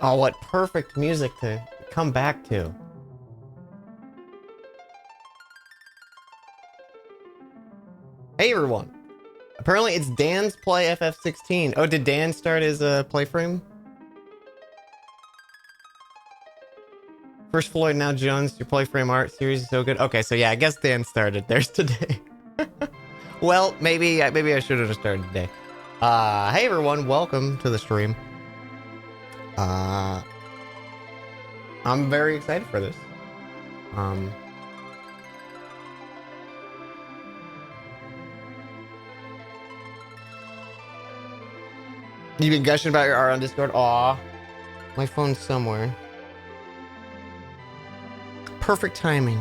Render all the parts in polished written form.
Oh, what perfect music to come back to. Hey everyone. Apparently it's Dan's play FF16. Oh, did Dan start his play frame? First Floyd, now Jones. Your play frame art series is so good. Okay, so yeah, I guess Dan started theirs today. Well, maybe I should have started today. Hey everyone, welcome to the stream. I'm very excited for this. You've been gushing about your art on Discord? Aw. My phone's somewhere. Perfect timing.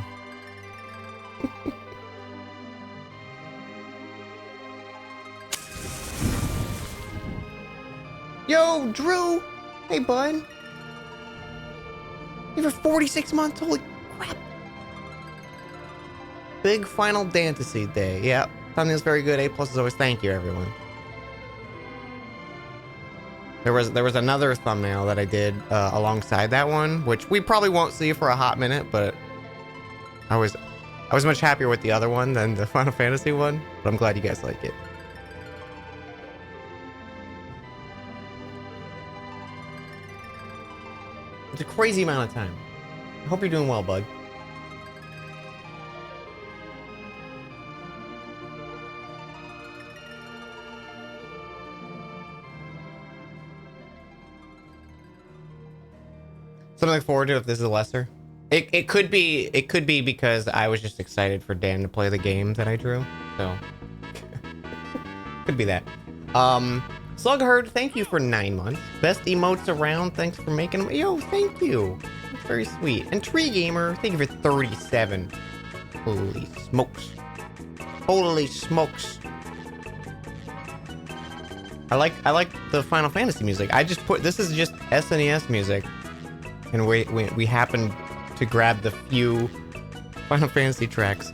Yo, Drew! Hey, bud. You for 46 months? Holy crap. Big Final Fantasy Day. Yeah, thumbnail's very good. A+ as always. Thank you, everyone. There was another thumbnail that I did alongside that one, which we probably won't see for a hot minute, but I was much happier with the other one than the Final Fantasy one, but I'm glad you guys like it. It's a crazy amount of time. I hope you're doing well, bud. Something to look forward to if this is lesser. It could be because I was just excited for Dan to play the game that I drew. So could be that. Slugherd, thank you for 9 months. Best emotes around. Thanks for making them. Yo, thank you. That's very sweet. And Tree Gamer, thank you for 37. Holy smokes. Holy smokes. I like the Final Fantasy music. I just put this is just SNES music. And we happened to grab the few Final Fantasy tracks.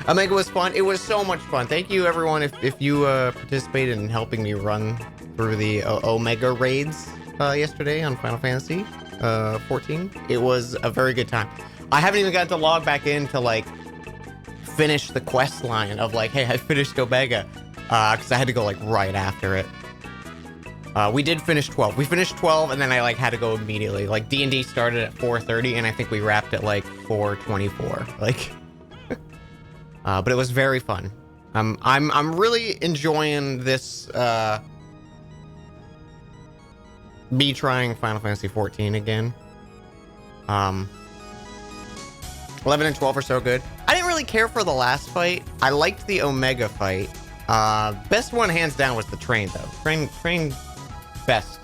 Omega was fun. It was so much fun. Thank you, everyone, if you participated in helping me run through the Omega raids yesterday on Final Fantasy 14. It was a very good time. I haven't even got to log back in to, like, finish the quest line of, like, hey, I finished Omega. Because I had to go, like, right after it. We did finish 12. We finished 12, and then I, like, had to go immediately. Like, D&D started at 4:30, and I think we wrapped at, like, 4:24. Like... but it was very fun. I'm really enjoying this, me trying Final Fantasy 14 again. 11 and 12 are so good. I didn't really care for the last fight. I liked the Omega fight. Best one, hands down, was the train, though. Train best.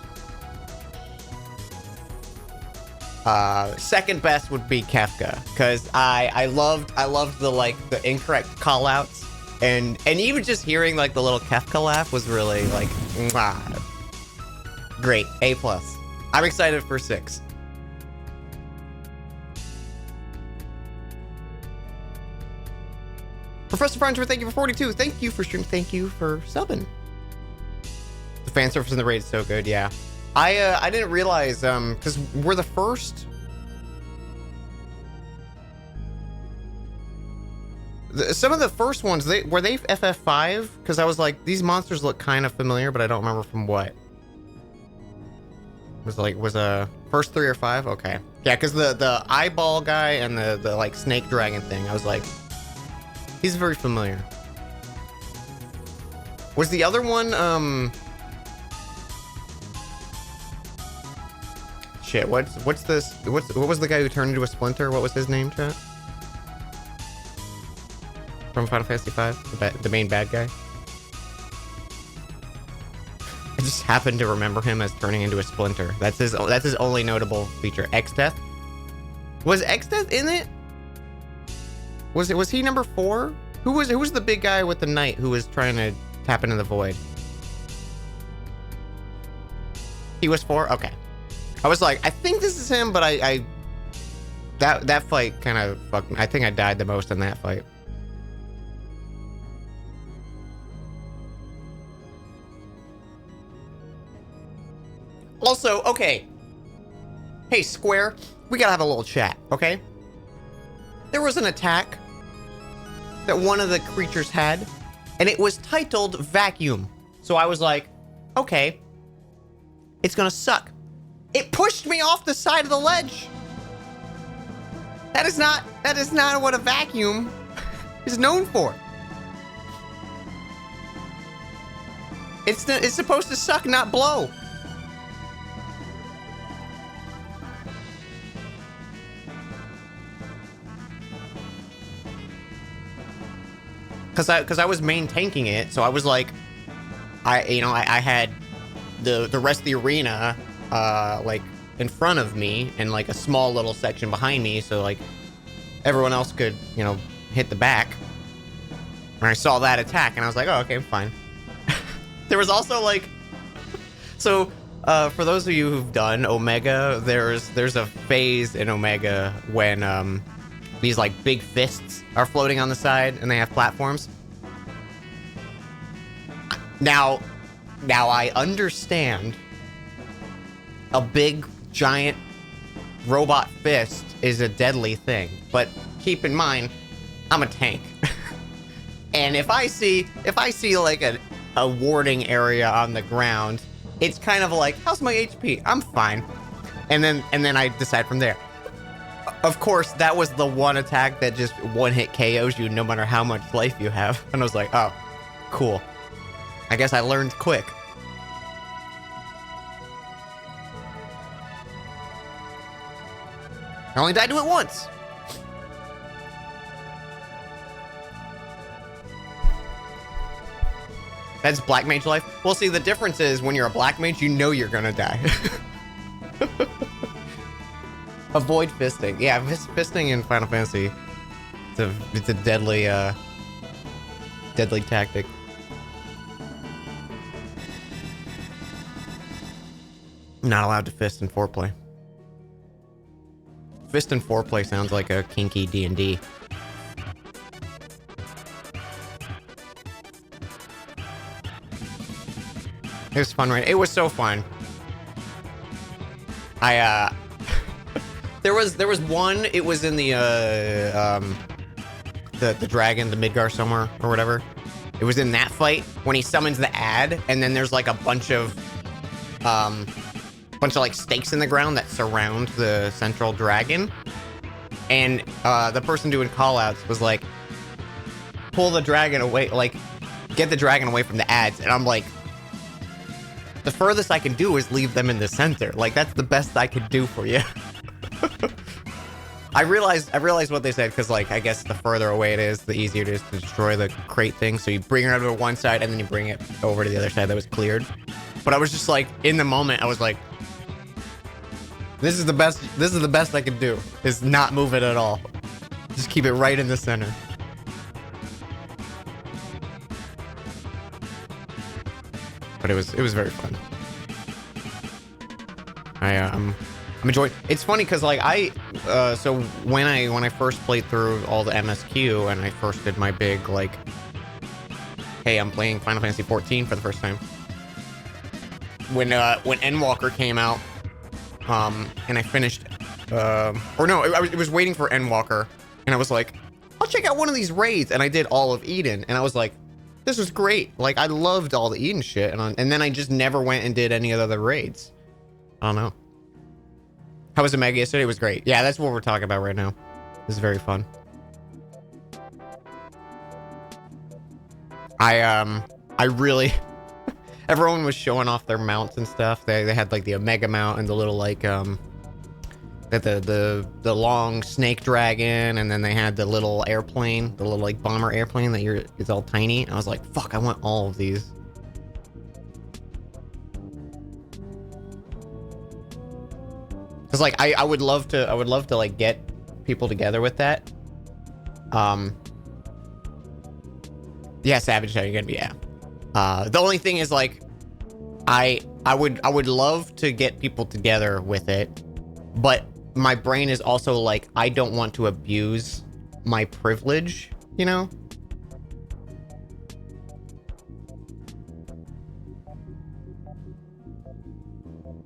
Second best would be Kefka, because I loved the, like, the incorrect call outs, and even just hearing, like, the little Kefka laugh was really, like, mwah. Great. A+. I'm excited for 6. Professor Frenchman, thank you for 42. Thank you for streaming. Thank you for subbing. The fan service in the raid is so good. Yeah. I didn't realize, because we're the first... Some of the first ones, were they FF5? Because I was like, these monsters look kind of familiar, but I don't remember from what. Was a first 3 or 5? Okay. Yeah, because the eyeball guy and the like snake dragon thing, I was like, he's very familiar. Was the other one, shit, what was the guy who turned into a splinter? What was his name, chat? From Final Fantasy V? The main bad guy? I just happened to remember him as turning into a splinter. That's his only notable feature. X-Death? Was X-Death in it? Was he number 4? Who was the big guy with the knight who was trying to tap into the void? He was 4? Okay. I was like, I think this is him, but that fight kind of fucked me. I think I died the most in that fight. Also, okay, Hey, Square, we gotta have a little chat, okay? There was an attack that one of the creatures had, and it was titled Vacuum. So I was like, okay, it's gonna suck. It pushed me off the side of the ledge. That is not what a vacuum is known for. It's supposed to suck, not blow. Cause I was main tanking it, so I was like, I had the rest of the arena like in front of me and like a small little section behind me, so like everyone else could, you know, hit the back. And I saw that attack and I was like, oh, okay, fine. There was also like, so for those of you who've done Omega, there's a phase in Omega when these like big fists are floating on the side and they have platforms. Now I understand a big giant robot fist is a deadly thing, but keep in mind, I'm a tank. And if I see like a warding area on the ground, it's kind of like, how's my HP? I'm fine. And then I decide from there. Of course, that was the one attack that just one-hit KOs you no matter how much life you have. And I was like, oh, cool. I guess I learned quick. I only died to it once. That's Black Mage life? Well, see, the difference is when you're a Black Mage, you know you're gonna die. Avoid fisting. Yeah, fisting in Final Fantasy. It's a deadly tactic. Not allowed to fist in foreplay. Fist in foreplay sounds like a kinky D&D. It was fun, right? It was so fun. There was one. It was in the dragon, the Midgar somewhere or whatever. It was in that fight when he summons the ad, and then there's like a bunch of like stakes in the ground that surround the central dragon, and the person doing callouts was like, pull the dragon away, like get the dragon away from the ads, and I'm like, the furthest I can do is leave them in the center. Like, that's the best I could do for you. I realized what they said, because, like, I guess the further away it is, the easier it is to destroy the crate thing. So you bring it over to one side, and then you bring it over to the other side that was cleared. But I was just like, in the moment, I was like, this is the best I can do, is not move it at all. Just keep it right in the center. But it was very fun. I'm enjoying. It's funny because like so when I first played through all the MSQ and I first did my big like, hey, I'm playing Final Fantasy 14 for the first time. When Endwalker came out, and I finished, or no, it was waiting for Endwalker, and I was like, I'll check out one of these raids, and I did all of Eden, and I was like, this was great. Like, I loved all the Eden shit, and then I just never went and did any other raids. I don't know. How was Omega yesterday? It was great. Yeah, that's what we're talking about right now. This is very fun. I really... Everyone was showing off their mounts and stuff. They had, like, the Omega mount and the little, like, the long snake dragon, and then they had the little airplane, the little like bomber airplane that it's all tiny. I was like, fuck, I want all of these. Cause like I would love to like get people together with that. Yeah, Savage, how you gonna be? Yeah. The only thing is like, I would love to get people together with it, but my brain is also like, I don't want to abuse my privilege, you know?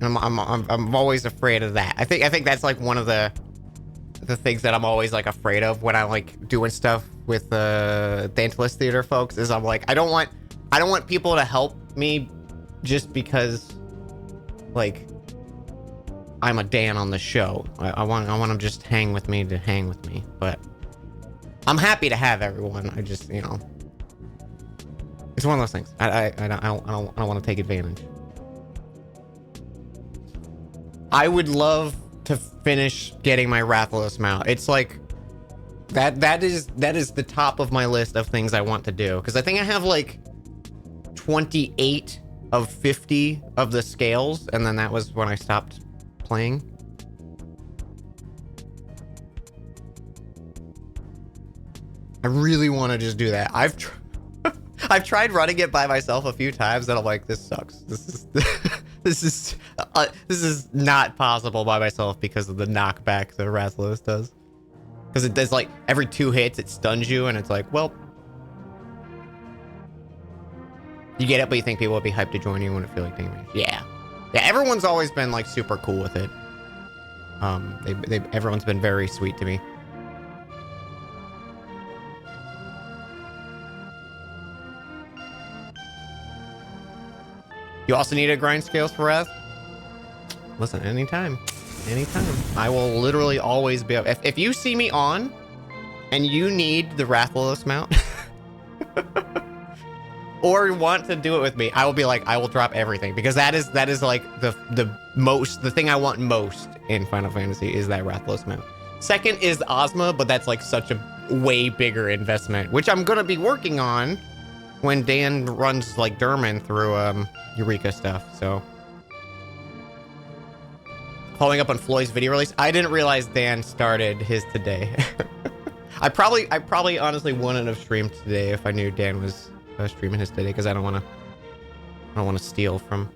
I'm always afraid of that. I think that's like one of the things that I'm always like afraid of when I'm like doing stuff with the Dantalist Theater folks is I'm like I don't want people to help me just because like I'm a Dan on the show. I want them just hang with me to hang with me, but I'm happy to have everyone. I just, you know, it's one of those things. I don't want to take advantage. I would love to finish getting my Rathalos mount. It's like that is the top of my list of things I want to do, because I think I have like 28 of 50 of the scales, and then that was when I stopped playing. I really want to just do that. I've tried running it by myself a few times, and I'm like, this sucks. This is this is not possible by myself because of the knockback that Rathalos does. Because it does like every 2 hits, it stuns you, and it's like, well, you get it, but you think people would be hyped to join you when it feel like damage. Yeah, everyone's always been like super cool with it. Everyone's been very sweet to me. You also need to grind scales for Wrath? Listen, anytime. I will literally always be up. If you see me on and you need the Rathalos mount or want to do it with me, I will be like, I will drop everything, because that is like the thing I want most in Final Fantasy is that Rathalos mount. Second is Ozma, but that's like such a way bigger investment, which I'm gonna be working on when Dan runs like Derman through Eureka stuff. So following up on Floyd's video release, I didn't realize Dan started his today. I probably honestly wouldn't have streamed today if I knew Dan was streaming his today, because I don't want to steal from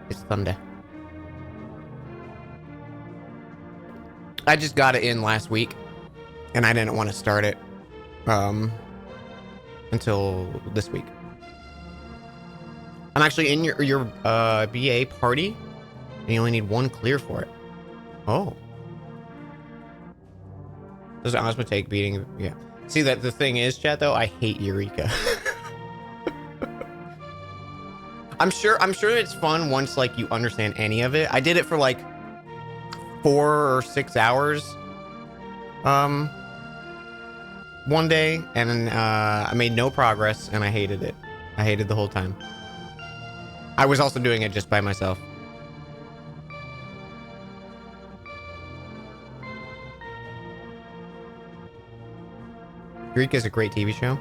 his thunder. I just got it in last week, and I didn't want to start it until this week. I'm actually in your BA party, and you only need 1 clear for it. Oh. Does Ozma take beating? Yeah. See, that the thing is, chat, though, I hate Eureka. I'm sure it's fun once like you understand any of it. I did it for like 4 or 6 hours one day, and then I made no progress, and I hated it. I hated the whole time. I was also doing it just by myself. Eureka is a great TV show.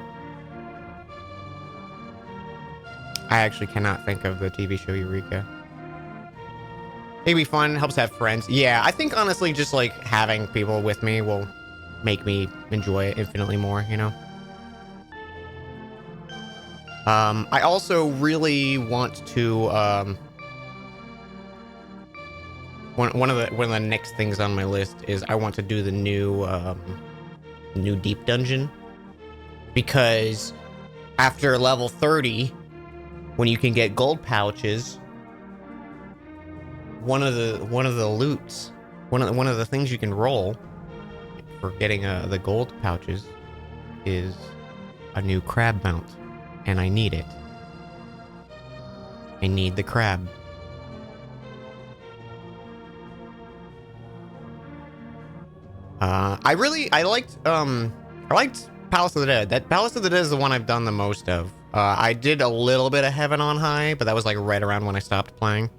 I actually cannot think of the TV show Eureka. It'd be fun, helps have friends. Yeah, I think honestly just like having people with me will make me enjoy it infinitely more, you know? I also really want to one of the next things on my list is I want to do the new deep dungeon, because after level 30, when you can get gold pouches, one of the loots, one of the things you can roll for getting the gold pouches is a new crab mount. And I need it. I need the crab. I liked Palace of the Dead. That Palace of the Dead is the one I've done the most of. I did a little bit of Heaven on High, but that was like right around when I stopped playing.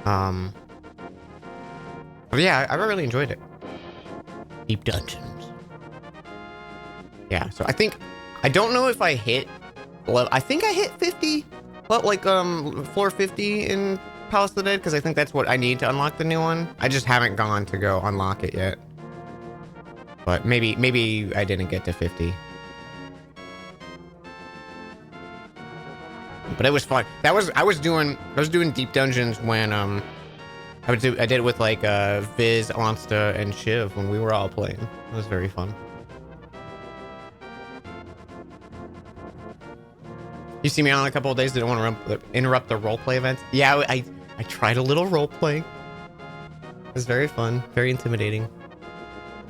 But yeah, I really enjoyed it. Deep dungeons. Yeah, so I don't know if I hit, well, I think I hit 50, but like floor 50 in Palace of the Dead, because I think that's what I need to unlock the new one. I just haven't gone to go unlock it yet. But maybe I didn't get to 50. But it was fun. I was doing deep dungeons when I did it with like Viz, Onsta, and Shiv when we were all playing. It was very fun. You see me on a couple of days, didn't want to interrupt the roleplay events. Yeah, I tried a little roleplay. It was very fun, very intimidating.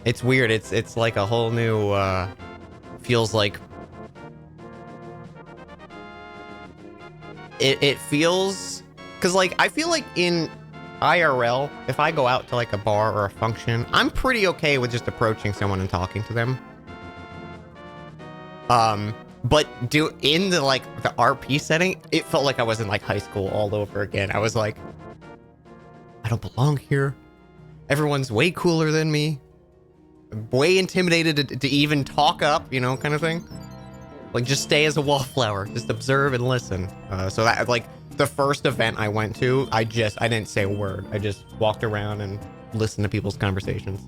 It's weird. It's like a whole new feels like it feels, because like I feel like in IRL, if I go out to like a bar or a function, I'm pretty okay with just approaching someone and talking to them. But in the like the RP setting, it felt like I was in like high school all over again. I was like, I don't belong here. Everyone's way cooler than me. I'm way intimidated to even talk up, you know, kind of thing. Like, just stay as a wallflower. Just observe and listen. So that, like, the first event I went to, I didn't say a word. I just walked around and listened to people's conversations.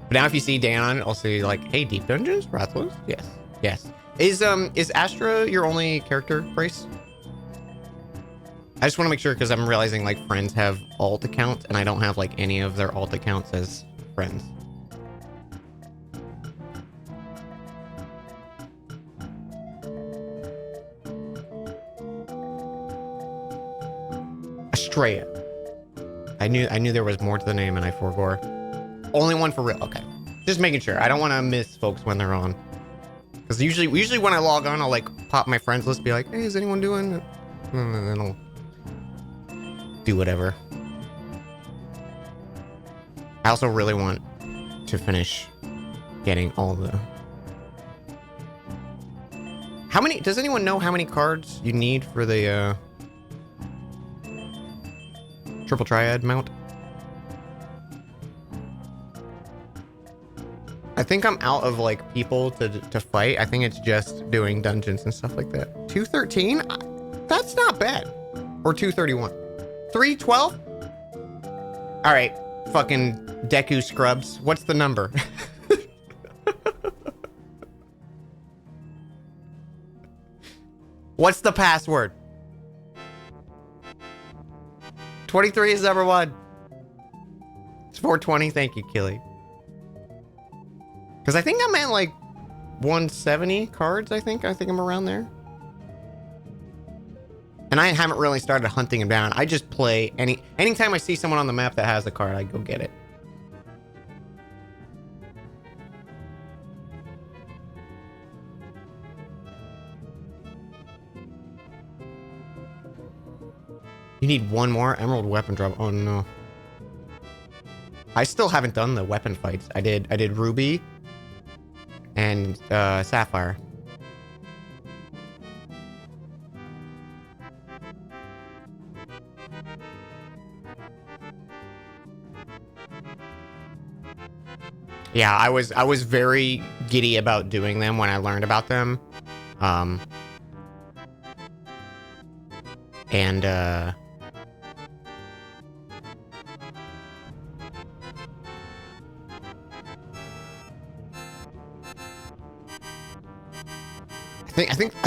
But now if you see Dan, I'll say, like, hey, Deep Dungeons? Rathless? Yes. Yes. Is Astra your only character, Brace? I just want to make sure, because I'm realizing, like, friends have alt accounts, and I don't have, like, any of their alt accounts as friends. Estrella. I knew there was more to the name, and I forbore. Only one for real. Okay. Just making sure. I don't want to miss folks when they're on. Because usually when I log on, I'll, like, pop my friends list, be like, hey, is anyone doing it? And then I'll do whatever. I also really want to finish getting all the... How many... Does anyone know how many cards you need for the, Triple Triad mount? I think I'm out of, like, people to fight. I think it's just doing dungeons and stuff like that. 213? That's not bad. Or 231. 312? Alright, fucking Deku Scrubs. What's the number? What's the password? 23 is number one. It's 420. Thank you, Killy. Because I think I'm at like 170 cards, I think I'm around there. And I haven't really started hunting them down. I just play anytime I see someone on the map that has a card, I go get it. You need one more emerald weapon drop. Oh no. I still haven't done the weapon fights. I did Ruby and Sapphire. Yeah, I was very giddy about doing them when I learned about them. I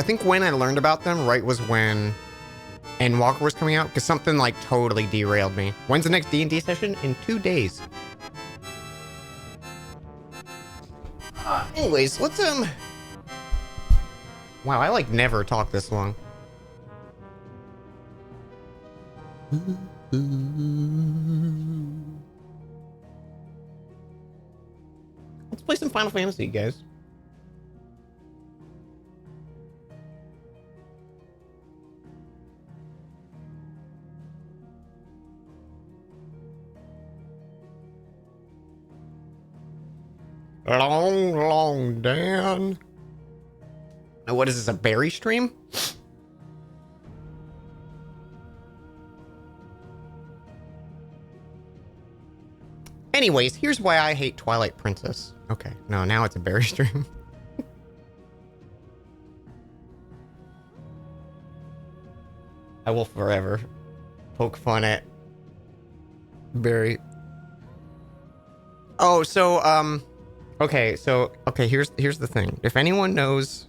think when I learned about them, right, was when Endwalker was coming out, because something like totally derailed me. When's the next D&D session? In 2 days. Anyways, let's wow, I like never talk this long. Let's play some Final Fantasy, guys. Long Dan. Now, what is this, a berry stream? Anyways, here's why I hate Twilight Princess. Okay, no, now it's a berry stream. I will forever poke fun at Barry. Oh, so, okay, here's the thing. If anyone knows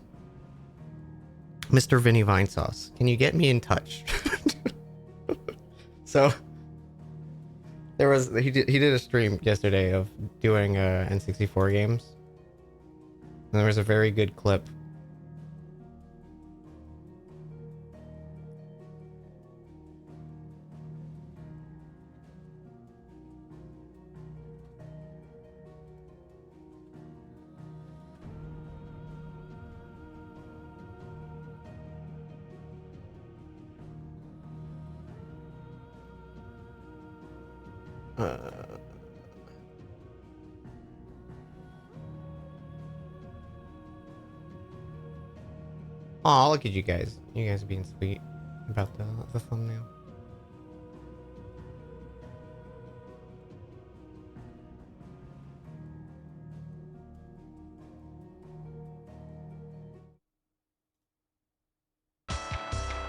Mr. Vinny Vinesauce, can you get me in touch? So, he did a stream yesterday of doing N64 games. There was a very good clip. Oh, look at you guys. You guys being sweet about the thumbnail.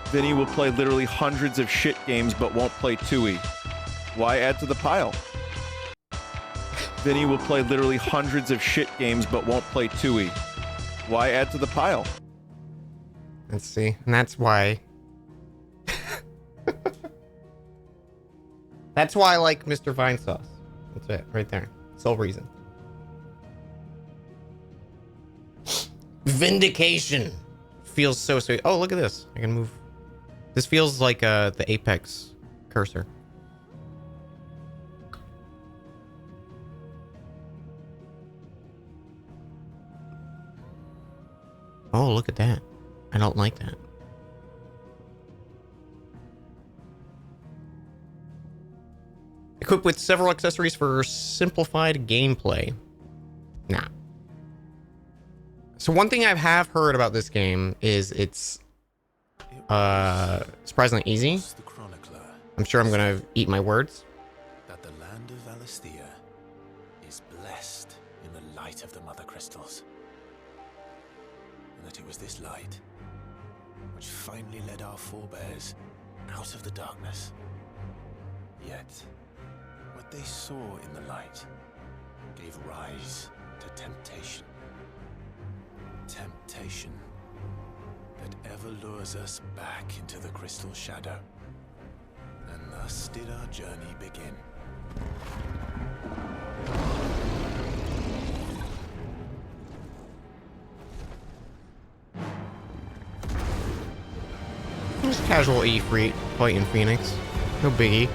Vinny will play literally hundreds of shit games but won't play Tui. Why add to the pile? Vinny will play literally hundreds of shit games but won't play Tui. Why add to the pile? Let's see. And that's why. That's why I like Mr. Vinesauce. That's it, right there. Sole reason. Vindication. Feels so sweet. Oh, look at this. I can move. This feels like the Apex cursor. Oh, look at that. I don't like that. Equipped with several accessories for simplified gameplay. Nah. So one thing I have heard about this game is it's surprisingly easy. I'm sure I'm gonna eat my words. That the land of Valisthea is blessed in the light of the mother crystals. And that it was this light which finally led our forebears out of the darkness. Yet, what they saw in the light gave rise to temptation. Temptation that ever lures us back into the crystal shadow. And thus did our journey begin. Just casual E3 fight in Phoenix. No biggie.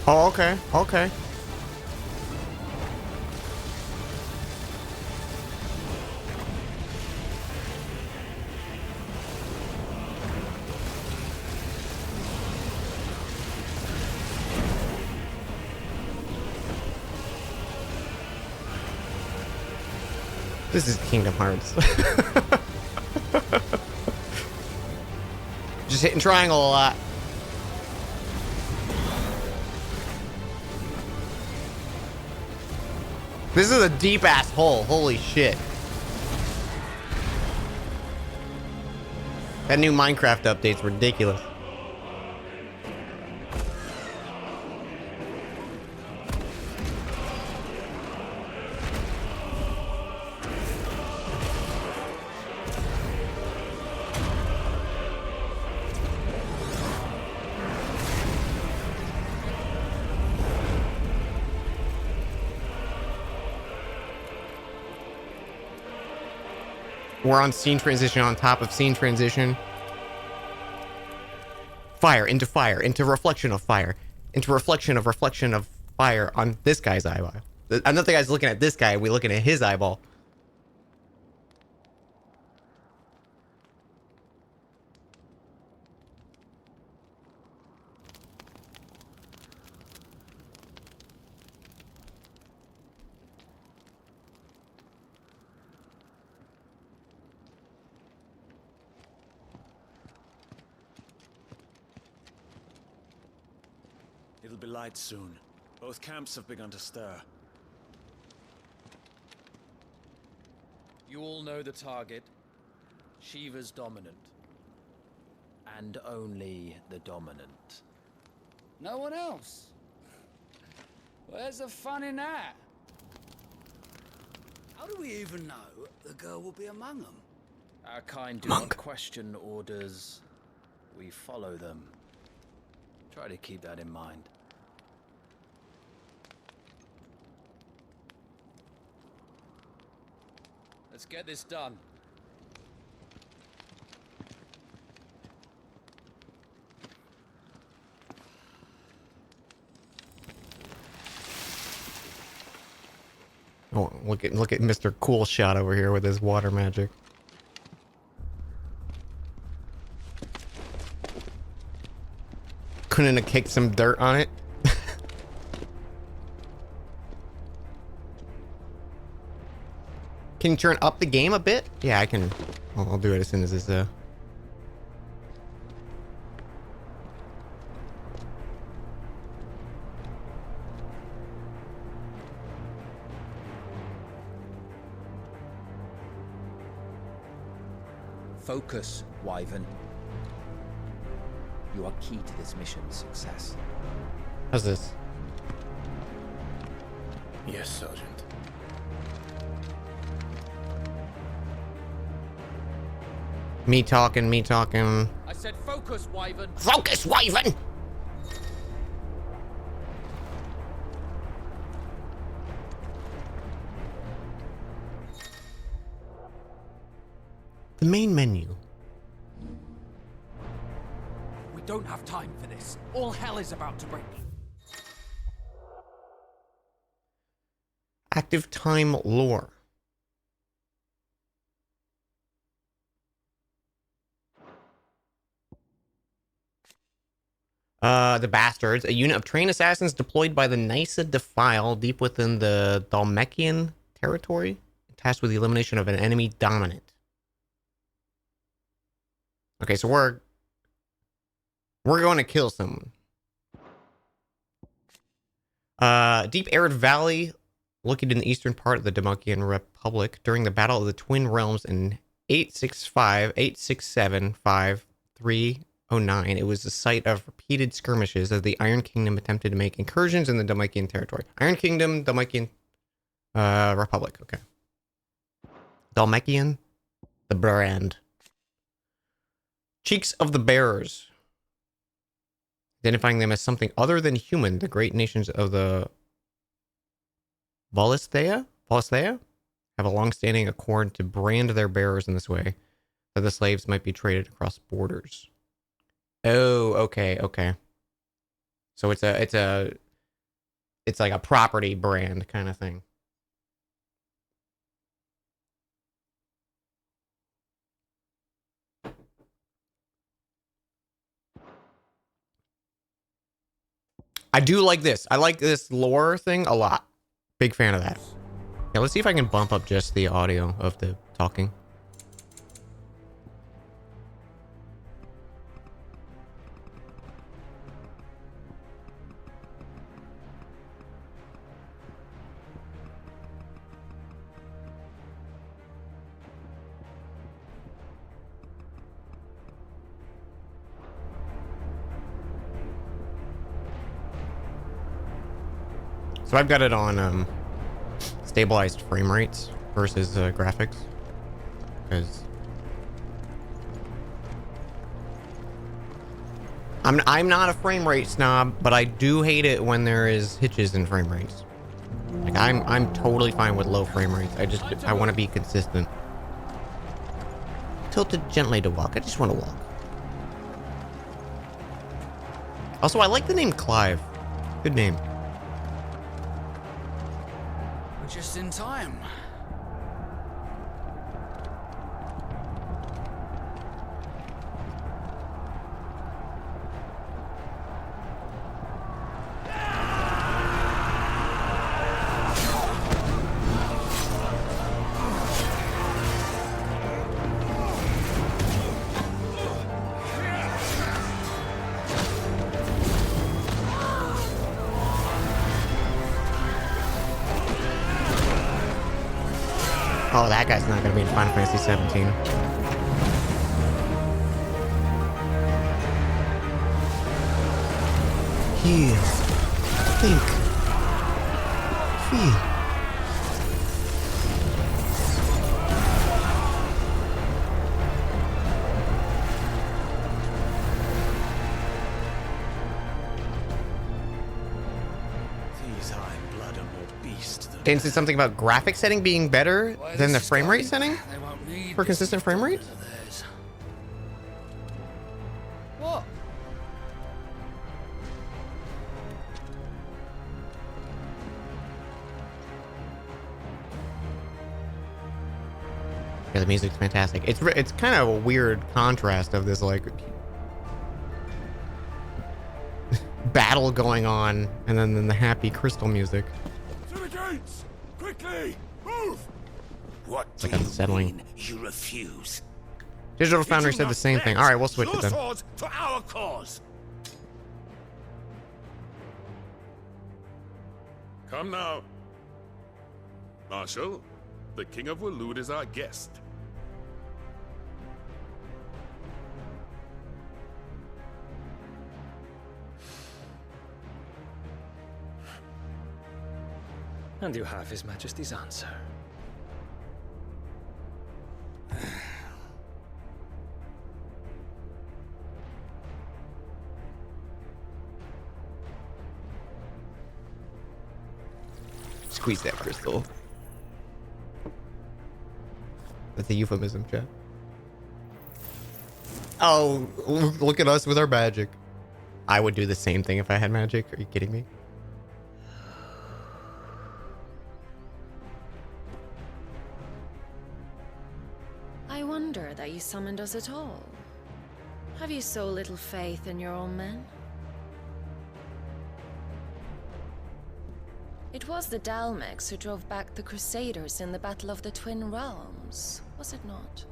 Oh, okay, okay. This is Kingdom Hearts. Just hitting triangle a lot. This is a deep ass hole. Holy shit. That new Minecraft update's ridiculous. We're on scene transition on top of scene transition. Fire, into reflection of fire, into reflection of fire on this guy's eyeball. Another guy's looking at this guy, we're looking at his eyeball. It'll be light soon. Both camps have begun to stir. You all know the target. Shiva's dominant. And only the dominant. No one else? Where's the fun in that? How do we even know the girl will be among them? Our kind do not question orders. We follow them. Try to keep that in mind. Let's get this done. Oh, look at Mr. Cool Shot over here with his water magic. Couldn't have kicked some dirt on it. Can you turn up the game a bit? Yeah, I can. I'll do it as soon as this Focus, Wyvern. You are key to this mission's success. How's this? Yes, Sergeant. Me talking. I said focus, Wyvern. Focus, Wyvern! The main menu. We don't have time for this. All hell is about to break. Active time lore. The Bastards, a unit of trained assassins deployed by the Nysa Defile deep within the Dhalmekian territory, tasked with the elimination of an enemy dominant. Okay, so we're going to kill someone. Deep arid valley located in the eastern part of the Dhalmekian Republic during the Battle of the Twin Realms in 865-867-5309. It was the site of repeated skirmishes as the Iron Kingdom attempted to make incursions in the Dhalmekian territory. Iron Kingdom, Dhalmekian Republic. Okay. Dhalmekian, the brand. Cheeks of the Bearers. Identifying them as something other than human, the great nations of the Valisthea have a long-standing accord to brand their bearers in this way, that the slaves might be traded across borders. Oh, okay. So it's like a property brand kind of thing. I do like this. I like this lore thing a lot. Big fan of that. Yeah, let's see if I can bump up just the audio of the talking. So I've got it on stabilized frame rates versus graphics, because I'm not a frame rate snob, but I do hate it when there is hitches in frame rates. Like I'm totally fine with low frame rates. I want to be consistent. Tilted gently to walk. I just want to walk. Also, I like the name Clive. Good name. Just in time. Oh, that guy's not gonna be in Final Fantasy 17. Heal. Think. Feel. These Iron Blood are more beast than Didn't say something about graphic setting being better Why, than the this is frame rate starting. setting? They won't need For this consistent frame rate? daughters of theirs. What? Yeah, the music's fantastic. It's kind of a weird contrast of this like battle going on, and then the happy crystal music. To the gates! Quickly! Move! What It's like unsettling. you refuse? Digital Foundry said the same thing. All right, we'll switch it then. Swords to our cause. Come now. Marshal, the King of Waloed is our guest. And you have His Majesty's answer. Squeeze that crystal. That's a euphemism, chat. Oh, look at us with our magic. I would do the same thing if I had magic. Are you kidding me? I wonder that you summoned us at all. Have you so little faith in your own men? It was the Dalmex who drove back the Crusaders in the Battle of the Twin Realms, was it not?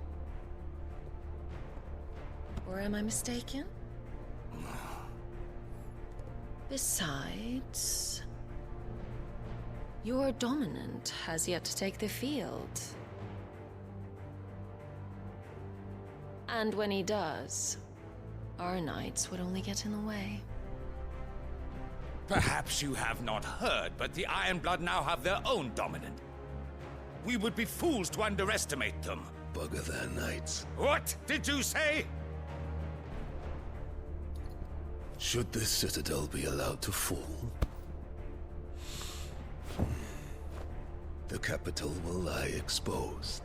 Or am I mistaken? Besides, your dominant has yet to take the field. And when he does, our knights would only get in the way. Perhaps you have not heard, but the Iron Blood now have their own dominant. We would be fools to underestimate them. Bugger their knights. What did you say? Should this citadel be allowed to fall, the capital will lie exposed.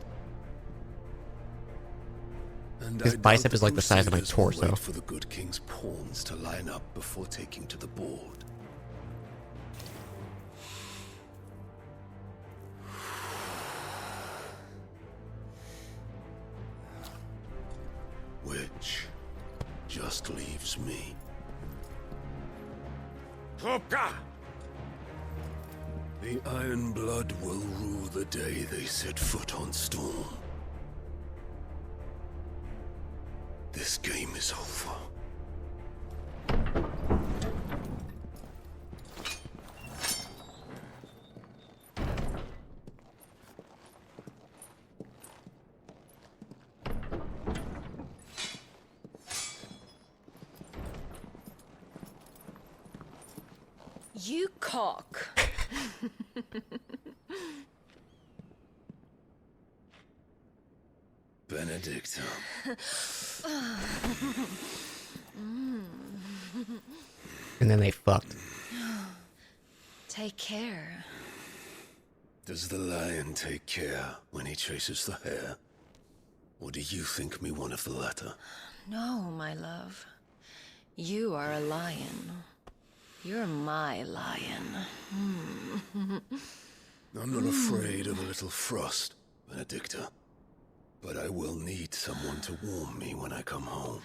And His I doubt bicep is like the size of my Crusaders will torso. wait for the good king's pawns to line up before taking to the board. Which just leaves me. Hopka! The Iron Blood will rule the day they set foot on Storm. This game is over. You cock. Benedicta. And then they fucked. Take care. Does the lion take care when he chases the hare? Or do you think me one of the latter? No, my love. You are a lion. You're my lion. I'm not afraid of a little frost, Benedicta. But I will need someone to warm me when I come home.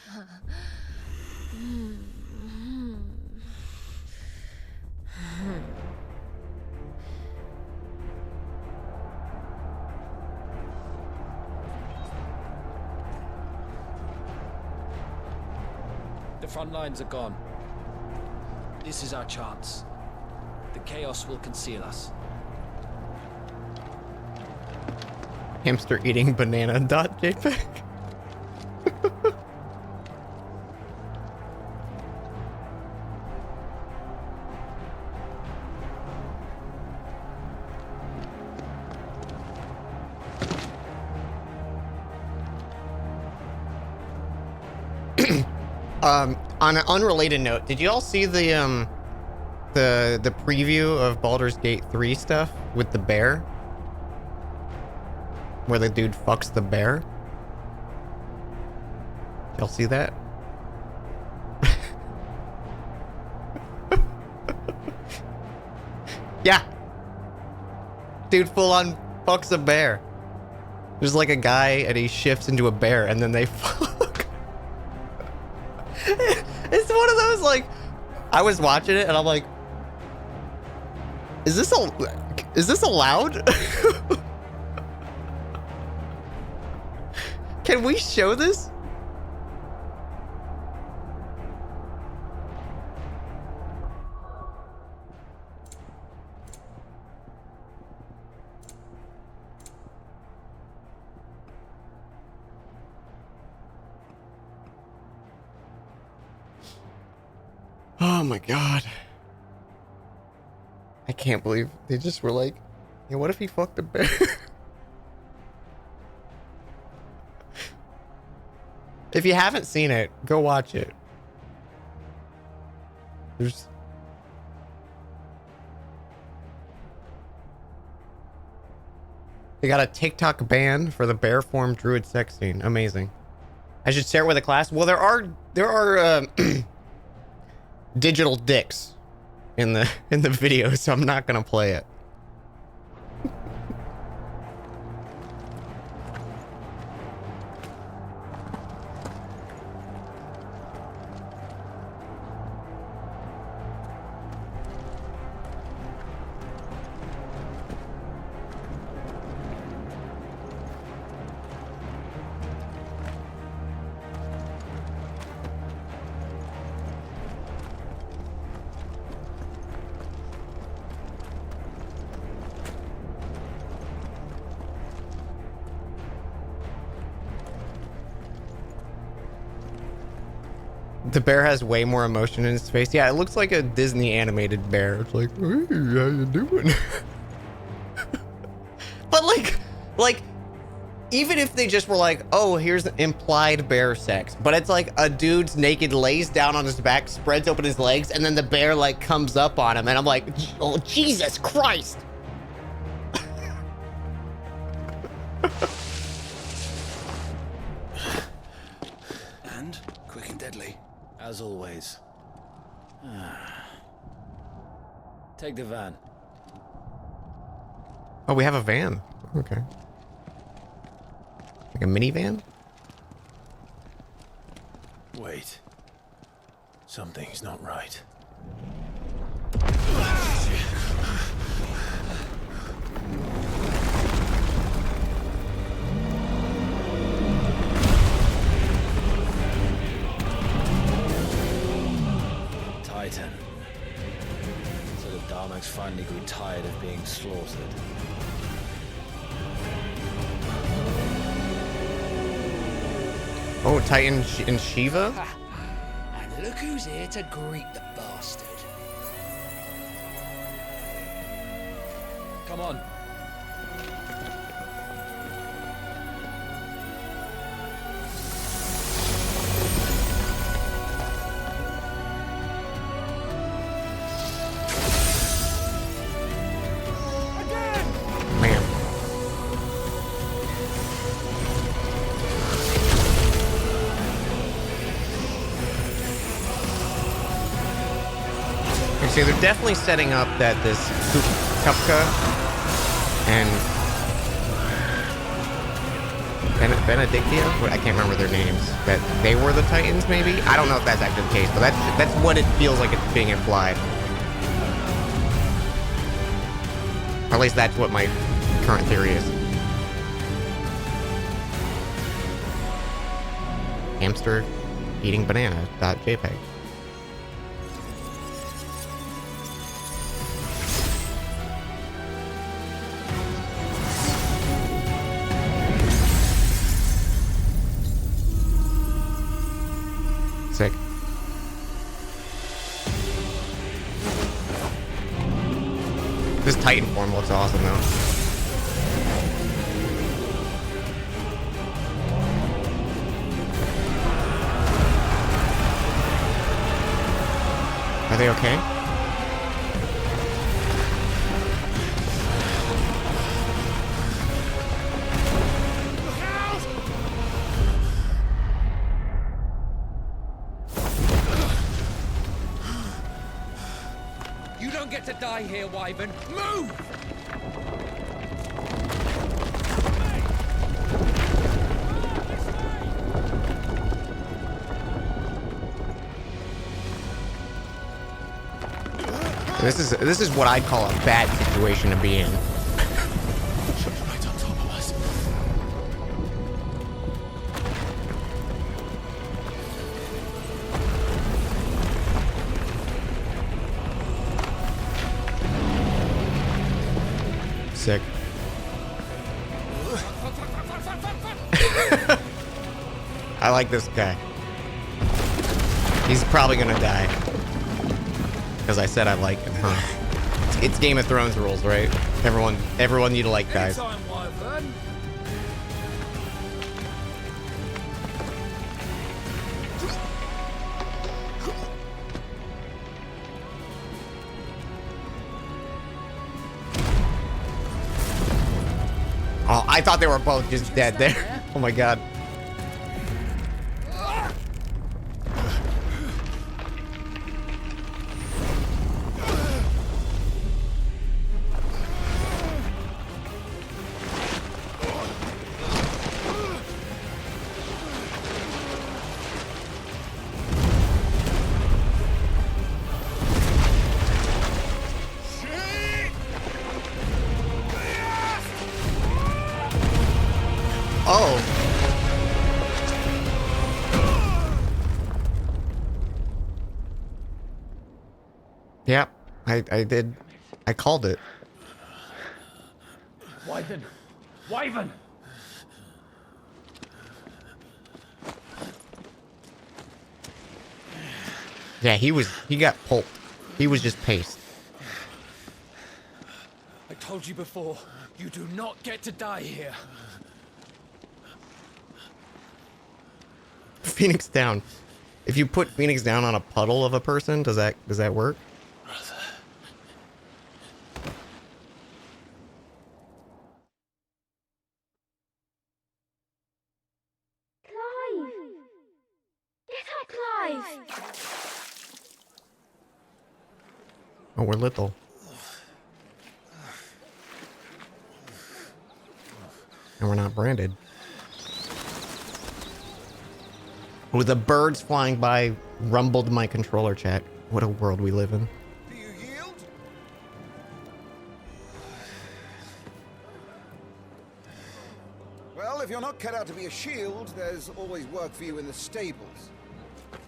The front lines are gone. This is our chance. The chaos will conceal us. Hamster eating banana dot JPEG. On an unrelated note, did you all see the preview of Baldur's Gate 3 stuff with the bear? Where the dude fucks the bear? Y'all see that? Yeah. Dude full on fucks a bear. There's like a guy and he shifts into a bear and then they fuck. It's one of those, like, I was watching it and I'm like, is this allowed? Can we show this? Oh my god. I can't believe they just were like, yeah, what if he fucked a bear? If you haven't seen it, go watch it. There's... They got a TikTok ban for the bear form druid sex scene. Amazing. I should share it with a class. Well, there are digital dicks in the video, so I'm not gonna play it. The bear has way more emotion in his face. Yeah, it looks like a Disney animated bear. It's like, hey, how you doing? But like, even if they just were like, oh, here's implied bear sex, but it's like a dude's naked, lays down on his back, spreads open his legs, and then the bear like comes up on him, and I'm like, oh, Jesus Christ. And quick and deadly, as always. Take the van. Oh, we have a van. Okay. Like a minivan? Wait. Something's not right. Titan. So the Darmaks finally grew tired of being slaughtered. Oh, Titan and Shiva? And look who's here to greet the bastard. Come on. Man. See, they're definitely setting up that this Kupka and Benedictia, I can't remember their names, that they were the Titans, maybe? I don't know if that's actually the case, but that's what it feels like it's being implied. Or at least that's what my current theory is. Hamster eating banana.jpg. Titan form looks awesome though. Are they okay? You don't get to die here, Wyvern. Move! This is what I'd call a bad situation to be in. Right on top of us. Sick. I like this guy. He's probably gonna die. Because I said I like him, huh? It's Game of Thrones rules, right? Everyone you like dies. Anytime, Wyvern. Oh, I thought they were both just dead there. Oh my god. Oh. Yep, I did. I called it. Wyvern. Wyvern. Yeah, he got pulped. He was just paced. I told you before, you do not get to die here. Phoenix down. If you put Phoenix down on a puddle of a person, does that work? Clive! Get up, Clive! Oh, we're little. And we're not branded. With the birds flying by rumbled my controller, chat. What a world we live in. Do you yield? Well, if you're not cut out to be a shield, there's always work for you in the stables.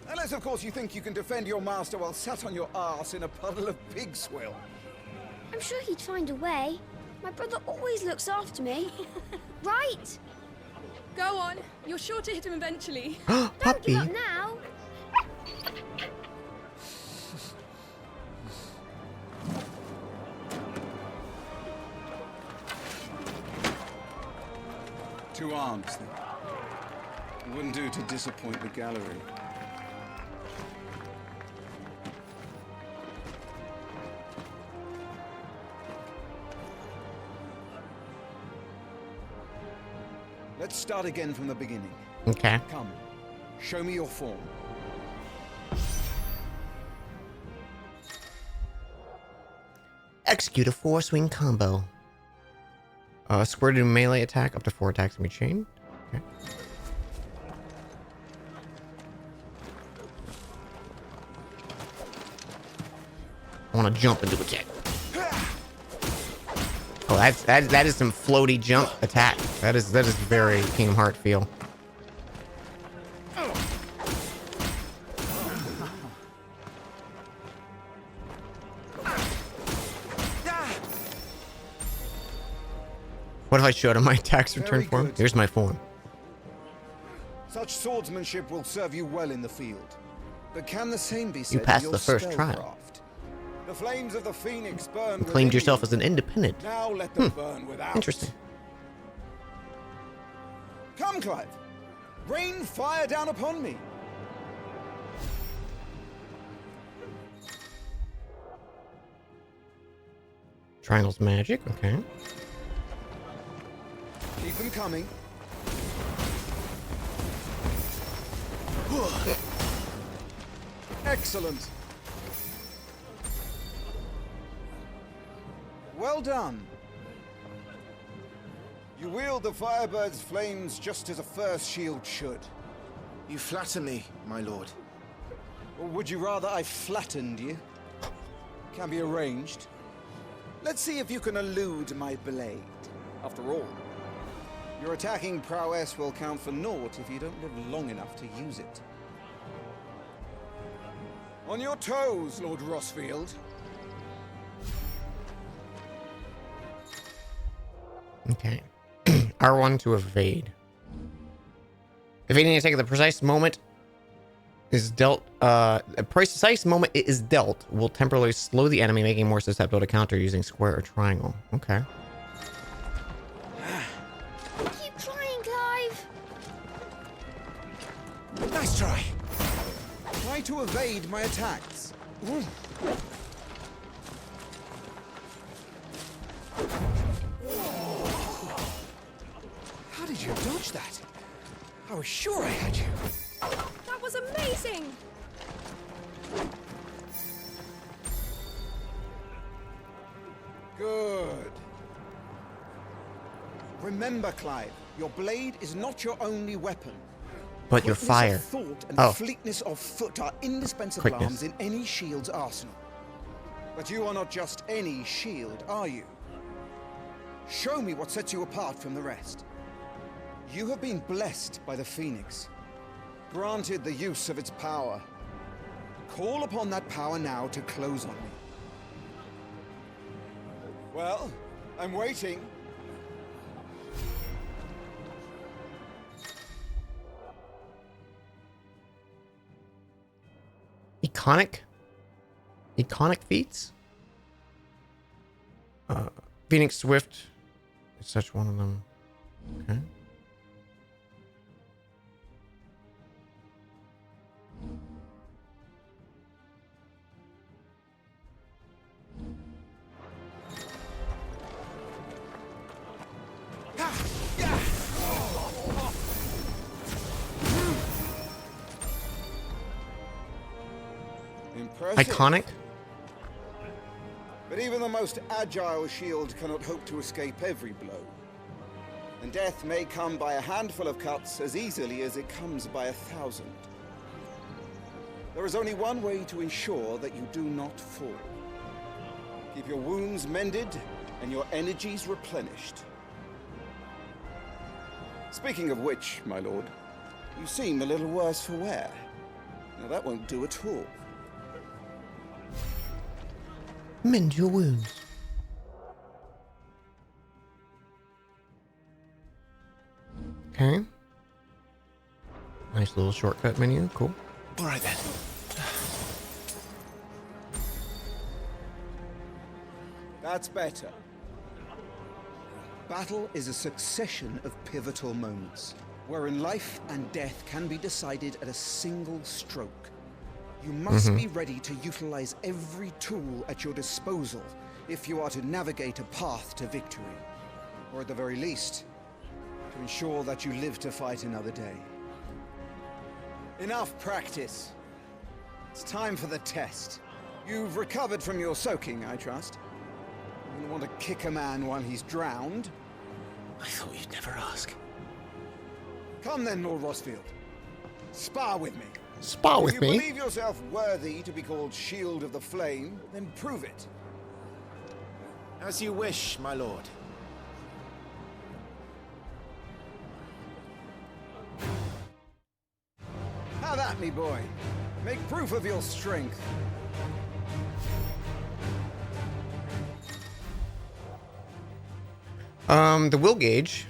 Unless, of course, you think you can defend your master while sat on your arse in a puddle of pig swill. I'm sure he'd find a way. My brother always looks after me. Right? Go on. You're sure to hit him eventually. Don't Puppy. give up now. Two arms, then. It wouldn't do to disappoint the gallery. Let's start again from the beginning. Okay. Come, show me your form. Execute a 4-swing combo. Square to do melee attack. Up to 4 attacks can be chained. Okay. I want to jump into attack. Oh, that is some floaty jump attack. That is very Kingdom Hearts feel. What if I showed him my tax return Very form? good. Here's my form. Such swordsmanship will serve you well in the field. But can the same be said of passed your the first trial. spellcraft? The flames of the Phoenix burn. You claimed within yourself you. as an independent. Now let them burn without. Interesting. Come, Clive. Rain fire down upon me. Triangle's magic, okay. Keep them coming. Excellent. Well done. You wield the Firebird's flames just as a first shield should. You flatter me, my lord. Or would you rather I flattened you? Can be arranged. Let's see if you can elude my blade. After all, your attacking prowess will count for naught if you don't live long enough to use it. On your toes, Lord Rossfield. Okay. R1 to evade. Evading an attack at the precise moment is dealt. A precise moment it is dealt will temporarily slow the enemy, making more susceptible to counter using square or triangle. Okay. Keep trying, Clive. Nice try. Try to evade my attacks. Ooh. How did you dodge that? I was sure I had you. That was amazing! Good. Remember, Clive, your blade is not your only weapon. But your Quickness fire. of thought and Oh. fleetness of foot are indispensable Quickness. arms in any shield's arsenal. But you are not just any shield, are you? Show me what sets you apart from the rest. You have been blessed by the Phoenix, granted the use of its power. Call upon that power now to close on me. Well, I'm waiting. Iconic feats? Phoenix Swift is such one of them. Okay. Impressive. Iconic? But even the most agile shield cannot hope to escape every blow. And death may come by a handful of cuts as easily as it comes by 1,000. There is only one way to ensure that you do not fall. Keep your wounds mended and your energies replenished. Speaking of which, my lord, you seem a little worse for wear. Now that won't do at all. Mend your wounds. Okay. Nice little shortcut menu. Cool. All right then. That's better. Battle is a succession of pivotal moments, wherein life and death can be decided at a single stroke. You must be ready to utilize every tool at your disposal if you are to navigate a path to victory, or at the very least, to ensure that you live to fight another day. Enough practice. It's time for the test. You've recovered from your soaking, I trust. You don't want to kick a man while he's drowned. I thought you'd never ask. Come then, Lord Rossfield. Spar with me. Spar with If me? you believe yourself worthy to be called Shield of the Flame, then prove it. As you wish, my lord. Have at me, boy. Make proof of your strength. The will gauge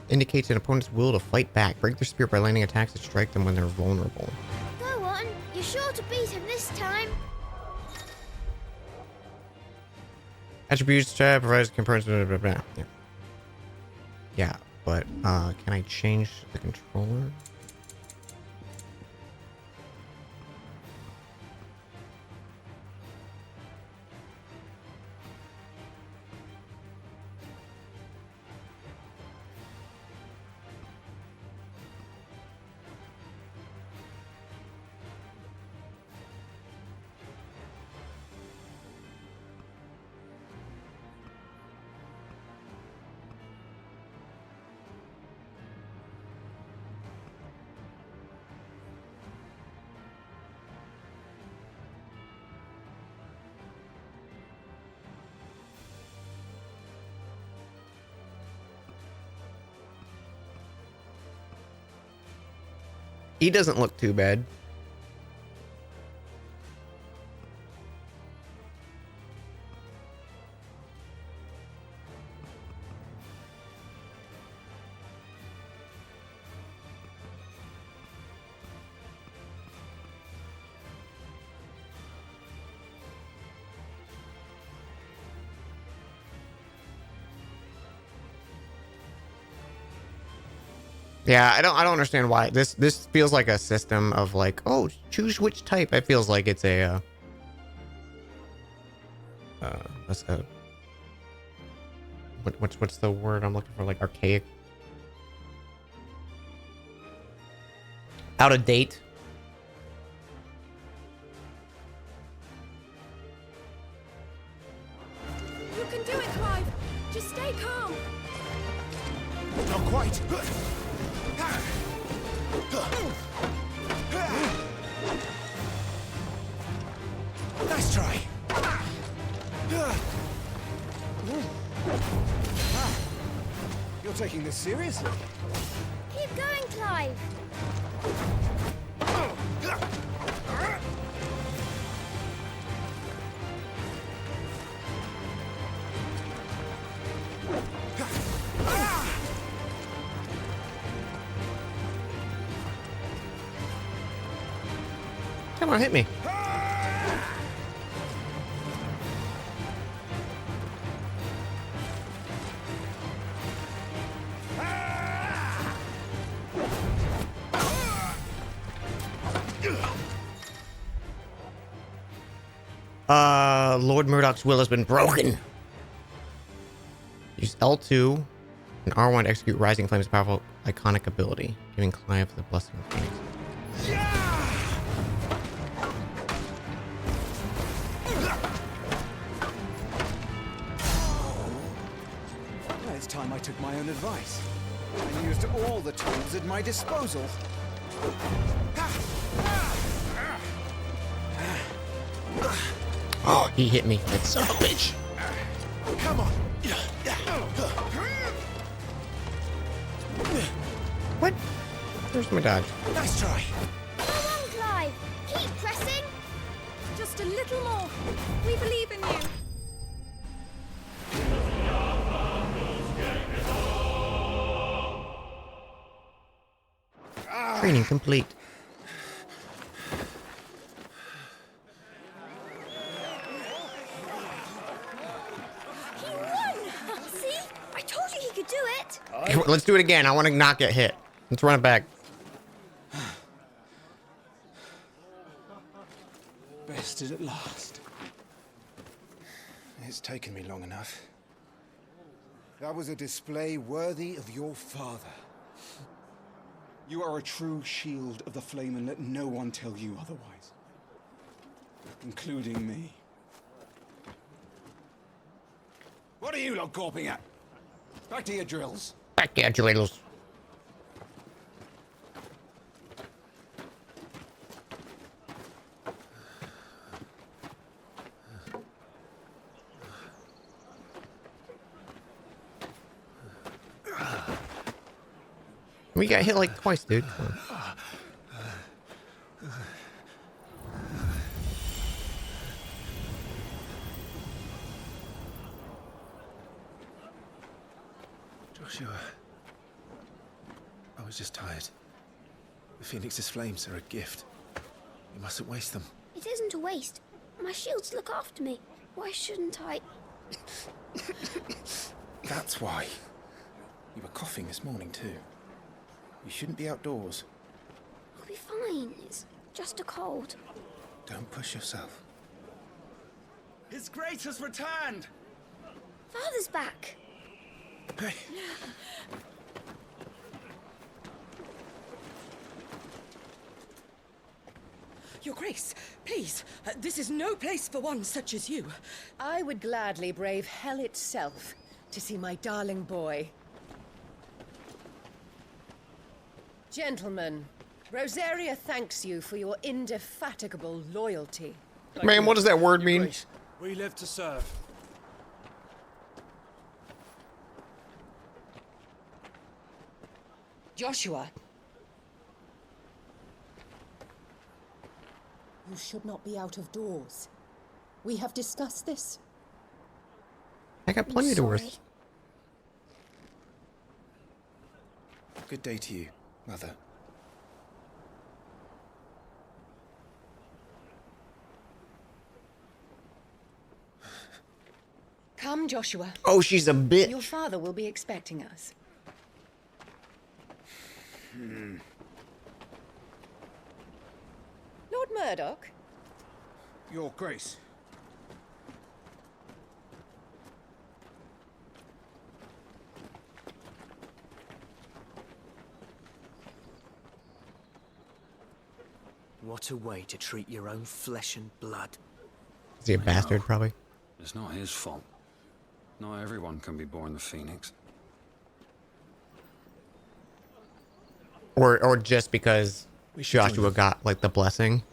indicates an opponent's will to fight back. Break their spirit by landing attacks that strike them when they're vulnerable. Go on. You're sure to beat him this time. Attributes tab provides components. Blah, blah, blah. Yeah. Yeah, but can I change the controller? He doesn't look too bad. Yeah, I don't understand why this feels like a system of like, oh, choose which type. It feels like it's a what's the word I'm looking for? Like archaic, out of date. You can do it, Clive. Just stay calm. Not quite. Nice try. You're taking this seriously. Keep going, Clive. Come on, hit me. Lord Murdoch's will has been broken. Use L2 and R1 to execute Rising Flame's powerful iconic ability, giving Clive the blessing of Phoenix. Well, it's time I took my own advice and used all the tools at my disposal. Oh, he hit me. That son of a bitch. Come on. What? Where's my dodge? Nice try. Come on, Clive. Keep pressing. Just a little more. We believe in you. Training complete. He won! See? I told you he could do it. Let's do it again. I want to not get hit. Let's run it back. Bested at last. It's taken me long enough. That was a display worthy of your father. You are a true shield of the flame, and let no one tell you otherwise. Including me. What are you lot gawping at? Back to your drills. Back to your drills. We got hit like twice, dude. Joshua, I was just tired. The Phoenix's flames are a gift. You mustn't waste them. It isn't a waste. My shields look after me. Why shouldn't I? That's why. You were coughing this morning too. You shouldn't be outdoors. I'll be fine. It's just a cold. Don't push yourself. His Grace has returned! Father's back. Hey. Your Grace, please, this is no place for one such as you. I would gladly brave hell itself to see my darling boy. Gentlemen, Rosaria thanks you for your indefatigable loyalty. Man, what does that word mean? We live to serve. Joshua. You should not be out of doors. We have discussed this. I got plenty of doors. Good day to you, Mother. Come, Joshua. Oh, she's a bitch. Your father will be expecting us. Lord Murdoch? Your Grace. What a way to treat your own flesh and blood. Is he a bastard, probably? It's not his fault. Not everyone can be born the Phoenix. Or just because Joshua got like the blessing.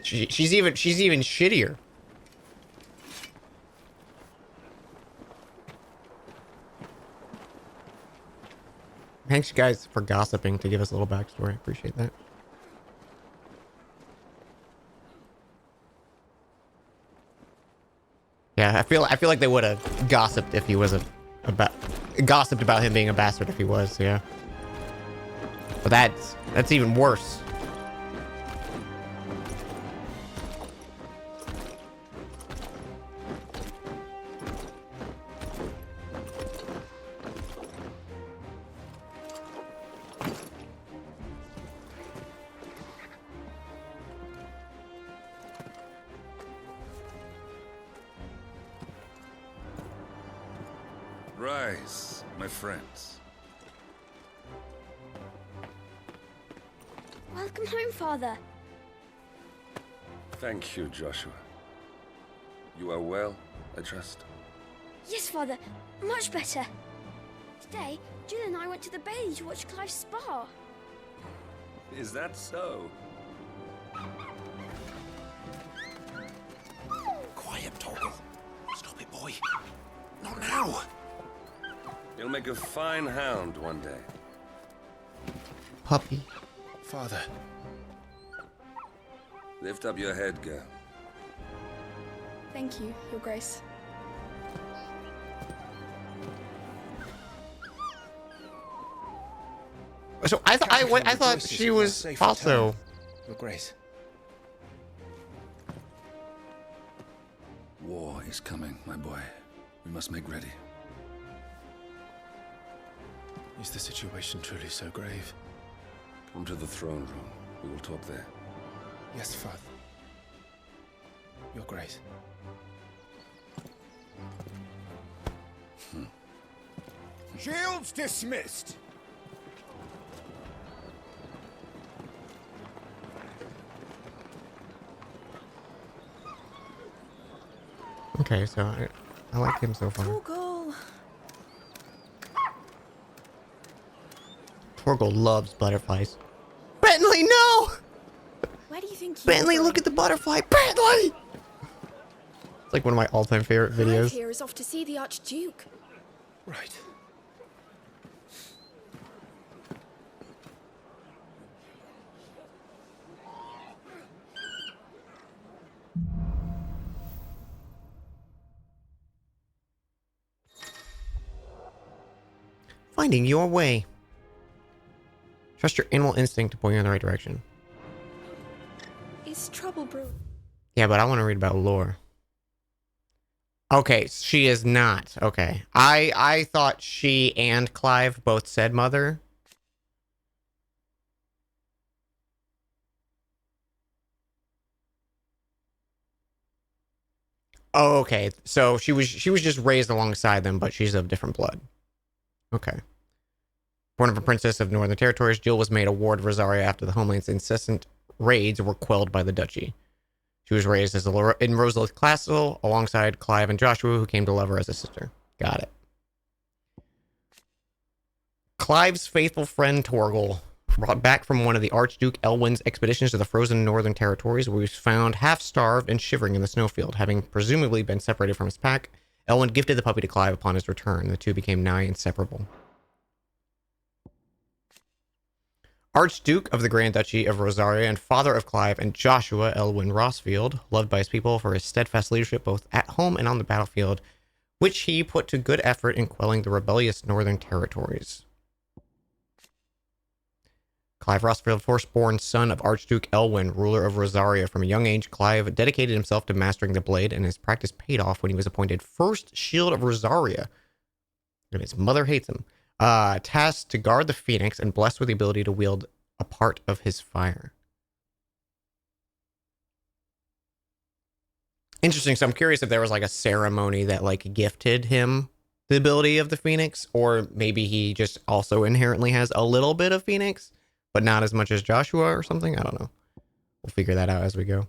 She's even shittier. Thanks, you guys, for gossiping to give us a little backstory. I appreciate that. Yeah, I feel like they would have gossiped if he was gossiped about him being a bastard if he was, yeah. But that's even worse. Rise, my friends. Welcome home, Father. Thank you, Joshua. You are well, I trust. Yes, Father. Much better. Today, Jill and I went to the bay to watch Clive's spa. Is that so? Quiet, Torgal. Stop it, boy. Not now. You'll make a fine hound one day. Puppy. Father. Lift up your head, girl. Thank you, Your Grace. So I thought she was also. Your Grace. War is coming, my boy. We must make ready. Is the situation truly so grave? Come to the throne room. We will talk there. Yes, Father. Your Grace. Shields dismissed. Okay, so I like him so far. Torgal. Torgal loves butterflies. Bentley, no! Where do you think Bentley, look at the butterfly! Bentley! It's like one of my all-time favorite Clive videos. here is off to see the Archduke. Right. Finding your way. Trust your animal instinct to point you in the right direction. Is trouble brewing? Yeah, but I want to read about lore. Okay, she is not. Okay. I thought she and Clive both said mother. Oh, okay. So she was just raised alongside them, but she's of different blood. Okay. Born of a princess of Northern Territories, Jill was made a ward of Rosaria after the homeland's incessant raids were quelled by the duchy. She was raised as in Rosalith Castle alongside Clive and Joshua, who came to love her as a sister. Got it. Clive's faithful friend Torgal, brought back from one of the Archduke Elwin's expeditions to the frozen Northern Territories, where he was found half-starved and shivering in the snowfield. Having presumably been separated from his pack, Elwin gifted the puppy to Clive upon his return. The two became nigh inseparable. Archduke of the Grand Duchy of Rosaria and father of Clive and Joshua Elwin Rossfield, loved by his people for his steadfast leadership both at home and on the battlefield, which he put to good effort in quelling the rebellious Northern Territories. Clive Rossfield, firstborn son of Archduke Elwin, ruler of Rosaria. From a young age, Clive dedicated himself to mastering the blade, and his practice paid off when he was appointed first Shield of Rosaria. And his mother hates him. Tasked to guard the Phoenix and blessed with the ability to wield a part of his fire. Interesting. So I'm curious if there was like a ceremony that like gifted him the ability of the Phoenix, or maybe he just also inherently has a little bit of Phoenix, but not as much as Joshua or something. I don't know. We'll figure that out as we go.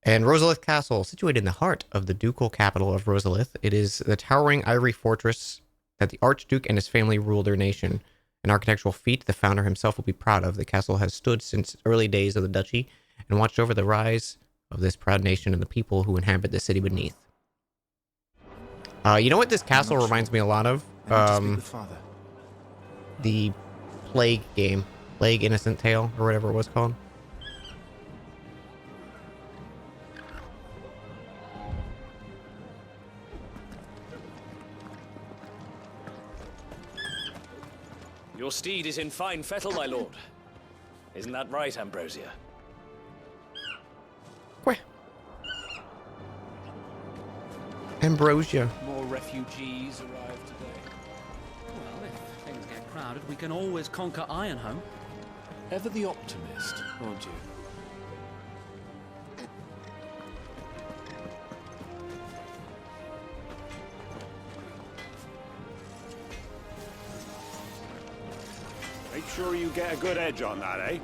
And Rosalith Castle, situated in the heart of the ducal capital of Rosalith. It is the towering ivory fortress that the Archduke and his family rule their nation. An architectural feat the founder himself will be proud of. The castle has stood since early days of the duchy and watched over the rise of this proud nation and the people who inhabit the city beneath. You know what this castle reminds me a lot of? The Plague game. Plague Innocent Tale, or whatever it was called. Your steed is in fine fettle, my lord. Isn't that right, Ambrosia? Where? Ambrosia. More refugees arrive today. Well, if things get crowded, we can always conquer Ironhome. Ever the optimist, aren't you? Make sure you get a good edge on that, eh?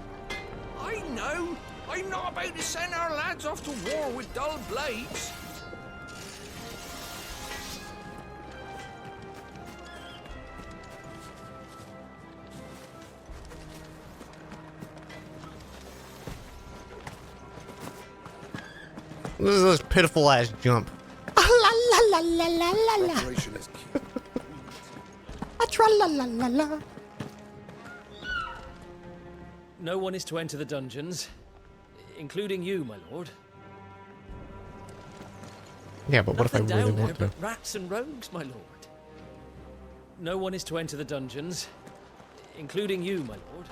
I know. I'm not about to send our lads off to war with dull blades. This is this pitiful ass jump. La la la la la la la. Preparation is key. Tra la la la la. No one is to enter the dungeons, including you, my lord. Yeah, but what if I Nothing really down want there to? but rats and rogues, my lord. No one is to enter the dungeons, including you, my lord.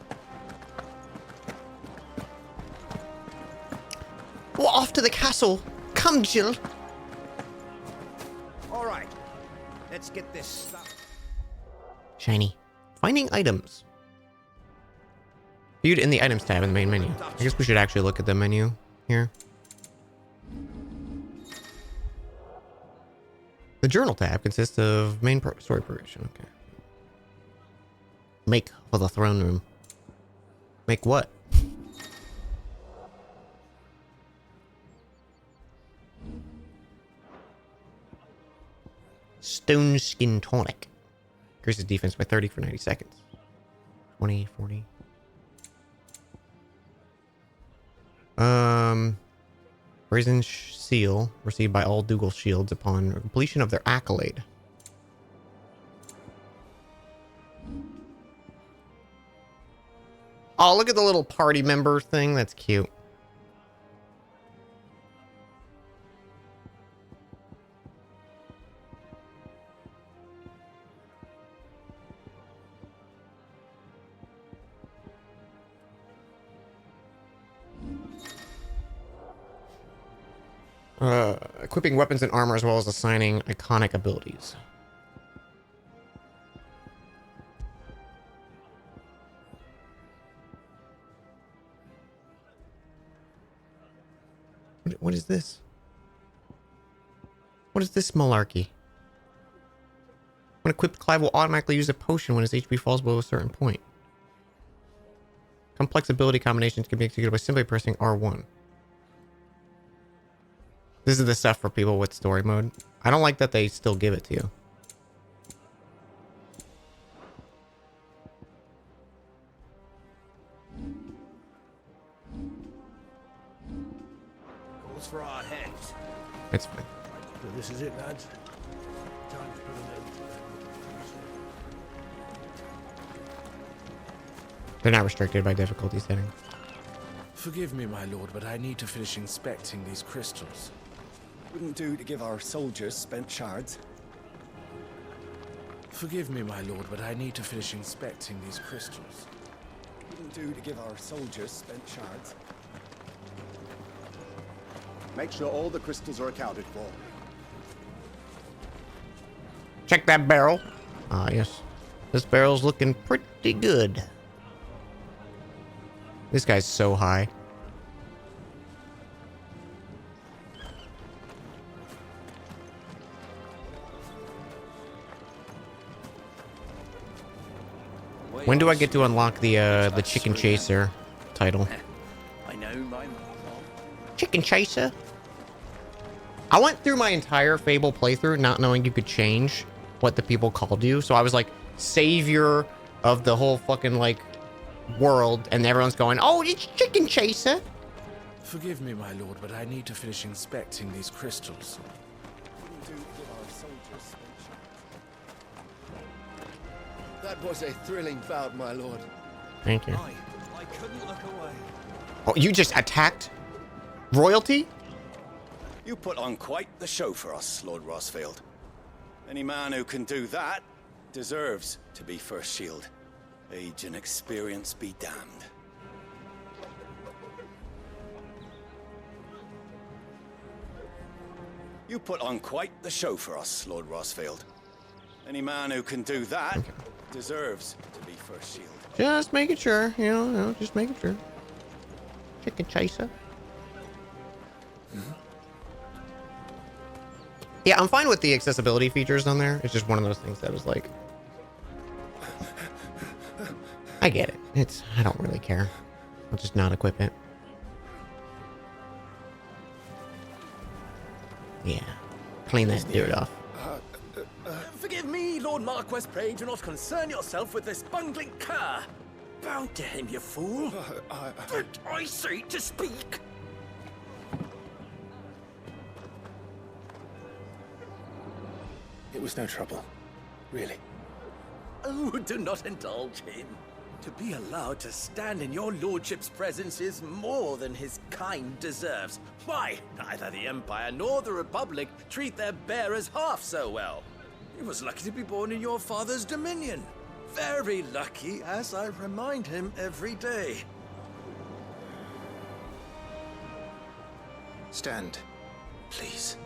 Well, off to the castle. Come, Jill. All right, let's get this stuff. Shiny. Finding items. Viewed in the items tab in the main menu. I guess we should actually look at the menu here. The journal tab consists of main story progression. Okay. Make for the throne room. Make what? Stone Skin Tonic. Increases defense by 30 for 90 seconds. 20, 40. Brazen Seal received by all Dougal shields upon completion of their accolade. Oh, look at the little party member thing. That's cute. Equipping weapons and armor as well as assigning iconic abilities. What is this? What is this malarkey? When equipped, Clive will automatically use a potion when his HP falls below a certain point. Complex ability combinations can be executed by simply pressing R1. This is the stuff for people with story mode. I don't like that they still give it to you. Calls for our heads. It's fine. So this is it, lads. Time to put an end to that. They're not restricted by difficulty settings. Forgive me, my lord, but I need to finish inspecting these crystals. Wouldn't do to give our soldiers spent shards. Forgive me, my lord, but I need to finish inspecting these crystals. Wouldn't do to give our soldiers spent shards. Make sure all the crystals are accounted for. Check that barrel. Ah, yes. This barrel's looking pretty good. This guy's so high. When do I get to unlock the chicken chaser title? I know my Chicken chaser? I went through my entire Fable playthrough not knowing you could change what the people called you. So I was like savior of the whole fucking like world, and everyone's going, "Oh, it's chicken chaser." Forgive me, my lord, but I need to finish inspecting these crystals. Wouldn't do to give our soldiers spent shards. That was a thrilling bout, my lord. Thank you. I couldn't look away. Oh, you just attacked royalty? You put on quite the show for us, Lord Rossfield. Any man who can do that deserves to be First Shield. Age and experience be damned. You put on quite the show for us, Lord Rossfield. Any man who can do that deserves to be First Shield. Just making sure, you know, just making sure. Chicken chaser. Yeah, I'm fine with the accessibility features on there. It's just one of those things that was like, I get it. I don't really care. I'll just not equip it. Yeah. Clean that dude off. Forgive me, Lord Marquess, pray do not concern yourself with this bungling cur. Bow to him, you fool. Did I say to speak? It was no trouble. Really. Oh, do not indulge him. To be allowed to stand in your lordship's presence is more than his kind deserves. Why, neither the Empire nor the Republic treat their bearers half so well. He was lucky to be born in your father's dominion. Very lucky, as I remind him every day. Stand, please.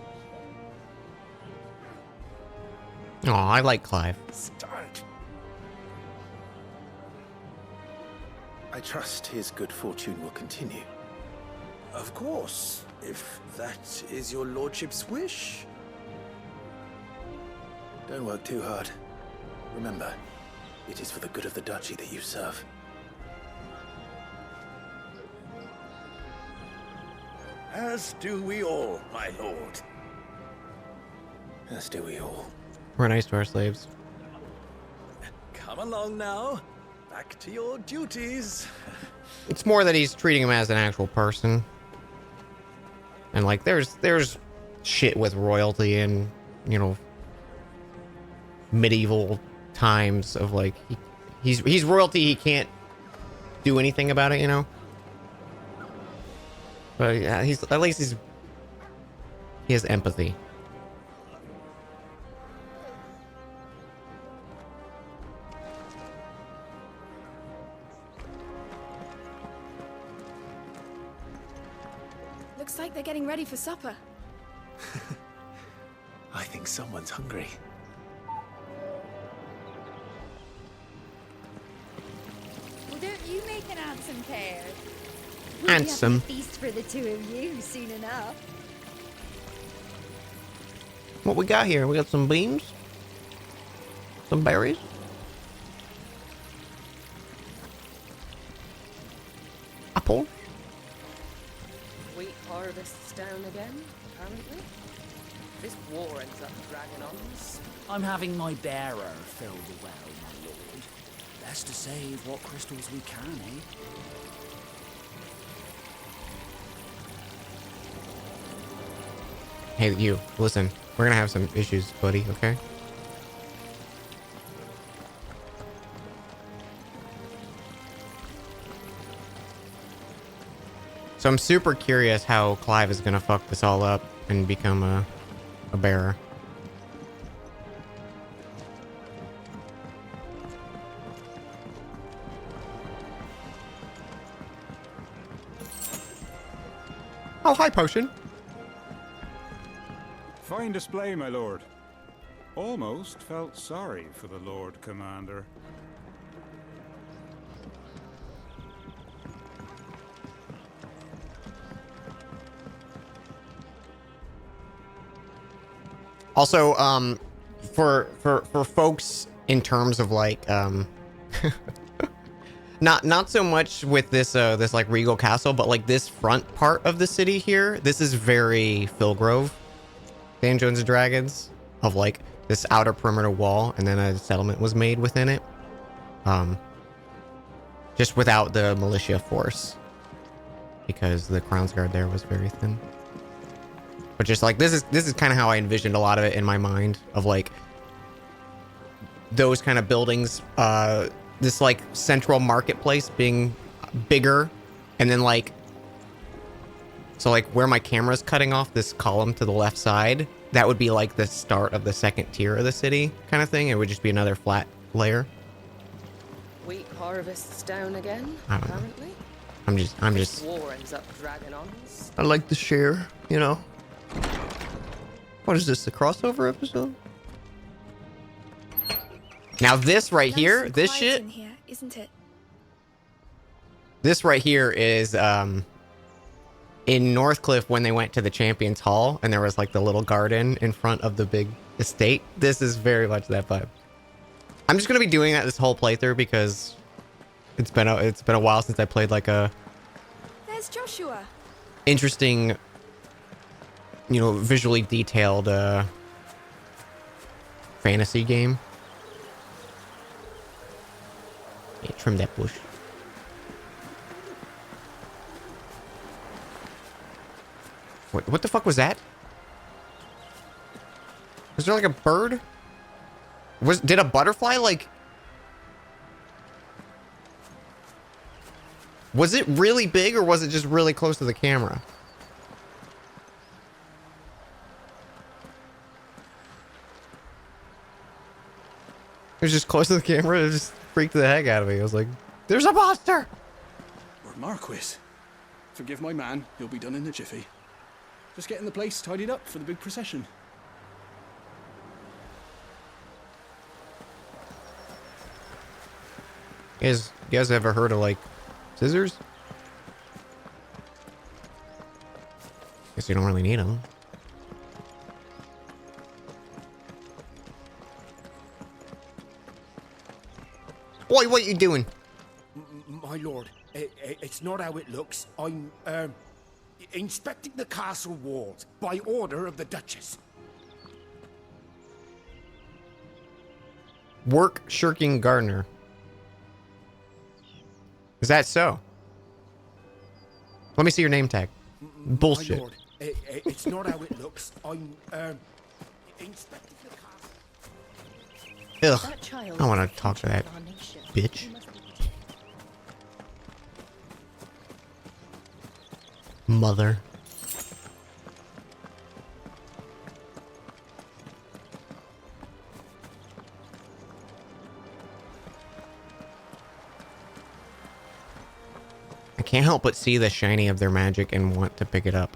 Oh, I like Clive. Stand. I trust his good fortune will continue. Of course, if that is your lordship's wish. Don't work too hard. Remember, it is for the good of the duchy that you serve. As do we all, my lord. As do we all. We're nice to our slaves. Come along now. Back to your duties. It's more that he's treating him as an actual person. And like there's shit with royalty and, you know, medieval times of like he's royalty, he can't do anything about it, you know. But yeah, he has empathy. Looks like they're getting ready for supper. think someone's hungry. Well, don't you make an handsome pair? Handsome. We'll be having a feast for the two of you soon enough. What we got here? We got some beans, some berries. Apple. Wheat harvest's down again, apparently. This war ends up dragging on. I'm having my bearer fill the well, my lord. Best to save what crystals we can, eh? Hey, you. Listen, we're gonna have some issues, buddy. Okay. So I'm super curious how Clive is gonna fuck this all up and become a bearer. Oh, hi, Potion. Fine display, my lord. Almost felt sorry for the Lord Commander. Also, for folks in terms of like, not so much with this this like regal castle, but like this front part of the city here, this is very Philgrove, Dungeons and Dragons, of like this outer perimeter wall, and then a settlement was made within it, just without the militia force, because the Crown's Guard there was very thin. But just like this is kind of how I envisioned a lot of it in my mind, of like those kind of buildings, this like central marketplace being bigger, and then like, so like where my camera's cutting off this column to the left side, that would be like the start of the second tier of the city kind of thing. It would just be another flat layer. Wheat harvest's down again, I don't know. apparently. I'm just This war ends up dragging on. I like to share, you know. What is this, the crossover episode? Now this right here, this shit, in here, isn't it? this right here is in Northcliffe when they went to the Champions Hall and there was like the little garden in front of the big estate. This is very much that vibe. I'm just gonna be doing that this whole playthrough because it's been a while since I played like a There's Joshua. interesting, you know, visually detailed fantasy game. Yeah, trim that bush. What the fuck was that? Was there like a bird? Did a butterfly like... Was it really big or was it just really close to the camera? It was just close to the camera. It just freaked the heck out of me. I was like, there's a monster! We're Marquis. Forgive my man. He'll be done in a jiffy. Just getting the place tidied up for the big procession. You guys ever heard of like scissors? Guess you don't really need them. What you doing? My lord, it's not how it looks. I'm, inspecting the castle walls by order of the Duchess. Work shirking gardener. Is that so? Let me see your name tag. Bullshit. My lord, it's not how it looks. I'm, inspecting the castle. Ugh. I want to talk to that bitch. Mother. I can't help but see the shiny of their magic and want to pick it up.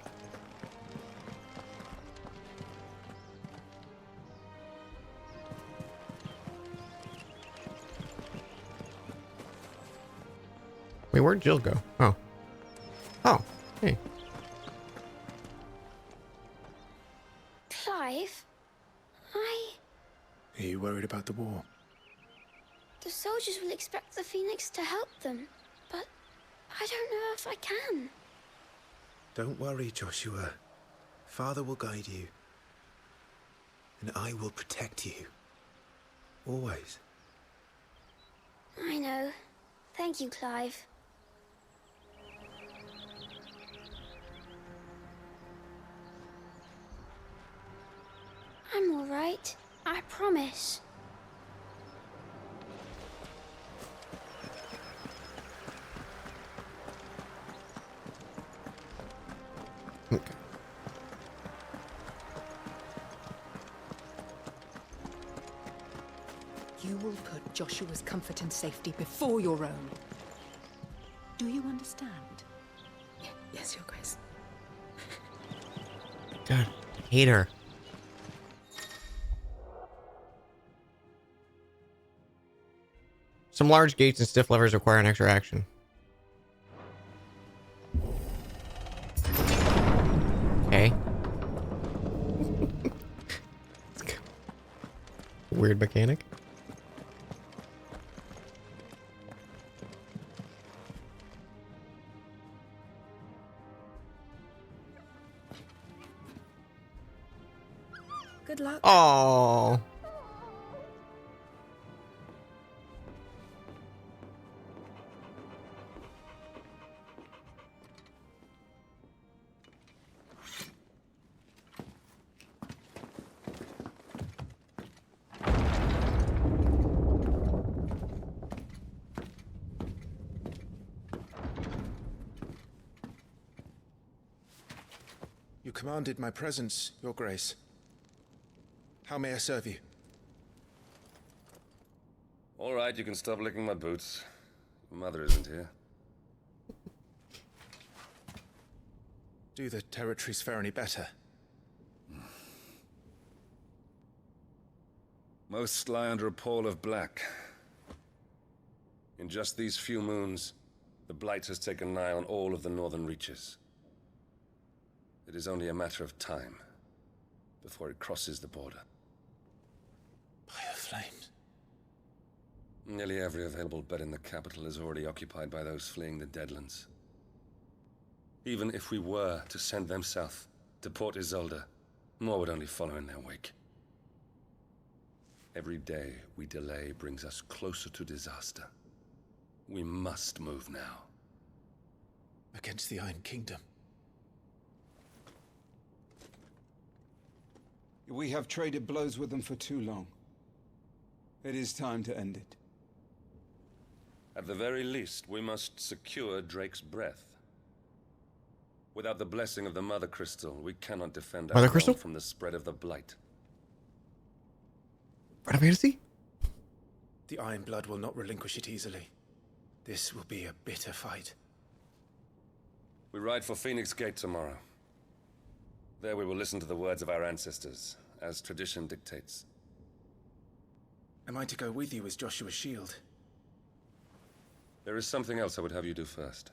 Wait, where'd Jill go? Oh. Oh, hey. Clive, Are you worried about the war? the soldiers will expect the Phoenix to help them, but I don't know if I can. Don't worry, Joshua. Father will guide you. And I will protect you. Always. I know. Thank you, Clive. I'm all right. I promise. You will put Joshua's comfort and safety before your own. Do you understand? Yes, Your Grace. God, I hate her. Some large gates and stiff levers require an extra action. Okay. Weird mechanic. Good luck. Oh. You commanded my presence, Your Grace. How may I serve you? All right, you can stop licking my boots. Your mother isn't here. Do the territories fare any better? Most lie under a pall of black. In just these few moons, the Blight has taken nigh on all of the northern reaches. It is only a matter of time before it crosses the border. By the flames. Nearly every available bed in the capital is already occupied by those fleeing the Deadlands. Even if we were to send them south to Port Isolde, more would only follow in their wake. Every day we delay brings us closer to disaster. We must move now. Against the Iron Kingdom. We have traded blows with them for too long. It is time to end it. At the very least, we must secure Drake's breath. Without the blessing of the Mother Crystal, we cannot defend our realm from the spread of the Blight. Final Fantasy? The Iron Blood will not relinquish it easily. This will be a bitter fight. We ride for Phoenix Gate tomorrow. There we will listen to the words of our ancestors, as tradition dictates. Am I to go with you as Joshua's shield? There is something else I would have you do first.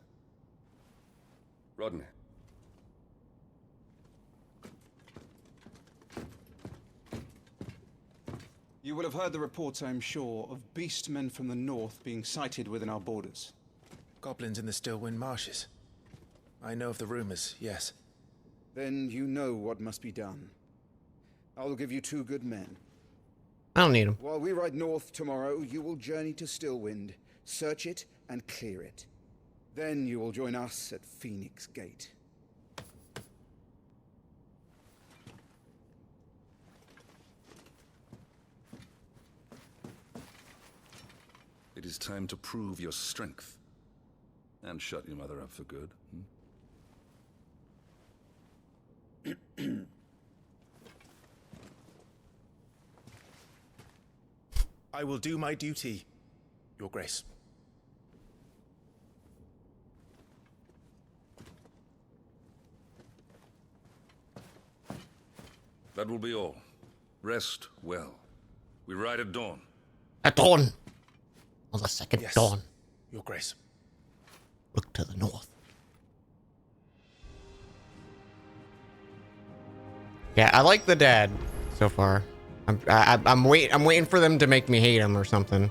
Rodney. You will have heard the reports, I am sure, of beastmen from the north being sighted within our borders. Goblins in the Stillwind Marshes. I know of the rumors, yes. Then you know what must be done. I will give you 2 good men. I don't need them. While we ride north tomorrow, you will journey to Stillwind, search it, and clear it. Then you will join us at Phoenix Gate. It is time to prove your strength. And shut your mother up for good. I will do my duty, Your Grace. That will be all. Rest well. We ride at dawn. At dawn. On the second Yes, dawn. Your Grace. Look to the north. Yeah, I like the dad so far. I'm waiting for them to make me hate him or something.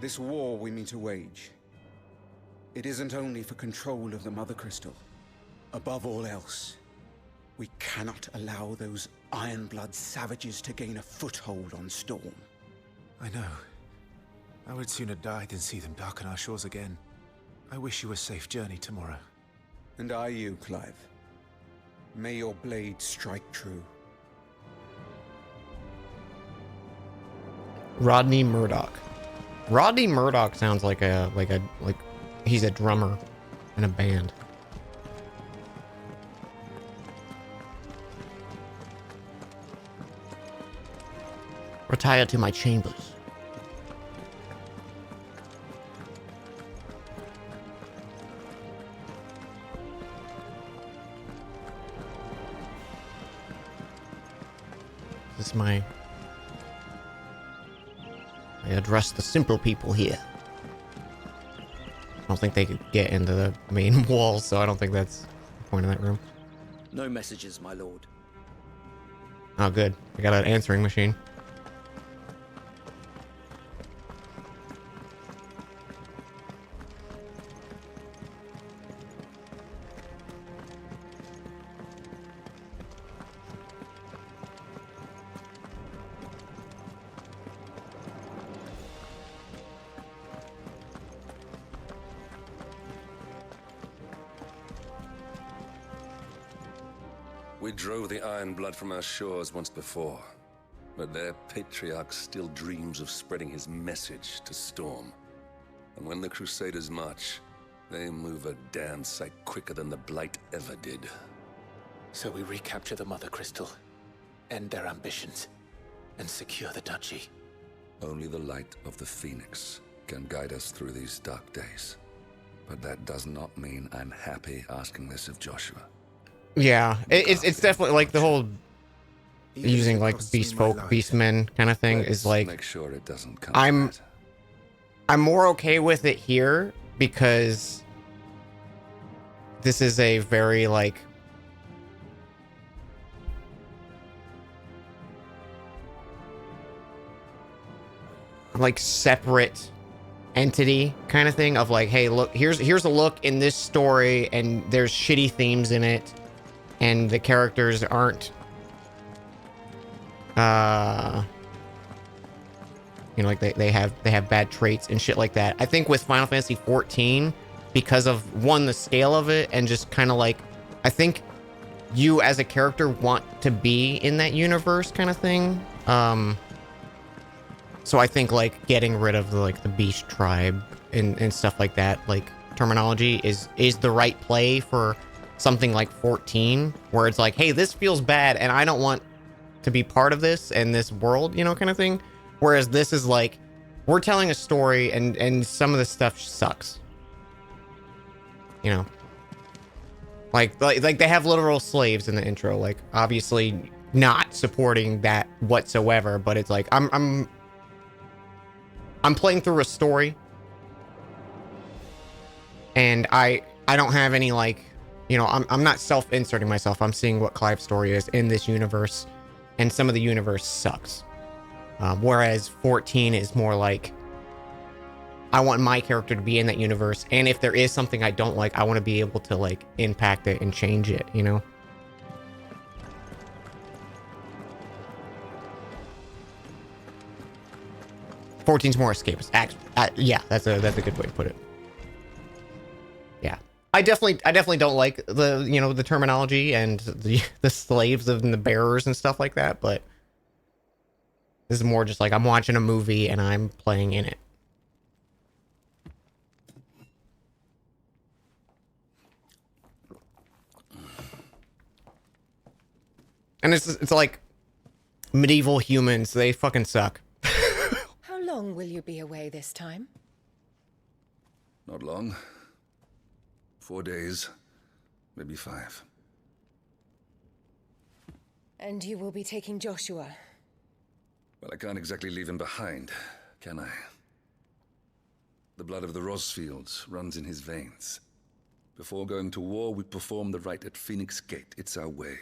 This war we mean to wage, it isn't only for control of the Mother Crystal. Above all else, we cannot allow those Ironblood savages to gain a foothold on Storm. I know. I would sooner die than see them darken our shores again. I wish you a safe journey tomorrow. And I you, Clive. May your blade strike true. Rodney Murdoch. Rodney Murdoch sounds like he's a drummer in a band. Retire to my chambers. This is I address the simple people here. I don't think they could get into the main wall, so I don't think that's the point of that room. No messages, my lord. Oh, good. I got an answering machine. We drove the Ironblood from our shores once before, but their patriarch still dreams of spreading his message to Storm. And when the Crusaders march, they move a damn sight quicker than the Blight ever did. So we recapture the Mother Crystal, end their ambitions, and secure the duchy. Only the light of the Phoenix can guide us through these dark days. But that does not mean I'm happy asking this of Joshua. Yeah, it's definitely like the whole using like beast folk, beastmen kind of thing is like. Make sure it doesn't come. I'm more okay with it here because this is a very like separate entity kind of thing of like, hey, look, here's a look in this story, and there's shitty themes in it. And the characters aren't, like they have bad traits and shit like that. I think with Final Fantasy 14, because of one, the scale of it, and just kind of like, I think you as a character want to be in that universe kind of thing. So I think like getting rid of the Beast Tribe and stuff like that, like terminology is the right play for something like 14, where it's like, hey, this feels bad and I don't want to be part of this and this world, kind of thing. Whereas this is like, we're telling a story and some of the stuff sucks. Like they have literal slaves in the intro, like obviously not supporting that whatsoever, but it's like I'm playing through a story and I don't have any like, I'm not self-inserting myself. I'm seeing what Clive's story is in this universe, and some of the universe sucks. Whereas 14 is more like, I want my character to be in that universe, and if there is something I don't like, I want to be able to like impact it and change it, 14's more escapist. Yeah, that's a good way to put it. Yeah. I definitely don't like the the terminology and the slaves and the bearers and stuff like that, but this is more just like I'm watching a movie and I'm playing in it. And it's like medieval humans, they fucking suck. How long will you be away this time? Not long. 4 days, maybe 5. And you will be taking Joshua? Well, I can't exactly leave him behind, can I? The blood of the Rosfields runs in his veins. Before going to war, we perform the rite at Phoenix Gate. It's our way.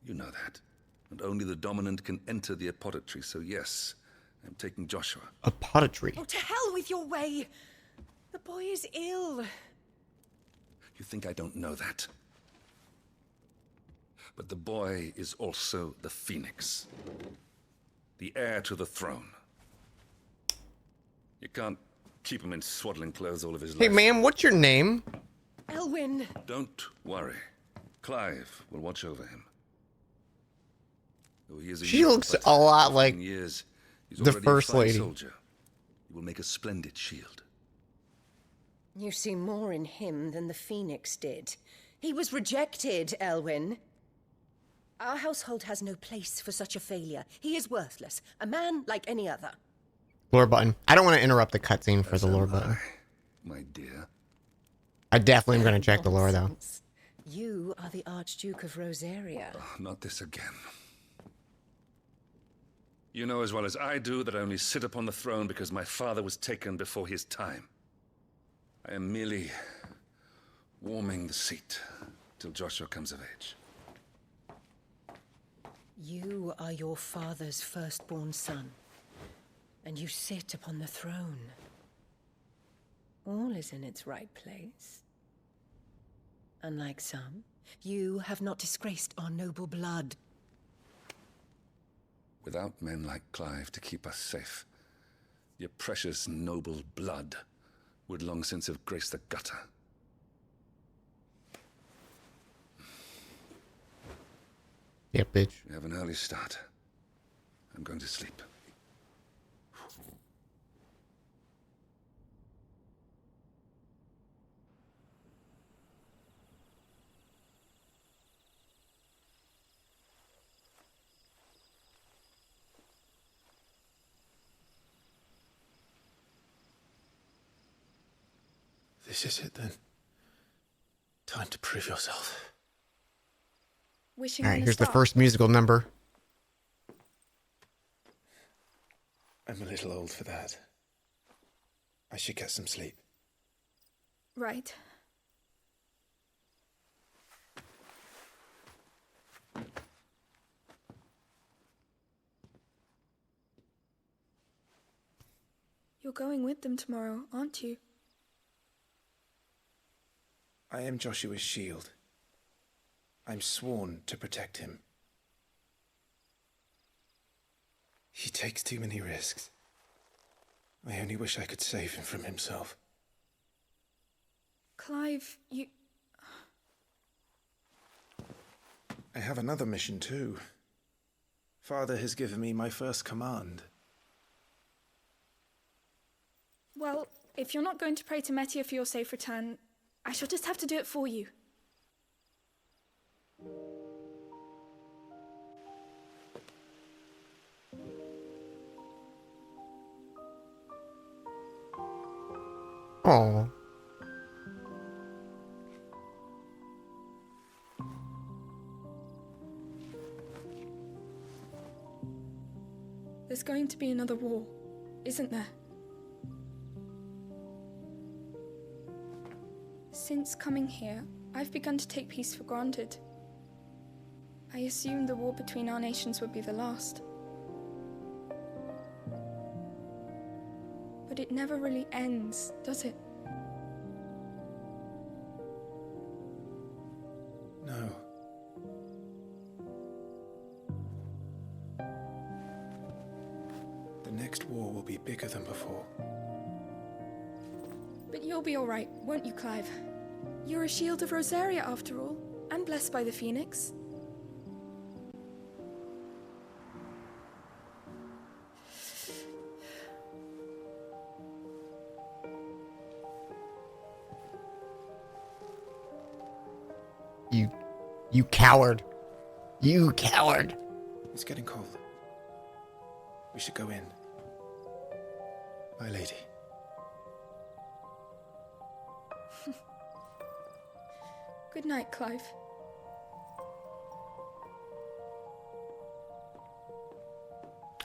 You know that. And only the dominant can enter the apothecary, so yes, I'm taking Joshua. Apothecary? Oh, to hell with your way! The boy is ill. You think I don't know that? But the boy is also the Phoenix. The heir to the throne. You can't keep him in swaddling clothes all of his life. Hey, ma'am, what's your name? Elwyn. Don't worry. Clive will watch over him. Though he is a She youth, looks but a lot 15 like years, he's the already a First fine Lady. soldier. He will make a splendid shield. You see more in him than the Phoenix did. He was rejected, Elwyn. Our household has no place for such a failure. He is worthless. A man like any other. Lore button. I don't want to interrupt the cutscene for the lore button. My dear. I definitely am going to check the lore, though. You are the Archduke of Rosaria. Not this again. You know as well as I do that I only sit upon the throne because my father was taken before his time. I am merely warming the seat till Joshua comes of age. You are your father's firstborn son, and you sit upon the throne. All is in its right place. Unlike some, you have not disgraced our noble blood. Without men like Clive to keep us safe, your precious noble blood would long since have graced the gutter. Yeah, bitch. We have an early start. I'm going to sleep. This is it then. Time to prove yourself. Wishing All on right, a here's the star. first musical number. I'm a little old for that. I should get some sleep. Right. You're going with them tomorrow, aren't you? I am Joshua's shield. I'm sworn to protect him. He takes too many risks. I only wish I could save him from himself. Clive, you... I have another mission too. Father has given me my first command. Well, if you're not going to pray to Metia for your safe return, I shall just have to do it for you. Oh. There's going to be another war, isn't there? Since coming here, I've begun to take peace for granted. I assumed the war between our nations would be the last. But it never really ends, does it? No. The next war will be bigger than before. But you'll be all right, won't you, Clive? You're a shield of Rosaria, after all, and blessed by the Phoenix. You coward. You coward. It's getting cold. We should go in. My lady. Good night, Clive.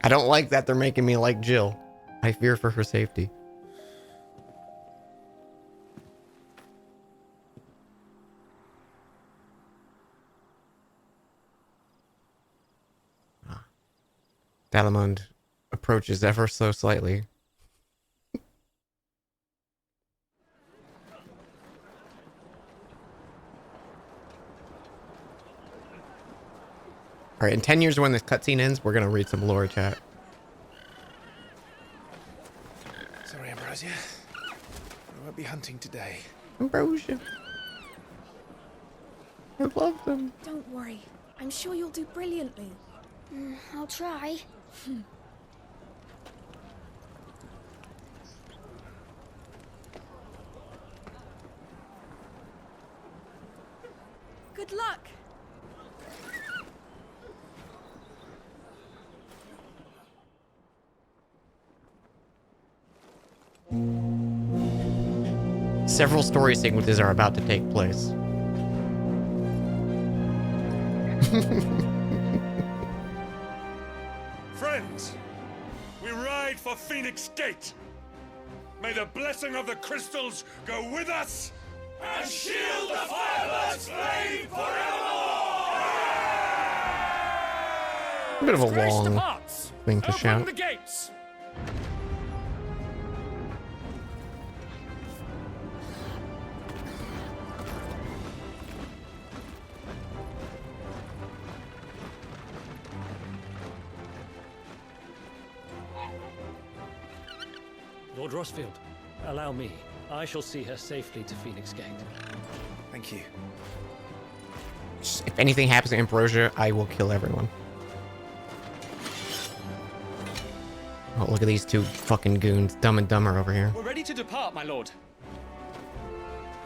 I don't like that they're making me like Jill. I fear for her safety. Dalamond approaches ever so slightly. Alright, in 10 years when this cutscene ends, we're gonna read some lore chat. Sorry, Ambrosia. I won't be hunting today. Ambrosia. I love them. Don't worry. I'm sure you'll do brilliantly. I'll try. Good luck. Several story sequences are about to take place. Friends, we ride for Phoenix Gate. May the blessing of the crystals go with us and shield the Firebird's flame forevermore! A bit of a long thing to Open shout. the gates. Lord Rossfield, allow me. I shall see her safely to Phoenix Gate. Thank you. If anything happens to Ambrosia, I will kill everyone. Oh, look at these two fucking goons. Dumb and Dumber over here. We're ready to depart, my lord.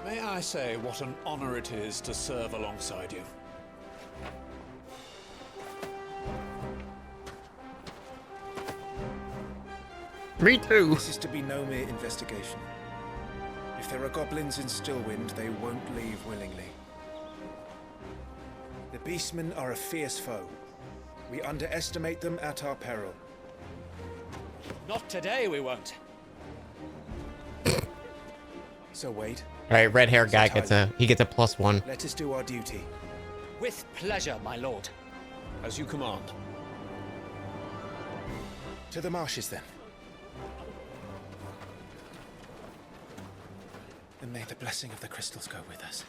May I say what an honor it is to serve alongside you? Me too. This is to be no mere investigation. If there are goblins in Stillwind, they won't leave willingly. The Beastmen are a fierce foe. We underestimate them at our peril. Not today, we won't. So wait. Alright, red hair guy gets a +1. Let us do our duty. With pleasure, my lord. As you command. To the marshes, then. And may the blessing of the crystals go with us.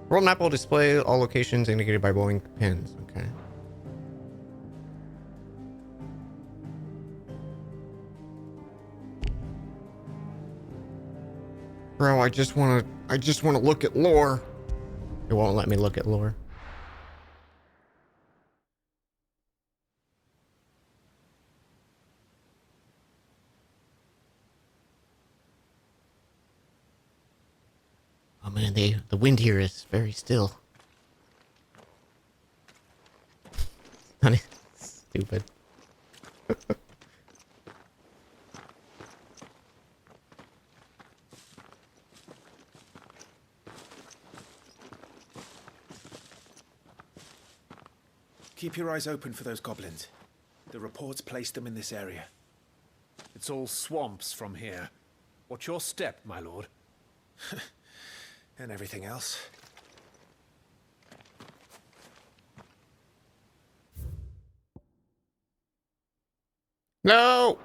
World map will display all locations indicated by glowing pins. Okay. Bro, I just wanna look at lore. It won't let me look at lore. Oh man, the wind here is very still. Stupid. Keep your eyes open for those goblins. The reports placed them in this area. It's all swamps from here. What's your step, my lord? And everything else. No!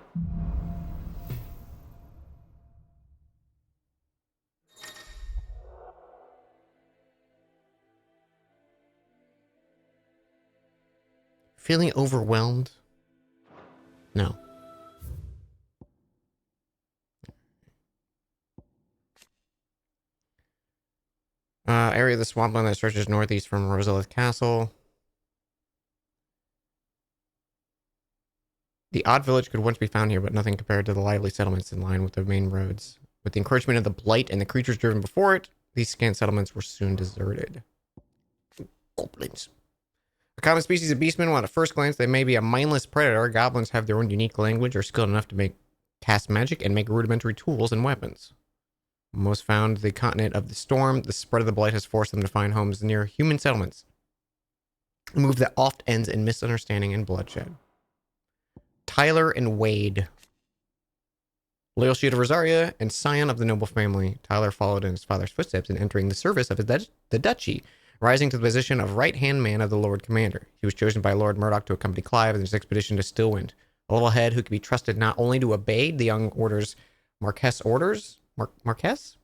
Feeling overwhelmed? No. Area of the swampland that stretches northeast from Rosalith Castle. The odd village could once be found here, but nothing compared to the lively settlements in line with the main roads. With the encroachment of the blight and the creatures driven before it, these scant settlements were soon deserted. Goblins. A common species of beastmen, while at first glance they may be a mindless predator, goblins have their own unique language, are skilled enough to cast magic and make rudimentary tools and weapons. Most found the continent of the storm, the spread of the blight has forced them to find homes near human settlements. A move that oft ends in misunderstanding and bloodshed. Tyler and Wade. Loyal Shield of Rosaria and scion of the noble family, Tyler followed in his father's footsteps in entering the service of the duchy, rising to the position of right-hand man of the Lord Commander. He was chosen by Lord Murdoch to accompany Clive in his expedition to Stillwind, a level head who could be trusted not only to obey the young order's Marquess orders, Marquess?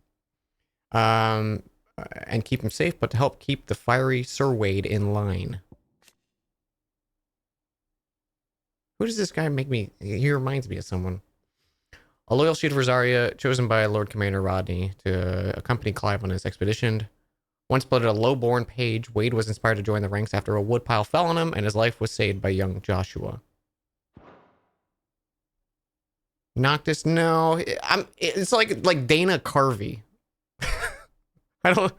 And keep him safe, but to help keep the fiery Sir Wade in line. Who does this guy make me... He reminds me of someone. A loyal Shield of Rosaria, chosen by Lord Commander Rodney to accompany Clive on his expedition. Once blooded a low-born page, Wade was inspired to join the ranks after a woodpile fell on him, and his life was saved by young Joshua. Noctis, no. It's like Dana Carvey. I don't...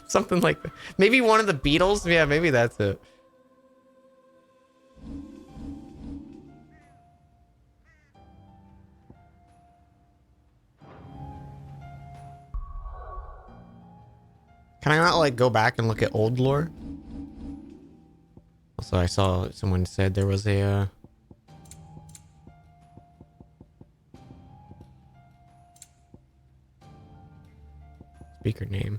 Something like that. Maybe one of the Beatles? Yeah, maybe that's it. Can I not, like, go back and look at old lore? Also, I saw someone said there was a, speaker name.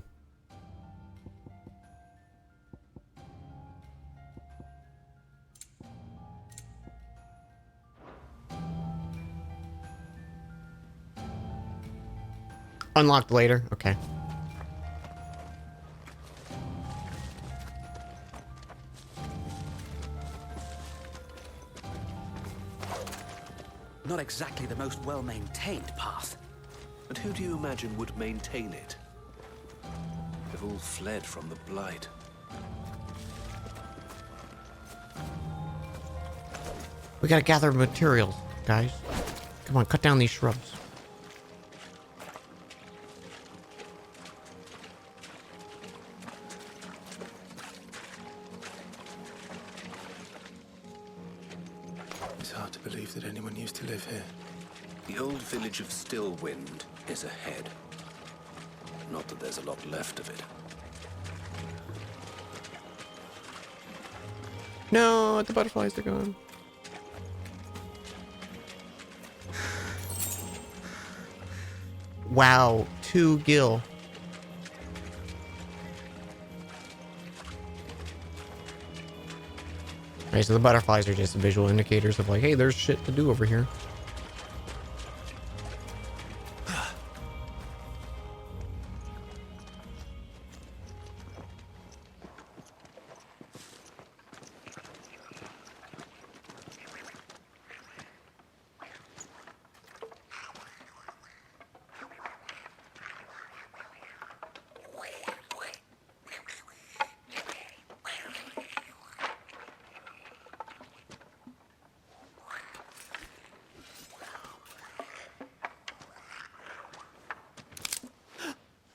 Unlocked later? Okay. Not exactly the most well-maintained path. And who do you imagine would maintain it? They've all fled from the Blight. We gotta gather materials, guys. Come on, cut down these shrubs. It's hard to believe that anyone used to live here. The old village of Stillwind is ahead. Not that there's a lot left of it. No, the butterflies are gone. Wow, 2 gil. Right, so the butterflies are just visual indicators of like, hey, there's shit to do over here.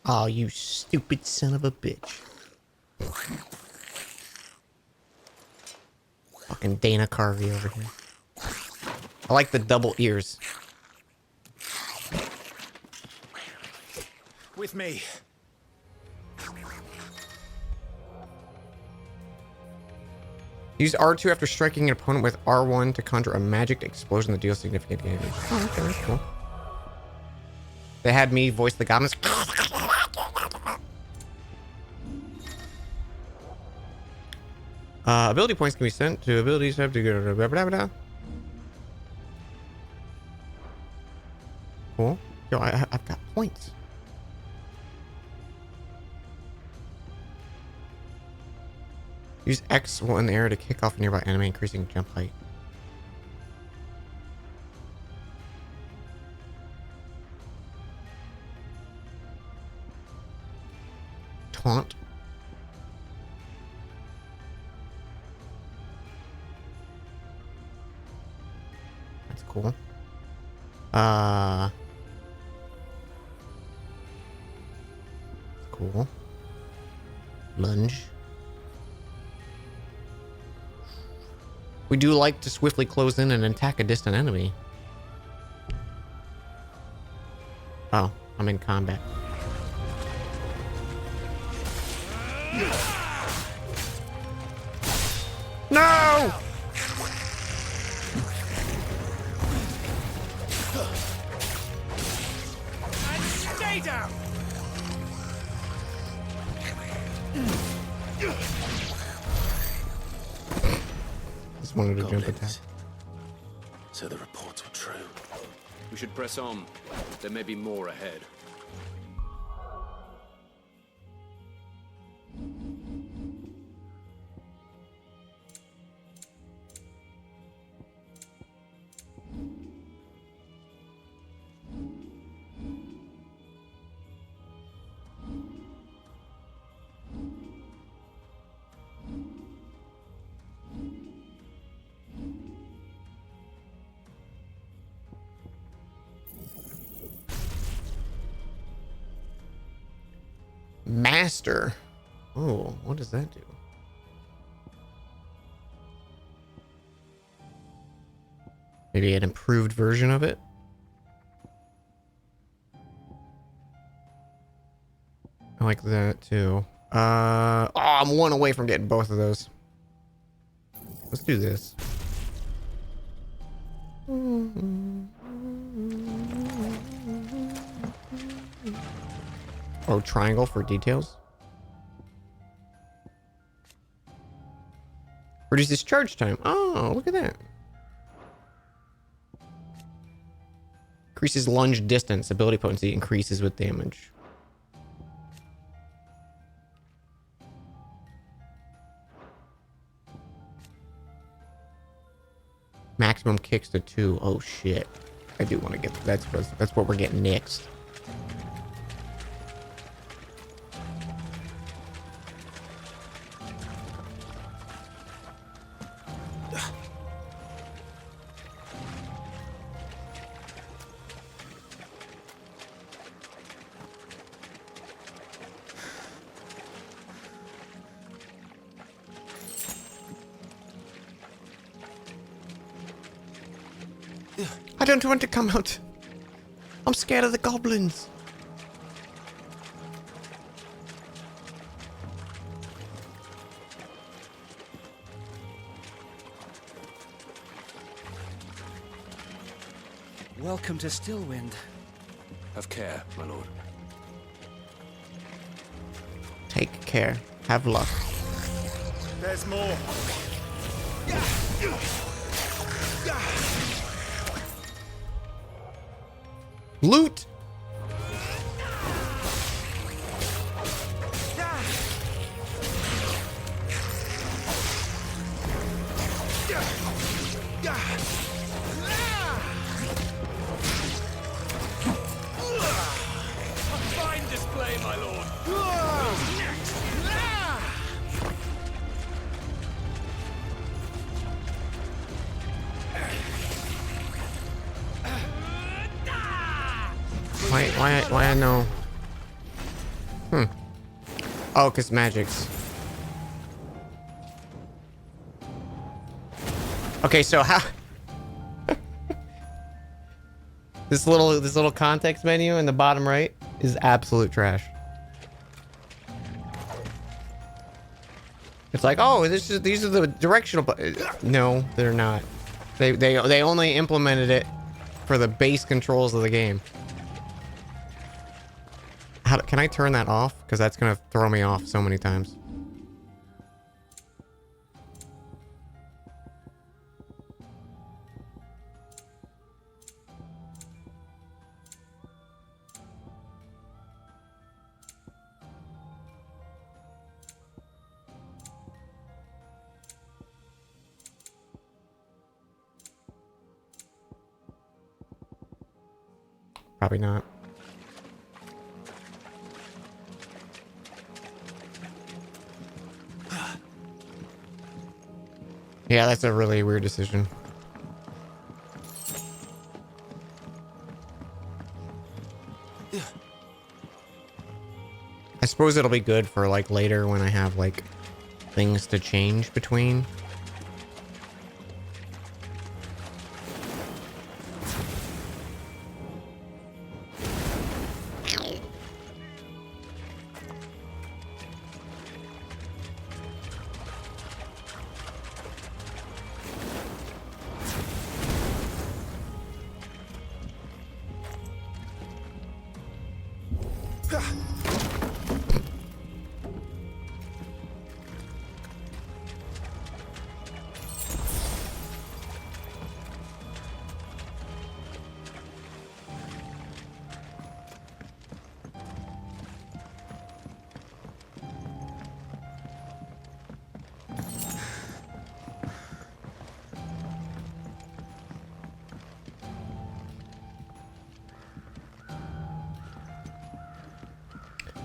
Oh, you stupid son of a bitch. Fucking Dana Carvey over here. I like the double ears. With me. Use R2 after striking an opponent with R1 to conjure a magic explosion that deals significant damage. Oh, okay, that's cool. They had me voice the goblins. Ability points can be sent to abilities have to go. Blah, blah, blah. Cool. Yo, I've got points. Use X while in the air to kick off a nearby enemy, increasing jump height. Taunt. That's cool. Cool. Lunge. We do like to swiftly close in and attack a distant enemy. Oh, I'm in combat. No! Just wanted to jump attack. So the reports were true. We should press on. There may be more ahead. Master. Oh, what does that do? Maybe an improved version of it? I like that too. Oh, I'm one away from getting both of those. Let's do this. Oh, triangle for details. Reduces charge time. Oh, look at that. Increases lunge distance. Ability potency increases with damage. Maximum kicks to 2. Oh shit. I do want to get that's what we're getting next. I don't want to come out. I'm scared of the goblins. Welcome to Stillwind. Have care, my lord. Take care. Have luck. There's more. Loot. A fine display, my lord. Why I know? Oh, 'cause magics. Okay, so how this little context menu in the bottom right is absolute trash. It's like, oh, these are the directional no, they're not. They only implemented it for the base controls of the game. Can I turn that off? Because that's gonna throw me off so many times. Probably not. Yeah, that's a really weird decision. I suppose it'll be good for like later when I have like things to change between.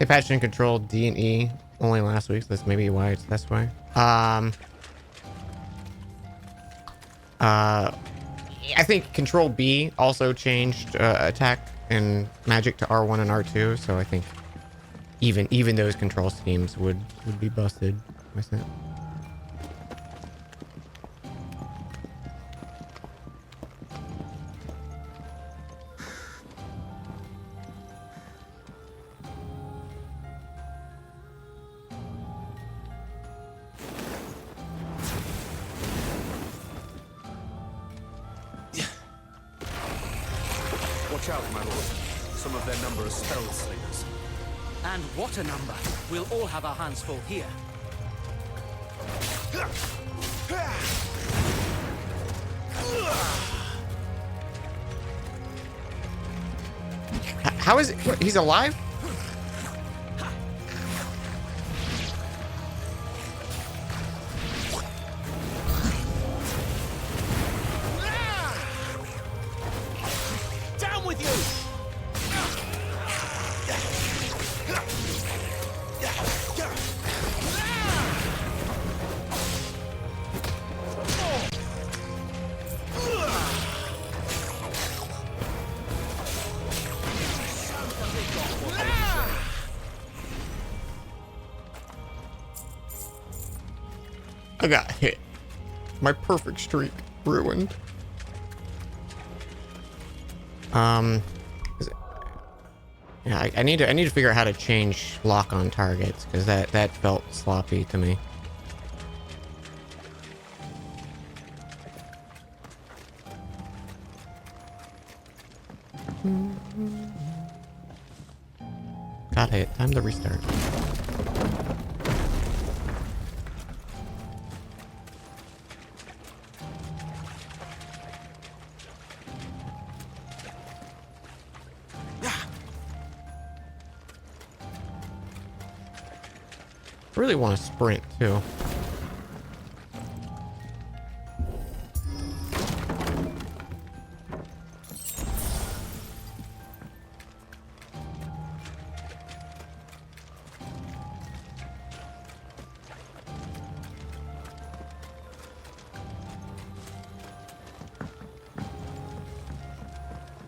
They patched and controlled D and E only last week, so that's maybe why it's this way. I think Control B also changed attack and magic to R1 and R2, so I think even those control schemes would be busted. What's that? Watch out, my lord. Some of their number are spell slingers. And what a number! We'll all have our hands full here. How is it? What, he's alive? Down with you! I got hit. My perfect streak ruined. Yeah, I need to figure out how to change lock on targets because that felt sloppy to me. Got hit. Time to restart. I really want to sprint too.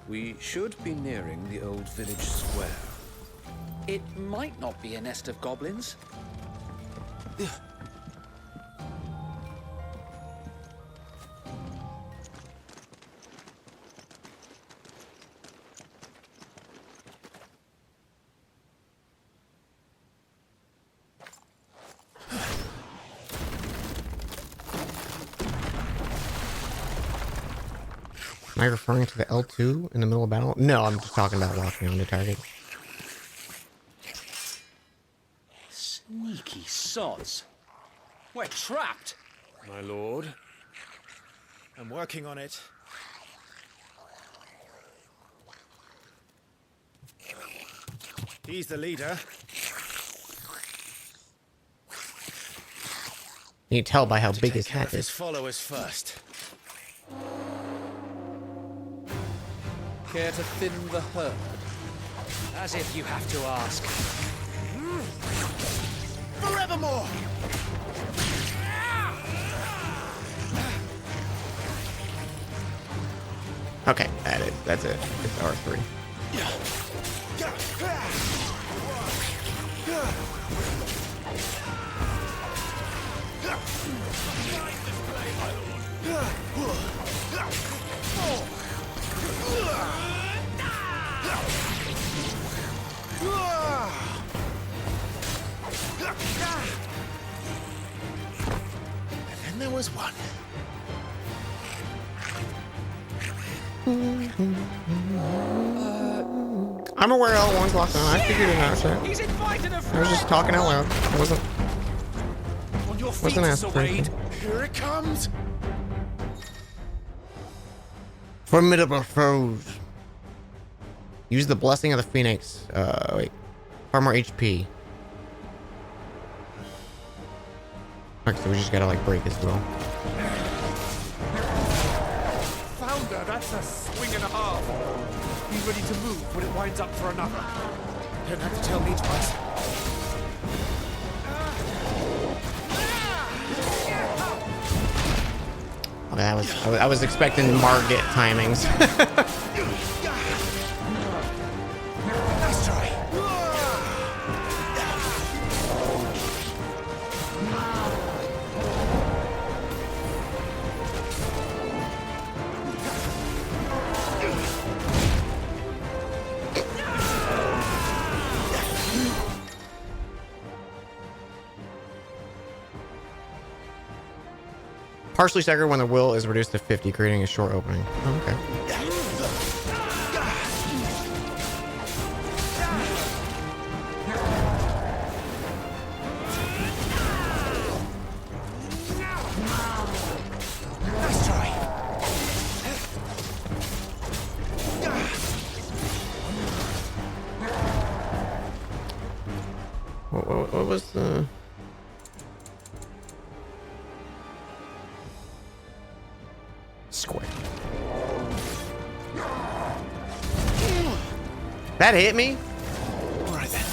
We should be nearing the old village square. It might not be a nest of goblins. Am I referring to the L2 in the middle of battle? No, I'm just talking about locking on the target. Sneaky sods. We're trapped. My lord. I'm working on it. He's the leader. You can tell by how big his Take care hat of his is. followers first. Care to thin the herd? As if you have to ask. Forevermore! Okay, that's it. It's R3. And then there was one. I'm aware L1's locked on. I figured it out, sir. He's invited a I was just talking out loud. I wasn't On your feet, wasn't asking Sir for Wade. anything. Here it comes. Formidable foes. Use the blessing of the Phoenix. Wait. Far more HP. Okay, so we just gotta like break his will. Founder, that's a swing and a half. Be ready to move when it winds up for another. Don't have to tell me twice. Okay, I was expecting Margit timings. Nice try. Partially staggered when the will is reduced to 50, creating a short opening. Oh, okay. Nice try. What was the... Square. That hit me? All right then.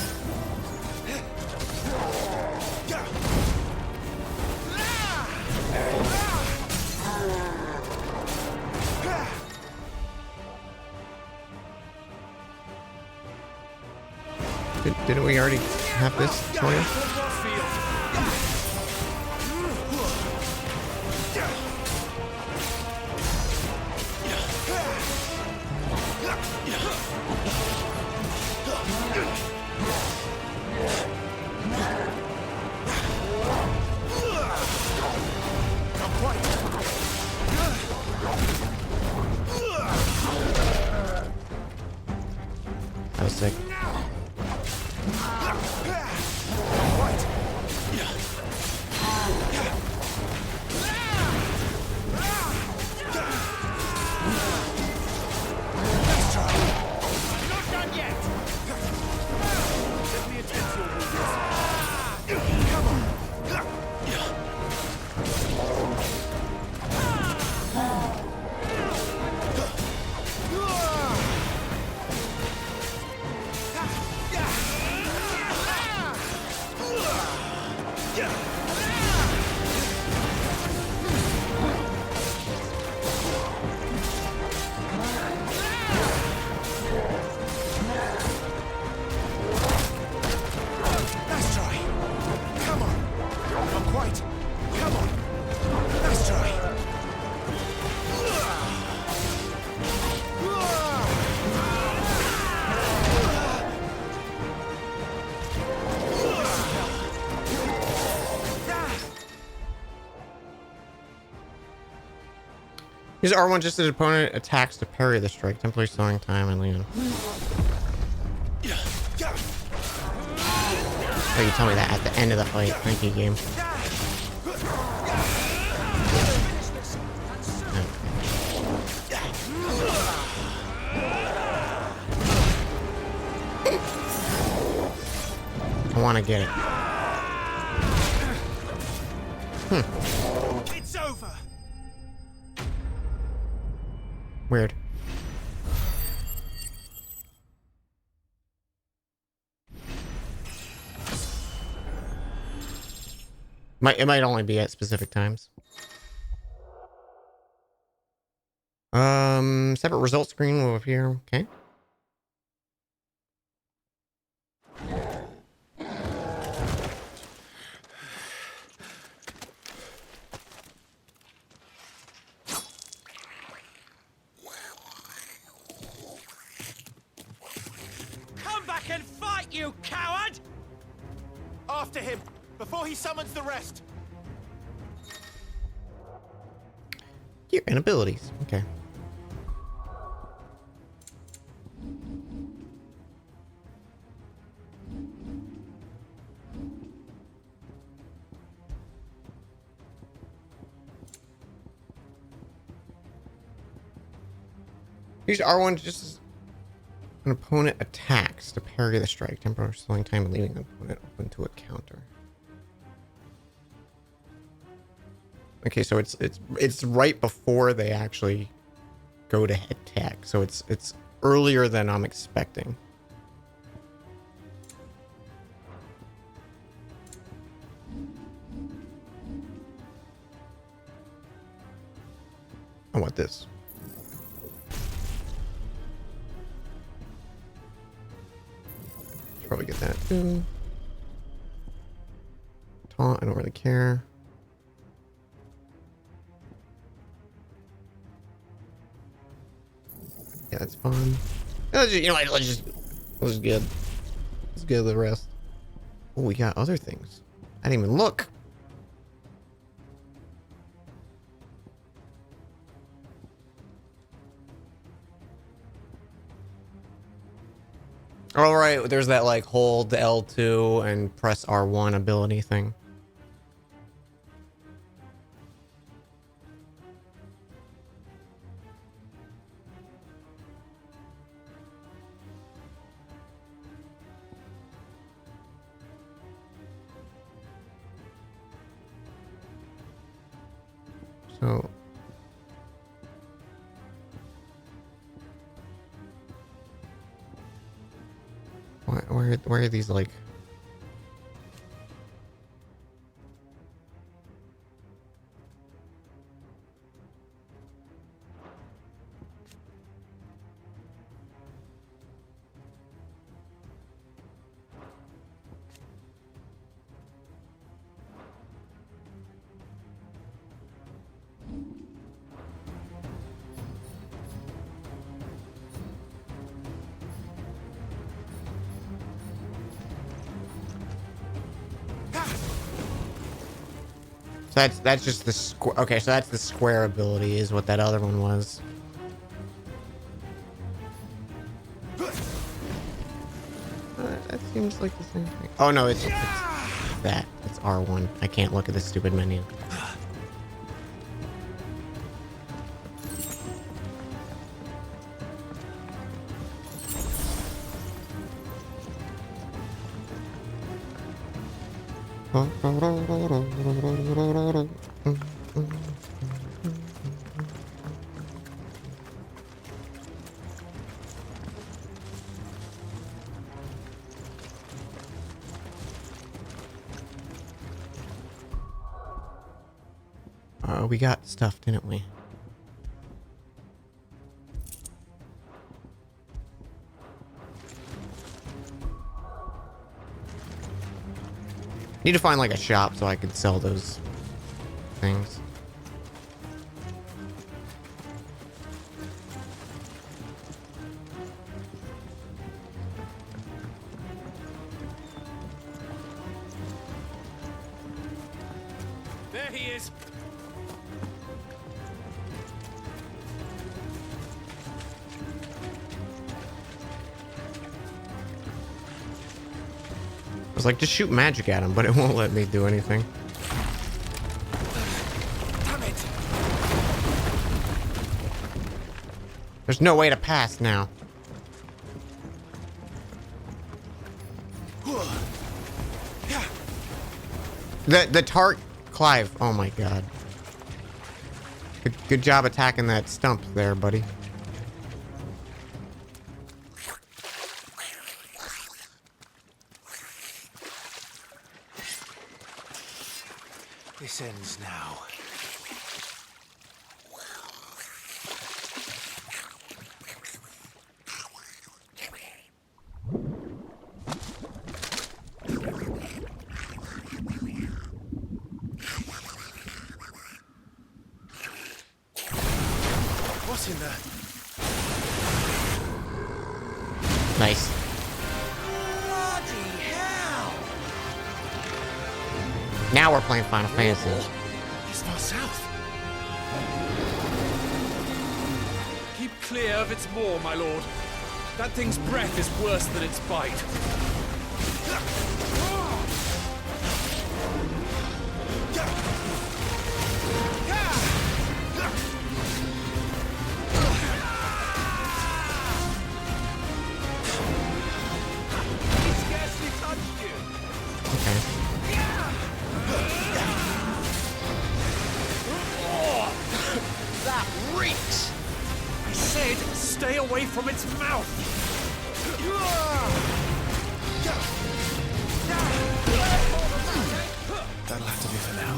Didn't we already have this tutorial? That was sick. Use R1 just as opponent attacks to parry the strike, temporarily slowing time and Leon. Oh, you tell me that at the end of the fight. Thank you, game. I want to get it. It's over. Weird. It might only be at specific times. Separate results screen will appear. Okay. Come back and fight, you coward! After him, before he summons the rest. Gear and abilities. Okay. Use R1 just as an opponent attacks to parry the strike, temporarily slowing time and leaving the opponent open to a counter. Okay, so it's right before they actually go to attack, so it's earlier than I'm expecting. want this. Probably get that too. Taunt, I don't really care. Yeah, that's fun. Let's just get the rest. Oh, we got other things. I didn't even look. All right, there's that like hold L2 and press R1 ability thing. So where are these like? So that's just the square. Okay, so that's the square ability, is what that other one was. That seems like the same thing. Oh no, it's that. It's R1. I can't look at this stupid menu. We got stuff, didn't we? Need to find like a shop so I could sell those things. There he is. I was like, just shoot magic at him, but it won't let me do anything. Damn it. There's no way to pass now. The tart Clive. Oh my god. Good job attacking that stump there, buddy. This ends now. What's in there? Nice. Bloody hell! Now we're playing Final Fantasy. It's far south. Keep clear of its maw, my lord. That thing's breath is worse than its bite. He scarcely touched you. That reeks! I said stay away from its mouth! That'll have to be for now.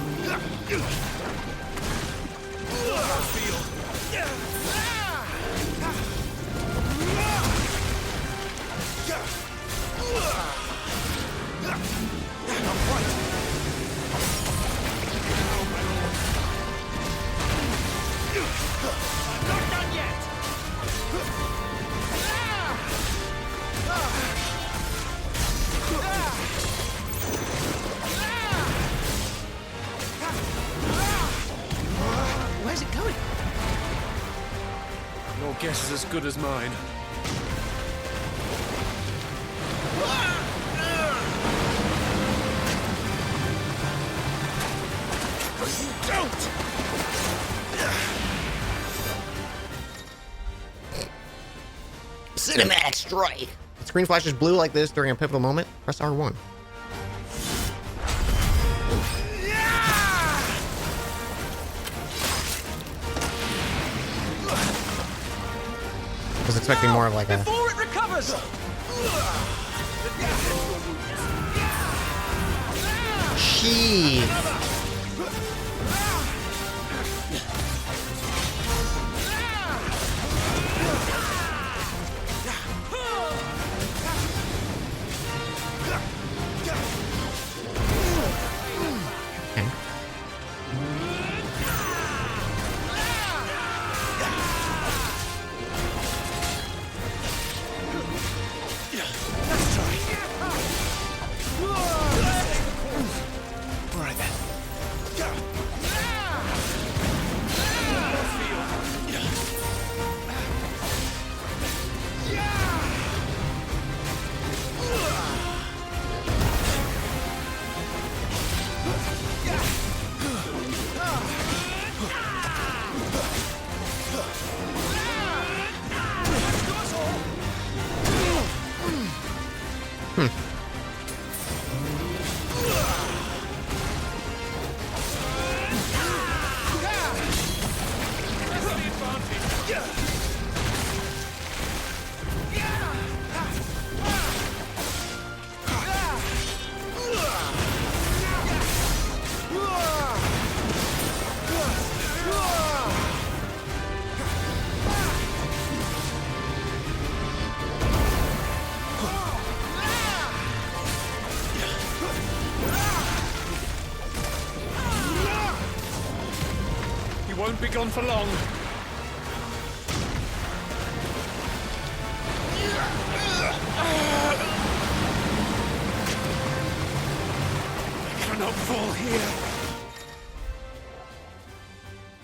guess is as good as mine. Don't! Cinematic strike. The screen flashes blue like this during a pivotal moment. Press R1. I was expecting more of like a. Before it recovers! Sheesh. Won't be gone for long. I cannot fall here.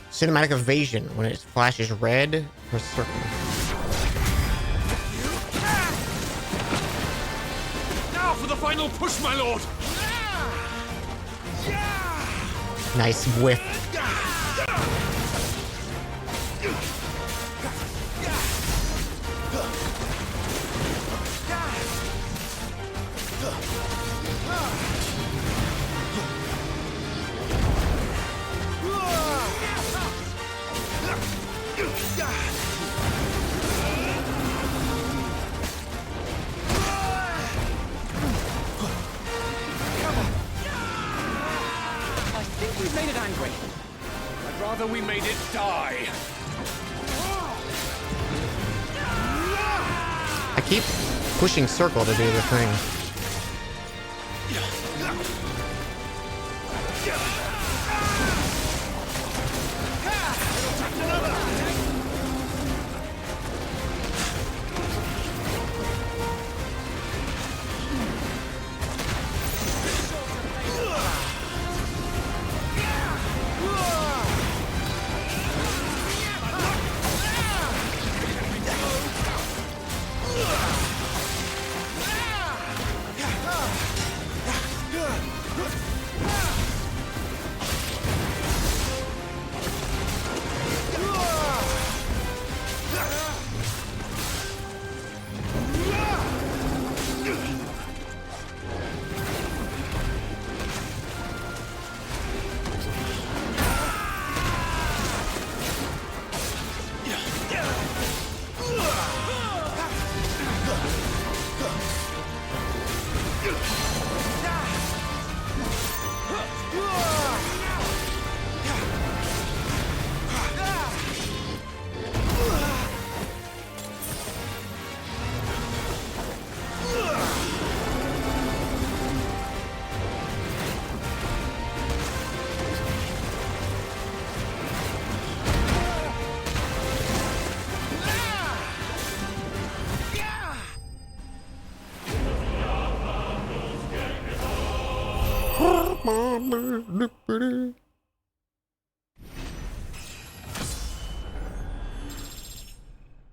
Cinematic evasion. When it flashes red, press circle. Now for the final push, my lord. Nice whiff. I think we've made it angry. I'd rather we made it die. I keep pushing circle to do the thing.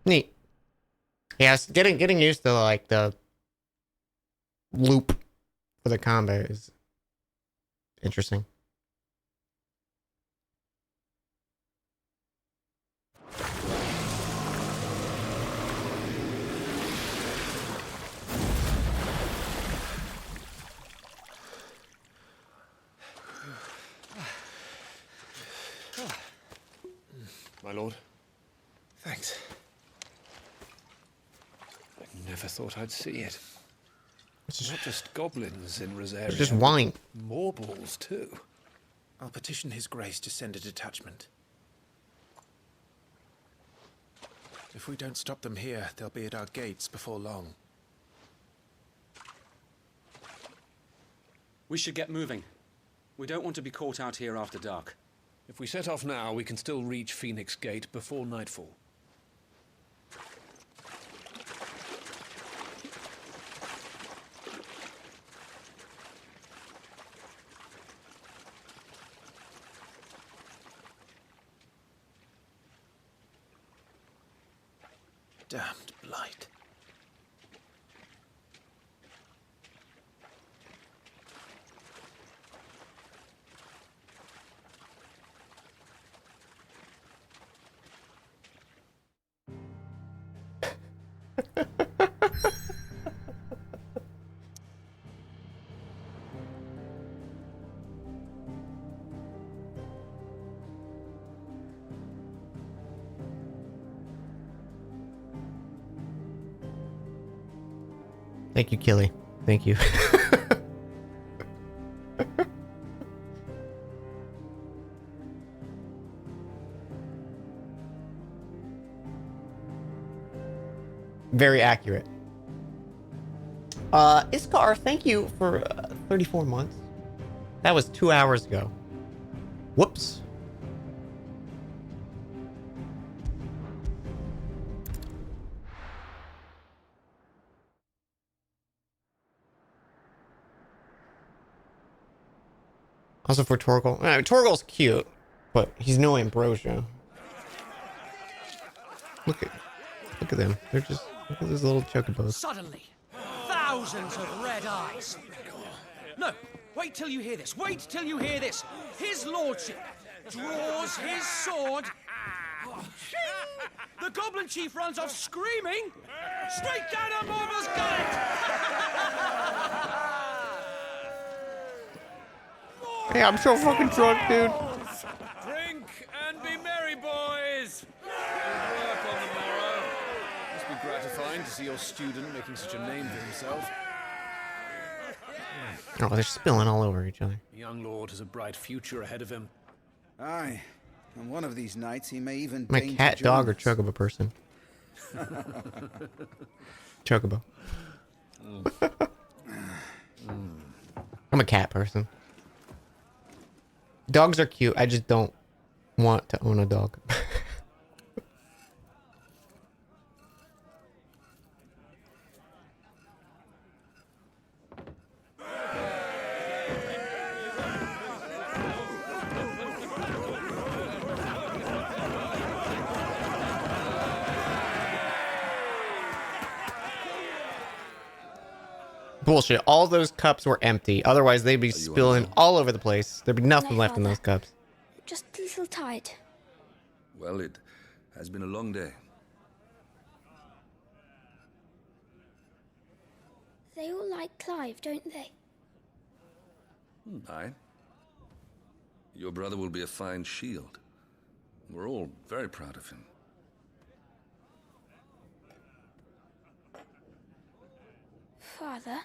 Neat. Yes, getting used to like the loop for the combat is interesting. My lord. Thanks. I never thought I'd see it. It's not just goblins in Rosaria. It's just wine. Morbals, too. I'll petition His Grace to send a detachment. If we don't stop them here, they'll be at our gates before long. We should get moving. We don't want to be caught out here after dark. If we set off now, we can still reach Phoenix Gate before nightfall. Damned blight. Thank you, Killy. Thank you. Very accurate. Iskar, thank you for 34 months. That was 2 hours ago. Whoops. Also for Torgal. Torgal's cute, but he's no Ambrosia. Look at them. They're just look at those little chocobos. Suddenly, thousands of red eyes. No, wait till you hear this. Wait till you hear this. His lordship draws his sword. The goblin chief runs off screaming straight down a Morbal's gullet. Hey, I'm so fucking drunk, dude. Drink and be merry, boys. Good work on the morrow. Must be gratifying to see your student making such a name for himself. Oh, they're spilling all over each other. The young lord has a bright future ahead of him. Aye, and one of these nights he may even My deign to cat, join dog, or us. chocobo person. Chocobo. I'm a cat person. Dogs are cute. I just don't want to own a dog. Bullshit. All those cups were empty. Otherwise, they'd be spilling all over the place. There'd be nothing left in those cups. Just a little tired. Well, it has been a long day. They all like Clive, don't they? Aye. Your brother will be a fine shield. We're all very proud of him. Father?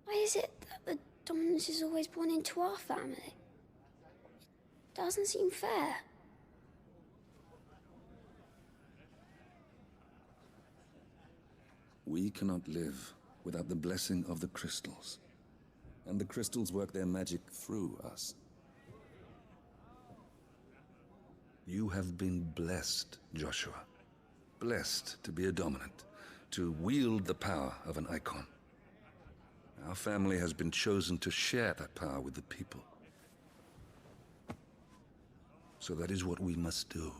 Why is it that the dominance is always born into our family? It doesn't seem fair. We cannot live without the blessing of the crystals. And the crystals work their magic through us. You have been blessed, Joshua. Blessed to be a dominant, to wield the power of an icon. Our family has been chosen to share that power with the people. So that is what we must do.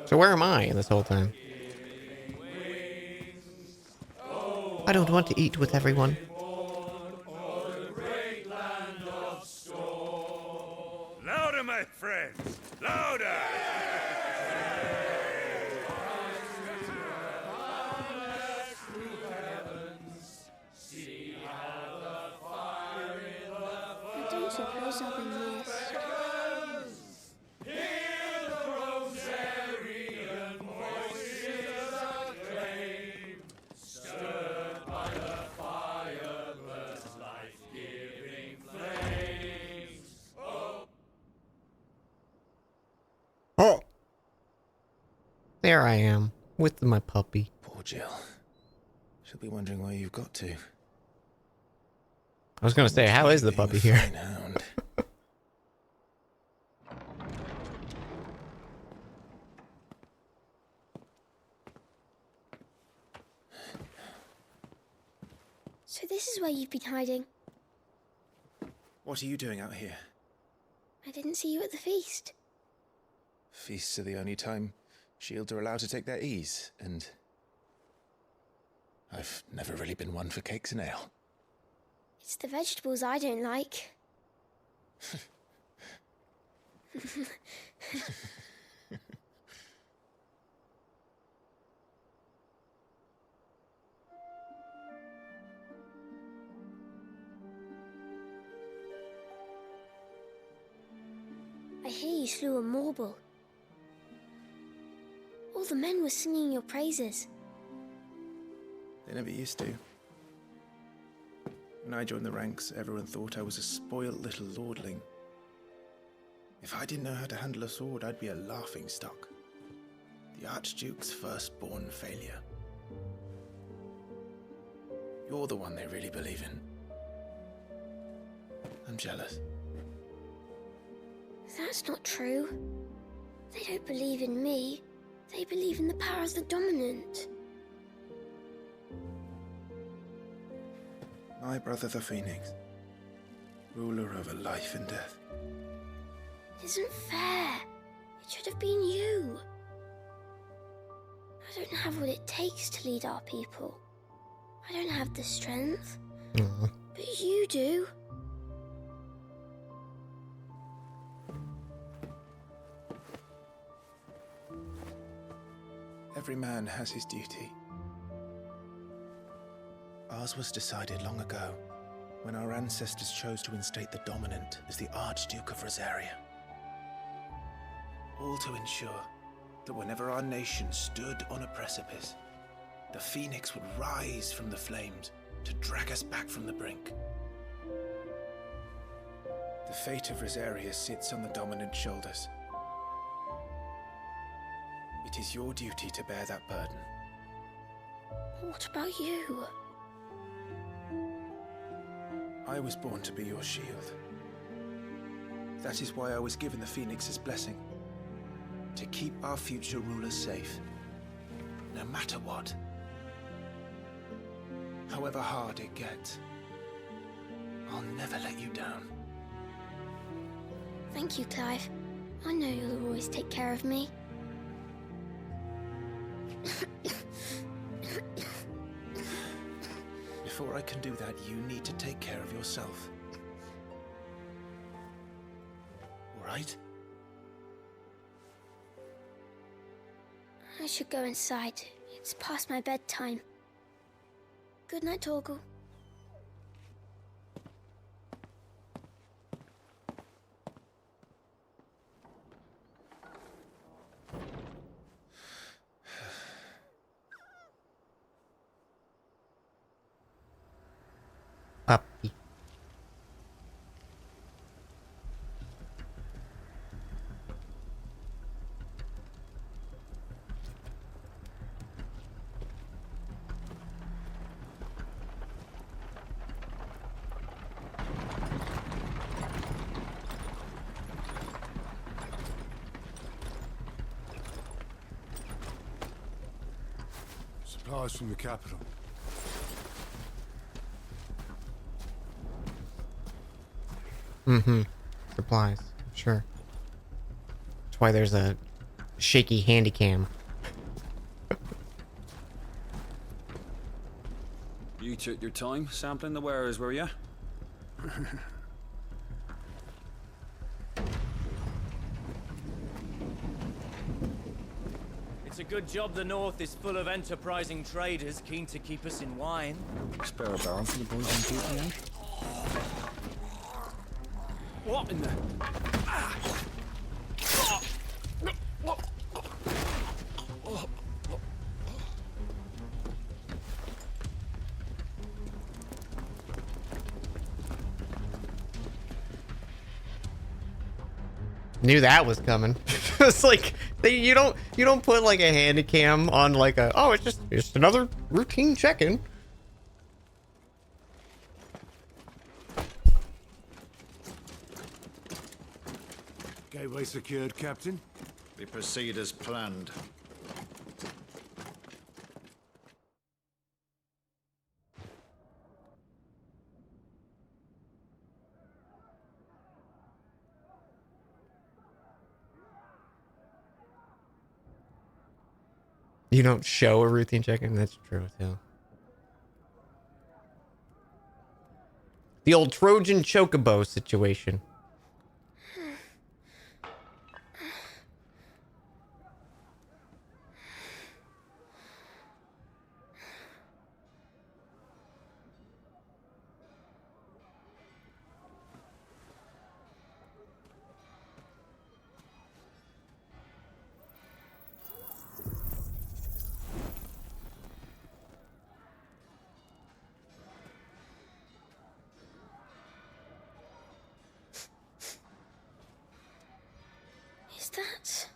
So where am I in this whole time? I don't want to eat with everyone. Louder, my friends! Louder! I don't suppose I'll be missed. Oh! There I am, with my puppy. Poor Jill. She'll be wondering where you've got to. I was gonna say, how is the puppy here? Hound. So this is where you've been hiding. What are you doing out here? I didn't see you at the feast. Feasts are the only time shields are allowed to take their ease, and I've never really been one for cakes and ale. It's the vegetables I don't like. I hear you slew a Morble. All the men were singing your praises. They never used to. When I joined the ranks, everyone thought I was a spoilt little lordling. If I didn't know how to handle a sword, I'd be a laughingstock. The Archduke's firstborn failure. You're the one they really believe in. I'm jealous. That's not true. They don't believe in me. They believe in the power of the dominant. My brother the Phoenix, ruler over life and death. It isn't fair. It should have been you. I don't have what it takes to lead our people. I don't have the strength. But you do. Every man has his duty. Ours was decided long ago, when our ancestors chose to instate the dominant as the Archduke of Rosaria. All to ensure that whenever our nation stood on a precipice, the Phoenix would rise from the flames to drag us back from the brink. The fate of Rosaria sits on the dominant's shoulders. It is your duty to bear that burden. What about you? I was born to be your shield. That is why I was given the Phoenix's blessing. To keep our future rulers safe. No matter what. However hard it gets. I'll never let you down. Thank you, Clive. I know you'll always take care of me. Before I can do that, you need to take care of yourself. All right? I should go inside. It's past my bedtime. Good night, Torgal. Puppy. Supplies from the capital. Mm-hmm. Supplies, sure. That's why there's a shaky handy cam. You took your time sampling the wares, were you? It's a good job the North is full of enterprising traders keen to keep us in wine. Spare a barrel for the boys on duty, eh? What in the... Knew that was coming. It's like you don't put like a handy cam on like a, oh, it's just another routine check-in. Gateway secured, Captain. We proceed as planned. You don't show a routine check-in? That's true too. The old Trojan Chocobo situation. Is that...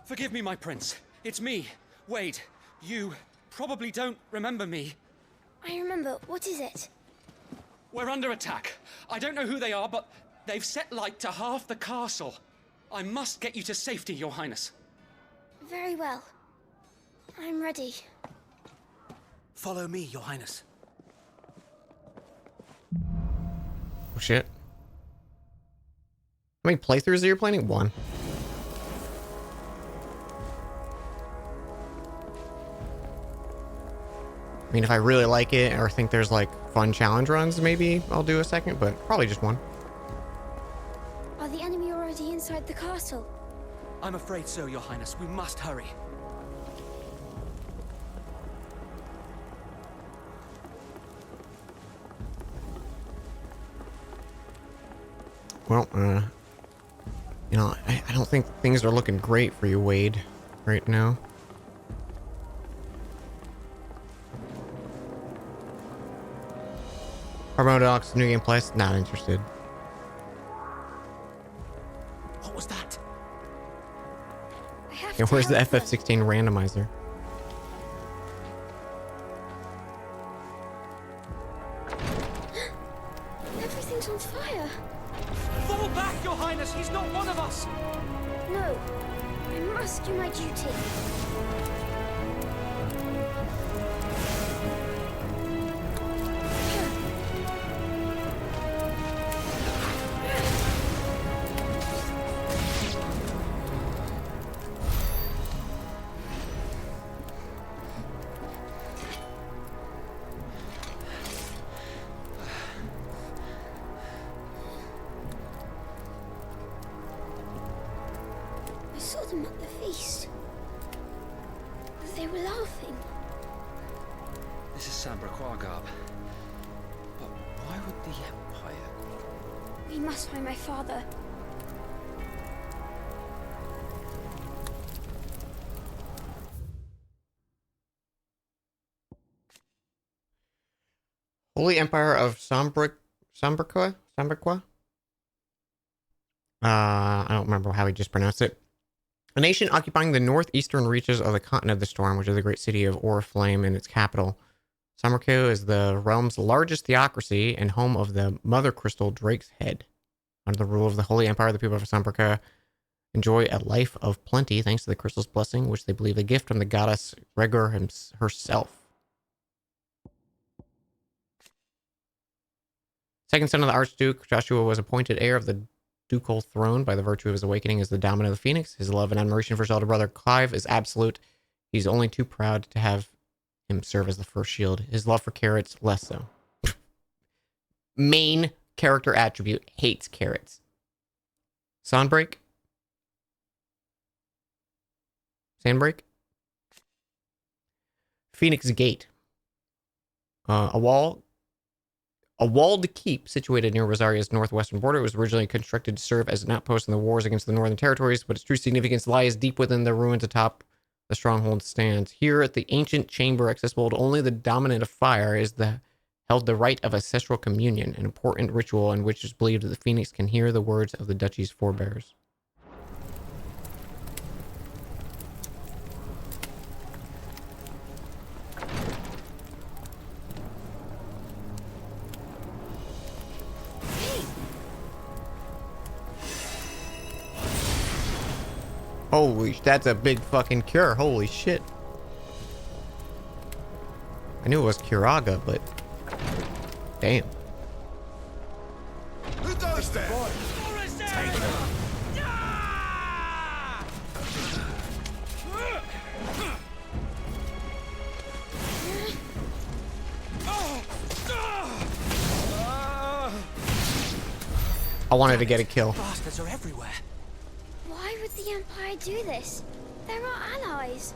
Forgive me, my prince. It's me, Wade. You probably don't remember me. I remember. What is it? We're under attack. I don't know who they are, but they've set light to half the castle. I must get you to safety, Your Highness. Very well. I'm ready. Follow me, Your Highness. Oh shit. How many playthroughs are you planning? One. I mean, if I really like it or think there's like fun challenge runs, maybe I'll do a second, but probably just one. Are the enemy already inside the castle? I'm afraid so, Your Highness. We must hurry. Well, you know, I don't think things are looking great for you, Wade, right now. Harmodox, new game place, not interested. What was that? I have Yeah, to where's the help them. FF16 randomizer? Everything's on fire. Fall back, Your Highness! He's not one of us! No, I must do my duty. I saw them at the feast. They were laughing. This is Sambraquagab. But why would the Empire... We must find my father. Holy Empire of Sambraqa? I don't remember how he just pronounced it. A nation occupying the northeastern reaches of the Continent of the Storm, which is the great city of Oriflame and its capital. Sambraqa is the realm's largest theocracy and home of the Mother Crystal Drake's Head. Under the rule of the Holy Empire, the people of Sambraqa enjoy a life of plenty thanks to the crystal's blessing, which they believe a gift from the goddess Regor herself. Second son of the Archduke, Joshua was appointed heir of the ducal throne by the virtue of his awakening as the dominant of the Phoenix. His love and admiration for his elder brother Clive is absolute. He's only too proud to have him serve as the first shield. His love for carrots, less so. Main character attribute, hates carrots. Sandbreak? Sandbreak? Phoenix Gate. A walled keep situated near Rosaria's northwestern border. It was originally constructed to serve as an outpost in the wars against the northern territories, but its true significance lies deep within the ruins atop the stronghold stands. Here at the ancient chamber, accessible to only the dominant of fire, held the rite of ancestral communion, an important ritual in which it is believed that the Phoenix can hear the words of the duchy's forebears. Holy, that's a big fucking cure. Holy shit. I knew it was Curaga, but damn. Who does that? I wanted to get a kill. Bastards are everywhere. Why would the Empire do this? They're our allies.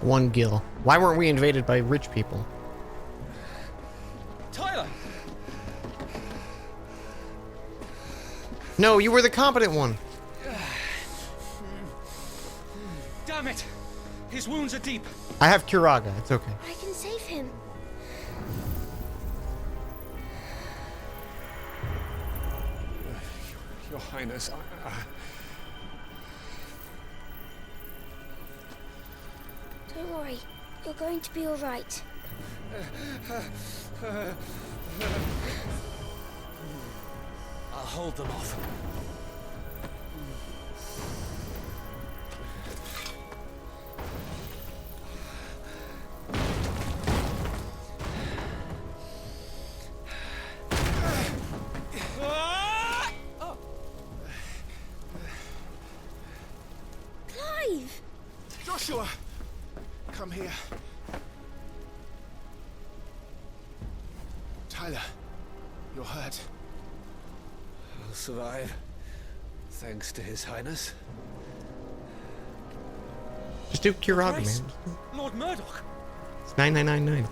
One gil. Why weren't we invaded by rich people? Tyler! No, you were the competent one. Damn it! His wounds are deep. I have Curaga. It's okay. I can save him. Your Highness, Don't worry. You're going to be all right. I'll hold them off. Clive! Joshua! Come here. Tyler, you're hurt. I'll survive. Thanks to His Highness. Just do Curaga, Grace, man. Lord Murdoch! It's 9999.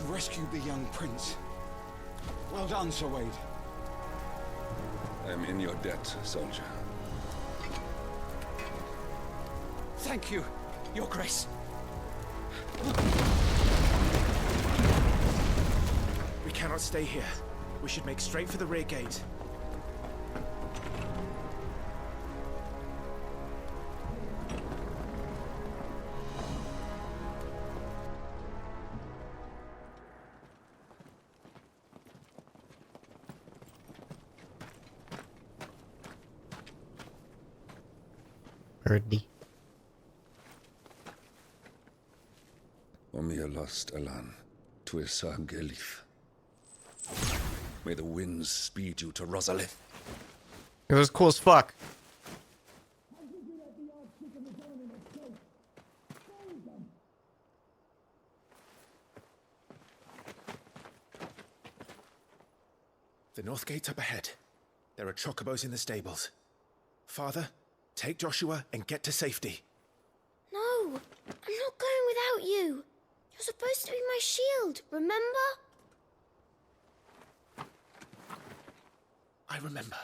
You rescued the young prince. Well done, Sir Wade. I'm in your debt, soldier. Thank you, Your Grace. We cannot stay here. We should make straight for the rear gate. Birdie. Omnia lost Alan, Tuisa Gelif. May the winds speed you to Rosalith. It was cool as fuck. The north gate's up ahead. There are chocobos in the stables. Father, take Joshua and get to safety. No! I'm not going without you. You're supposed to be my shield, remember? I remember,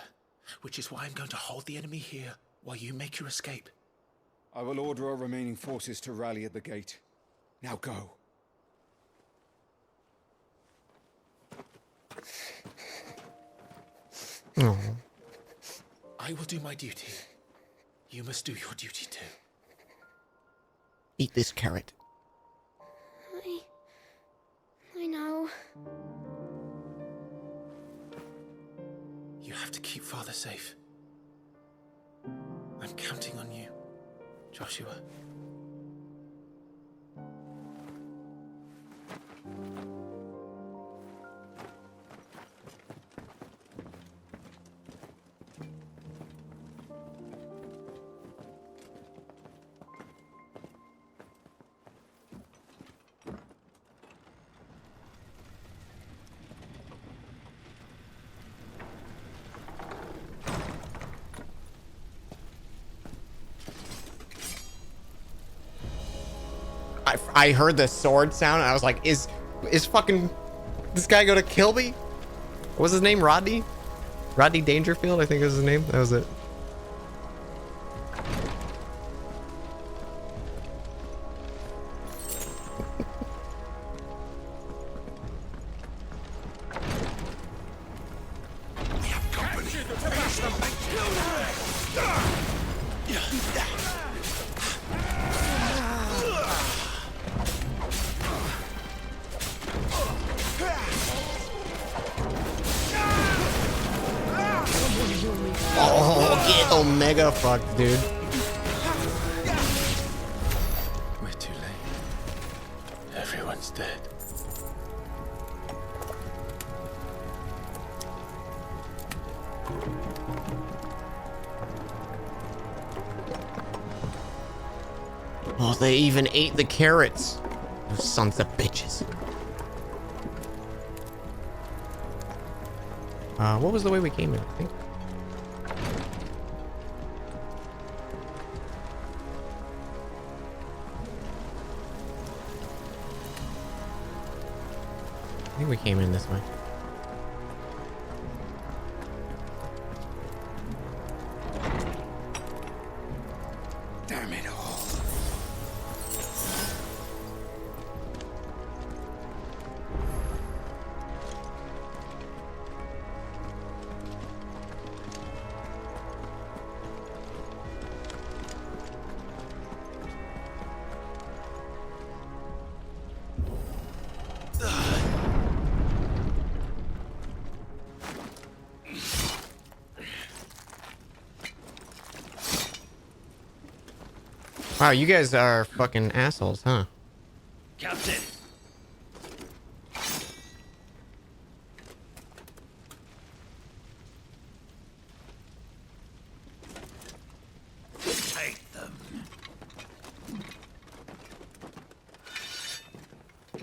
which is why I'm going to hold the enemy here while you make your escape. I will order our remaining forces to rally at the gate. Now go. Oh. I will do my duty. You must do your duty too. Eat this carrot. I know. You have to keep Father safe. I'm counting on you, Joshua. I heard the sword sound and I was like, is fucking this guy gonna kill me? What was his name? Rodney? Rodney Dangerfield, I think was his name. That was it. Oh, get Omega fucked, dude. We're too late. Everyone's dead. Oh, they even ate the carrots. Those sons of bitches. What was the way we came in, I think? I think we came in this way. Damn it all. Wow, you guys are fucking assholes, huh? Captain! Take them.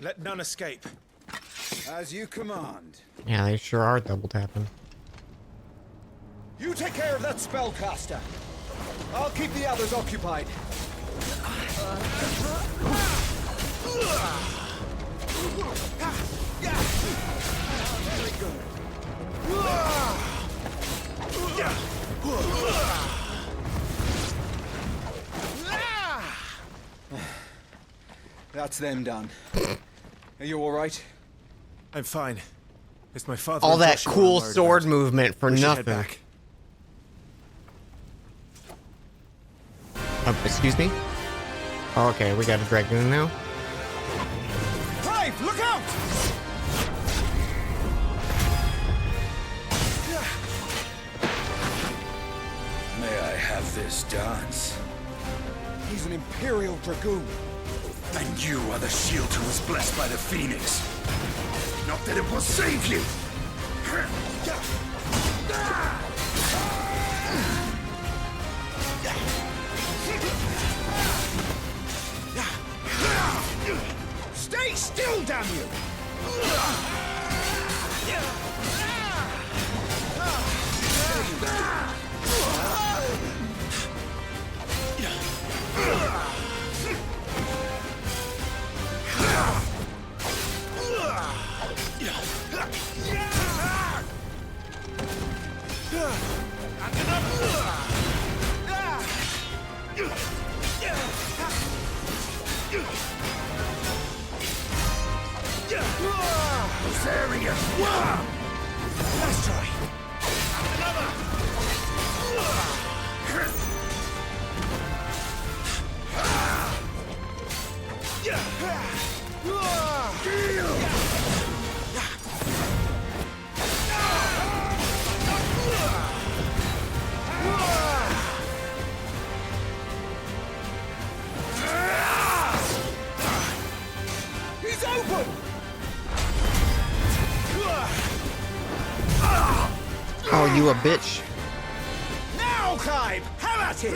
Let none escape. As you command. Yeah, they sure are double tapping. You take care of that spellcaster. I'll keep the others occupied. Very good. That's them done. Are you all right? I'm fine. It's my father. All and that Joshua cool I'm worried sword about. movement for We should head nothing. back. Excuse me? Oh, okay, we got a dragon now. Brave, look out! May I have this dance? He's an Imperial Dragoon. And you are the shield who was blessed by the Phoenix. Not that it will save you. Stay still, damn you! This area. Let's try. Another. He's open. Oh, you a bitch. Now, Clive, have at it!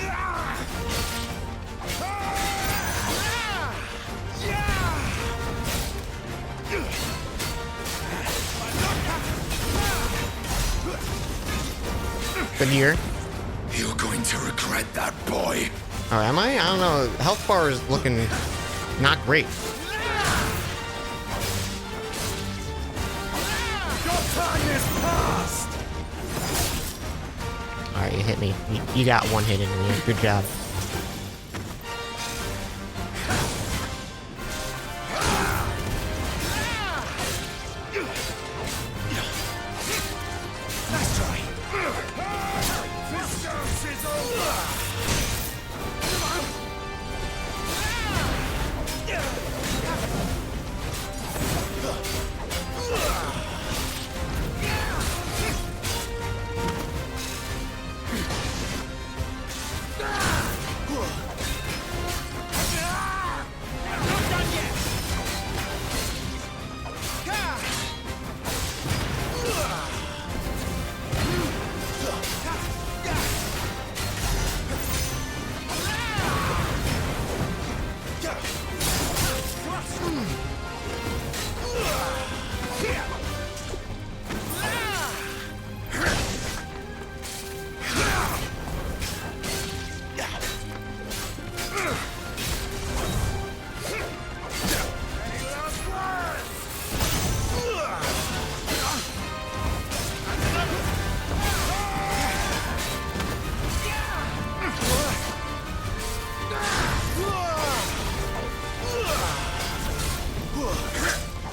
Good year. You're going to regret that, boy. Oh, am I? I don't know. Health bar is looking not great. Your time is past. All right, you hit me. You got one hit into me. Good job. Let's try. This dance is over.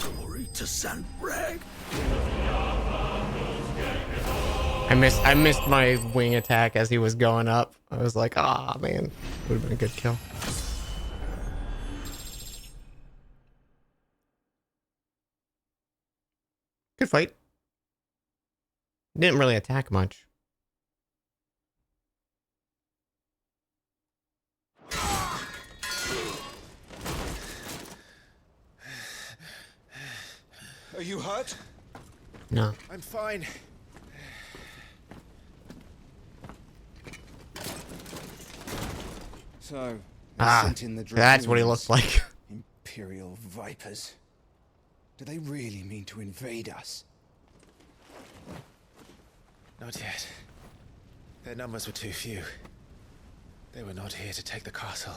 Glory to San Reg. I missed my wing attack as he was going up. I was like, ah, man, would have been a good kill. Good fight. Didn't really attack much. Are you hurt? No. I'm fine. So, That's what he looks like. Imperial vipers. Do they really mean to invade us? Not yet. Their numbers were too few. They were not here to take the castle.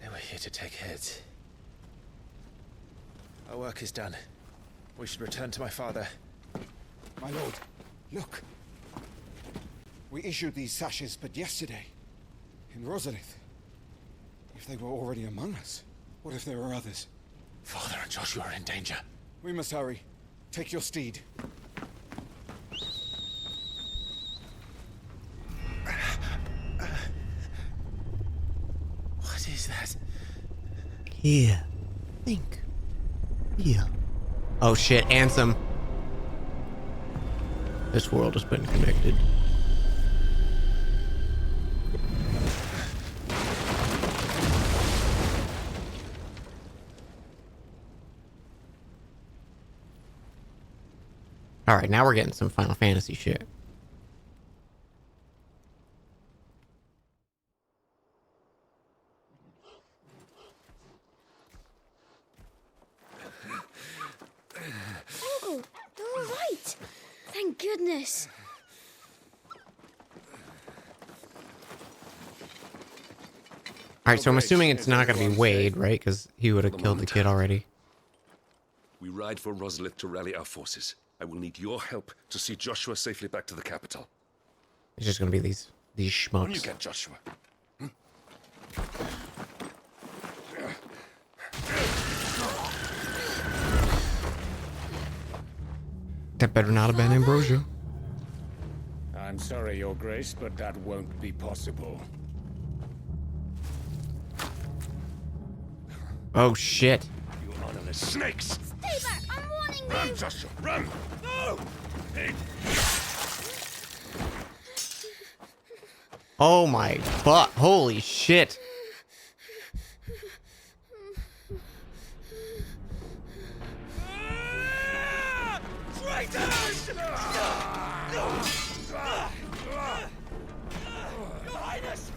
They were here to take heads. Our work is done. We should return to my father. My lord, look. We issued these sashes but yesterday. In Rosalith. If they were already among us, what if there were others? Father and Joshua are in danger. We must hurry. Take your steed. What is that? Here. Think. Here. Oh shit, Ansem. This world has been connected. Alright, now we're getting some Final Fantasy shit. Oh, you're all right. Thank goodness. Alright, so I'm assuming it's not gonna be Wade, right? Because he would have killed the kid already. We ride for Rosalith to rally our forces. I will need your help to see Joshua safely back to the capital. It's just gonna be these On you schmucks. get, Joshua. That better not have been Ambrosia. I'm sorry, Your Grace, but that won't be possible. Oh shit. You honorless snakes! Stay back! I'm warning you! Run, Joshua, run! No! Oh my butt. Holy shit. Traitors! Your Highness!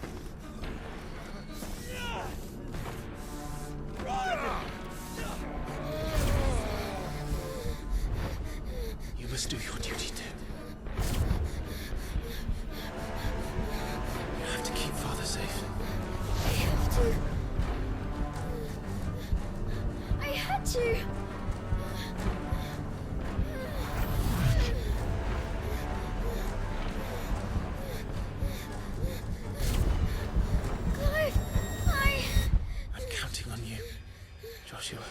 You must do your duty too. You have to keep Father safe. I have to. I had to. Clive, I'm counting on you, Joshua.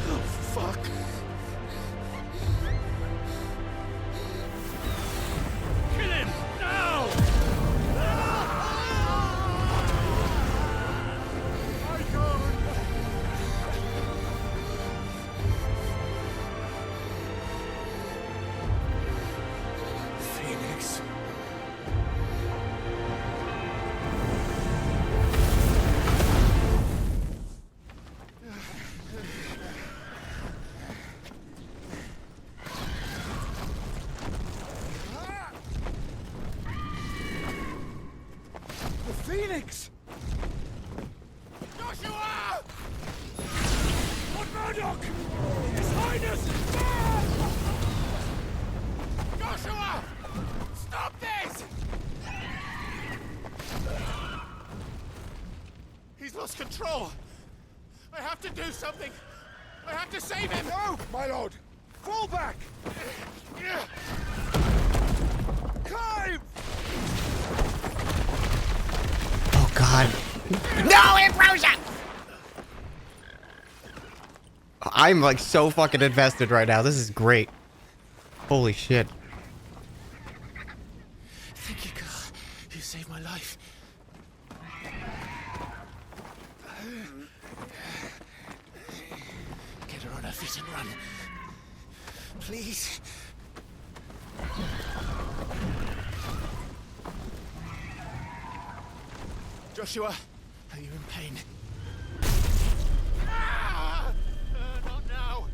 Oh, fuck! Kill him! Now! Phoenix. The Phoenix! Joshua! Lord Murdoch! His Highness! Joshua! Stop this! He's lost control. I have to do something. I have to save him. No, my lord! Fall back! Clive! Oh god. No, Ambrosia! I'm like so fucking invested right now. This is great. Holy shit. Thank you, girl. You saved my life. Get her on her feet and run. Please. Joshua, are you in pain? Not now.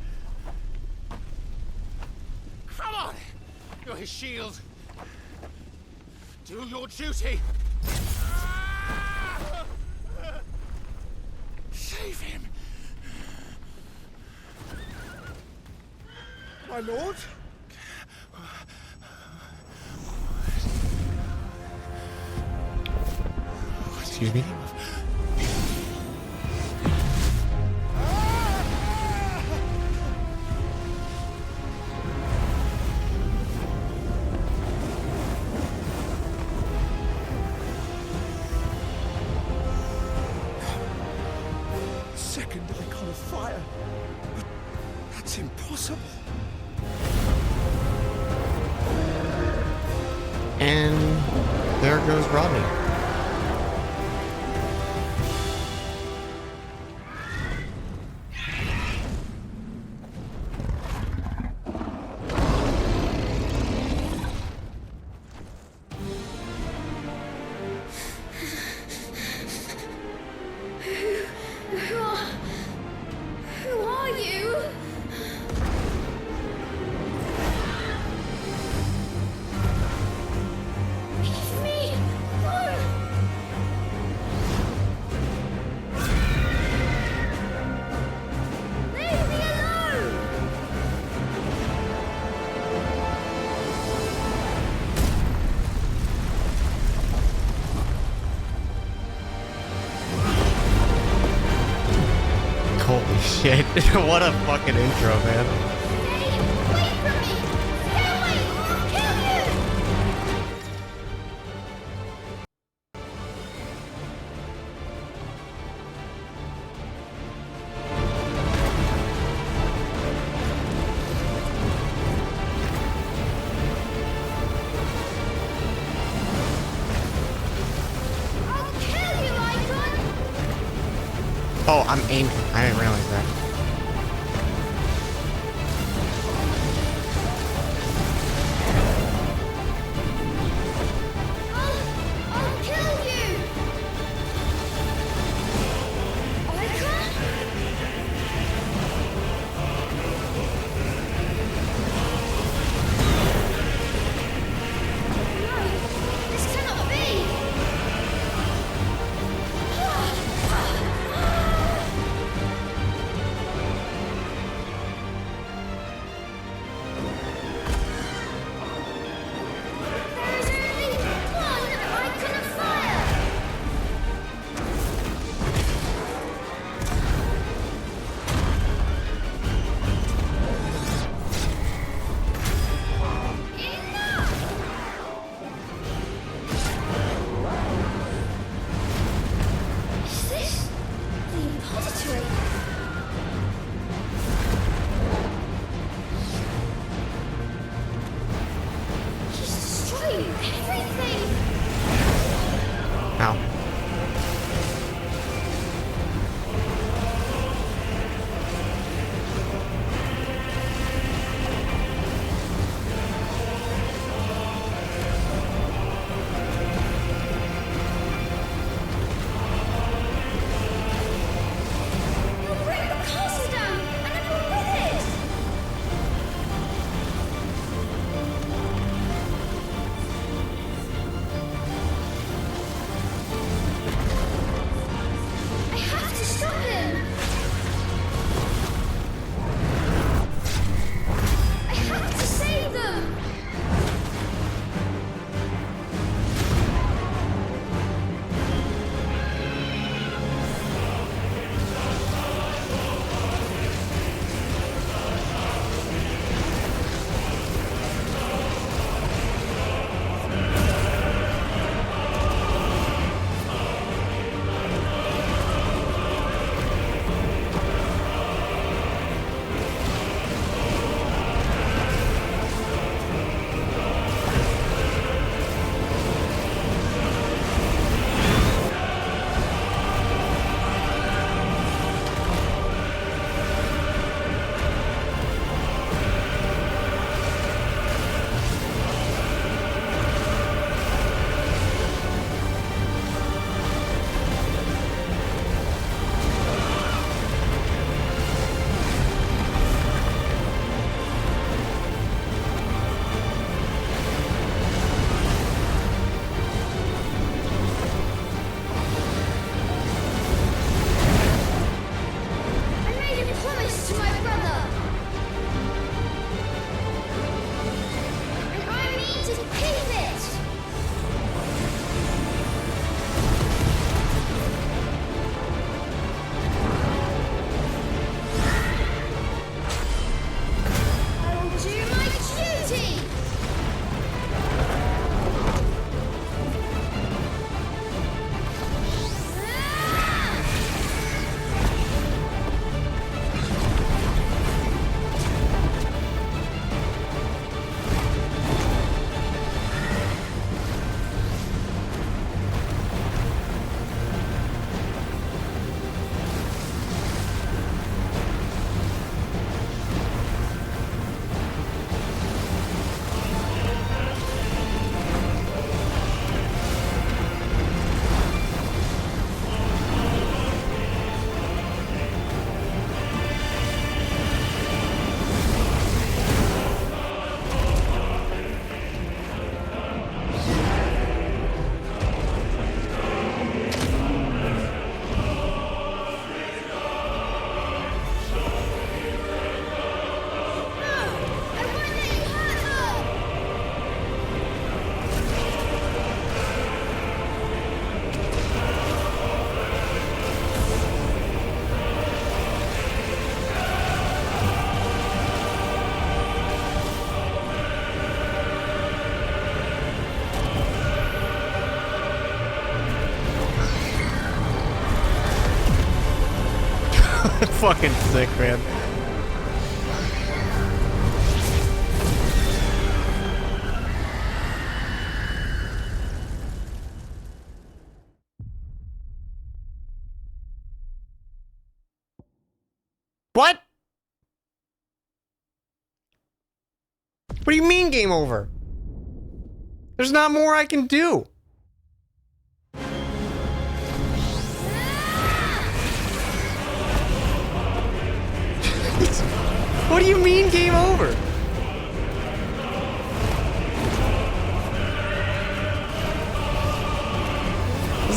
Come on! You're his shield. Do your duty. Save him. My lord? Excuse me? Second icon of fire. But that's impossible. And there goes Rodney. Who are you? Leave me alone. Leave me alone. Holy shit. What a fucking intro, man. Oh, I'm aiming. I didn't realize that. I'll kill you! This cannot be! There is only one icon of fire! Is this the repository? He's destroying everything! Ow. He'll bring the castle down, and everyone with it! I have to stop him! I have to save them! I made a promise to my brother! And I mean to keep it! I will do my duty! Fucking sick, man. What? What do you mean game over? There's not more I can do. What do you mean game over?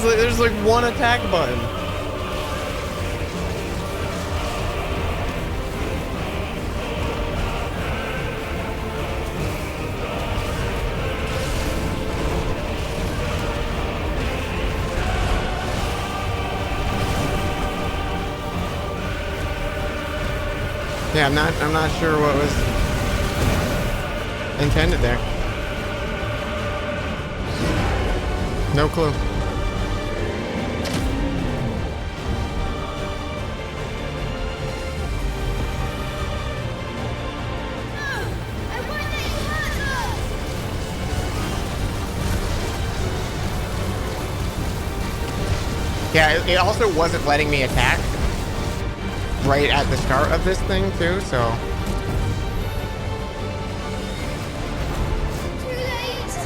There's like one attack button. Yeah, I'm not sure what was intended there. No clue. Yeah, it also wasn't letting me attack right at the start of this thing too, so. Too late.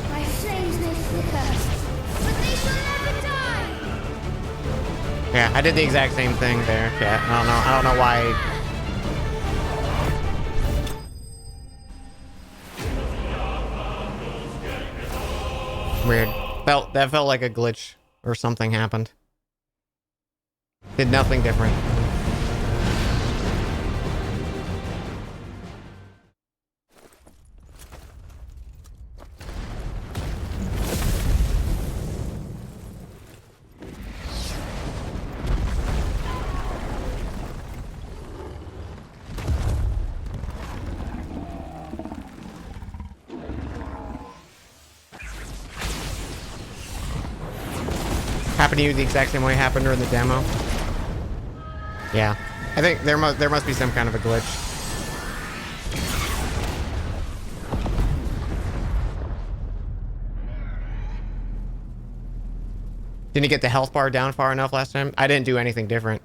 My flames may flicker, but they shall never die. Yeah, I did the exact same thing there. Yeah, I don't know why. Weird. That felt like a glitch or something happened. Did nothing different. Happened to you the exact same way it happened during the demo? Yeah. I think there must be some kind of a glitch. Didn't you get the health bar down far enough last time? I didn't do anything different.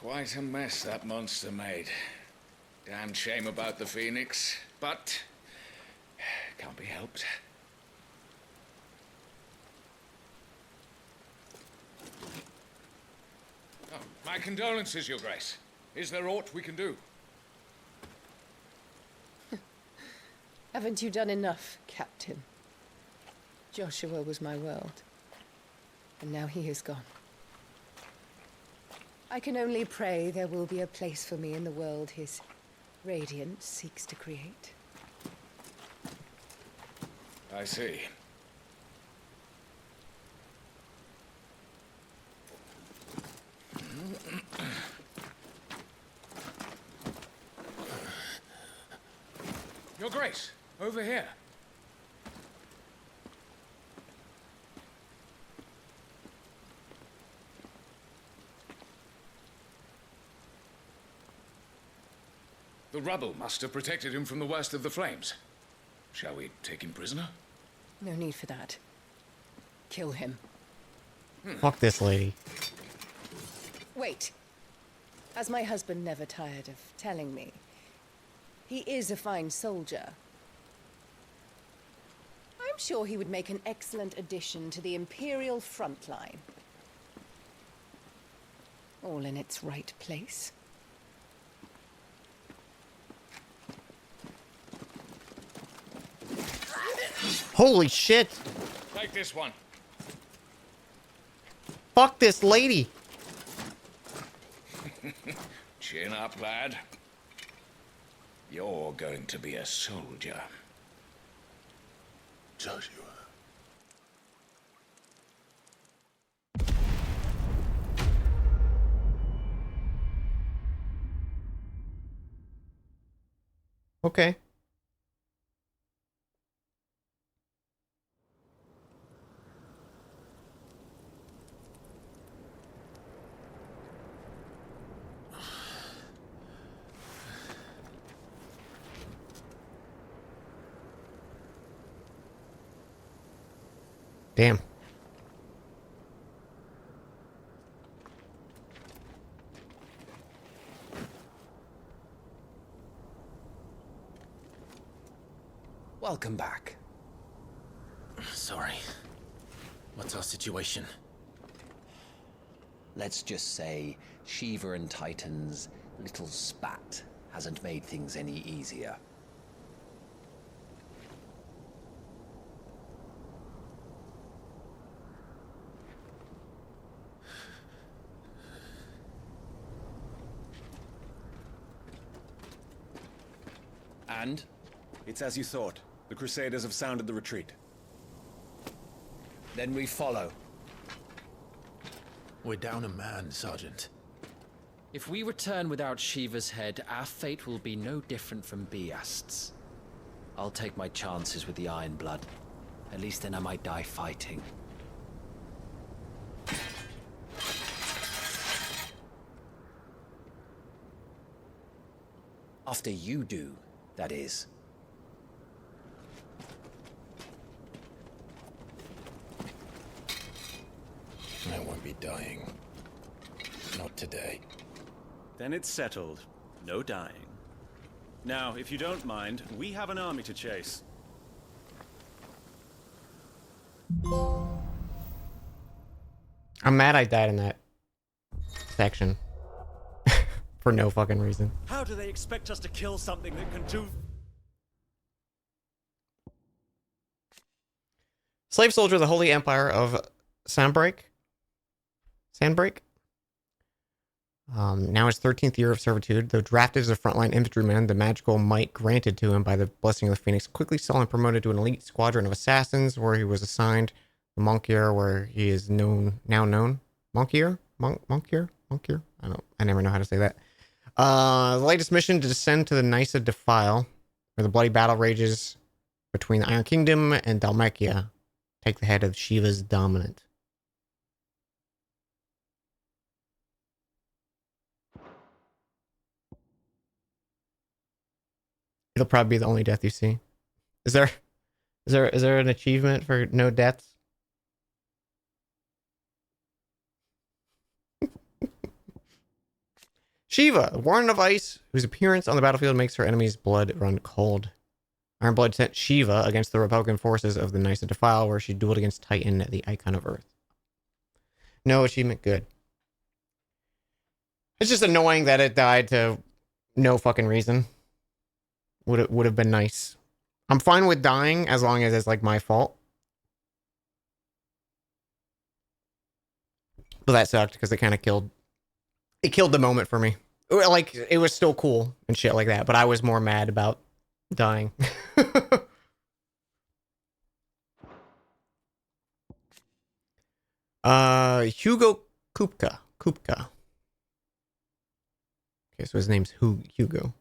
Quite a mess that monster made. Damn shame about the Phoenix, but can't be helped. Oh, my condolences, Your Grace. Is there aught we can do? Haven't you done enough, Captain? Joshua was my world, and now he is gone. I can only pray there will be a place for me in the world his radiance seeks to create. I see. Your Grace, over here. The rubble must have protected him from the worst of the flames. Shall we take him prisoner? No need for that. Kill him. Fuck this lady. Wait. As my husband never tired of telling me, he is a fine soldier. I'm sure he would make an excellent addition to the Imperial front line. All in its right place. Holy shit! Take this one. Fuck this lady! Chin up, lad. You're going to be a soldier. Joshua. Okay. Damn. Welcome back. Sorry. What's our situation? Let's just say Shiva and Titan's little spat hasn't made things any easier. And? It's as you thought. The Crusaders have sounded the retreat. Then we follow. We're down a man, Sergeant. If we return without Shiva's head, our fate will be no different from Biast's. I'll take my chances with the Iron Blood. At least then I might die fighting. After you do, that is. I won't be dying. Not today. Then it's settled. No dying. Now, if you don't mind, we have an army to chase. I'm mad I died in that section. For no fucking reason. How do they expect us to kill something that can do... Slave soldier of the Holy Empire of Sandbreak. Now his 13th year of servitude, though drafted as a frontline infantryman, the magical might granted to him by the blessing of the Phoenix quickly saw him promoted to an elite squadron of assassins, where he was assigned the Monkier, where he is now known. Monkier? Monkier? I never know how to say that. The latest mission to descend to the Nysa Defile, where the bloody battle rages between the Iron Kingdom and Dhalmekia. Take the head of Shiva's dominant. It'll probably be the only death you see. Is there an achievement for no deaths? Shiva, the Warden of Ice, whose appearance on the battlefield makes her enemies' blood run cold. Ironblood sent Shiva against the Republican forces of the Nysa Defile, where she dueled against Titan, the Icon of Earth. No achievement, good. It's just annoying that it died to no fucking reason. Would have been nice. I'm fine with dying as long as it's like my fault. But that sucked because it kind of killed the moment for me. Like, it was still cool and shit like that, but I was more mad about dying. Hugo Kupka. Okay, so his name's Hugo.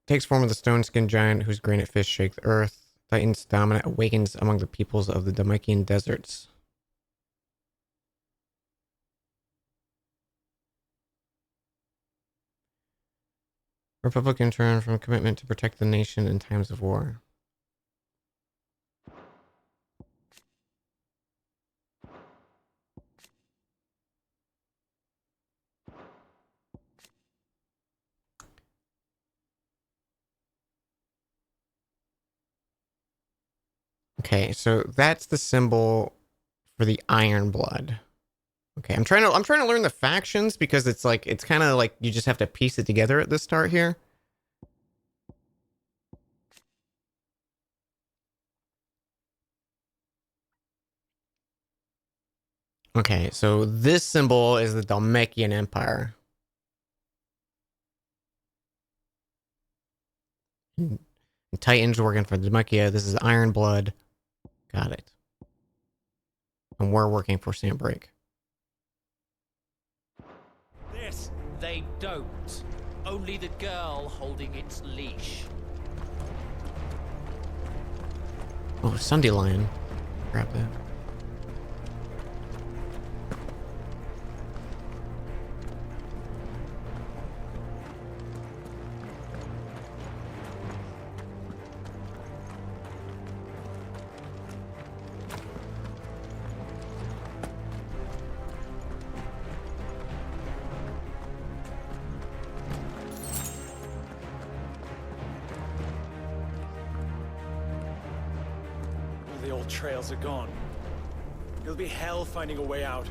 Takes form of the stone-skinned giant whose granite fist shake the earth. Titan's dominant awakens among the peoples of the Damakian deserts. Republican turn from a commitment to protect the nation in times of war. Okay, so that's the symbol for the Iron Blood. Okay, I'm trying to learn the factions because it's kind of like you just have to piece it together at the start here. Okay, so this symbol is the Dhalmekian Empire. And Titan's working for Dhalmekia. This is Iron Blood. Got it. And we're working for Sandbreak. This. They don't. Only the girl holding its leash. Oh, Sunday Lion. Grab that. The old trails are gone. It'll be hell finding a way out.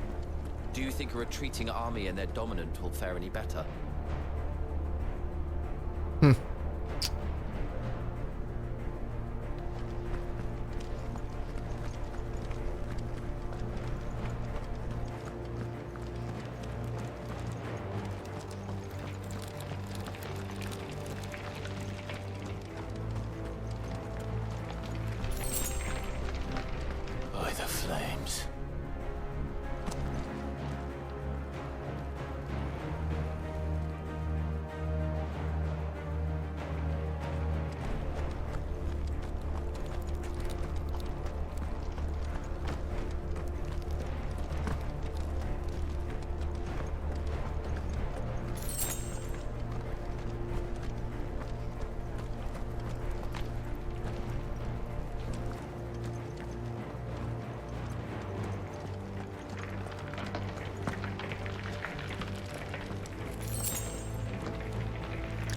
Do you think a retreating army and their dominant will fare any better? By the flames.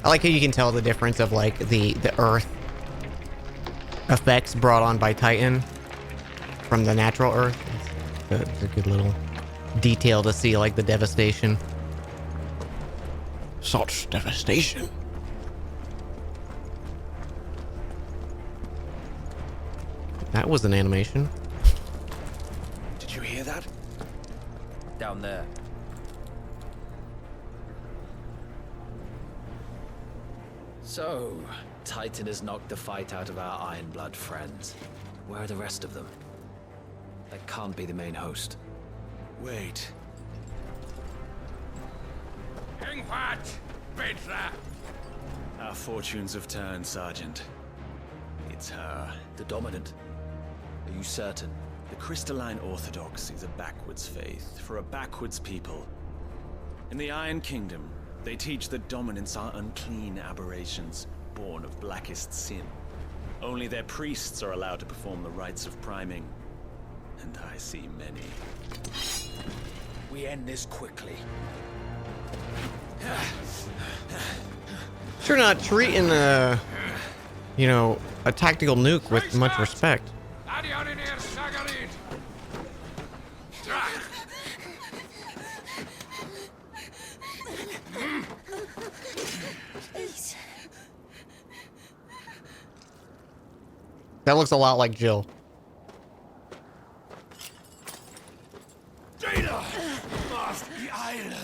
I like how you can tell the difference of like the earth effects brought on by Titan from the natural earth. It's a good little detail to see, like the devastation. Such devastation. That was an animation. Did you hear that? Down there. So, Titan has knocked the fight out of our Ironblood friends. Where are the rest of them? That can't be the main host. Wait. Ingwat! Petra! Our fortunes have turned, Sergeant. It's her. The dominant? Are you certain? The Crystalline Orthodox is a backwards faith for a backwards people. In the Iron Kingdom, they teach that dominants are unclean aberrations, born of blackest sin. Only their priests are allowed to perform the rites of priming. And I see many. we end this quickly. Sure, not treating you know, a tactical nuke with much respect. That looks a lot like Jill. Data must be idle.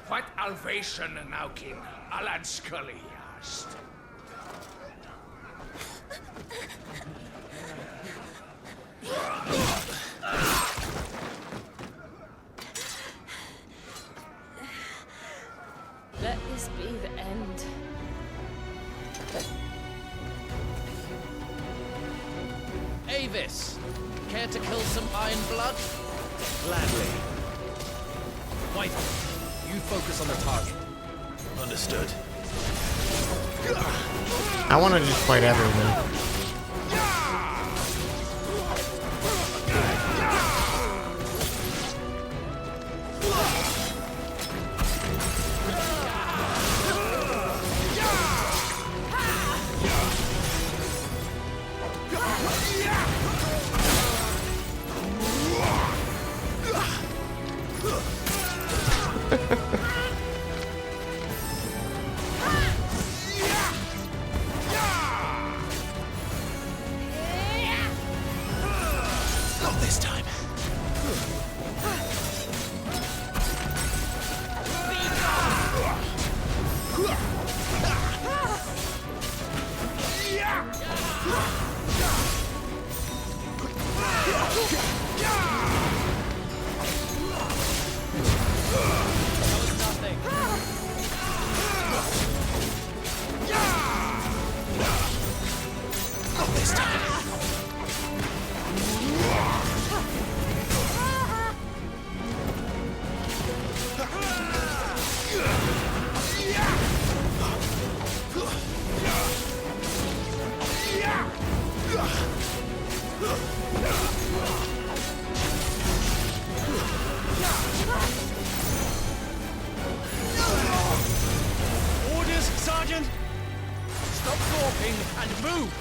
What Alvation Naukin, Alan Scully asked. Let this be the end. Avis, care to kill some Iron Blood? Gladly. White, you focus on the target. Understood. I want to just fight everyone. Not this time. Not this time. Orders, Sergeant! Stop gawping and move!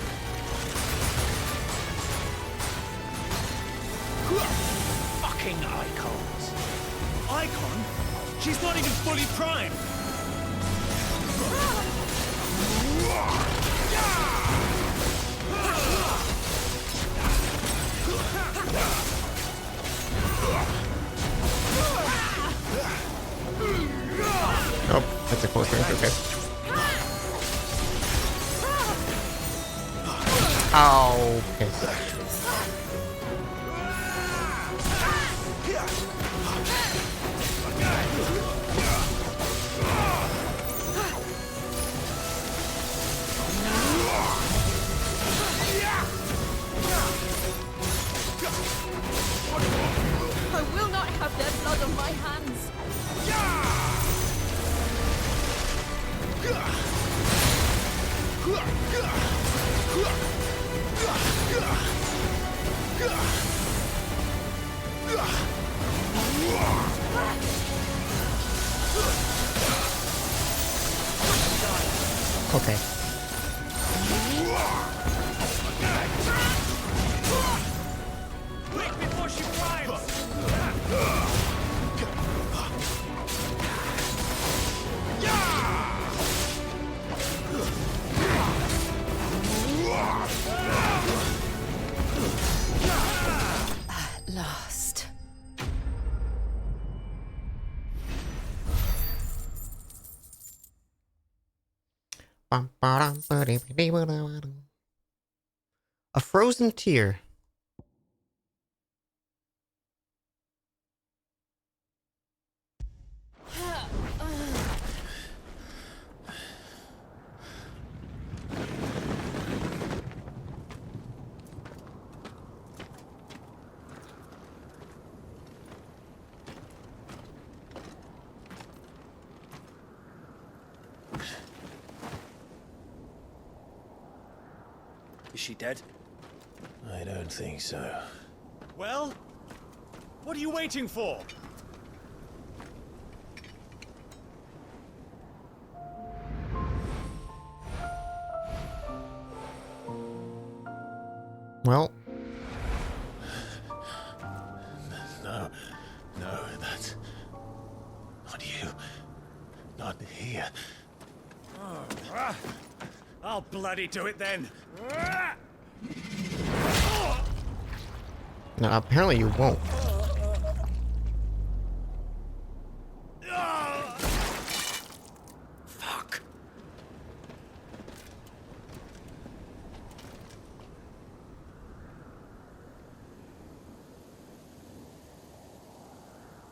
Fucking icons! Icon? She's not even fully primed! Oh, that's a close range. Okay. Oh, okay. I will not have their blood on my hands. Okay. Quick before she primes! At last. A frozen tear. she dead? I don't think so. Well, what are you waiting for? Well. No, that's not you. Not here. I'll bloody do it then. No, apparently you won't. Fuck.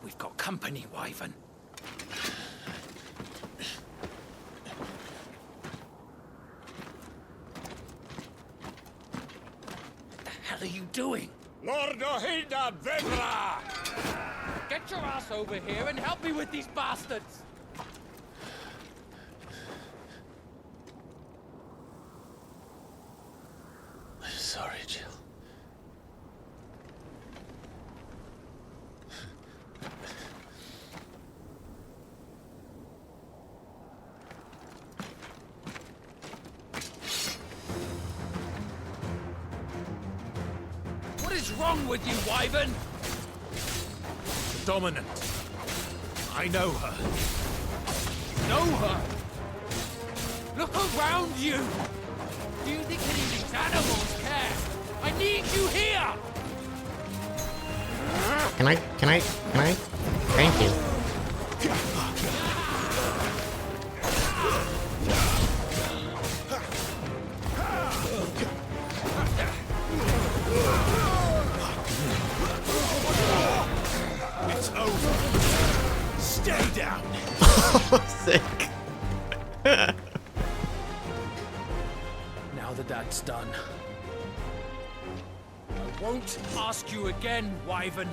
We've got company, Wyvern. What the hell are you doing? Lord Ohida Vedra! Get your ass over here and help me with these bastards! I'm sorry, Jill. What is wrong with you, Wyvern? The Dominant. I know her. Know her? Look around you! Do you think any of these animals care? I need you here! Can I? Thank you. It's over. Stay down. Sick. Now that that's done, I won't ask you again, Wyvern.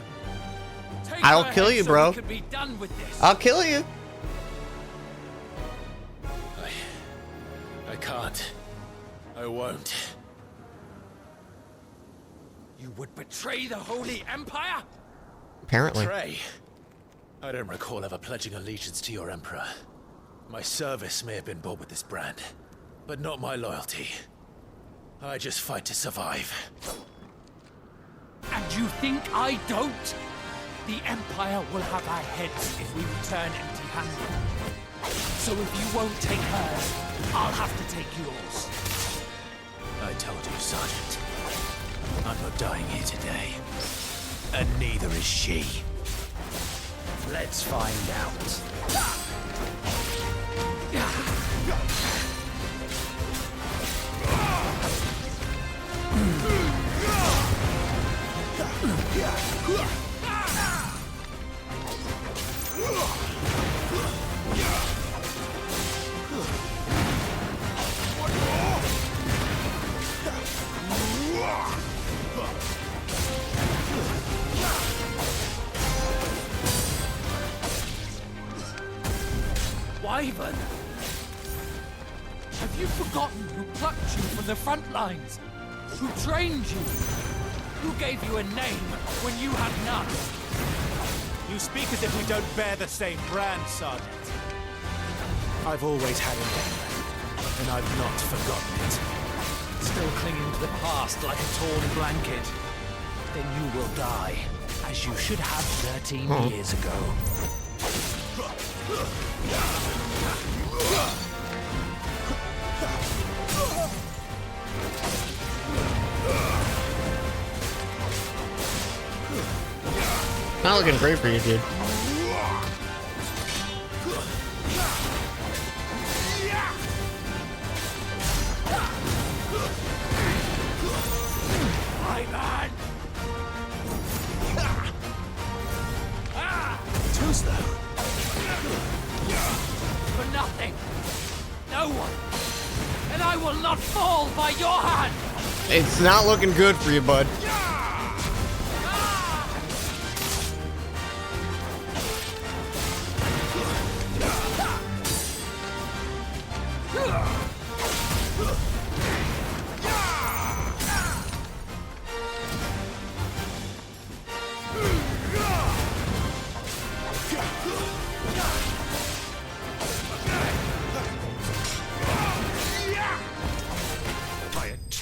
Take I'll her kill head you, so bro. we can be done with this. I'll kill you. I can't. I won't. You would betray the Holy Empire? Apparently. Betray? I don't recall ever pledging allegiance to your Emperor. My service may have been bought with this brand, but not my loyalty. I just fight to survive. And you think I don't? The Empire will have our heads if we return empty-handed. So if you won't take hers, I'll have to take yours. I told you, Sergeant. I'm not dying here today. And neither is she. Let's find out. Wyvern! Have you forgotten who plucked you from the front lines? Who trained you? Who gave you a name when you had none? You speak as if we don't bear the same brand, Sergeant. I've always had a name, and I've not forgotten it. Still clinging to the past like a torn blanket. Then you will die, as you should have 13 years ago. Not looking great for you, dude. Too slow. For nothing. No one. And I will not fall by your hand. It's not looking good for you, bud.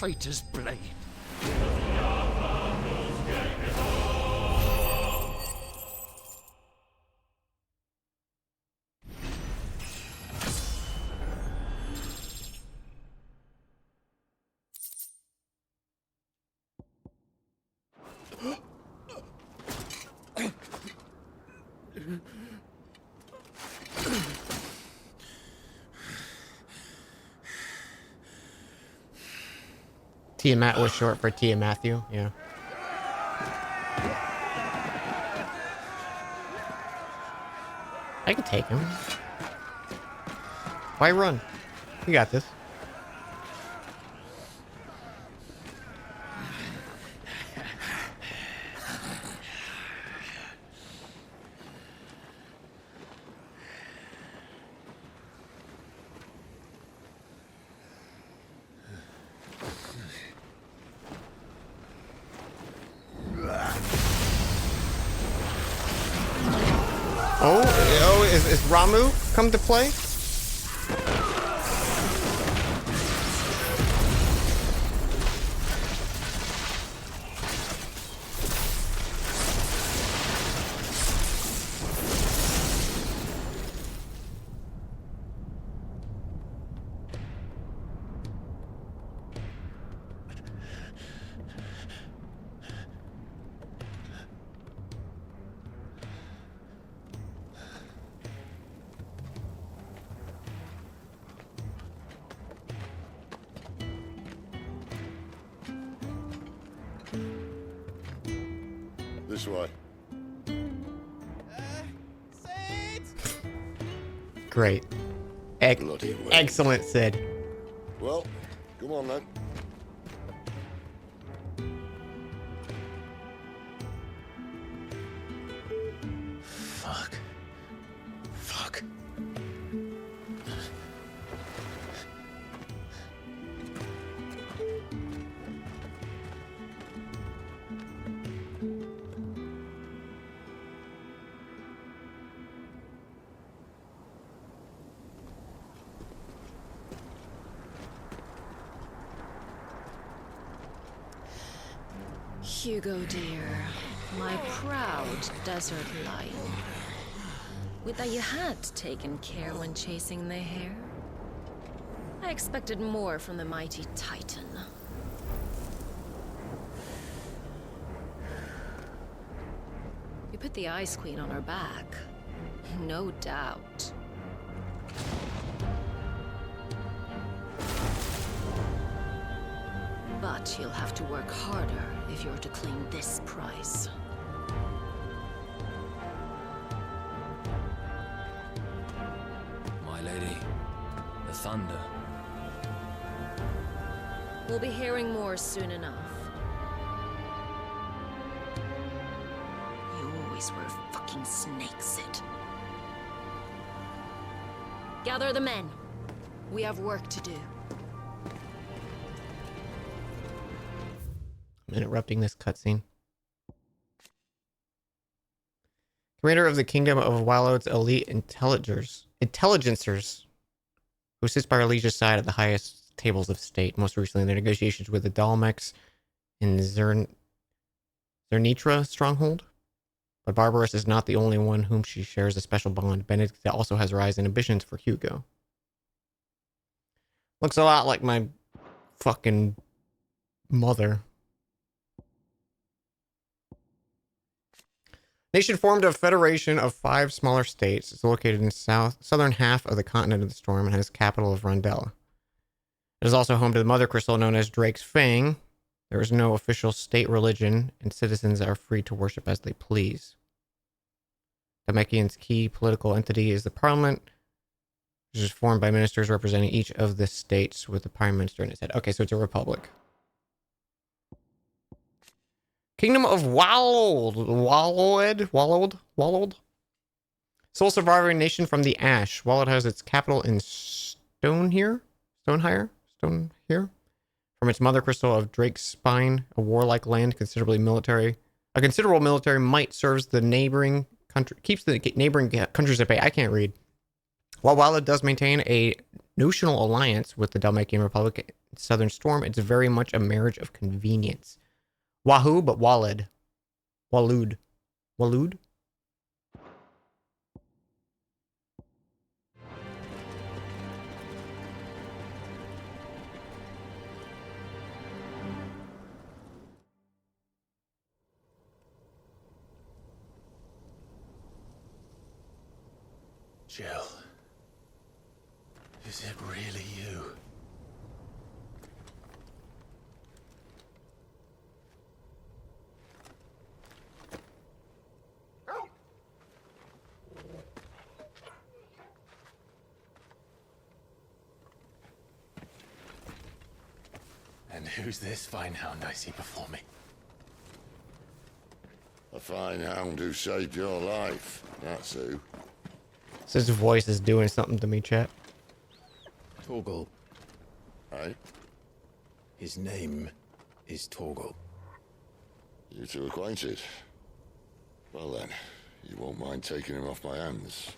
traitor's blade. Tiamat was short for Tia Matthew, yeah. I can take him. Why run? We got this. Is Ramu come to play? This way. Great. Excellent, Sid. Well, come on then. Fuck. Fuck. Hugo, dear, my proud desert lion. Would that you had taken care when chasing the hare? I expected more from the mighty Titan. You put the Ice Queen on her back, no doubt. But you'll have to work harder if you're to claim this prize. My lady, the thunder. We'll be hearing more soon enough. You always were a fucking snake, Sid. Gather the men. We have work to do. I'm interrupting this cutscene. Commander of the Kingdom of Wallod's elite intelligencers, who sits by Arlesia's side at the highest tables of state, most recently in their negotiations with the Dalmex in Zernitra stronghold. But Barbarous is not the only one whom she shares a special bond. Benedict also has rising ambitions for Hugo. Looks a lot like my fucking mother. Nation formed a federation of 5 smaller states. It's located in southern half of the continent of the Storm and has capital of Rondella. It is also home to the mother crystal known as Drake's Fang. There is no official state religion, and citizens are free to worship as they please. Damekian's key political entity is the Parliament, which is formed by ministers representing each of the states with the Prime Minister in its head. Okay, so it's a republic. Kingdom of Wallod. Sole surviving nation from the Ash. Wallod has its capital in Stonehire. From its mother crystal of Drake's Spine, a warlike land, a considerable military might serves the neighboring country, keeps the neighboring countries at bay. I can't read. While Wallod does maintain a notional alliance with the Dalmatian Republic and Southern Storm, it's very much a marriage of convenience. Wahoo, but Walid. Walud. Walud? Jill. Is it really you? And who's this fine hound I see before me? A fine hound who saved your life, that's who. His voice is doing something to me, chat. Torgal. Aye? His name is Torgal. You two acquainted? Well then, you won't mind taking him off my hands.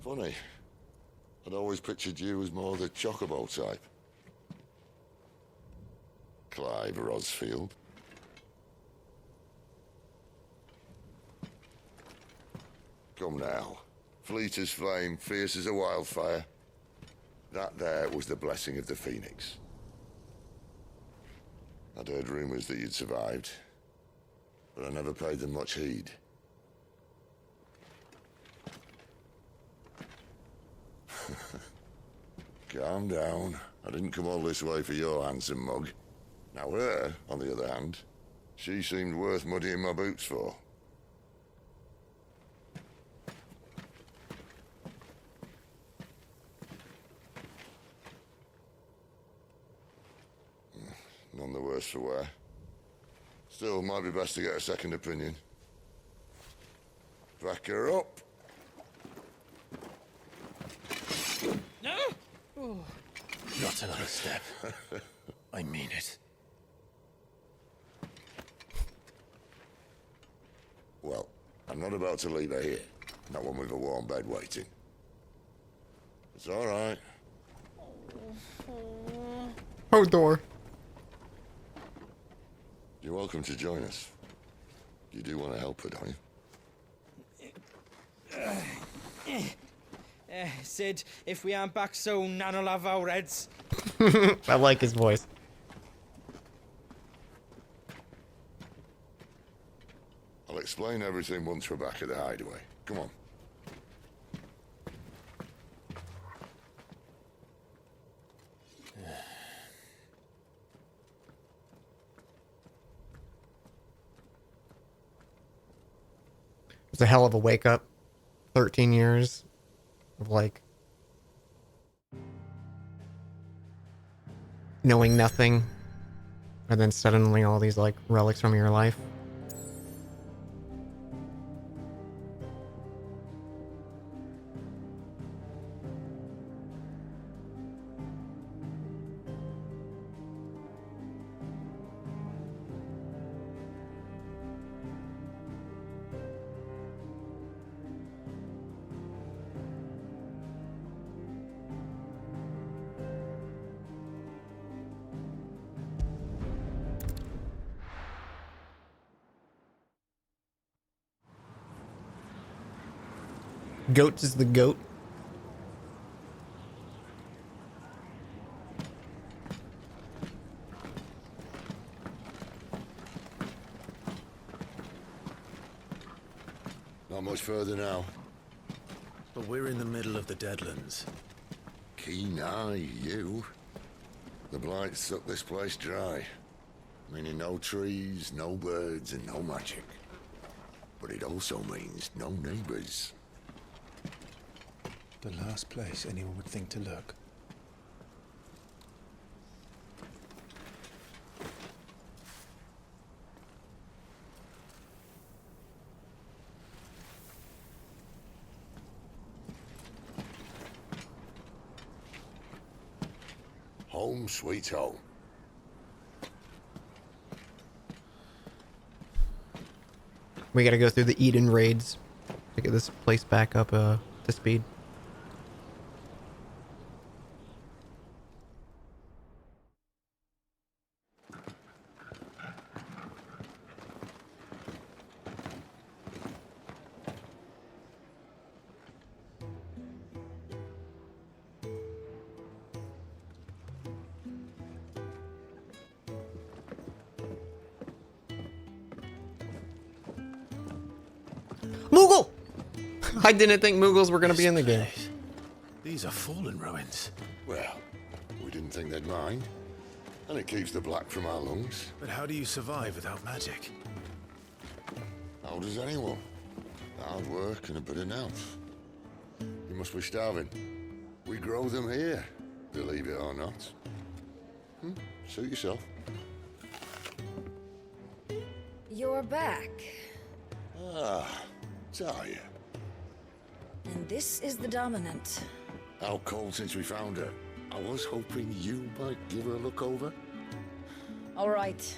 Funny. I'd always pictured you as more the Chocobo type. Clive Rosfield. Come now. Fleet as flame, fierce as a wildfire. That there was the blessing of the Phoenix. I'd heard rumors that you'd survived, but I never paid them much heed. Calm down. I didn't come all this way for your handsome mug. Now her, on the other hand, she seemed worth muddying my boots for. None the worse for wear. Still, might be best to get a second opinion. Back her up. No! Oh. Not another step. I mean it. Well, I'm not about to leave her here. Not one with a warm bed waiting. It's all right. Hodor. You're welcome to join us. You do want to help her, don't you? Sid, if we aren't back soon, Nan'll have our heads. I like his voice. I'll explain everything once we're back at the hideaway. Come on. It's a hell of a wake up. 13 years of like knowing nothing, and then suddenly all these like relics from your life. Goat is the goat. Not much further now. But we're in the middle of the Deadlands. Keen eye, you. The blight sucked this place dry. Meaning no trees, no birds, and no magic. But it also means no neighbors. The last place anyone would think to look. Home sweet home. We gotta go through the Eden raids to get this place back up to speed. I didn't think Mughals were gonna be in the game. These are fallen ruins. Well, we didn't think they'd mind. And it keeps the black from our lungs. But how do you survive without magic? How does anyone? Hard work and a bit of nous. You must be starving. We grow them here, believe it or not. Suit yourself. You're back. Ah, Talia. And this is the Dominant. Out cold since we found her. I was hoping you might give her a look over. All right.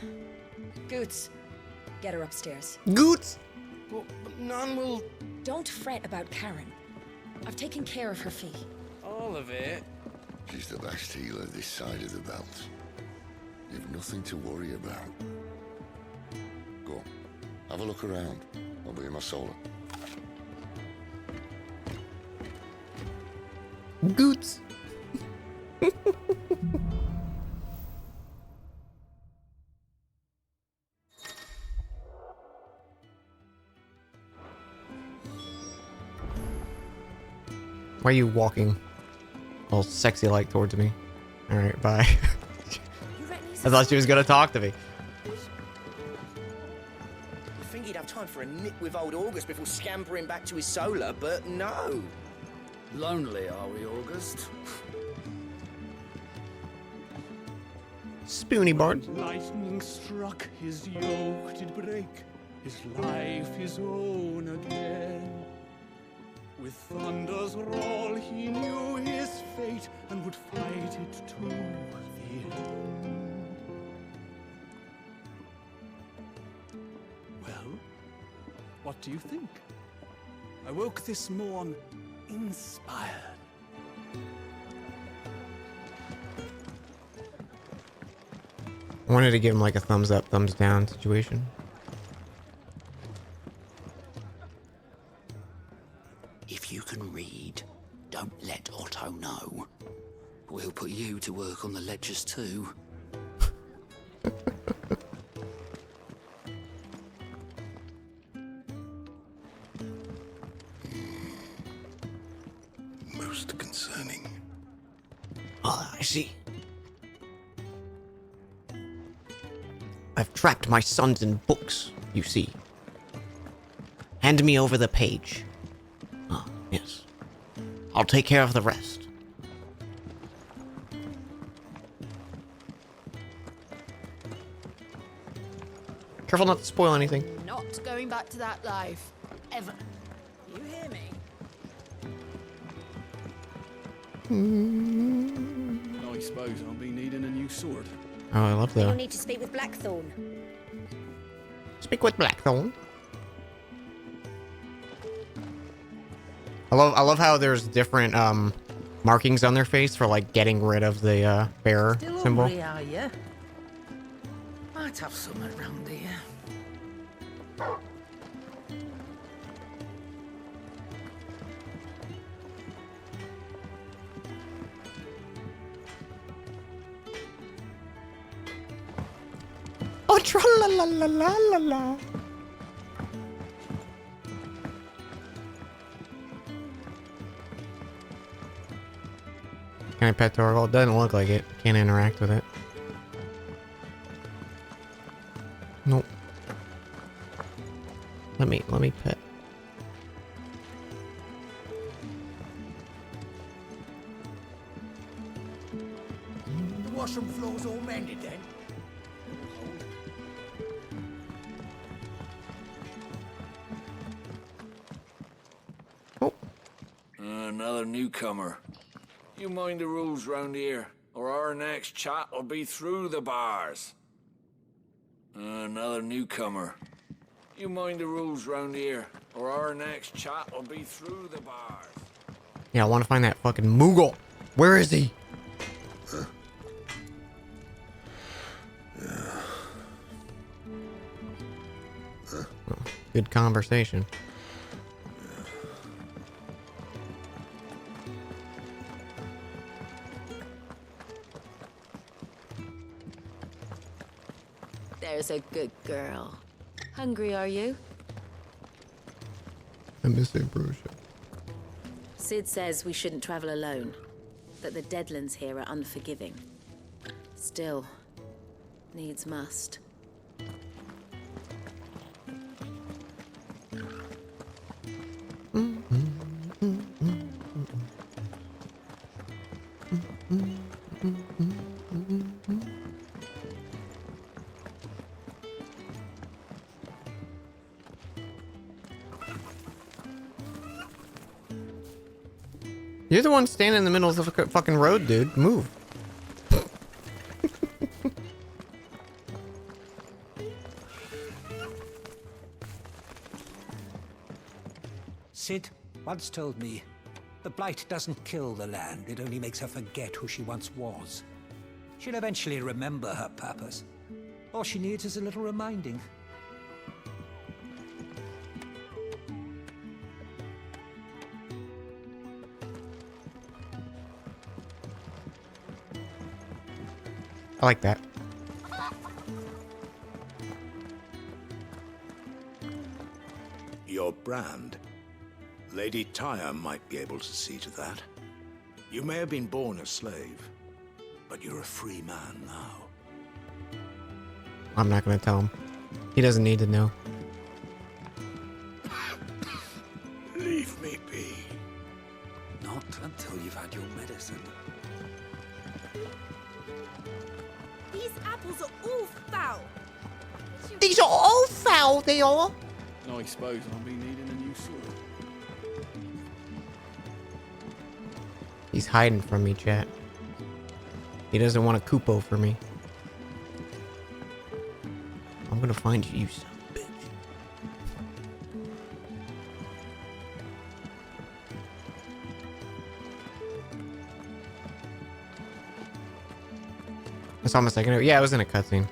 Goots, get her upstairs. Goots? Well, none will... Don't fret about Karen. I've taken care of her fee. All of it? She's the best healer this side of the belt. You've nothing to worry about. Go on, have a look around. I'll be in my solar. Goots. Why are you walking all sexy like towards me? Alright, bye. I thought she was gonna talk to me. You think he'd have time for a nip with old August before scampering back to his solar, but no. Lonely, are we, August? Spoony Bart. Lightning struck, his yoke did break, his life his own again. With thunder's roll he knew his fate and would fight it to the end. Well, what do you think? I woke this morn inspired. I wanted to give him like a thumbs up, thumbs down situation. If you can read, don't let Otto know. We'll put you to work on the ledgers too. Most concerning. Ah, I see. I've trapped my sons in books, you see. Hand me over the page. Ah, yes. I'll take care of the rest. Careful not to spoil anything. Not going back to that life. Ever. You hear me? I suppose I'll be needing a new sword. Oh, I love You'll that. need to speak with Blackthorn. Speak with Blackthorn. I love how there's different markings on their face for like getting rid of the bearer Still symbol. hungry, are you? Might have some around here. Oh, tra la la la la la la. Can I pet Torgal? It doesn't look like it. Can't interact with it. Nope. Let me pet. The washroom floor's all mended then? Another newcomer. You mind the rules round here, or our next chat will be through the bars. Another newcomer. You mind the rules round here, or our next chat will be through the bars. Yeah, I want to find that fucking Moogle. Where is he? Oh, good conversation. There's a good girl. Hungry, are you? I miss Ambrosia. Sid says we shouldn't travel alone, that the Deadlands here are unforgiving. Still, needs must. You're the one standing in the middle of the fucking road, dude. Move. Sid once told me, the blight doesn't kill the land, it only makes her forget who she once was. She'll eventually remember her purpose. All she needs is a little reminding. I like that. Your brand. Lady Tyre might be able to see to that. You may have been born a slave, but you're a free man now. I'm not gonna tell him. He doesn't need to know. Leave me be. Not until you've had your medicine. These apples are all foul. These are all foul, they are. I suppose I'll be needing a new sword. He's hiding from me, chat. He doesn't want a Kupo for me. I'm gonna find you, you son of a bitch. I saw him a second ago. Yeah, it was in a cutscene.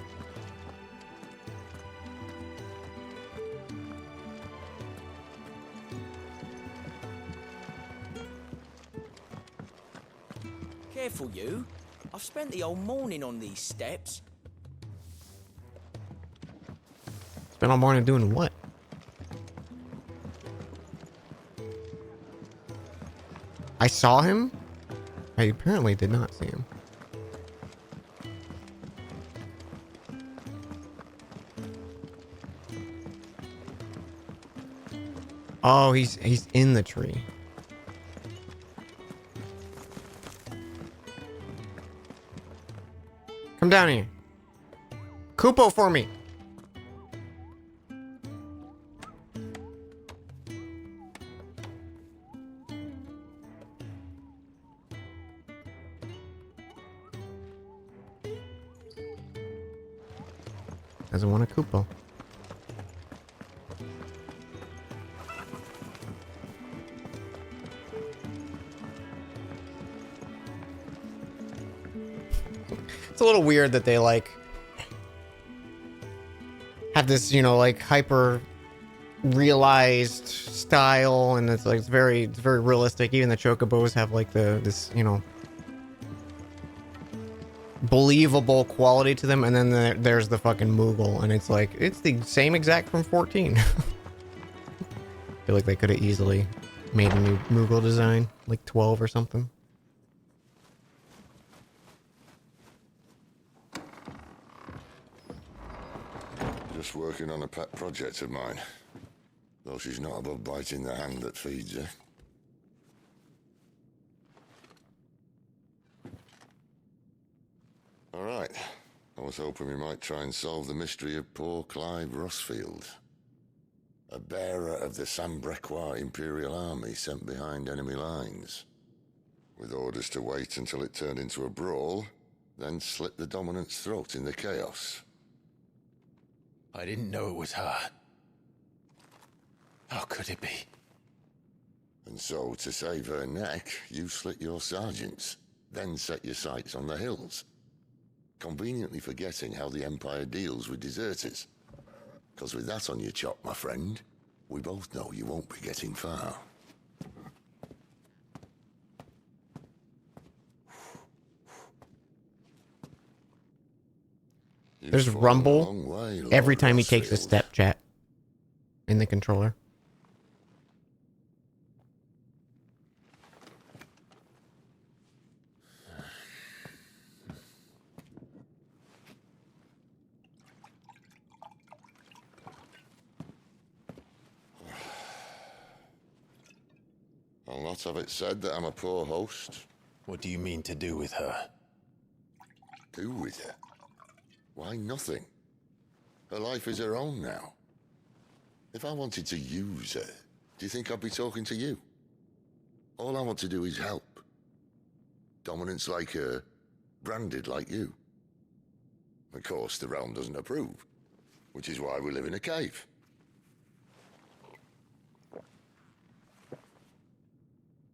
Careful, you. I've spent the whole morning on these steps. Spent all morning doing what? I saw him? I apparently did not see him. Oh, he's in the tree. Come down here. Kupo for me. Doesn't want a Kupo. It's a little weird that they like have this, you know, like hyper realized style, and it's like it's very realistic. Even the chocobos have like this, you know, believable quality to them, and then there's the fucking Moogle, and it's like it's the same exact from 14. I feel like they could have easily made a new Moogle design, like 12 or something. Just working on a pet project of mine. Though she's not above biting the hand that feeds her. Alright. I was hoping we might try and solve the mystery of poor Clive Rossfield. A bearer of the Sambrequois Imperial Army sent behind enemy lines. With orders to wait until it turned into a brawl, then slit the Dominant's throat in the chaos. I didn't know it was her. How could it be? And so, to save her neck, you slit your sergeants, then set your sights on the hills. Conveniently forgetting how the Empire deals with deserters. Because with that on your chop, my friend, we both know you won't be getting far. There's rumble every time he takes a step, chat, in the controller. not have it said that I'm a poor host. What do you mean to do with her? Do with her? Why, nothing. Her life is her own now. If I wanted to use her, do you think I'd be talking to you? All I want to do is help. Dominants like her, branded like you. Of course, the realm doesn't approve, which is why we live in a cave.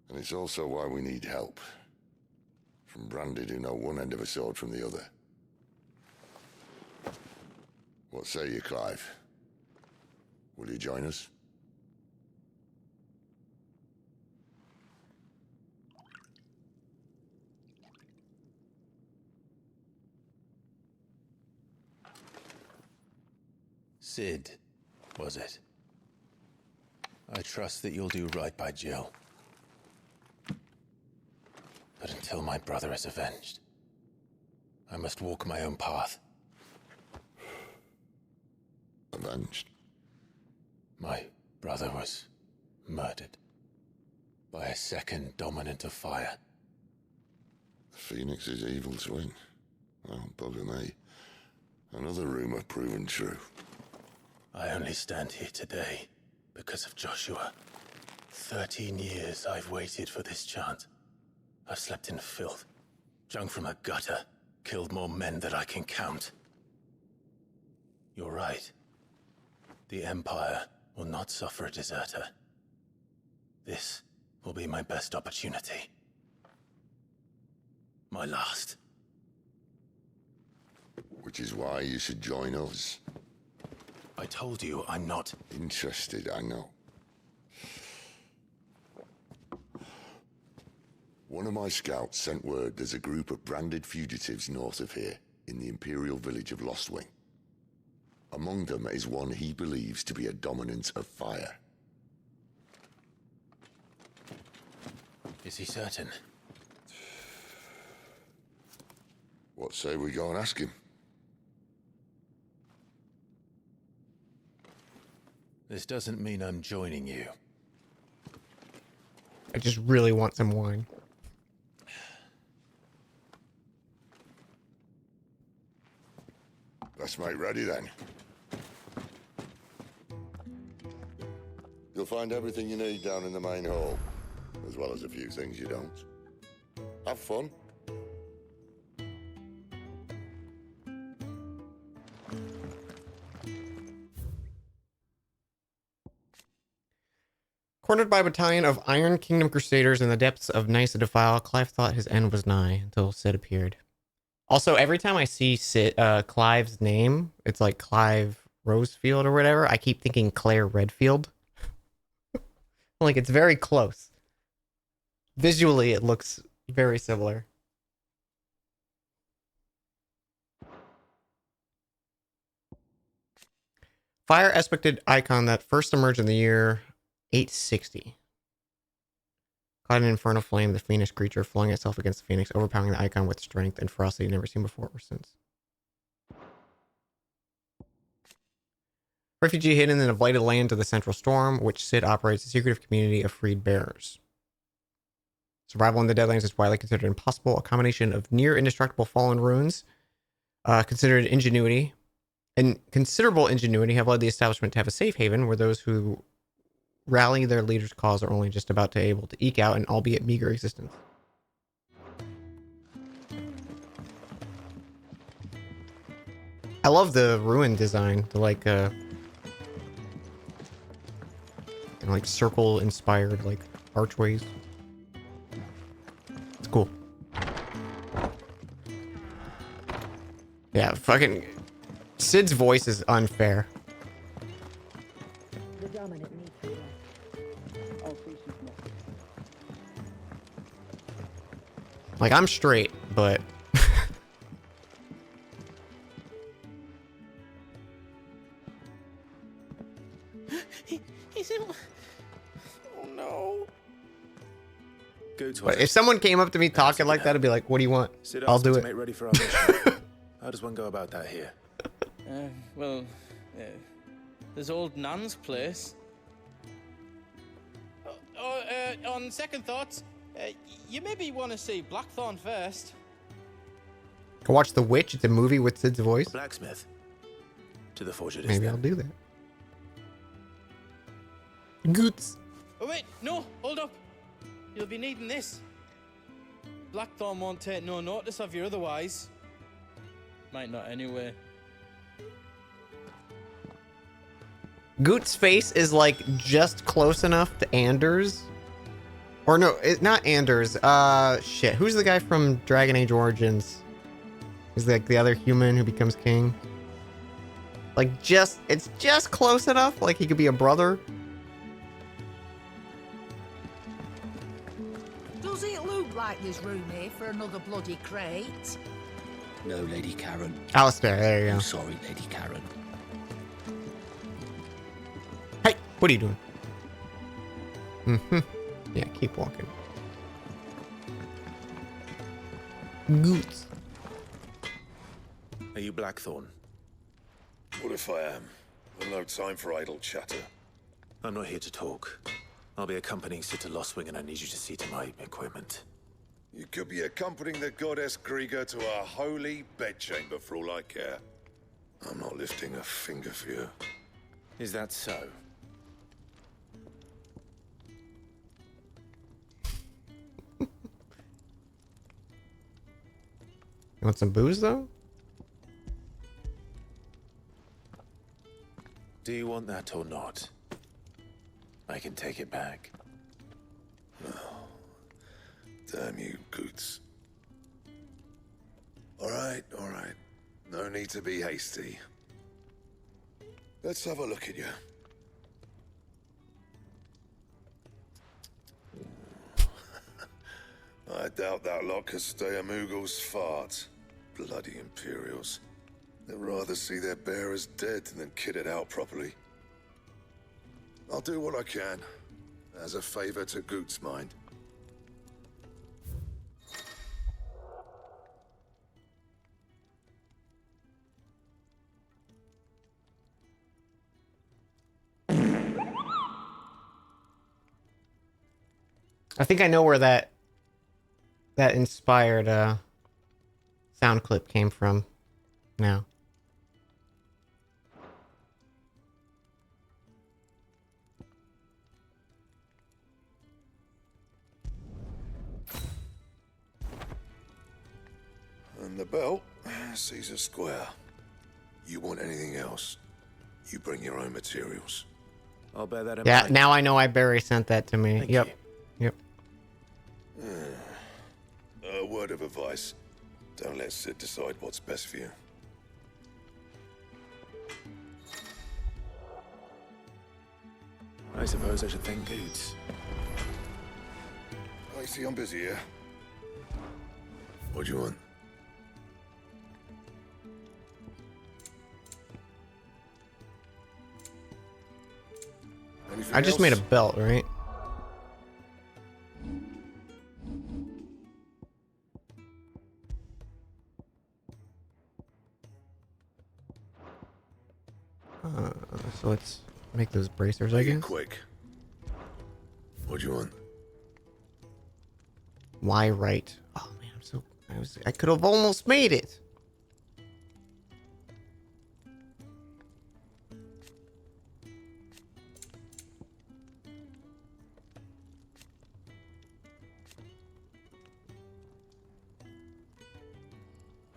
And it's also why we need help. From branded who know one end of a sword from the other. What say you, Clive? Will you join us? Sid, was it? I trust that you'll do right by Jill. But until my brother is avenged, I must walk my own path. Avenged? My brother was murdered by a second dominant of fire. The Phoenix's evil twin. Oh, bugger me. Another rumor proven true. I only stand here today because of Joshua. 13 years I've waited for this chance. I've slept in filth, drunk from a gutter, killed more men than I can count. You're right. The Empire will not suffer a deserter. This will be my best opportunity. My last. Which is why you should join us. I told you I'm not interested, I know. One of my scouts sent word there's a group of branded fugitives north of here, in the Imperial village of Lostwing. Among them is one he believes to be a dominant of fire. Is he certain? What say we go and ask him? This doesn't mean I'm joining you. I just really want some wine. Let's make ready then. You'll find everything you need down in the main hall, as well as a few things you don't. Have fun. Cornered by a battalion of Iron Kingdom Crusaders in the depths of Nysa Defile, Clive thought his end was nigh until Sid appeared. Also, every time I see Clive's name, it's like Clive Rosefield or whatever, I keep thinking Claire Redfield. Like, it's very close. Visually, it looks very similar. Fire aspected icon that first emerged in the year 860. Caught in infernal flame, the Phoenix creature flung itself against the Phoenix, overpowering the icon with strength and ferocity never seen before or since. Refugee hidden in a blighted land to the Central Storm, which Sid operates a secretive community of freed bearers. Survival in the Deadlands is widely considered impossible. A combination of near indestructible fallen ruins, considered ingenuity, and considerable ingenuity have led the establishment to have a safe haven where those who rally their leader's cause are only just about to able to eke out an albeit meager existence. I love the ruin design, the like circle inspired like archways. It's cool. Yeah, fucking Sid's voice is unfair. The dominant needs to rest. All species must. Like, I'm straight, but He's in. Oh no. Go to if someone came up to me talking like that, I'd be like, "What do you want? Sid I'll asked do me it." to make ready for our mission. How does one go about that here? Well, there's old Nan's place. on second thoughts, you maybe want to see Blackthorn first. Go watch The Witch. It's a movie with Sid's voice. Blacksmith. To the forge it is. Maybe I'll do that. Goots. Oh wait, no, hold up. You'll be needing this. Blackthorn won't take no notice of you otherwise. Might not anyway. Goot's face is like just close enough to Anders. Or no, not Anders. Shit. Who's the guy from Dragon Age Origins? He's like the other human who becomes king. Like it's just close enough. Like he could be a brother. Does it look like there's room here for another bloody crate? No, Lady Karen. Alistair, there you go. I'm sorry, Lady Karen. Hey, what are you doing? Mm-hmm. Yeah, keep walking. Goots. Are you Blackthorn? What if I am? I've no time for idle chatter. I'm not here to talk. I'll be accompanying Sid to Lostwing, and I need you to see to my equipment. You could be accompanying the goddess Krieger to our holy bedchamber for all I care. I'm not lifting a finger for you. Is that so? You want some booze, though? Do you want that or not? I can take it back. Oh, damn you, Goots. All right. No need to be hasty. Let's have a look at you. I doubt that lot could stay a Moogle's fart. Bloody Imperials. They'd rather see their bearers dead than kitted out properly. I'll do what I can, as a favor to Goot's mind. I think I know where that inspired sound clip came from now. And the belt sees a square. You want anything else, you bring your own materials. I'll bear that in Yeah, mind. now I know why Barry sent that to me. Yep. A word of advice. Don't let Sid decide what's best for you. I suppose I should thank Goots. I see I'm busy here. What do you want? Anything I just else? made a belt, right? So let's make those bracers, I guess. Quick. What do you want? Why right? Oh man, I could have almost made it.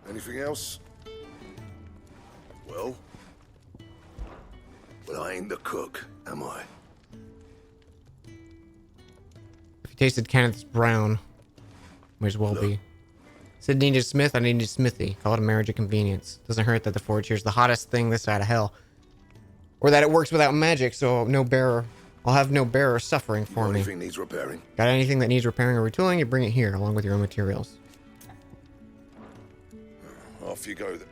Anything else? Well, I ain't the cook, am I? If you tasted Kenneth's brown, might as well be. Sid needed Smith, I needed Smithy. Call it a marriage of convenience. Doesn't hurt that the forge here's the hottest thing this side of hell. Or that it works without magic, so no bearer. I'll have no bearer suffering for me. Anything needs repairing? Got anything that needs repairing or retooling, you bring it here, along with your own materials. Off you go then.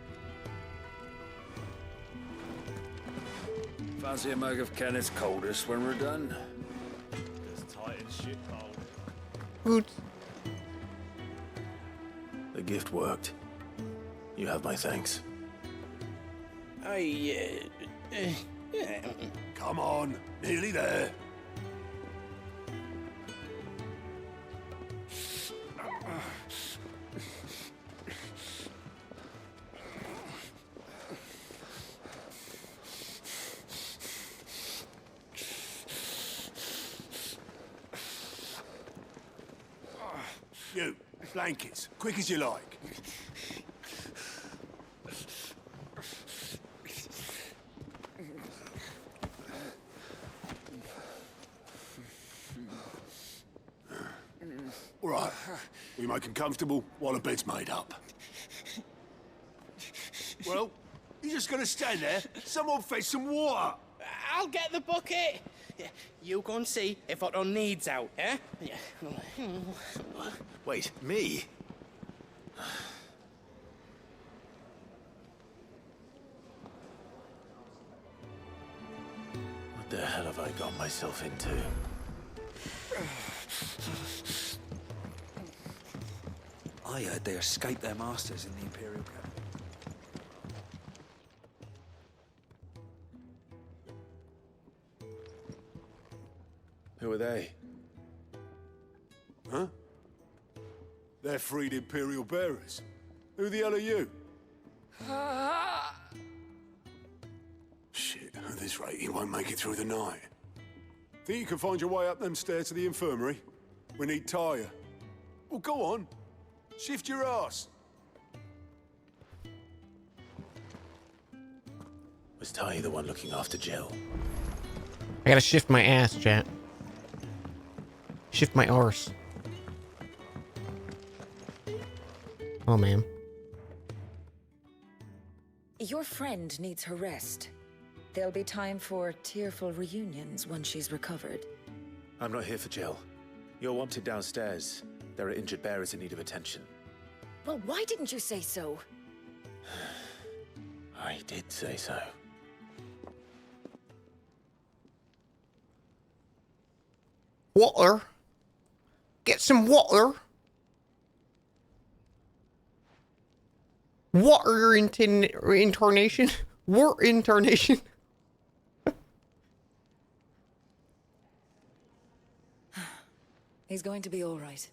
Fancy a mug of Kenneth's coldest when we're done? It's tight as shit, pal. Good. The gift worked. You have my thanks. Come on, nearly there. You, blankets, quick as you like. All right, we make them comfortable while the bed's made up. Well, you just gonna stand there? Someone fetch some water. I'll get the bucket. You go and see if Otto needs out, eh? Wait, me? What the hell have I got myself into? I heard they escaped their masters in the Imperial camp. Who are they? Huh? They're freed Imperial bearers. Who the hell are you? Shit, at this rate, he won't make it through the night. Think you can find your way up them stairs to the infirmary? We need Tyre. Well, go on. Shift your ass. Was Ty the one looking after Jill? I gotta shift my ass, chat. Shift my arse. Oh, man. Your friend needs her rest. There'll be time for tearful reunions once she's recovered. I'm not here for Jill. You're wanted downstairs. There are injured bearers in need of attention. Well, why didn't you say so? I did say so. Water. Get some water. Water intonation. War intonation. He's going to be all right.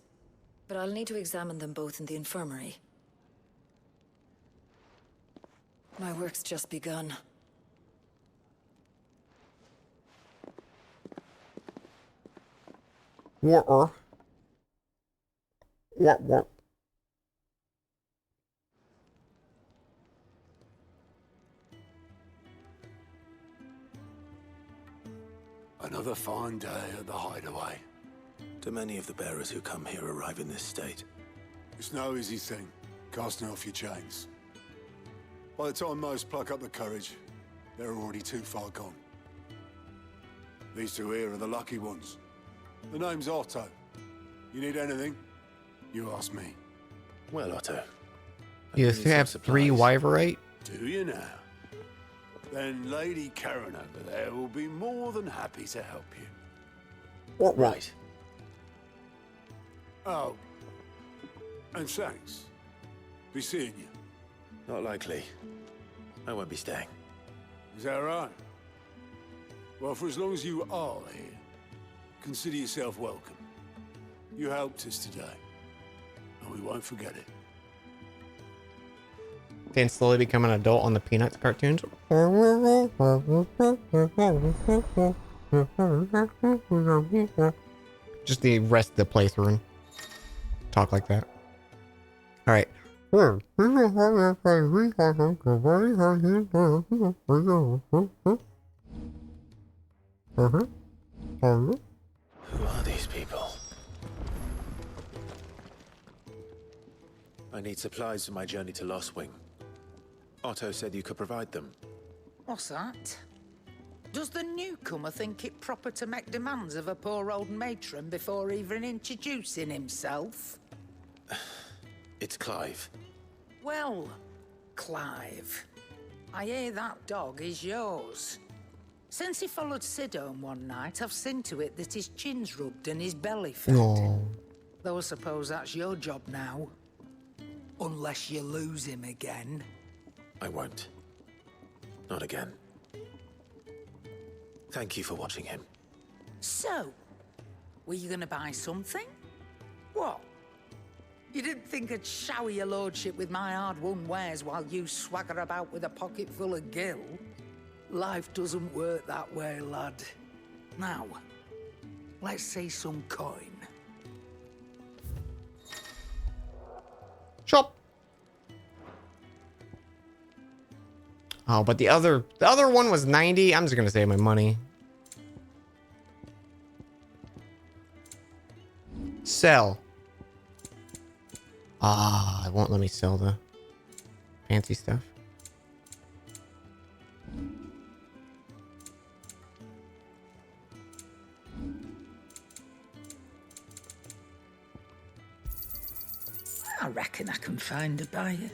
But I'll need to examine them both in the infirmary. My work's just begun. Water. What? Another fine day at the hideaway. Do many of the bearers who come here arrive in this state? It's no easy thing, casting off your chains. By the time most pluck up the courage, they're already too far gone. These two here are the lucky ones. The name's Otto. You need anything, you ask me. Well, Otto. You have 3 Wyverite? Do you now? Then Lady Karen over there will be more than happy to help you. What? Right. Oh. And thanks. Be seeing you. Not likely. I won't be staying. Is that right? Well, for as long as you are here, consider yourself welcome. You helped us today, and we won't forget it. Dan slowly become an adult on the Peanuts cartoons. Just the rest of the playthrough. Talk like that. Alright. Who are these people? I need supplies for my journey to Lost Wing. Otto said you could provide them. What's that? Does the newcomer think it proper to make demands of a poor old matron before even introducing himself? It's Clive. Well, Clive, I hear that dog is yours. Since he followed Sid home one night, I've seen to it that his chin's rubbed and his belly fed. Though I suppose that's your job now. Unless you lose him again. I won't. Not again. Thank you for watching him. So, were you gonna buy something? What? You didn't think I'd shower your lordship with my hard-won wares while you swagger about with a pocket full of gil? Life doesn't work that way, lad. Now, let's see some coin. Chop. Oh, but the other one was 90. I'm just gonna save my money. Sell. Ah, it won't let me sell the fancy stuff. I reckon I can find a buyer.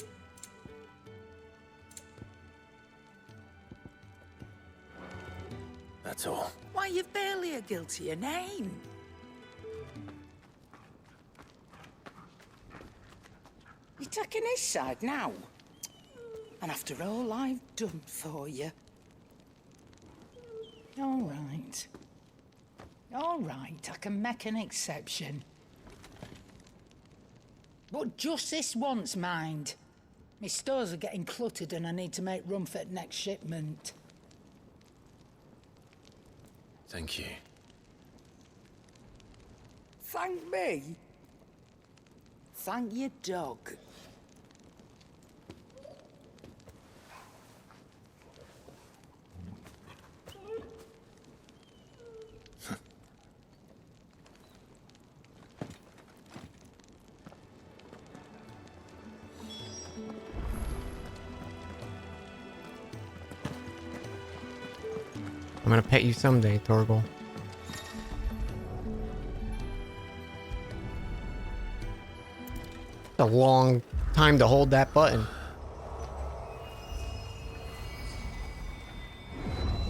That's all. Why, you've barely a guiltier name. You're taking his side now? And after all I've done for you. All right. All right, I can make an exception. But just this once, mind. My stores are getting cluttered and I need to make room for the next shipment. Thank you. Thank me? Thank your dog. I'm gonna pet you someday, Torgal. It's a long time to hold that button.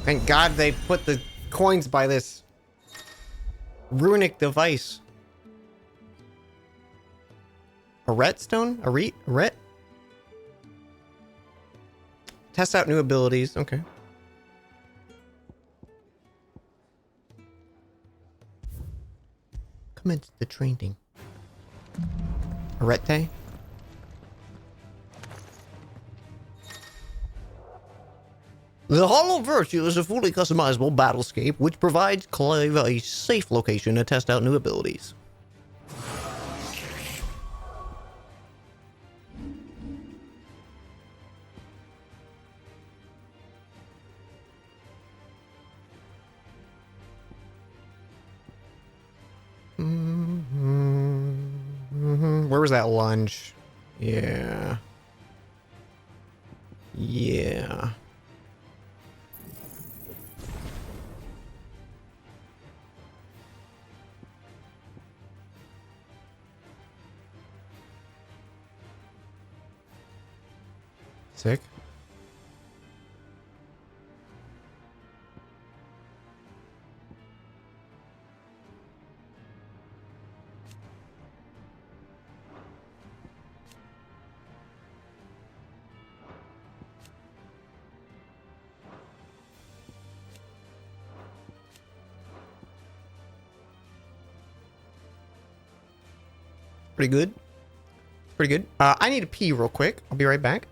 Thank God they put the coins by this runic device. A redstone? A ret? Test out new abilities. Okay. Commence the training. Arete? The Hall of Virtue is a fully customizable battlescape which provides Clive a safe location to test out new abilities. Where was that lunge? Yeah. Yeah. Sick. Pretty good. Pretty good. I need to pee real quick. I'll be right back.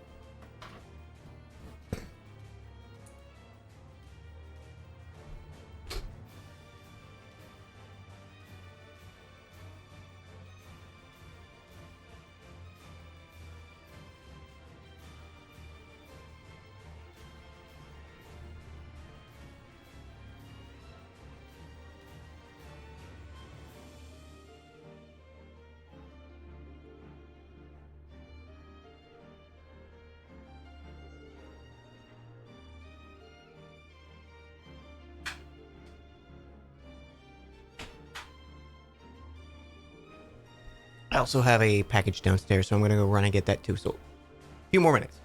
I also have a package downstairs, so I'm going to go run and get that too. So, a few more minutes.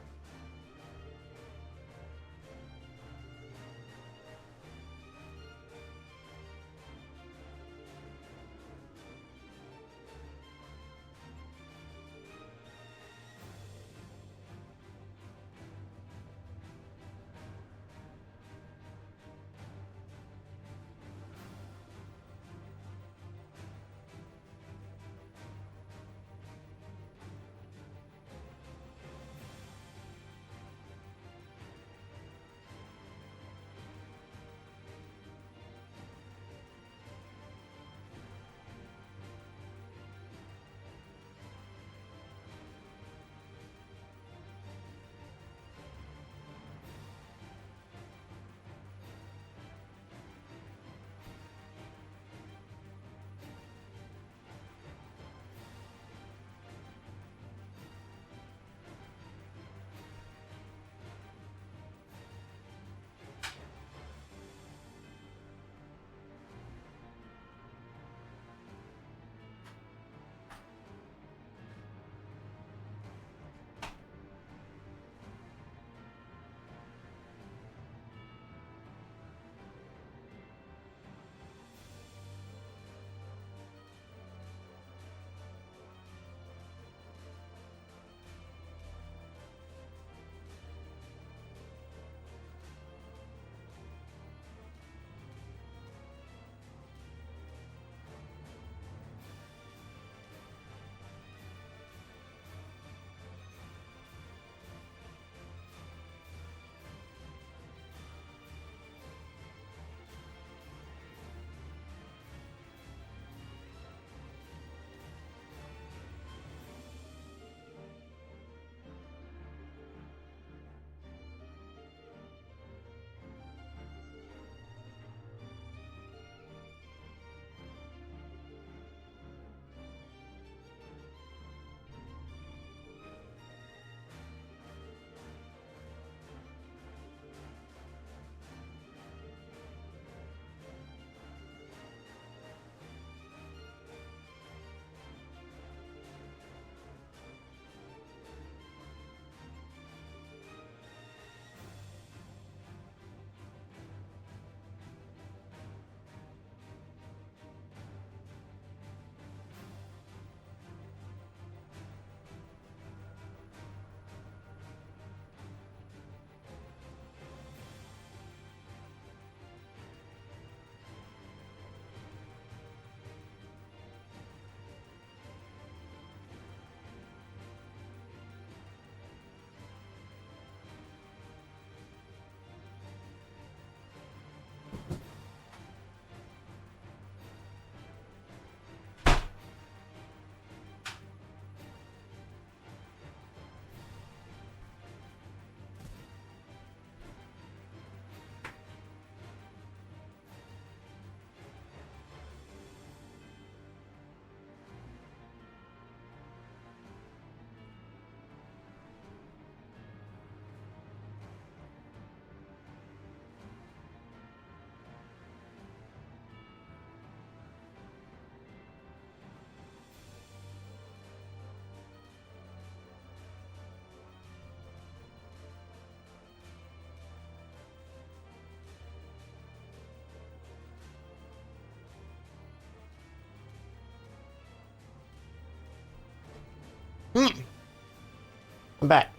I'm back.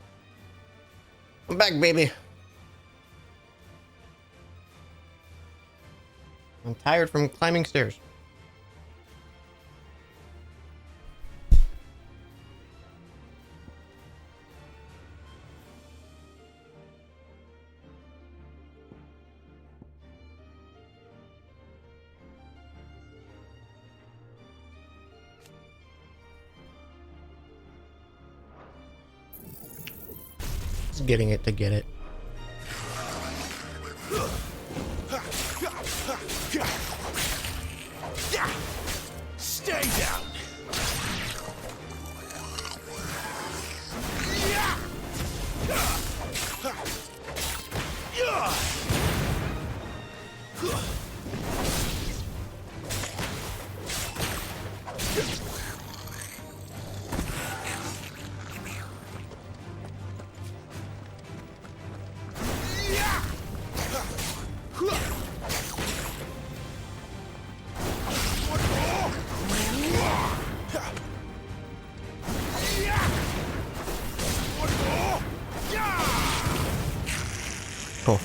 I'm back, baby. I'm tired from climbing stairs. Just getting it to get it. Stay down. Cool.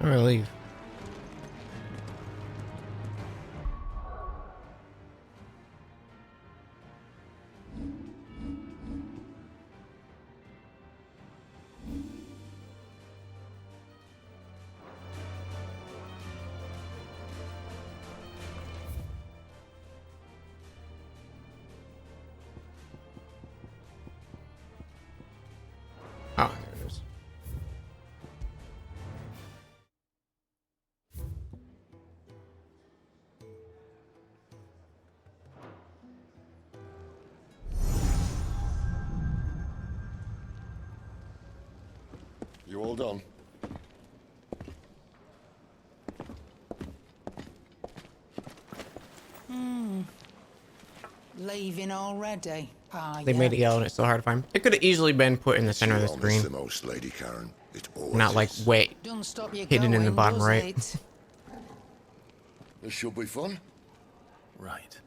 I'm gonna leave. Oh, there it is. You all done? Leaving already? They made it yellow and it's so hard to find. It could have easily been put in the center of the screen. The most, Lady Karen. It always Not like is. way Don't stop you hidden in the going, bottom does right. it? This should be fun. Right.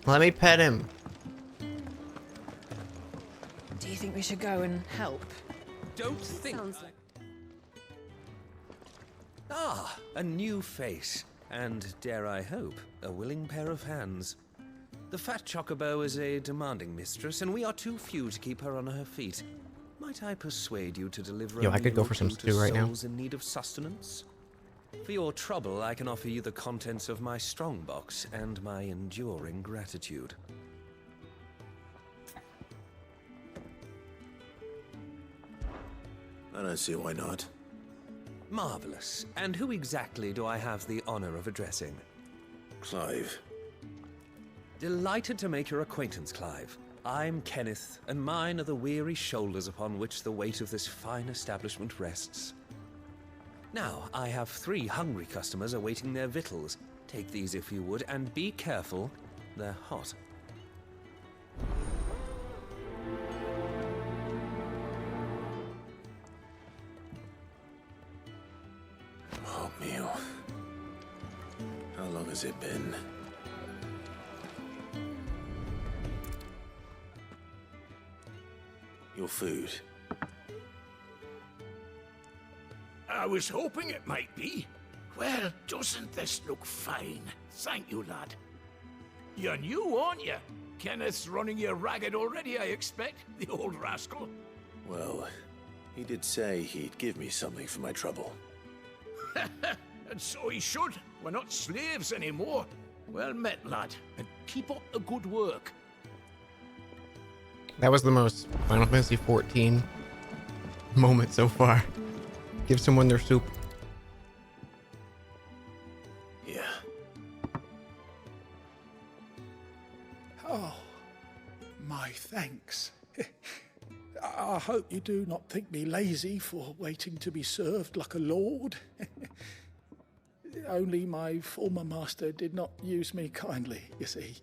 Let me pet him. Do you think we should go and help? Don't think. Ah, a new face. And, dare I hope, a willing pair of hands. The fat chocobo is a demanding mistress, and we are too few to keep her on her feet. Might I persuade you to deliver Yo, a I could go meal for or some two stew to right now. souls in need of sustenance? For your trouble, I can offer you the contents of my strongbox and my enduring gratitude. I don't see why not. Marvelous. And who exactly do I have the honor of addressing? Clive. Delighted to make your acquaintance, Clive. I'm Kenneth, and mine are the weary shoulders upon which the weight of this fine establishment rests. Now, I have 3 hungry customers awaiting their victuals. Take these if you would, and be careful, they're hot. Hot meal. How long has it been? Your food. I was hoping it might be. Well, doesn't this look fine? Thank you, lad. You're new, aren't you? Kenneth's running you ragged already, I expect, the old rascal. Well, he did say he'd give me something for my trouble. And so he should. We're not slaves anymore. Well met, lad. And Keep up the good work. That was the most Final Fantasy 14 moment so far. Give someone their soup. Yeah. Oh, my thanks. I hope you do not think me lazy for waiting to be served like a lord. Only my former master did not use me kindly, you see.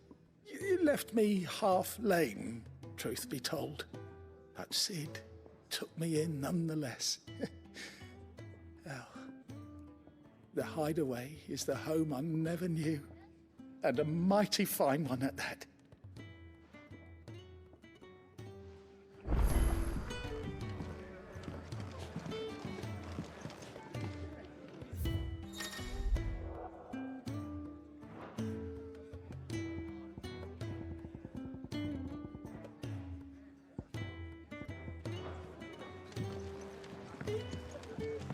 He left me half lame, truth be told. But Sid took me in nonetheless. Well, the hideaway is the home I never knew, and a mighty fine one at that.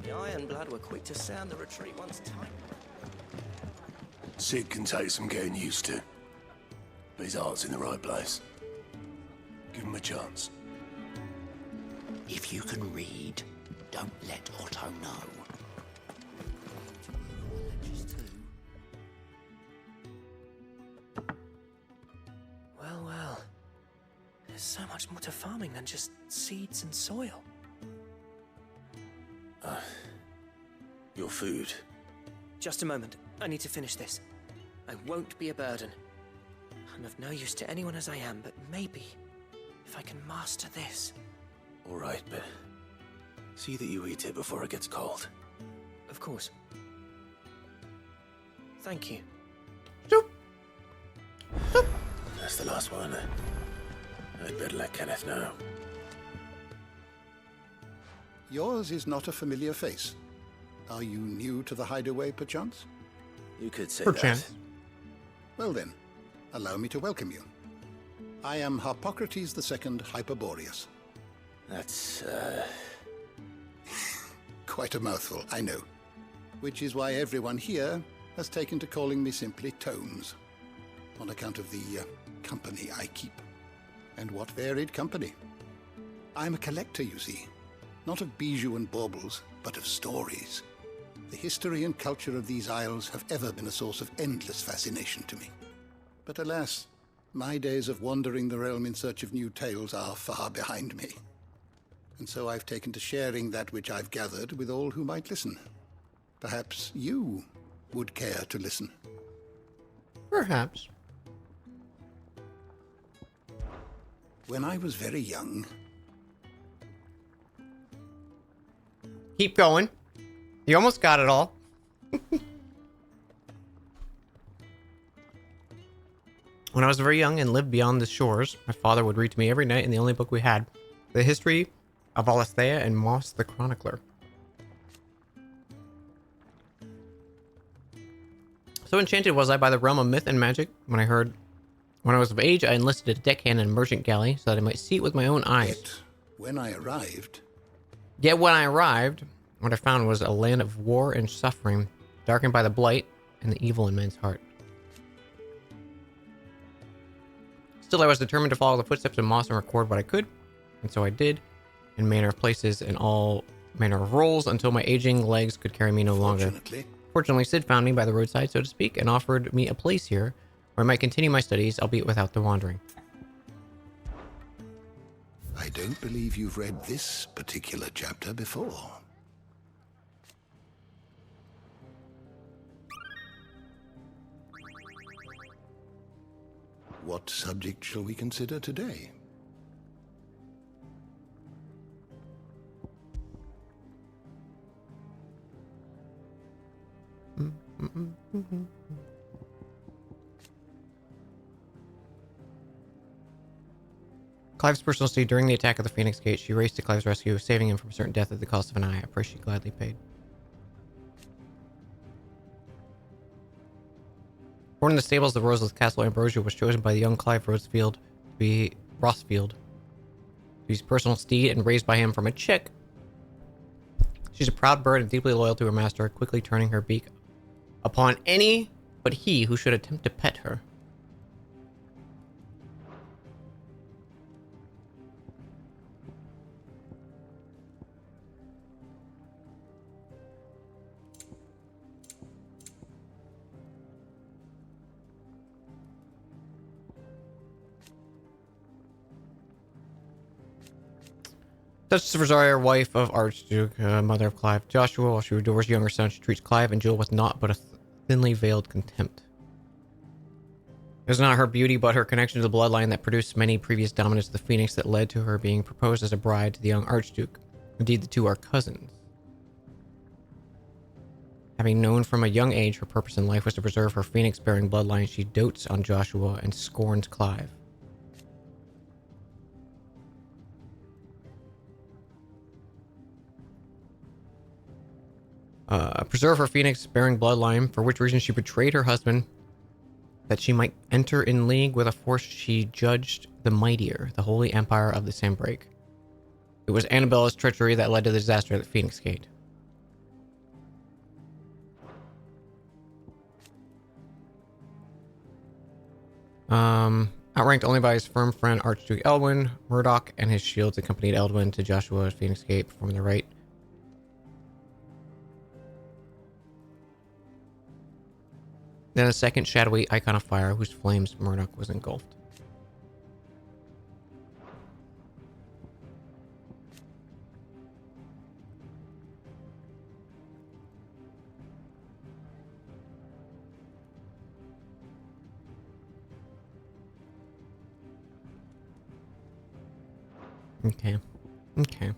The Ironblood were quick to sound the retreat once time. Sid can take some getting used to. But his heart's in the right place. Give him a chance. If you can read, don't let Otto know. Well, well. There's so much more to farming than just seeds and soil. Your food. Just a moment. I need to finish this. I won't be a burden. I'm of no use to anyone as I am, but maybe if I can master this. All right, but see that you eat it before it gets cold. Of course. Thank you. That's the last one. I'd better let Kenneth know. Yours is not a familiar face. Are you new to the hideaway, perchance? You could say Perchance. that. Well then, allow me to welcome you. I am Harpocrates II Hyperboreus. That's, Quite a mouthful, I know. Which is why everyone here has taken to calling me simply Tomes, on account of the company I keep. And what varied company. I'm a collector, you see. Not of bijou and baubles, but of stories. The history and culture of these isles have ever been a source of endless fascination to me. But alas, my days of wandering the realm in search of new tales are far behind me. And so I've taken to sharing that which I've gathered with all who might listen. Perhaps you would care to listen. Perhaps. When I was very young... Keep going. You almost got it all. When I was very young and lived beyond the shores, my father would read to me every night in the only book we had, the history of Valisthea and Moss the Chronicler. So enchanted was I by the realm of myth and magic, when I was of age, I enlisted a deckhand in a merchant galley so that I might see it with my own eyes. Yet when I arrived, what I found was a land of war and suffering, darkened by the blight and the evil in men's heart. Still, I was determined to follow the footsteps of Moss and record what I could, and so I did, in manner of places and all manner of roles, until my aging legs could carry me no longer. Fortunately, Sid found me by the roadside, so to speak, and offered me a place here, where I might continue my studies, albeit without the wandering. I don't believe you've read this particular chapter before. What subject shall we consider today? Clive's personal state during the attack of the Phoenix Gate. She raced to Clive's rescue, saving him from certain death at the cost of an eye, a price she gladly paid. Born in the stables of Roselith Castle, Ambrosia was chosen by the young Clive Rothfield to be his personal steed, and raised by him from a chick. She's a proud bird and deeply loyal to her master, quickly turning her beak upon any but he who should attempt to pet her. Duchess of Rosaria, wife of Archduke, mother of Clive. Joshua, while she adores younger son, she treats Clive and Jewel with naught but a thinly veiled contempt. It was not her beauty, but her connection to the bloodline that produced many previous dominants of the Phoenix that led to her being proposed as a bride to the young Archduke. Indeed, the two are cousins. Having known from a young age her purpose in life was to preserve her Phoenix-bearing bloodline, she dotes on Joshua and scorns Clive. Preserve her Phoenix-bearing bloodline, for which reason she betrayed her husband, that she might enter in league with a force she judged the mightier, the Holy Empire of the Sandbreak. It was Annabella's treachery that led to the disaster at the Phoenix Gate. Outranked only by his firm friend Archduke Eldwin, Murdoch and his shields accompanied Eldwin to Joshua's Phoenix Gate, performing the rite. Then a second shadowy icon of fire, whose flames Murdoch was engulfed. Okay. Okay.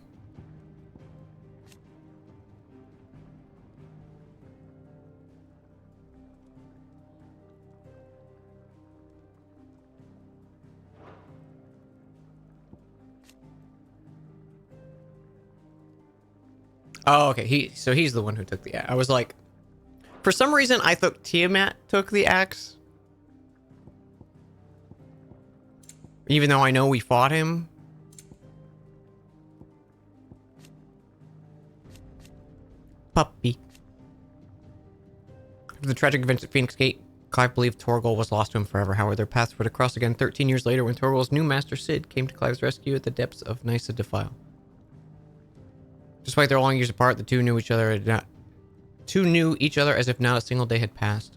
Oh, okay. He's the one who took the axe. I was like, for some reason, I thought Tiamat took the axe. Even though I know we fought him. Puppy. After the tragic events at Phoenix Gate, Clive believed Torgal was lost to him forever. However, their paths would cross again 13 years later when Torgal's new master Cid came to Clive's rescue at the depths of Nysa Defile. Despite their long years apart, the two knew each other as if not a single day had passed.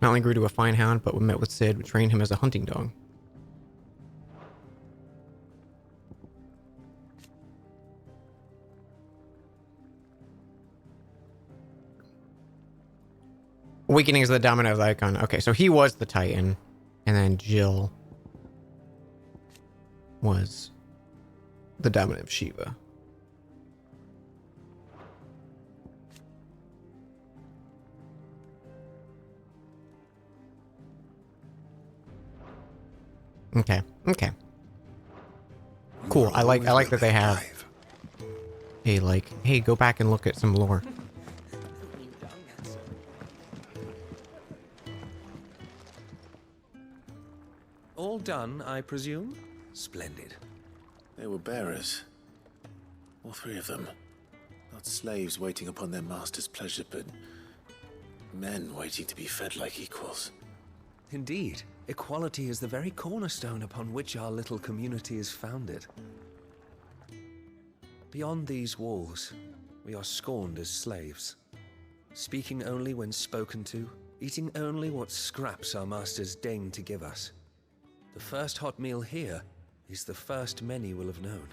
Not only grew to a fine hound, but when met with Cid, trained him as a hunting dog. Awakening is the dominant icon. Okay, so he was the Titan, and then Jill was the dominant of Shiva. Okay. Okay. Cool. I like that they have hey, go back and look at some lore. All done, I presume? Splendid. They were bearers. All three of them. Not slaves waiting upon their master's pleasure, but men waiting to be fed like equals. Indeed. Equality is the very cornerstone upon which our little community is founded. Beyond these walls, we are scorned as slaves. Speaking only when spoken to, eating only what scraps our masters deign to give us. The first hot meal here is the first many will have known.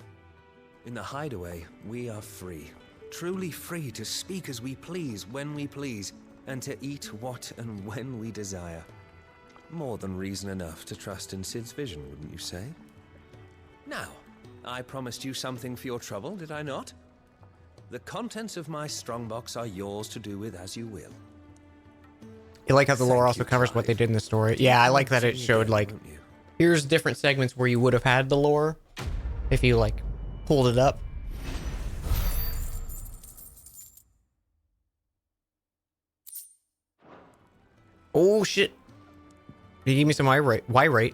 In the hideaway, we are free. Truly free to speak as we please, when we please, and to eat what and when we desire. More than reason enough to trust in Cid's vision, wouldn't you say? Now, I promised you something for your trouble, did I not? The contents of my strongbox are yours to do with as you will. You like how the lore also covers what they did in the story? Yeah, I like that it showed, like, here's different segments where you would have had the lore if you, like, pulled it up. Oh, shit. You gave me some Y rate.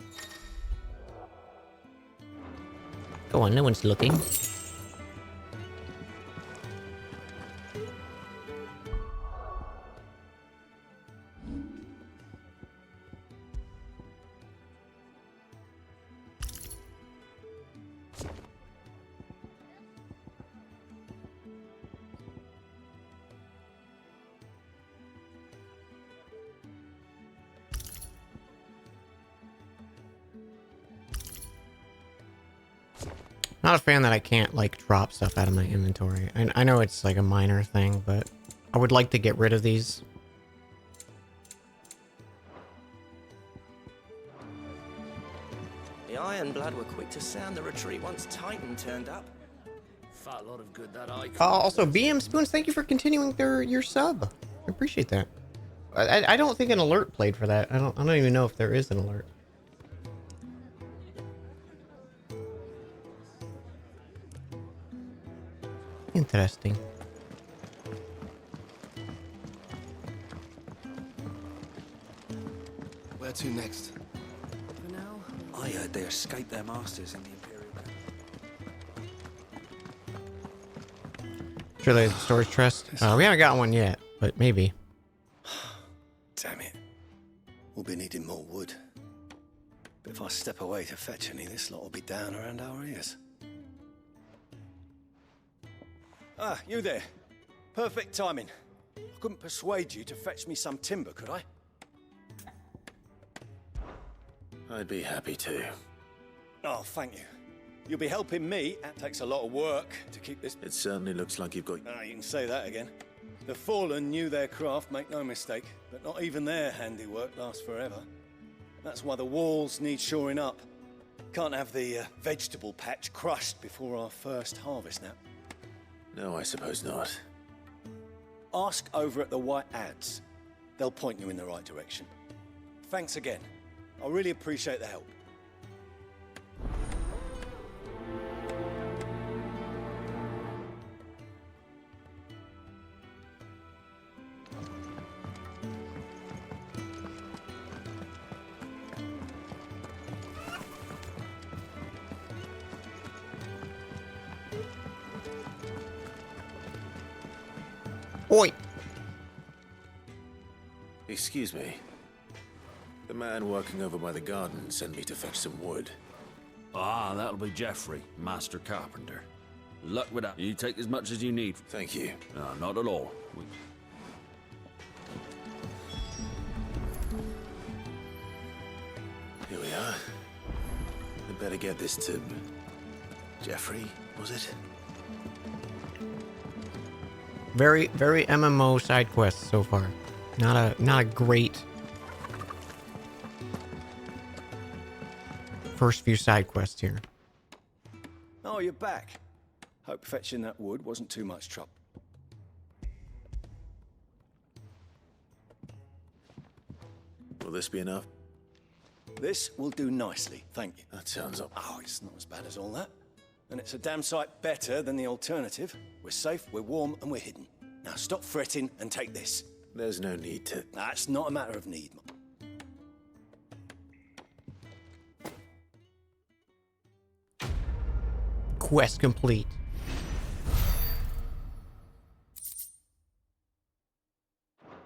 Go on, no one's looking. Not a fan that I can't, like, drop stuff out of my inventory. I know it's, like, a minor thing, but I would like to get rid of these. The Ironblood were quick to sound the retreat once Titan turned up. Fat lot of good that I Also, BM Spoons, thank you for continuing your sub. I appreciate that. I don't think an alert played for that. I don't even know if there is an alert. Interesting. Where to next? For now. I heard they escaped their masters in the Imperial Sure, the storage chest. We haven't got one yet, but maybe. Damn it. We'll be needing more wood. But if I step away to fetch any, this lot will be down around our ears. Ah, you there. Perfect timing. I couldn't persuade you to fetch me some timber, could I? I'd be happy to. Oh, thank you. You'll be helping me. That takes a lot of work to keep this... It certainly looks like you've got... Ah, you can say that again. The Fallen knew their craft, make no mistake, but not even their handiwork lasts forever. That's why the walls need shoring up. Can't have the vegetable patch crushed before our first harvest now. No, I suppose not. Ask over at the White Ads. They'll point you in the right direction. Thanks again. I really appreciate the help. Oi! Excuse me. The man working over by the garden sent me to fetch some wood. Ah, that'll be Jeffrey, Master Carpenter. Luck with that. You take as much as you need. Thank you. No, not at all. Here we are. I'd better get this to... Jeffrey, was it? Very MMO side quests so far. Not a great first few side quests here. Oh, you're back. Hope fetching that wood wasn't too much trouble. Will this be enough? This will do nicely, thank you. That sounds up. Oh, it's not as bad as all that. And it's a damn sight better than the alternative. We're safe, we're warm, and we're hidden. Now stop fretting and take this. There's no need to... That's not a matter of need. Quest complete.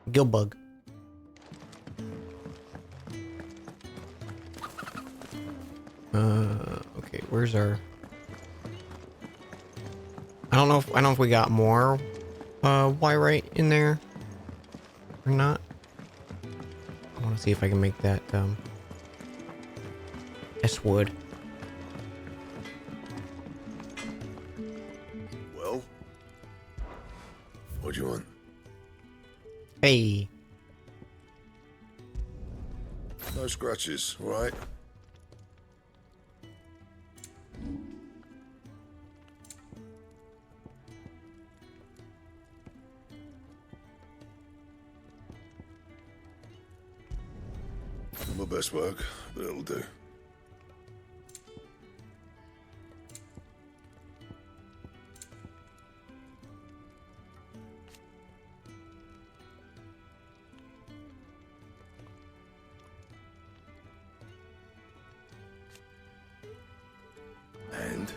Gilbug. Okay, where's our... I don't know if we got more Wyrite in there or not. I want to see if I can make that S-wood. Well? What do you want? Hey. No scratches, all right? Not my best work, but it'll do. And?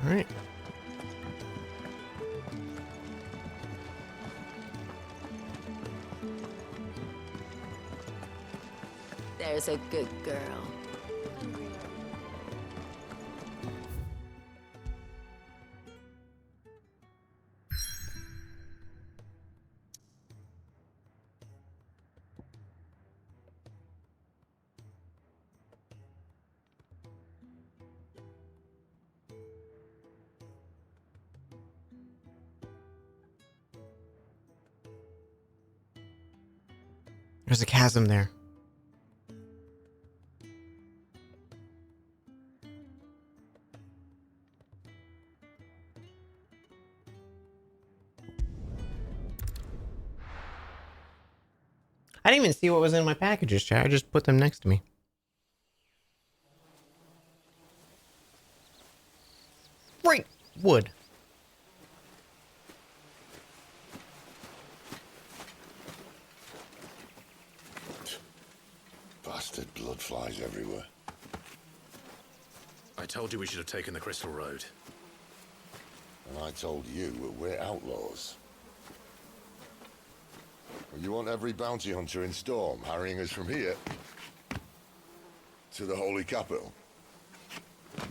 All right. was a good girl. There's a chasm there. I didn't even see what was in my packages, chat. I just put them next to me. Right, wood. Bastard blood flies everywhere. I told you we should have taken the Crystal Road. And I told you we're outlaws. Well, you want every bounty hunter in Storm harrying us from here to the Holy Capital?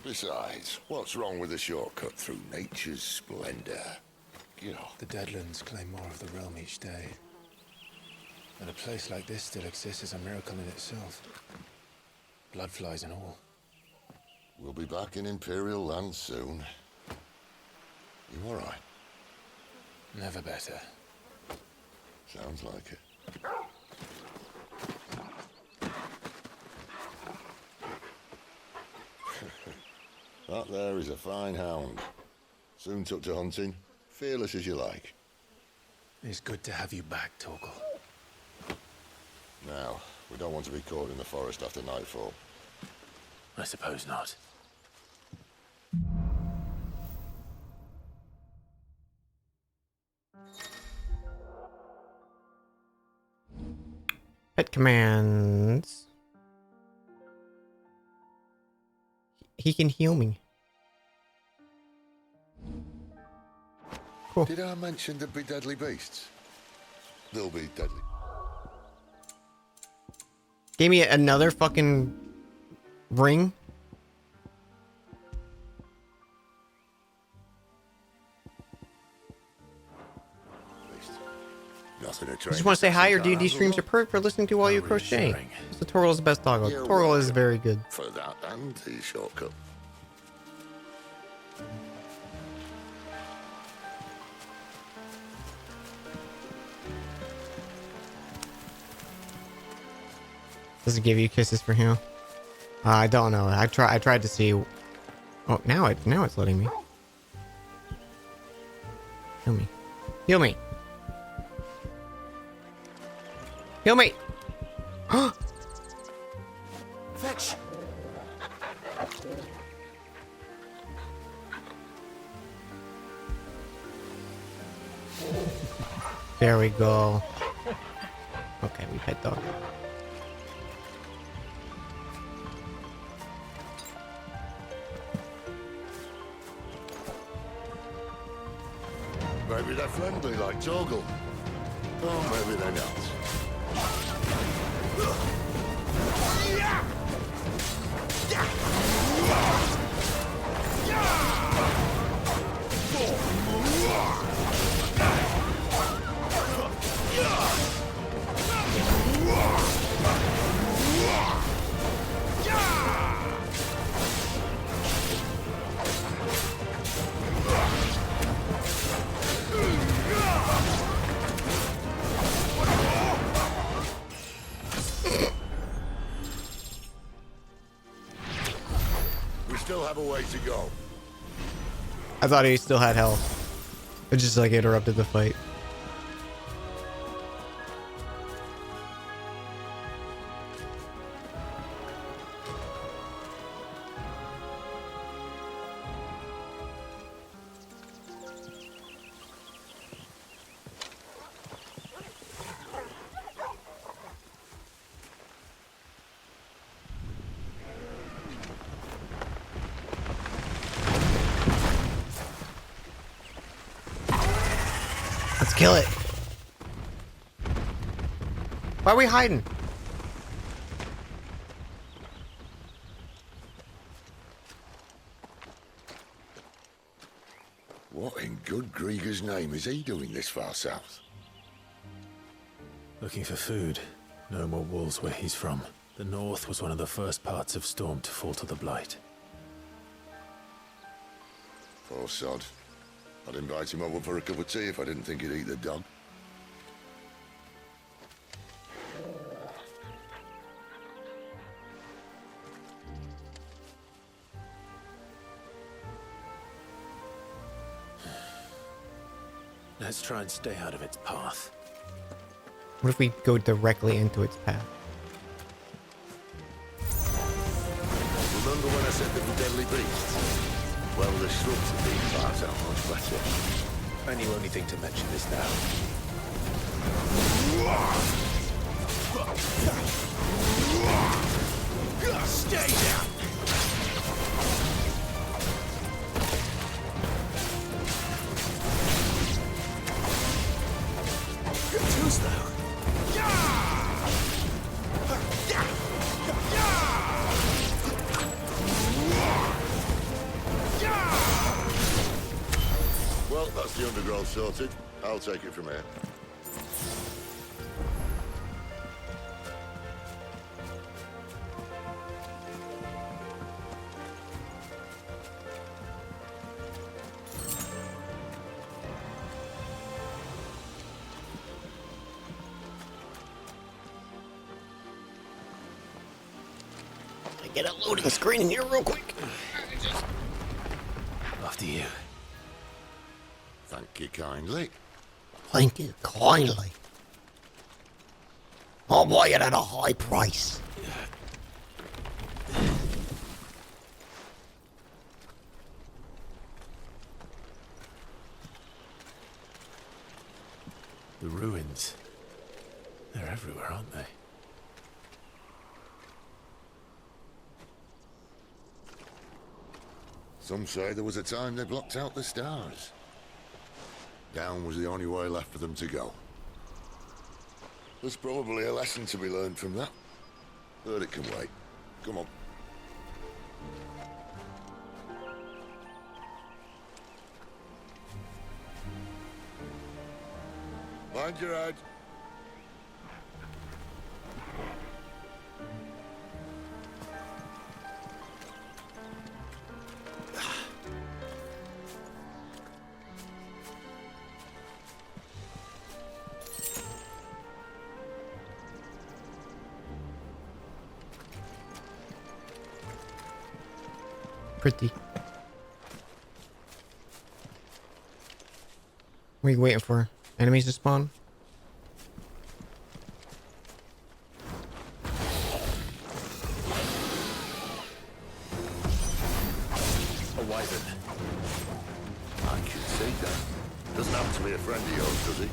Besides, what's wrong with a shortcut through nature's splendor? The Deadlands claim more of the realm each day. And a place like this still exists is a miracle in itself. Bloodflies and all. We'll be back in Imperial land soon. You all right? Never better. Sounds like it. That there is a fine hound. Soon took to hunting. Fearless as you like. It's good to have you back, Torgal. Now, we don't want to be caught in the forest after nightfall. I suppose not. Pet commands. He can heal me. Cool. Did I mention there'd be deadly beasts? They'll be deadly. Gave me another fucking ring. I just want to say hi. Your D&D streams are perfect for listening to while you crochet. So Torgal is the best dog. Torgal is very good. For that and the shortcut. Does it give you kisses for him? I don't know. I tried to see. Oh, now it's letting me. Heal me. Heal me. Heal me. Fetch. There we go. Okay, we pet dog. Maybe they're friendly like Torgal. Oh, maybe they're not. We still have a way to go. I thought he still had health. It just like interrupted the fight. Let's kill it. Why are we hiding? What in good Grieger's name is he doing this far south? Looking for food. No more wolves where he's from. The north was one of the first parts of Storm to fall to the Blight. Poor sod. I'd invite him over for a cup of tea if I didn't think he'd eat the dog. Let's try and stay out of its path. What if we go directly into its path? Remember when I said there were deadly beasts? Well, the shrubs of these parts are much better. And you only think to mention this now. Stay down! You're too slow. Well, that's the undergrowth sorted. I'll take it from here. Get a loading screen in here real quick. After you. Thank you kindly. Thank you kindly. I'll buy it at a high price. The ruins. They're everywhere, aren't they? Some say there was a time they blocked out the stars. Down was the only way left for them to go. There's probably a lesson to be learned from that. But it can wait. Come on. Mind your head. Pretty. What are you waiting for? Enemies to spawn? A wyvern. I can see that. Doesn't happen to be a friend of yours, does he?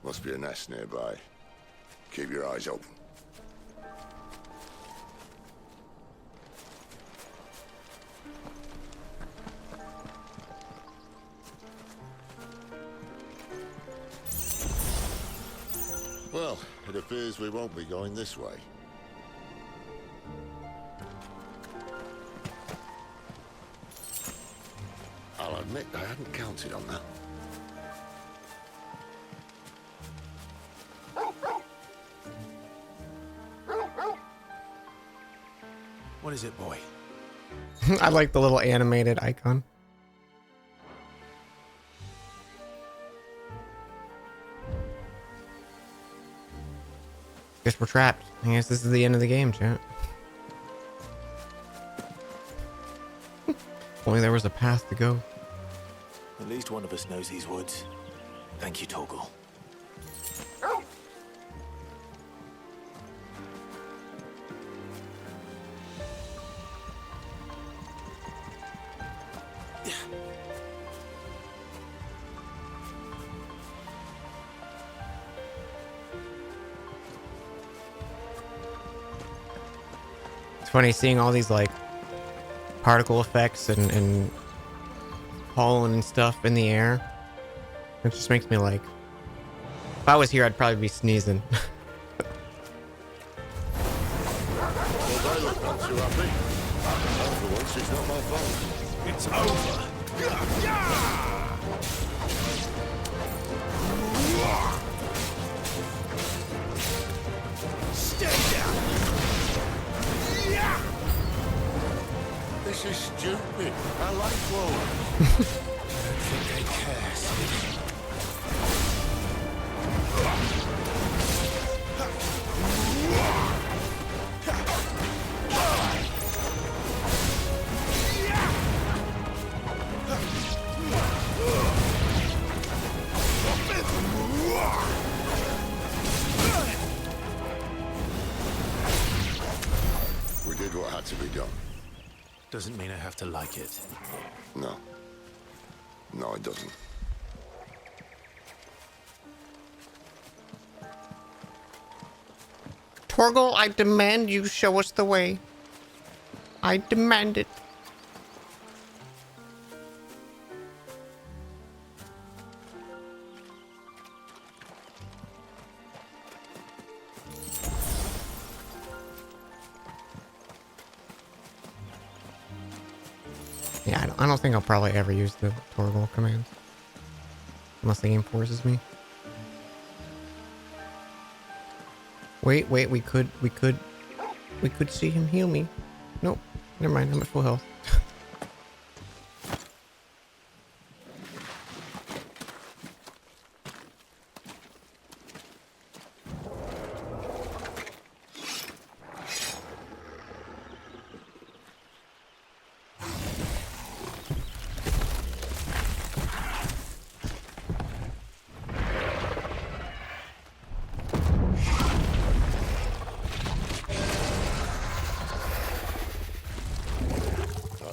Must be a nest nearby. Keep your eyes open. Well, it appears we won't be going this way. I'll admit I hadn't counted on that. What is it, boy? I like the little animated icon. Guess we're trapped. I guess this is the end of the game, chat. If only there was a path to go. At least one of us knows these woods. Thank you, Torgal. It's funny seeing all these like particle effects and pollen and stuff in the air. It just makes me like, if I was here, I'd probably be sneezing. Well, they look not too happy. For once, it's not my fault. It's over. Stay down. This is stupid. I like wolves. I don't think they care, Sid. We did what had to be done. Doesn't mean I have to like it. No. No, it doesn't. Torgal, I demand you show us the way. I demand it. Yeah, I don't think I'll probably ever use the Torgal command. Unless the game forces me. Wait, we could see him heal me. Nope, never mind, I'm at full health.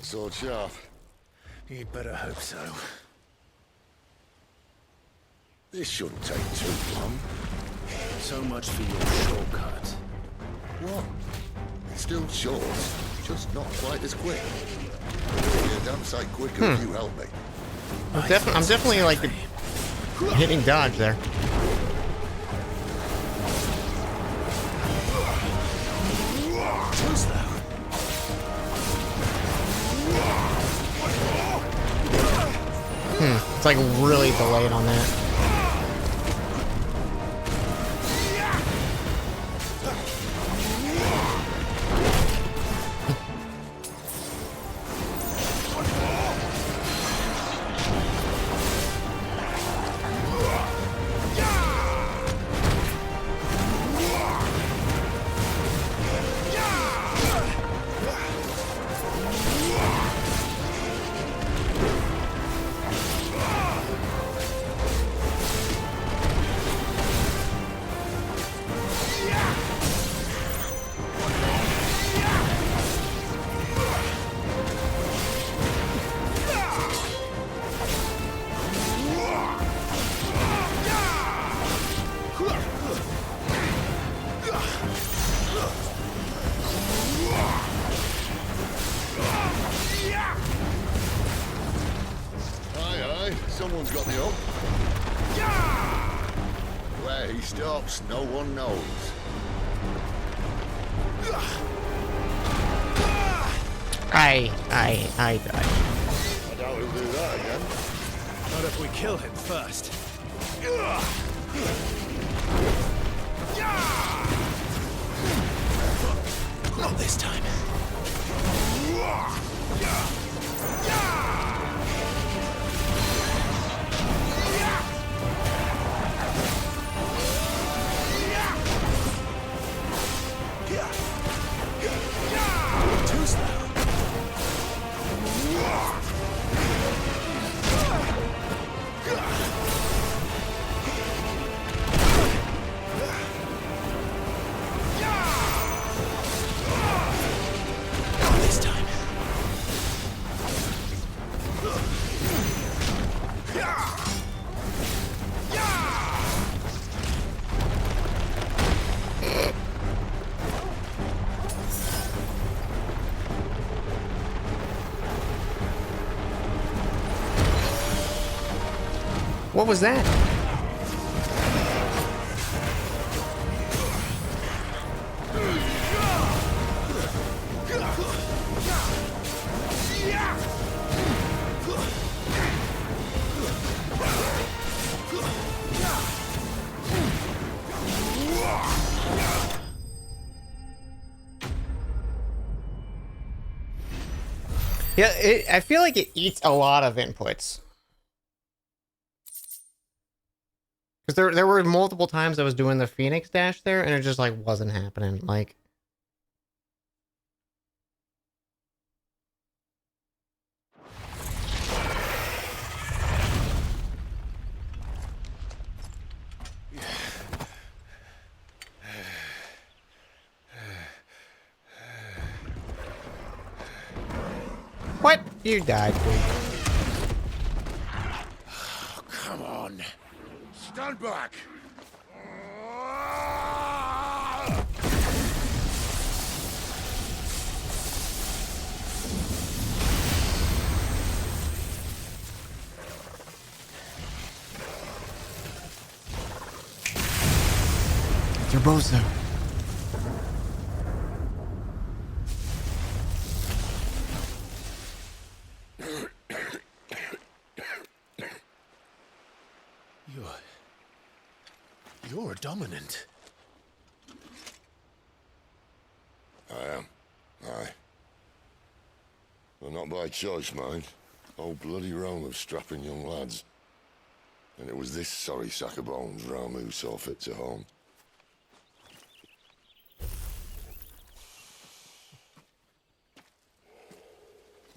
Sword sharp. You'd better hope so. This shouldn't take too long. So much for your shortcut. What? It's still short, just not quite as quick. It'll be a damn sight quicker if you help me. I'm definitely like hitting dodge there. Who's that? It's like really delayed on that. Someone's got the hope. where he stops, no one knows. I died. I doubt he'll do that again. Not if we kill him first. Not this time. Too slow. This time. What was that? Yeah, I feel like it eats a lot of inputs. Because there were multiple times I was doing the Phoenix dash there, and it just, like, wasn't happening. Like... What? You died, dude. Oh, come on. Stand back. Turbosa. You're dominant. I am. Aye. Well, not by choice, mind. Whole bloody realm of strapping young lads. And it was this sorry sack of bones Ramu saw fit to home.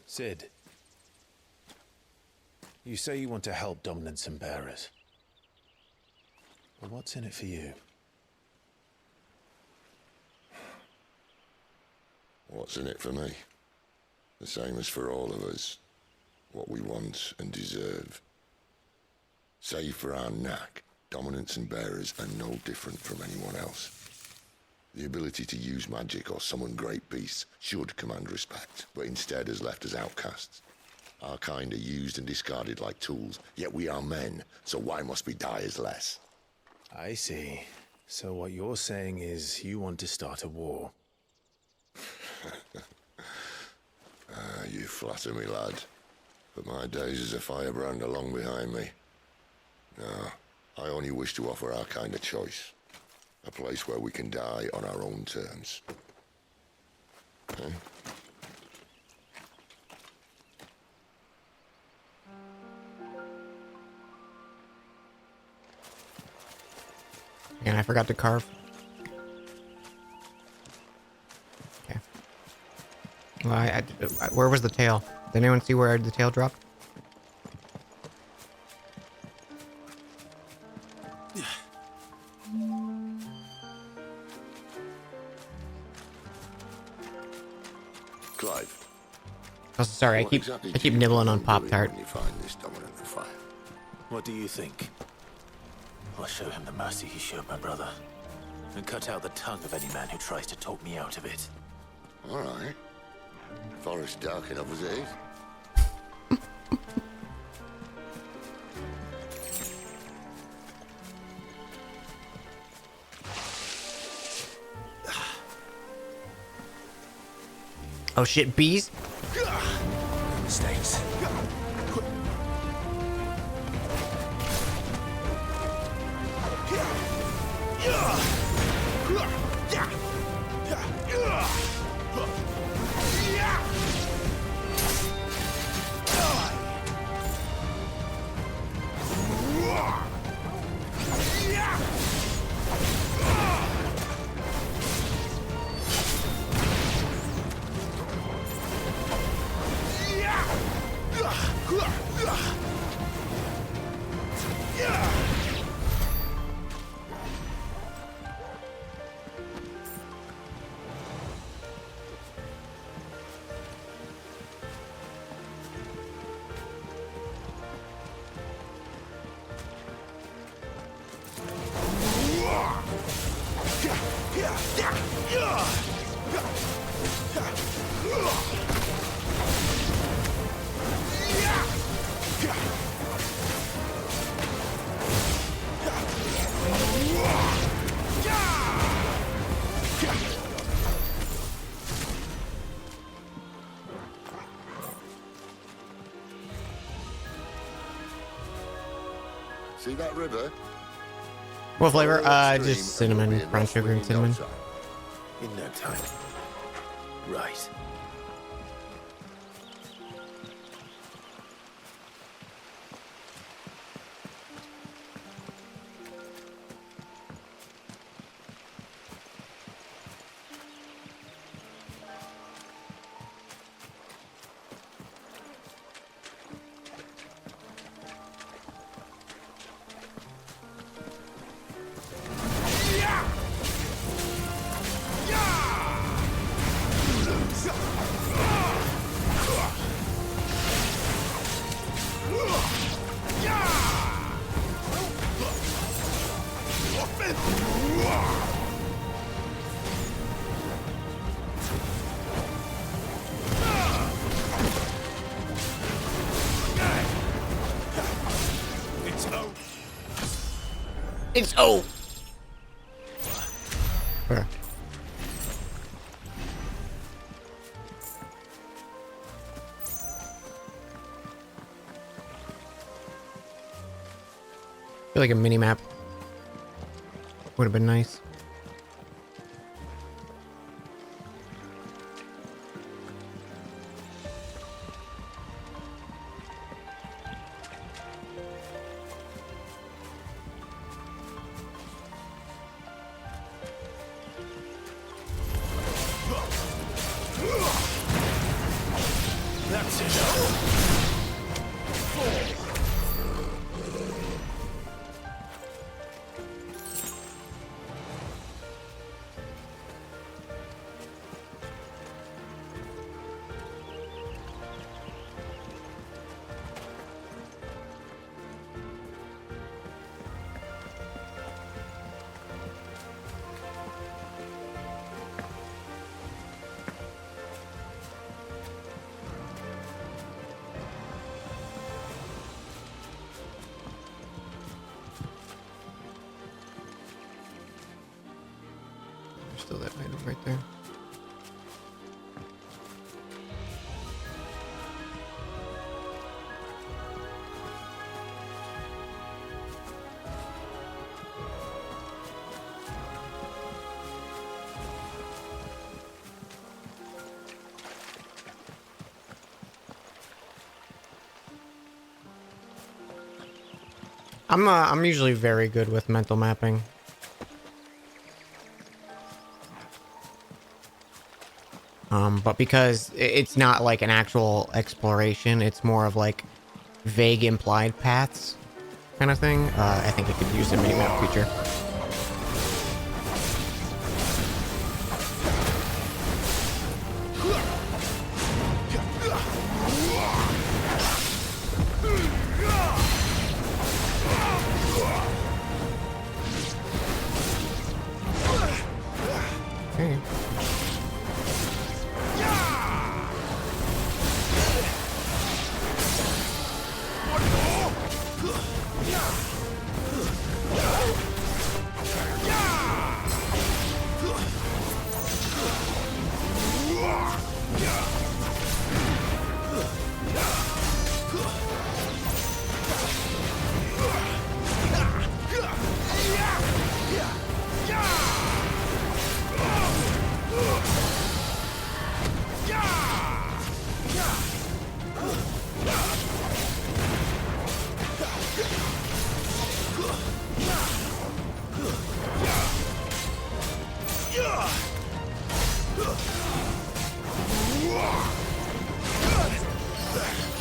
Sid, you say you want to help dominants and bearers. But what's in it for you? What's in it for me? The same as for all of us. What we want and deserve. Save for our knack, dominants and bearers are no different from anyone else. The ability to use magic or summon great beasts should command respect, but instead has left us outcasts. Our kind are used and discarded like tools, yet we are men, so why must we die as less? I see. So what you're saying is you want to start a war. You flatter me, lad. But my days as a firebrand are long behind me. No, I only wish to offer our kind a choice. A place where we can die on our own terms. Okay? And I forgot to carve. Okay. Well, where was the tail? Did anyone see where the tail dropped? Clive. Oh, sorry, I keep nibbling on Pop-Tart. When you find this dominant of fire. What do you think? I'll show him the mercy he showed my brother. And cut out the tongue of any man who tries to talk me out of it. All right. Forest dark enough as it is. Oh shit, bees? Mistakes. See that river? What flavor? Follow that stream Just and we'll be cinnamon, in brown Lost sugar, and Wing in no cinnamon. time. In no time. Right. It's O. Where? I feel like a mini map would have been nice. That's it. There's still that item right there. I'm usually very good with mental mapping. But because it's not like an actual exploration, it's more of like vague implied paths kind of thing. I think it could use a mini-map feature. Okay.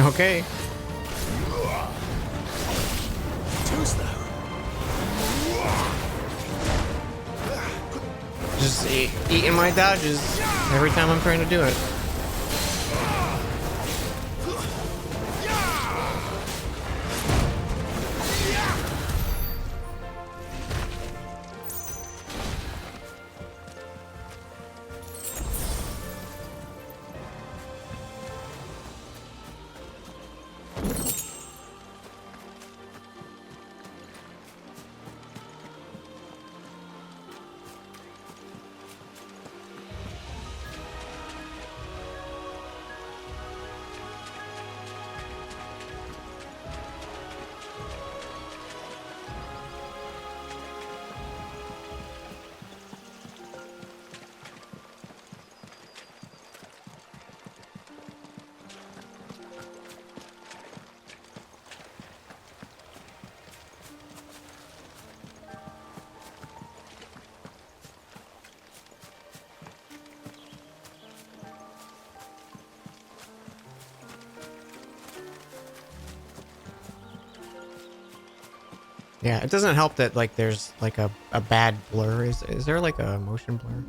Okay. Too slow. Just eating my dodges every time I'm trying to do it. Yeah, it doesn't help that like there's like a bad blur. Is there like a motion blur?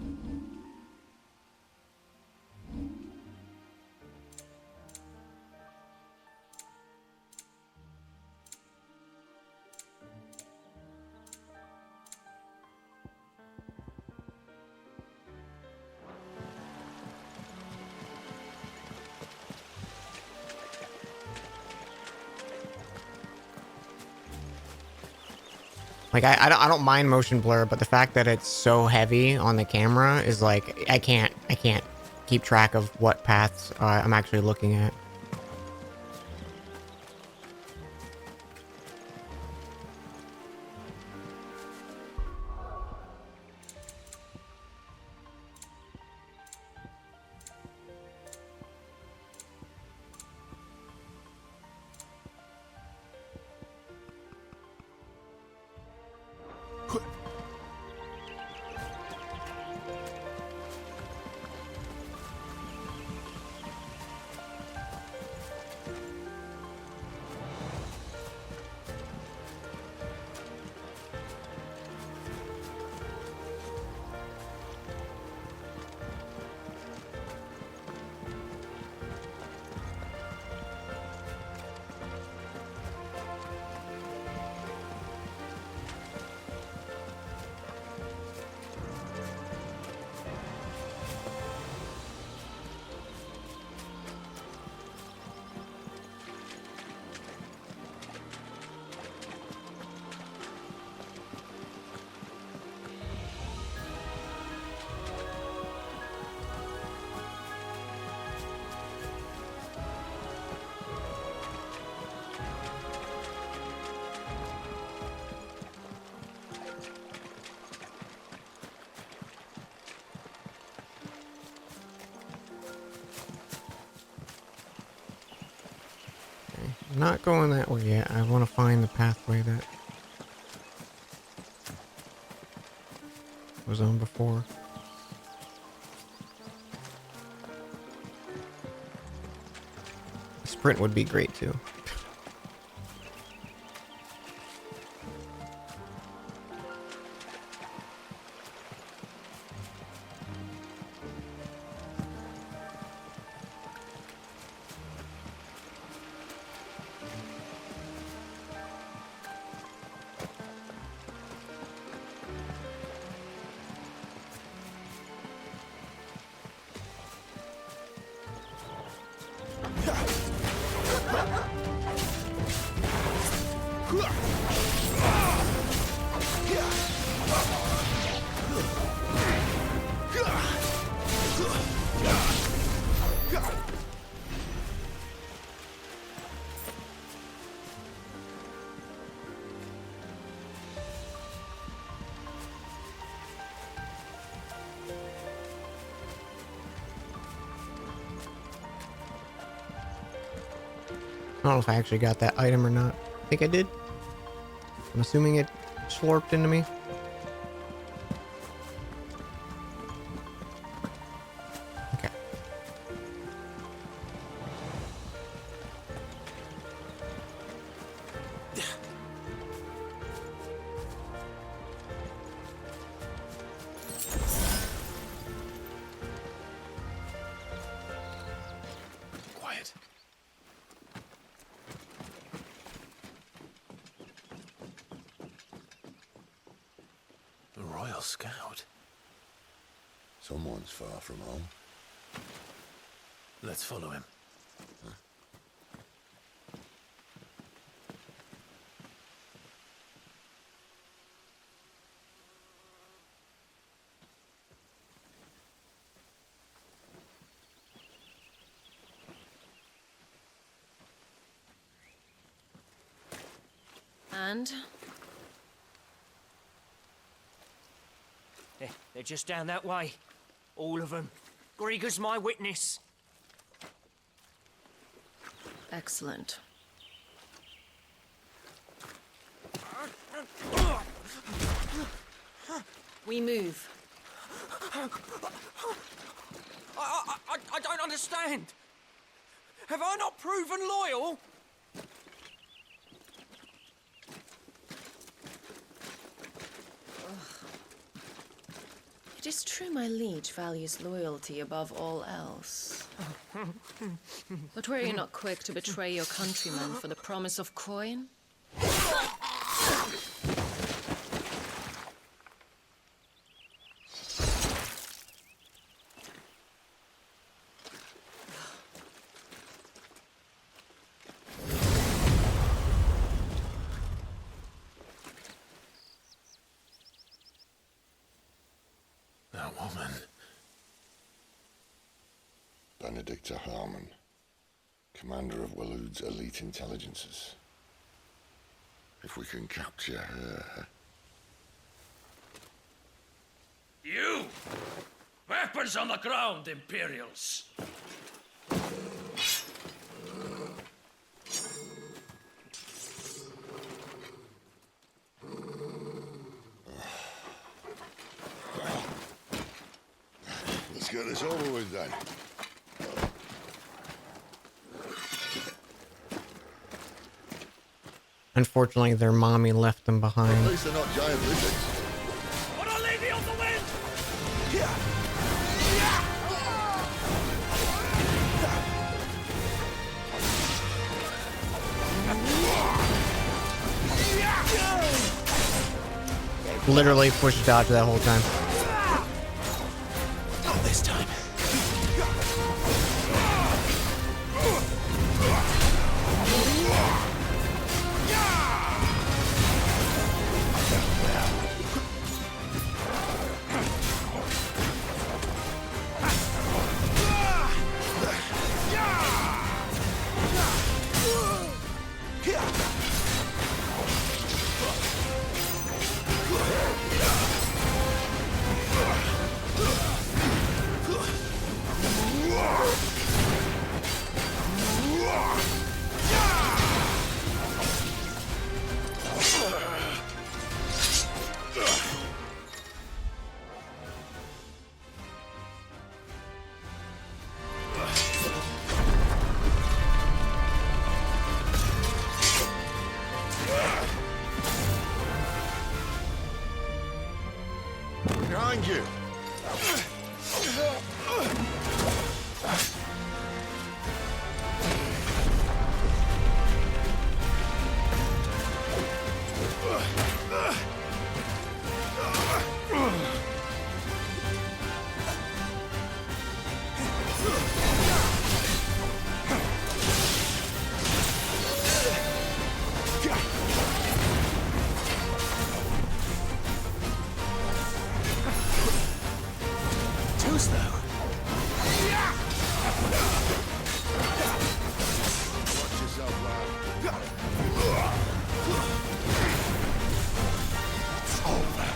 Like I don't mind motion blur, but the fact that it's so heavy on the camera is like I can't keep track of what paths I'm actually looking at. I'm not going that way yet. I want to find the pathway that was on before. Sprint would be great too. I don't know if I actually got that item or not. I think I did. I'm assuming it slurped into me. Okay. Royal Scout. Someone's far from home. Let's follow him. And? They're just down that way. All of them. Grieger's my witness. Excellent. We move. I don't understand. Have I not proven loyal? It is true my liege values loyalty above all else. But were you not quick to betray your countrymen for the promise of coin? That woman. Benedicta Harmon, commander of Waloed's elite intelligences. If we can capture her... You! Weapons on the ground, Imperials! Let's get this over with then. Unfortunately, their mommy left them behind. At least they're not giant lizards. But I'll leave you on the wind! Literally push dodge that whole time. Not this time. Behind you! Too slow. Watch yourself, lad. It's over.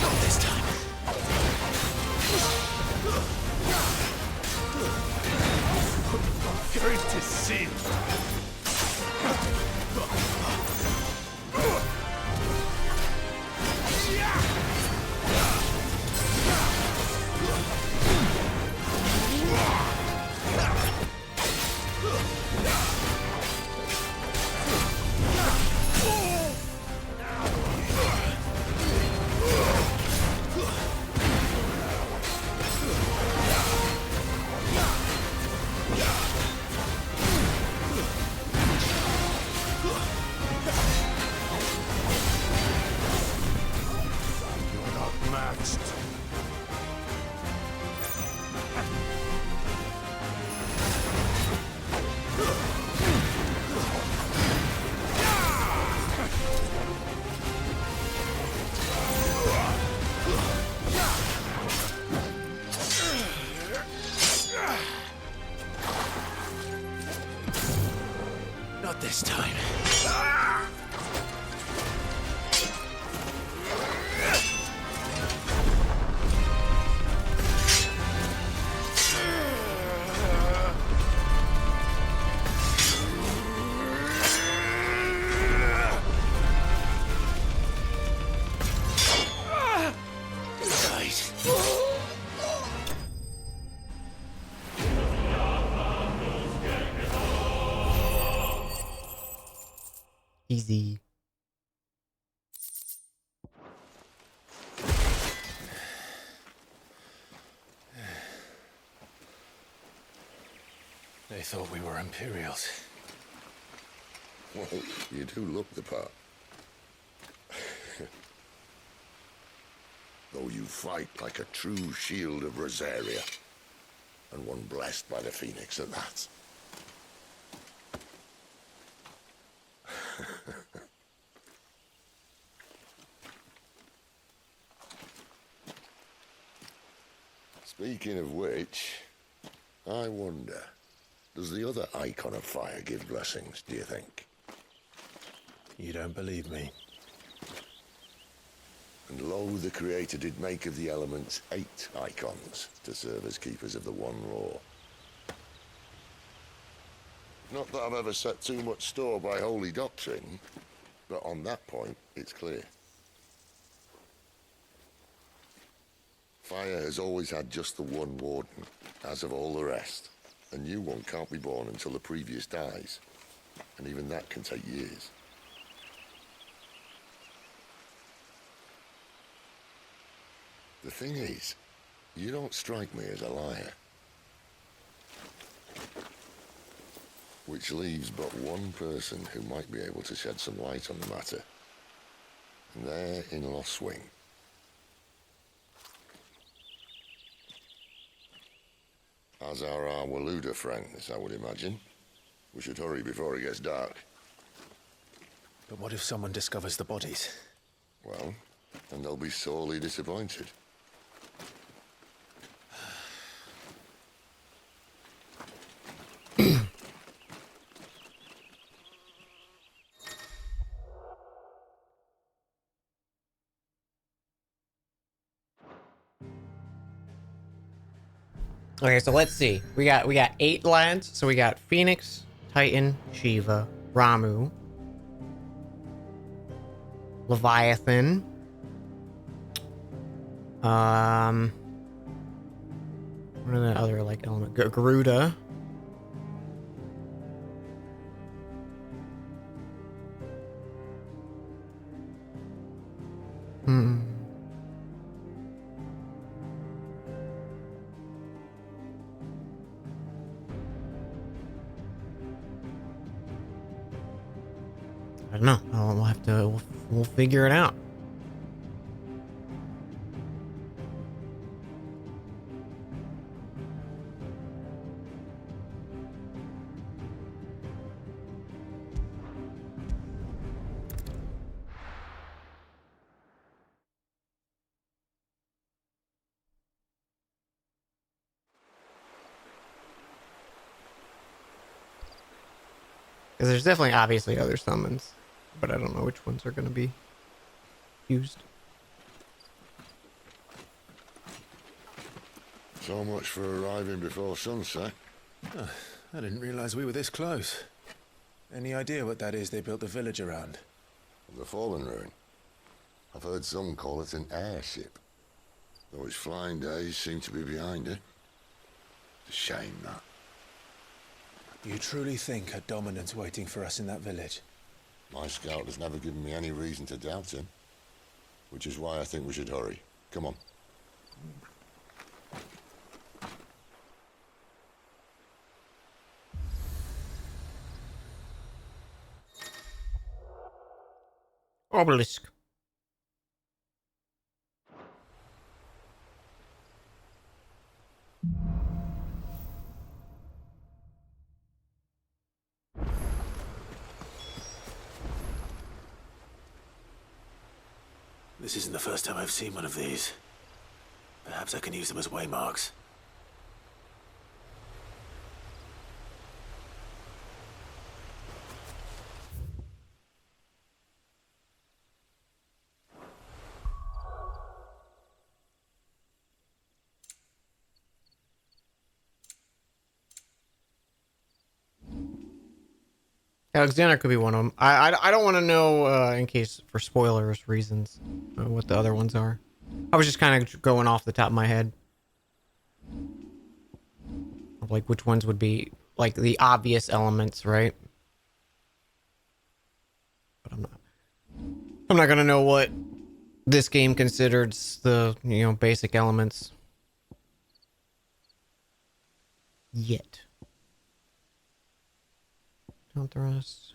Not this time. Fury to sin. Not this time. Easy. They thought we were Imperials. Well, you do look the part. Though you fight like a true shield of Rosaria. And one blessed by the Phoenix at that. Speaking of which, I wonder, does the other icon of fire give blessings, do you think? You don't believe me? And lo, the Creator did make of the elements 8 icons to serve as keepers of the one law. Not that I've ever set too much store by holy doctrine, but on that point, it's clear. Fire has always had just the one warden, as of all the rest. A new one can't be born until the previous dies, and even that can take years. The thing is, you don't strike me as a liar. Which leaves but one person who might be able to shed some light on the matter. And they're in Lost Swing. As are our Waluda friends, I would imagine. We should hurry before it gets dark. But what if someone discovers the bodies? Well, then they'll be sorely disappointed. Okay, so let's see. We got 8 lads. So we got Phoenix, Titan, Shiva, Ramu, Leviathan. What are the other like element? Garuda. I don't know. We'll have to. We'll figure it out. Because there's definitely obviously other summons, but I don't know which ones are going to be used. So much for arriving before sunset. Oh, I didn't realize we were this close. Any idea what that is they built the village around? The Fallen Ruin. I've heard some call it an airship. Though its flying days seem to be behind it. It's a shame, that. You truly think a dominant's waiting for us in that village? My scout has never given me any reason to doubt him. Which is why I think we should hurry. Come on. Obelisk. This isn't the first time I've seen one of these. Perhaps I can use them as waymarks. Alexander could be one of them. I don't want to know, in case for spoilers reasons, what the other ones are. I was just kind of going off the top of my head. Of like which ones would be like the obvious elements, right? But I'm not gonna know what this game considers the, basic elements yet. Don't the rest.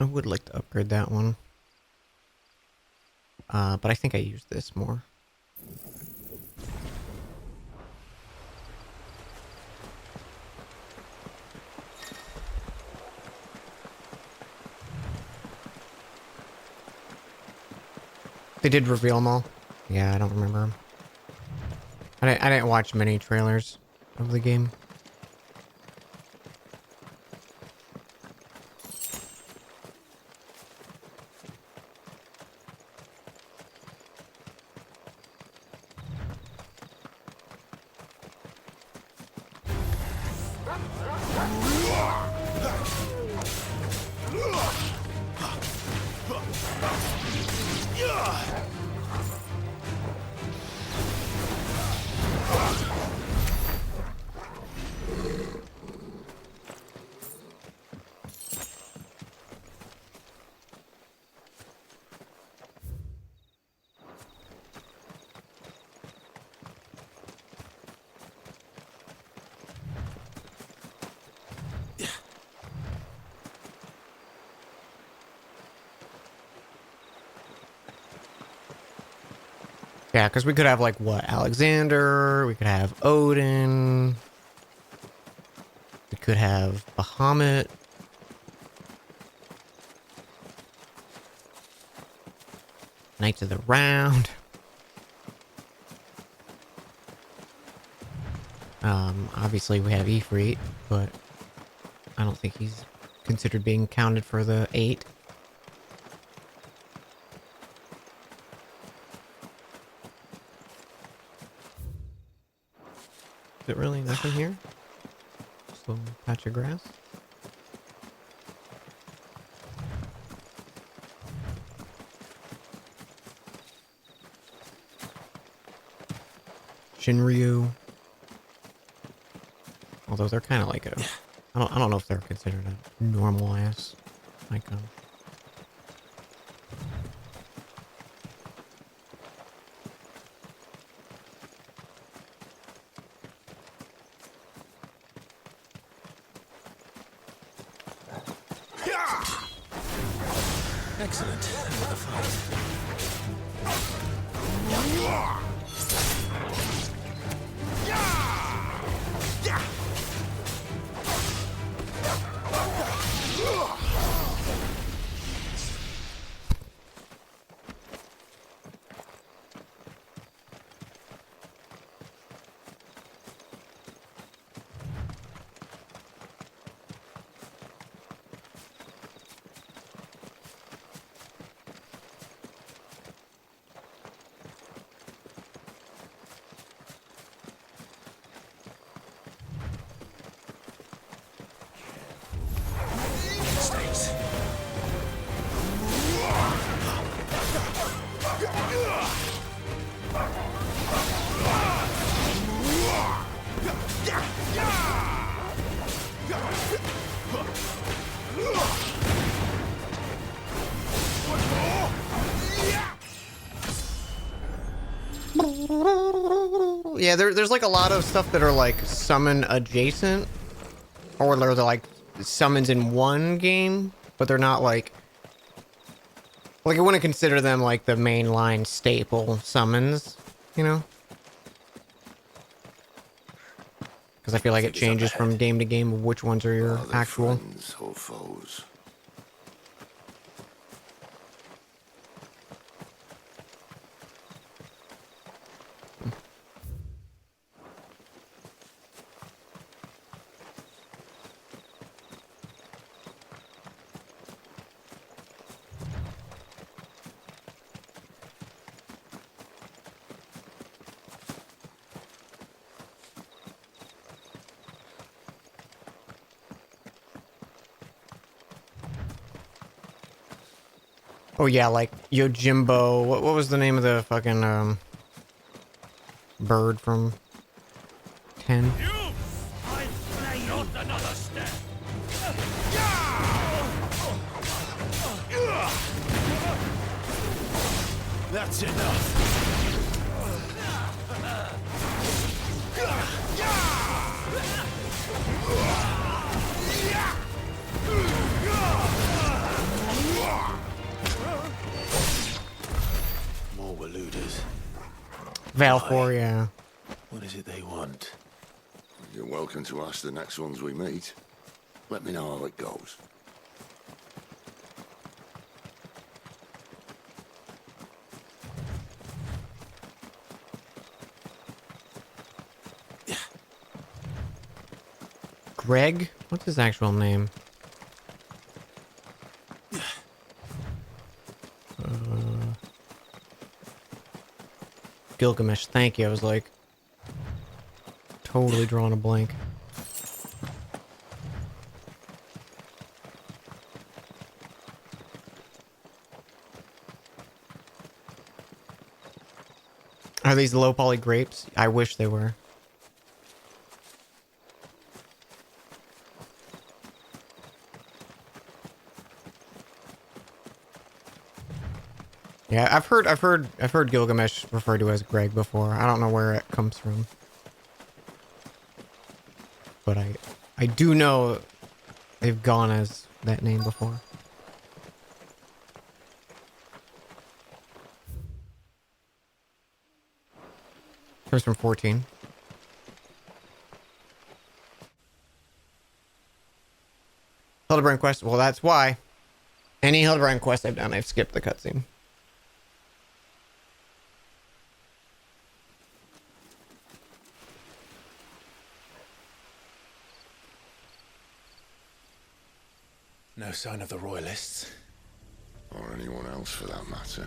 I would like to upgrade that one. But I think I use this more. They did reveal them all. Yeah, I don't remember them. I didn't watch many trailers of the game. Yeah, because we could have, like, what? Alexander. We could have Odin. We could have Bahamut. Knights of the Round. Obviously we have Ifrit, but I don't think he's considered being counted for the 8. Is it really nothing here? Just a little patch of grass? Shinryu. Although they're kind of like a... I don't know if they're considered a normal ass icon. Excellent. Another fight. Yeah, there's like a lot of stuff that are like summon adjacent, or they're like summons in one game, but they're not like I wouldn't consider them like the mainline staple summons, you know? Because I feel like it changes from game to game of which ones are your actual. Friends or foes? Oh yeah, like Yojimbo. What was the name of the fucking bird from 10? Not another step. That's enough. More Waluders. Valfor, yeah. What is it they want? You're welcome to ask the next ones we meet. Let me know how it goes. Greg? What's his actual name? Gilgamesh, thank you. I was like totally drawing a blank. Are these low poly grapes? I wish they were. Yeah, I've heard Gilgamesh referred to as Greg before. I don't know where it comes from. But I do know they've gone as that name before. Comes from 14. Hildebrand quest. Well, that's why. Any Hildebrand quest I've done, I've skipped the cutscene. No sign of the Royalists. Or anyone else for that matter.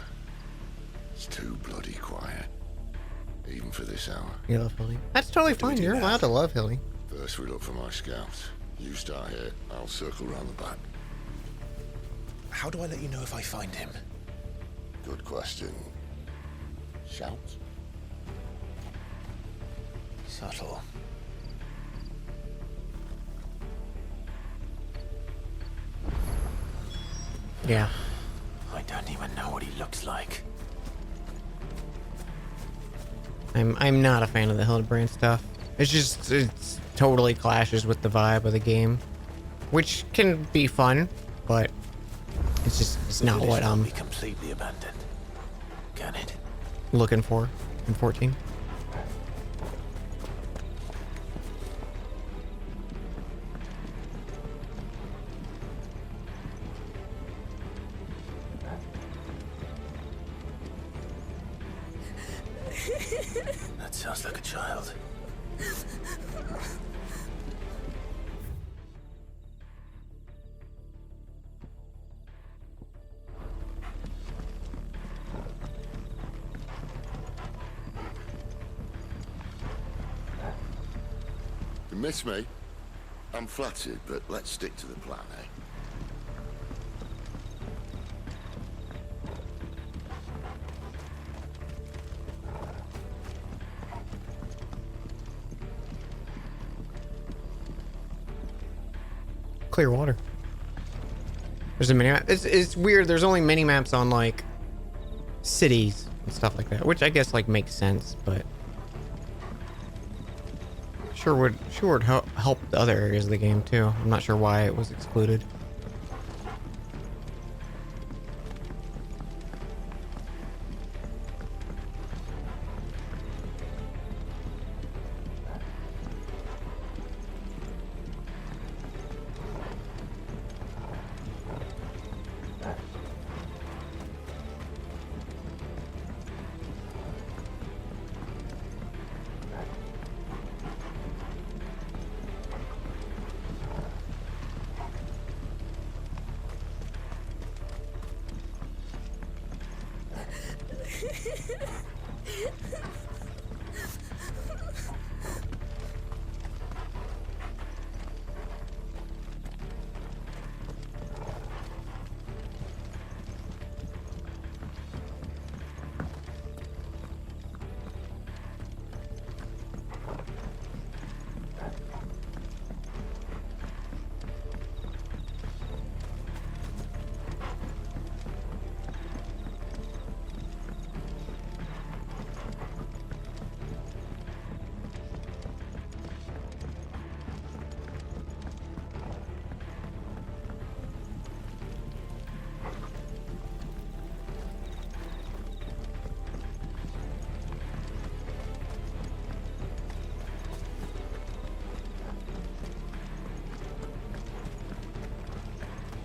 It's too bloody quiet. Even for this hour. You love Hilly. That's totally fine. You're allowed to love Hilly. First we look for my scouts. You start here, I'll circle round the back. How do I let you know if I find him? Good question. Shout? Subtle. Yeah. I don't even know what he looks like. I'm not a fan of the Hildebrand stuff. It's totally clashes with the vibe of the game, which can be fun, but it's not what I'm be completely abandoned. Can it? Looking for in 14. That sounds like a child. You miss me? I'm flattered, but let's stick to the plan, eh? Clear water. There's a mini map. It's weird. There's only mini maps on like cities and stuff like that, which I guess like makes sense, but sure would help the other areas of the game too. I'm not sure why it was excluded.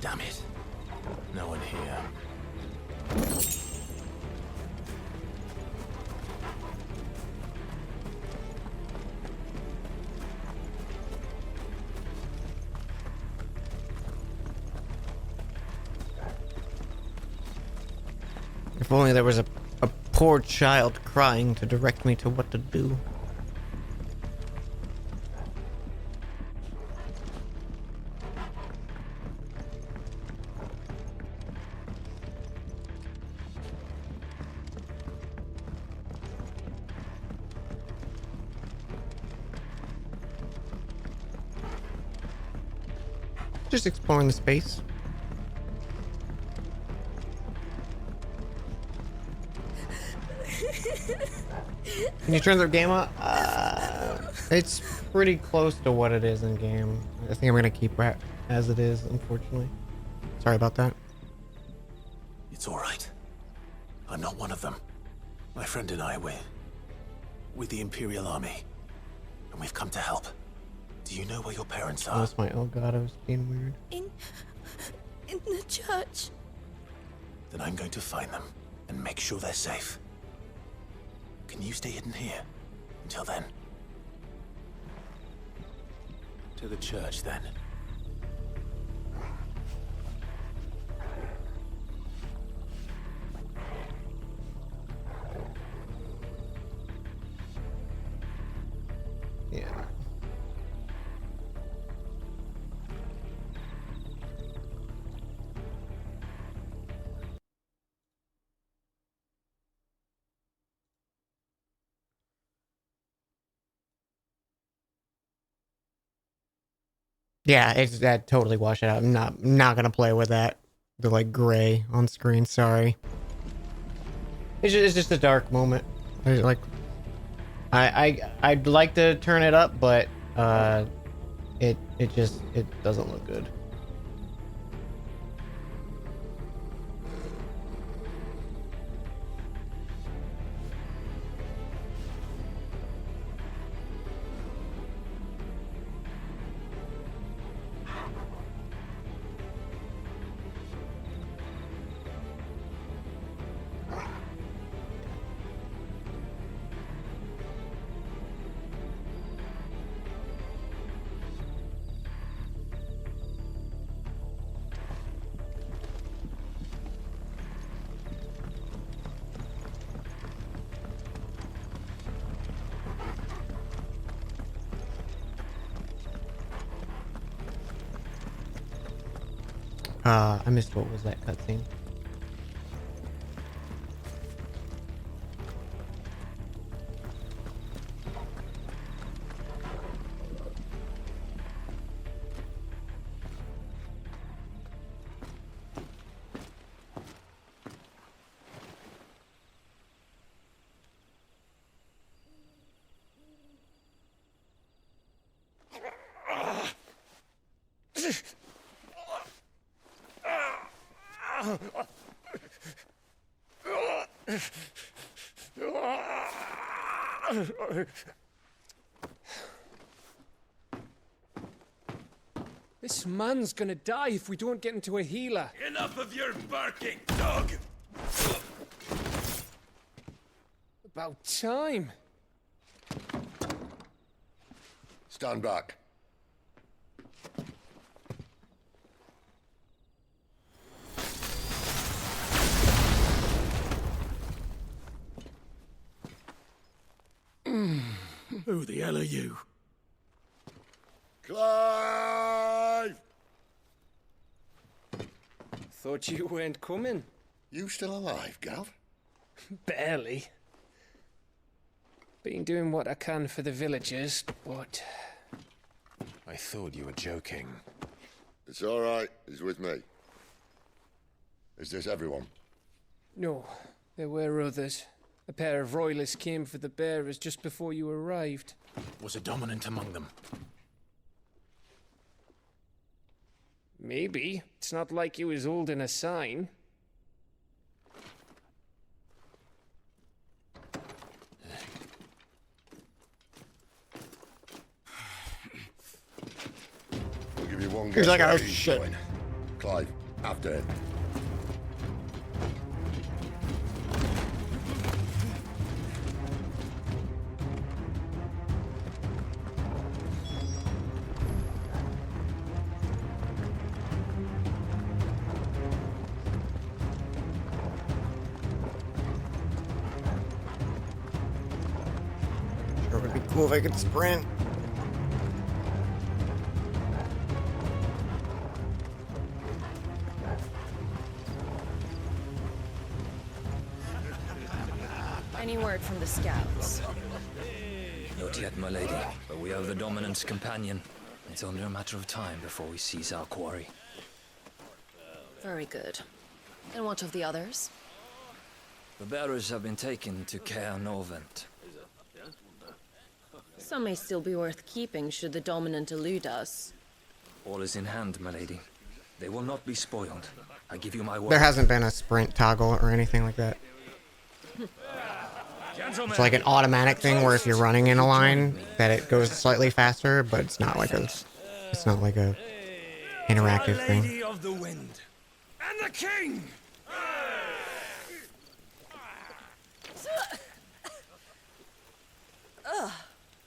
Damn it. No one here. If only there was a poor child crying to direct me to what to do. Just exploring the space. Can you turn the game up? It's pretty close to what it is in game. I think I'm gonna keep it as it is, unfortunately. Sorry about that. It's all right. I'm not one of them. My friend and I, we're with the Imperial Army, and we've come to help. Do you know where your parents Oh, are? that's my Elgato's being weird. In the church. Then I'm going to find them and make sure they're safe. Can you stay hidden here until then? To the church, then. Yeah. Yeah, it's that totally wash it out. I'm not gonna play with that. The like gray on screen. Sorry. It's just a dark moment. I'd like to turn it up, but it doesn't look good. I missed what was that cutscene. This man's gonna die if we don't get into a healer. Enough of your barking, dog! About time. Stand back. Who the hell are you? Clive! Thought you weren't coming. You still alive, Gav? Barely. Been doing what I can for the villagers, but... I thought you were joking. It's all right. He's with me. Is this everyone? No, there were others. A pair of royalists came for the bearers just before you arrived. Was a dominant among them? Maybe. It's not like he was holding a sign. I'll give you one He's guess like, where oh he's shit. going. Clive. After it. Sure would be cool if I could sprint. Any word from the scouts? Not yet, my lady, but we have the Dominant's companion. It's only a matter of time before we seize our quarry. Very good. And what of the others? The bearers have been taken to Caer Norvent. Some may still be worth keeping should the Dominant elude us. All is in hand, my lady. They will not be spoiled. I give you my word. There hasn't been a sprint toggle or anything like that. It's like an automatic thing where if you're running in a line that it goes slightly faster, but it's not like a interactive thing. Lady of the Wind and the King. Ugh.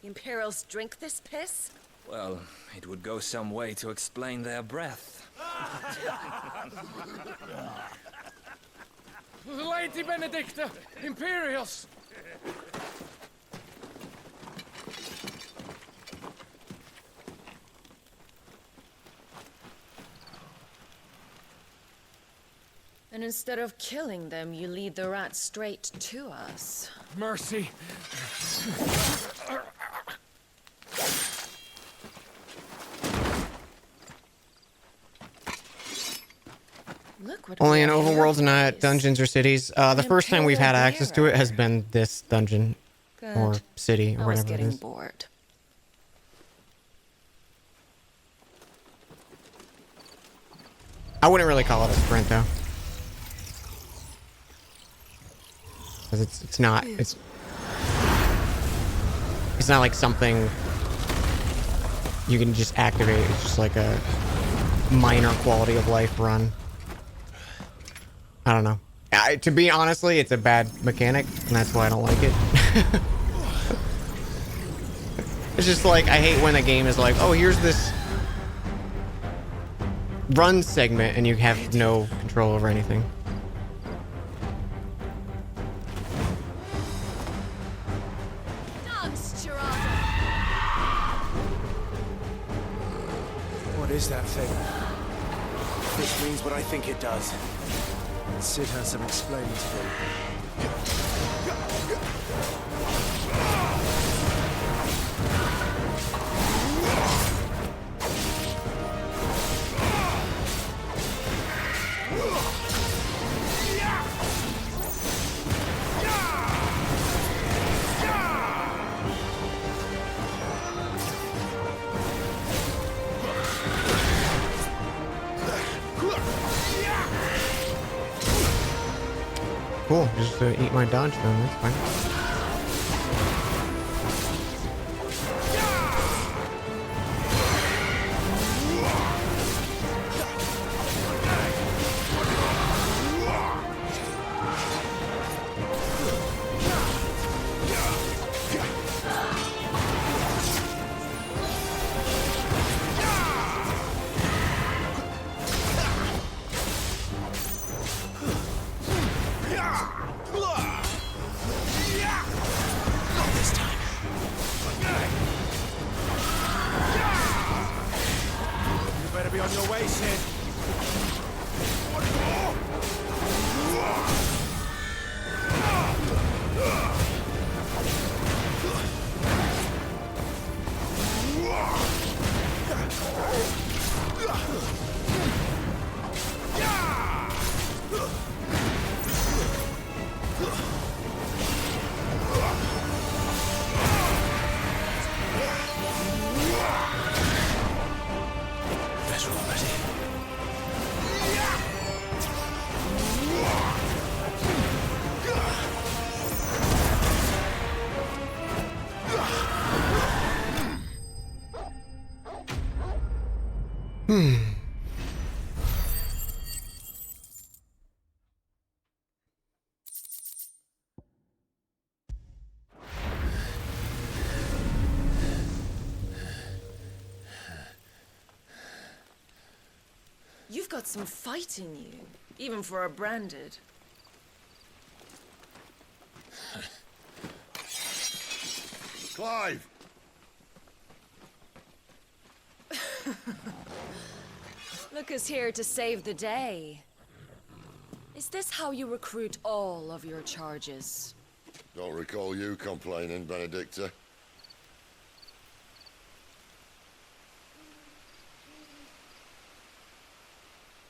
Imperials drink this piss? Well, it would go some way to explain their breath. Lady Benedicta, Imperials! And instead of killing them, you lead the rats straight to us. Mercy. Look what Only we in have here. overworlds, not dungeons or cities. The first time we've had access to it has been this dungeon or Good. city or I was whatever it getting is. bored. I wouldn't really call it a sprint though, because it's not like something you can just activate. It's just like a minor quality of life run. I don't know. To be honestly, it's a bad mechanic, and that's why I don't like it. It's just like, I hate when a game is like, oh, here's this run segment, and you have no control over anything. What is that thing? This means what I think it does. Sid has some explaining to do. Cool, just eat my dodge then, that's fine. got some fight in you, even for a branded. Clive! Look who's here to save the day. Is this how you recruit all of your charges? Don't recall you complaining, Benedicta.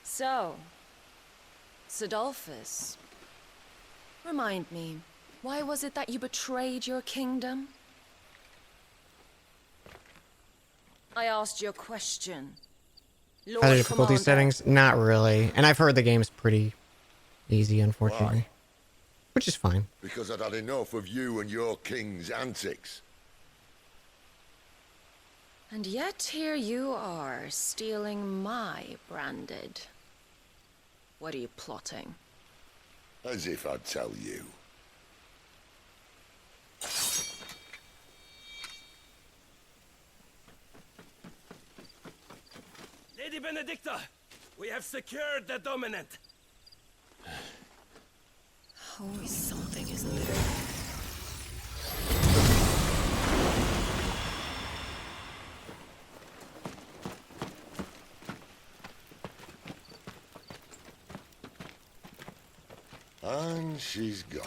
So, Sidolphus, remind me, why was it that you betrayed your kingdom? I asked you a question. Lord Other difficulty Commander. settings? Not really. And I've heard the game's pretty easy, unfortunately. Why? Which is fine. Because I'd had enough of you and your king's antics. And yet here you are, stealing my branded. What are you plotting? As if I'd tell you. Lady Benedicta, we have secured the dominant. Always something, isn't there? And she's gone.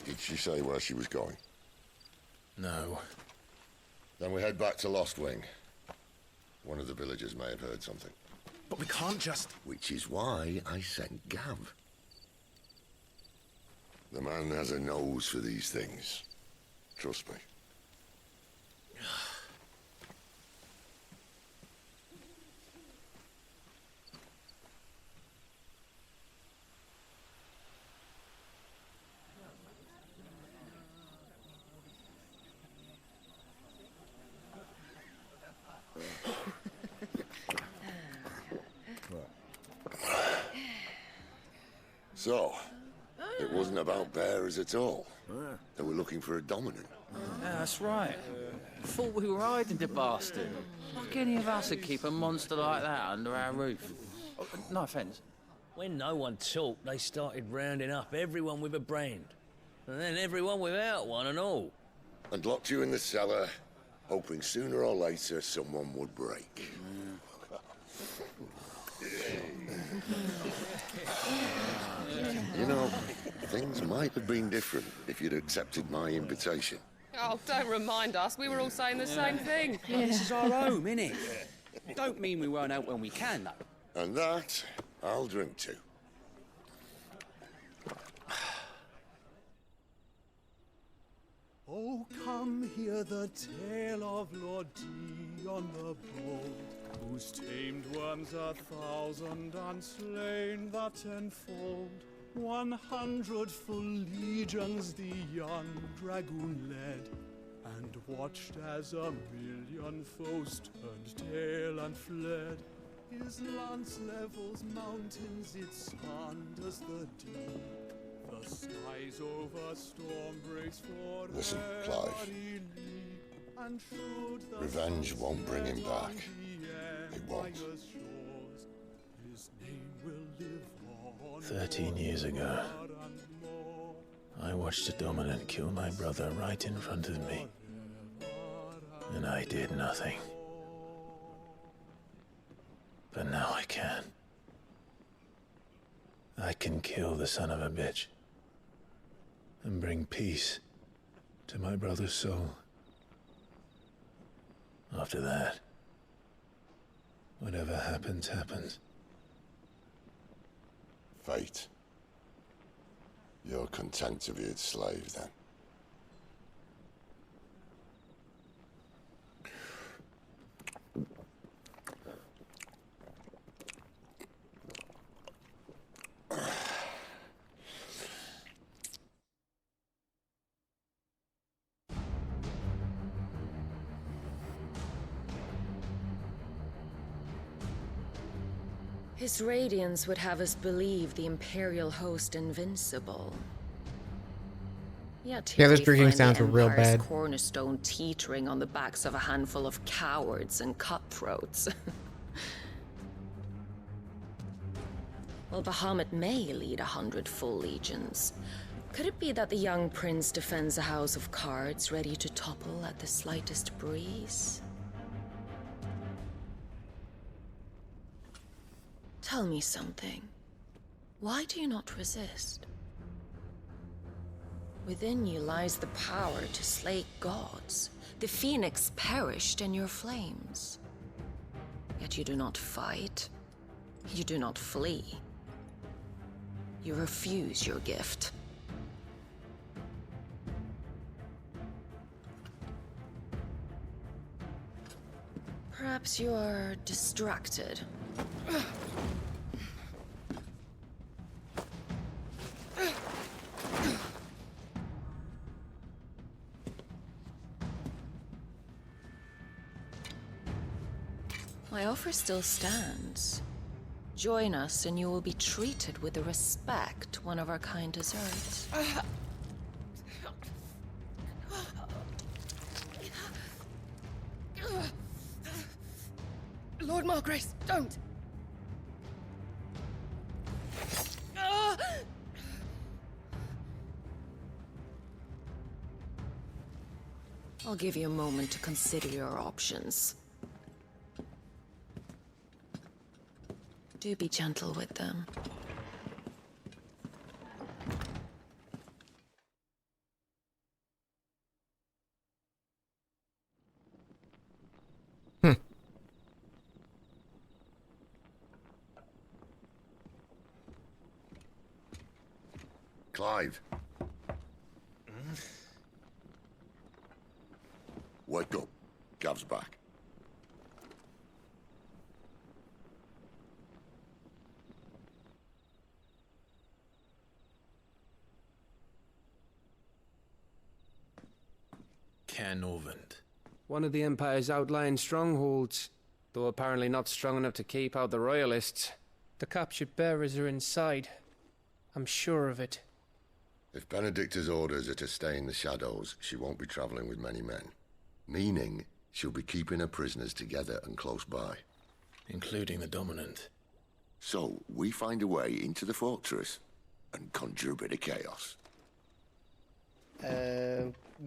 Did she say where she was going? No. Then we head back to Lost Wing. One of the villagers may have heard something. But we can't just... Which is why I sent Gav. The man has a nose for these things. Trust me. So, it wasn't about bearers at all. They were looking for a dominant. Yeah, that's right. Thought we were hiding the bastard. Like any of us would keep a monster like that under our roof. Oh, no offence. When no one talked, they started rounding up everyone with a brand. And then everyone without one and all. And locked you in the cellar, hoping sooner or later someone would break. You know, things might have been different if you'd accepted my invitation. Oh, don't remind us. We were all saying the same thing. This is our home, innit? Don't mean we won't out when we can, though. And that, I'll drink to. Oh, come hear the tale of Lord Dion the Bold, whose tamed worms 1,000 and slain the tenfold. 100 full legions the young dragoon led, and watched as 1,000,000 foes turned tail and fled. His lance levels mountains, it sanders the deep. The skies over storm breaks for Listen, Clive. Revenge won't bring him back. It won't. 13 years ago, I watched a dominant kill my brother right in front of me. And I did nothing. But now I can. I can kill the son of a bitch. And bring peace to my brother's soul. After that, whatever happens, happens. Fate. You're content to be its slave, then? His radiance would have us believe the Imperial host invincible. Yet Yeah, here this we drinking find sounds the real Empire's bad. cornerstone teetering on the backs of a handful of cowards and cutthroats. Well, Bahamut may lead 100 full legions. Could it be that the young prince defends a house of cards ready to topple at the slightest breeze? Tell me something. Why do you not resist? Within you lies the power to slay gods. The phoenix perished in your flames. Yet you do not fight. You do not flee. You refuse your gift. Perhaps you are distracted. My offer still stands. Join us and you will be treated with the respect one of our kind deserves. Lord Margrace, don't! I'll give you a moment to consider your options. Do be gentle with them. Clive. Wake up. Gav's back. Canovant. One of the Empire's outlying strongholds, though apparently not strong enough to keep out the Royalists. The captured bearers are inside. I'm sure of it. If Benedicta's orders are to stay in the shadows, she won't be traveling with many men. Meaning, she'll be keeping her prisoners together and close by. Including the Dominant. So, we find a way into the fortress and conjure a bit of chaos.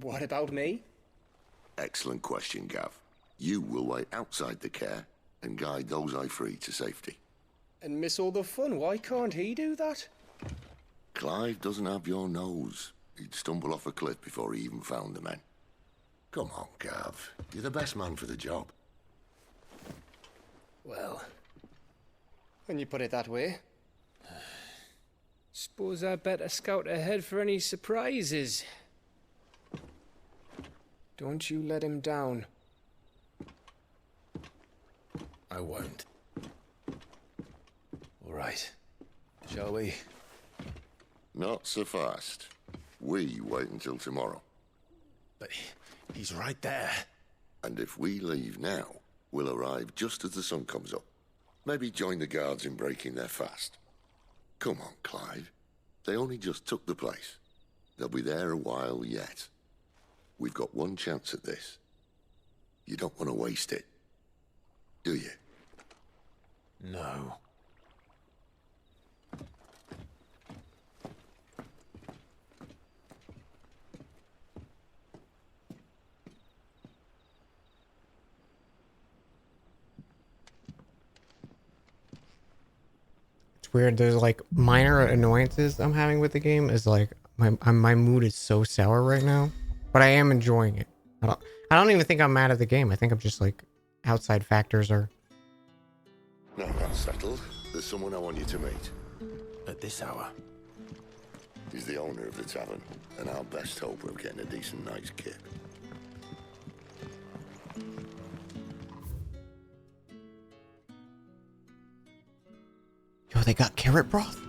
What about me? Excellent question, Gav. You will wait outside the care and guide those I free to safety. And miss all the fun. Why can't he do that? Clive doesn't have your nose. He'd stumble off a cliff before he even found the men. Come on, Gav. You're the best man for the job. Well, when you put it that way. Suppose I better scout ahead for any surprises. Don't you let him down. I won't. All right. Shall we? Not so fast. We wait until tomorrow. But he's right there. And if we leave now, we'll arrive just as the sun comes up. Maybe join the guards in breaking their fast. Come on, Clive. They only just took the place. They'll be there a while yet. We've got one chance at this. You don't want to waste it, do you? No. Weird. There's like minor annoyances I'm having with the game. Is like my mood is so sour right now, but I am enjoying it. I don't even think I'm mad at the game. I think I'm just like outside factors are. No, that's settled. There's someone I want you to meet. At this hour? He's the owner of the tavern, and our best hope of getting a decent night's kip. Yo, they got carrot broth?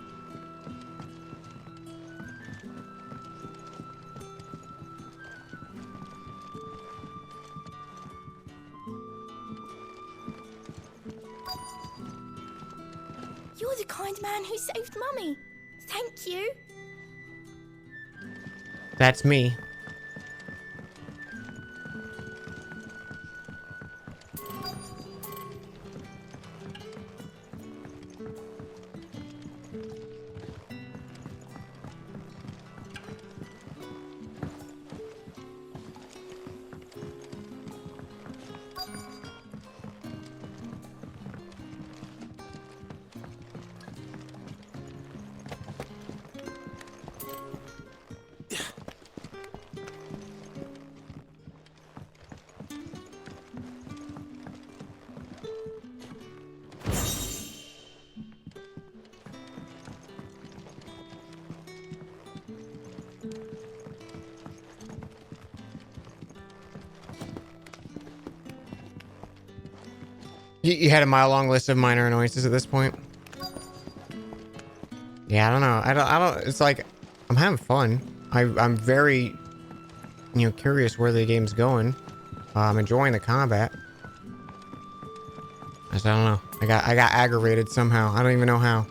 You're the kind man who saved Mummy. Thank you. That's me. You had a mile-long list of minor annoyances at this point. Yeah, I don't know. I don't. It's like I'm having fun. I'm very, curious where the game's going. I'm enjoying the combat. I don't know. I got aggravated somehow. I don't even know how.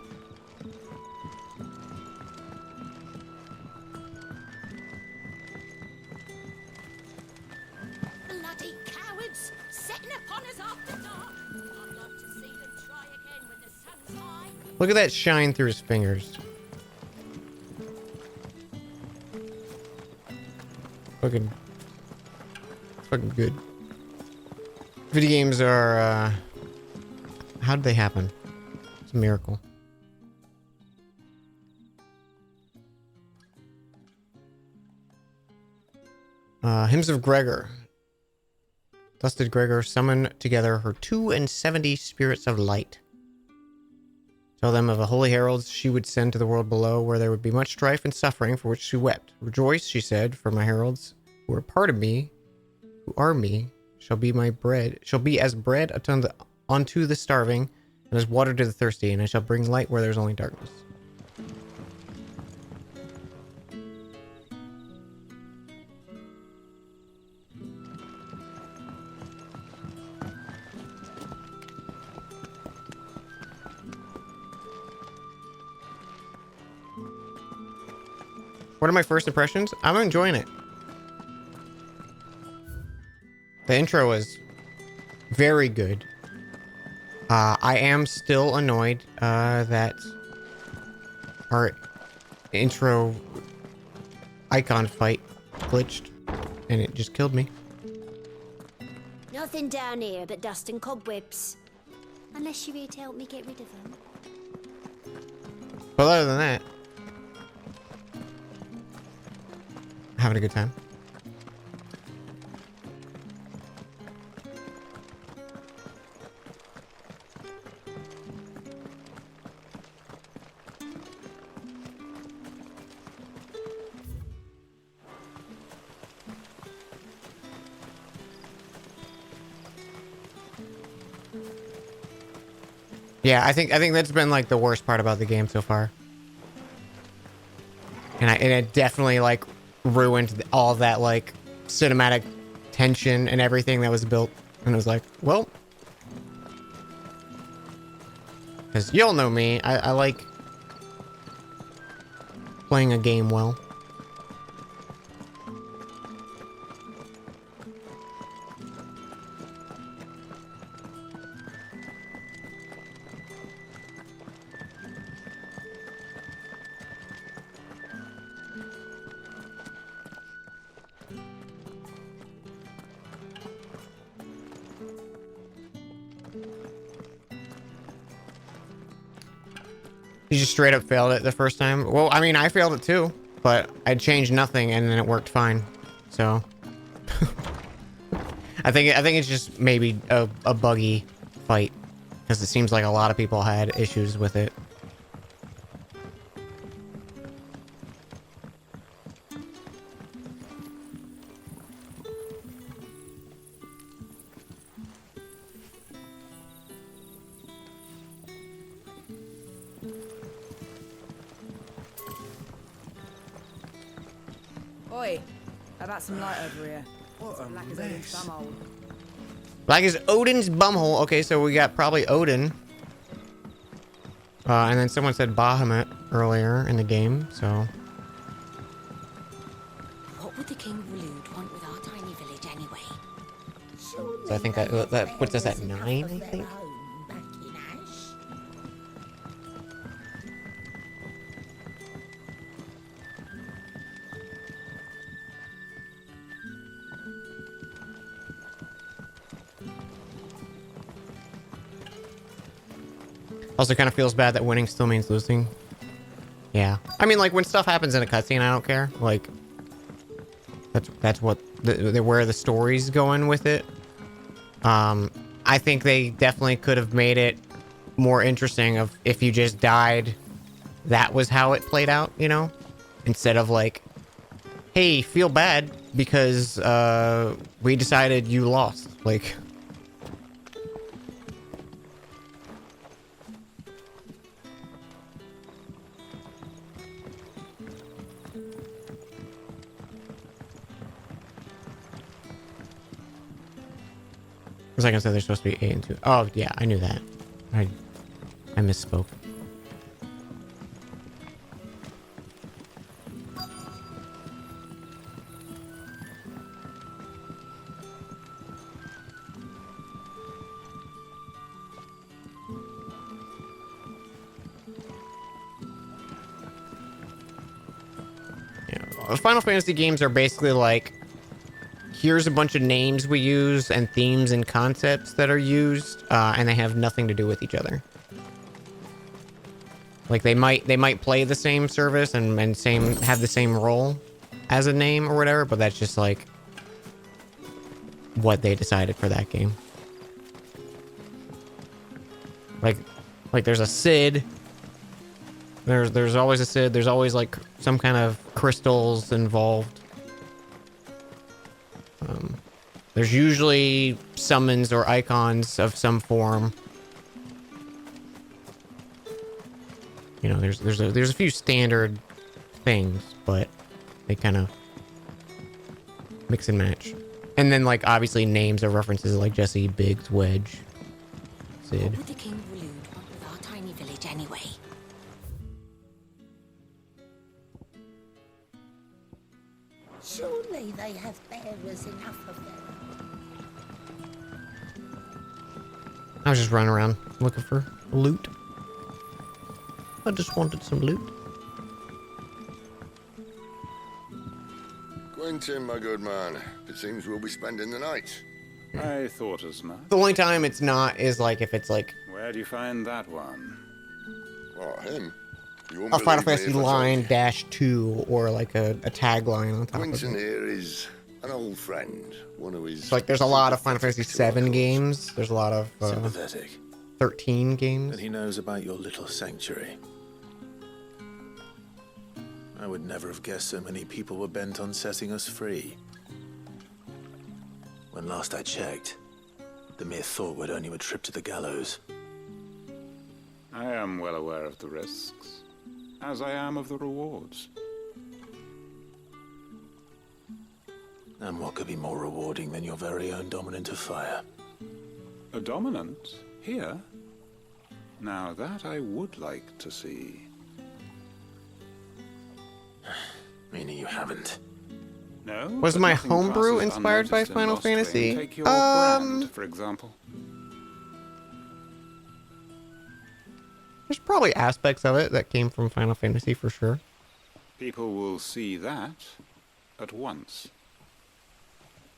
Bloody cowards! Setting upon us after dark. I'd like to see them try again when the sun's high. Look at that shine through his fingers. Fucking good. Video games are, how did they happen? It's a miracle. Hymns of Gregor. Thus did Gregor summon together her 72 spirits of light. Tell them of the holy heralds she would send to the world below, where there would be much strife and suffering, for which she wept. Rejoice, she said, for my heralds, who are part of me, who are me, shall be my bread, shall be as bread unto the starving, and as water to the thirsty, and I shall bring light where there's only darkness. What are my first impressions? I'm enjoying it. The intro is very good. I am still annoyed that our intro icon fight glitched and it just killed me. Nothing down here but dust and cobwebs. Unless you're here to help me get rid of them. But other than that, having a good time. Yeah, I think that's been like the worst part about the game so far. And it definitely like ruined all that like cinematic tension and everything that was built. And it was like, well, because you'll know me, I like playing a game well. You just straight up failed it the first time. Well, I mean, I failed it too, but I changed nothing and then it worked fine. So I think it's just maybe a buggy fight because it seems like a lot of people had issues with it. Oi, how about some light over here? What a Black as Odin's mess. bumhole. Black is Odin's bumhole. Okay, so we got probably Odin. And then someone said Bahamut earlier in the game, so... What would the King of Waloed want with our tiny village anyway? So I think that puts us at 9, I think. Also kind of feels bad that winning still means losing. Yeah. I mean, like, when stuff happens in a cutscene, I don't care. Like, that's what... where the story's going with it. I think they definitely could have made it more interesting of if you just died, that was how it played out, you know? Instead of like, hey, feel bad because we decided you lost. Like... Was I gonna say they're supposed to be 8 and 2? Oh yeah, I knew that. I misspoke. Yeah, Final Fantasy games are basically like, here's a bunch of names we use and themes and concepts that are used, and they have nothing to do with each other. Like they might play the same service and have the same role as a name or whatever, but that's just like what they decided for that game. Like there's a Cid. There's always a Cid. There's always like some kind of crystals involved. There's usually summons or icons of some form. You know, there's a few standard things, but they kind of mix and match. And then, like, obviously names or references like Jesse, Biggs, Wedge, Cid. What would the King of Waloed want with our tiny village anyway? Surely they have bearers enough of them. I was just running around looking for loot. I just wanted some loot. Quentin, my good man, it seems we'll be spending the night. I thought as much. The only time it's not is like if it's like Where do you find that one? What, him? You a won't Final believe me Fantasy if I told line you. -2 or like a tagline on top Quentin of it. here is an old friend, one of his... So like there's a lot of Final Fantasy 7 games. There's a lot of Sympathetic. 13 games. And he knows about your little sanctuary. I would never have guessed so many people were bent on setting us free. When last I checked, the mere thought would earn you a trip to the gallows. I am well aware of the risks, as I am of the rewards. And what could be more rewarding than your very own dominant of fire? A dominant? Here? Now that I would like to see. Meaning you haven't. No. Was but my nothing homebrew passes inspired by unnoticed in Final Lost Vein. Fantasy? Take your brand, for example. There's probably aspects of it that came from Final Fantasy for sure. People will see that at once.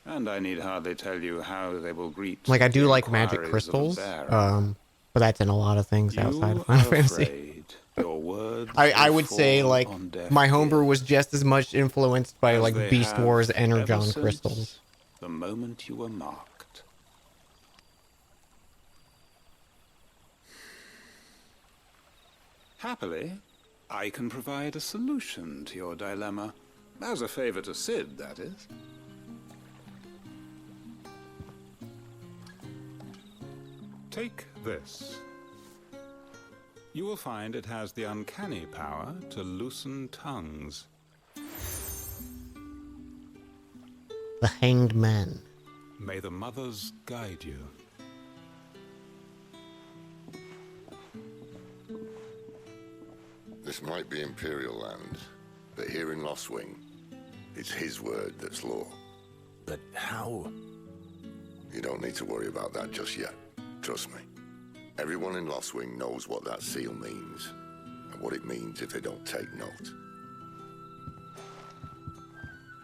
And I need hardly tell you how they will greet. Like I do the like magic inquiries of a crystals, bearer. but that's in a lot of things outside You of Final are Fantasy. afraid your words I will would say fall like on deaf my homebrew was just as much influenced by as like they Beast have Wars ever Energon since crystals. The moment you were marked. Happily, I can provide a solution to your dilemma. As a favor to Cid, that is. Take this. You will find it has the uncanny power to loosen tongues. The Hanged Man. May the mothers guide you. This might be Imperial land, but here in Lostwing, it's his word that's law. But how? You don't need to worry about that just yet. Trust me. Everyone in Lostwing knows what that seal means, and what it means if they don't take note.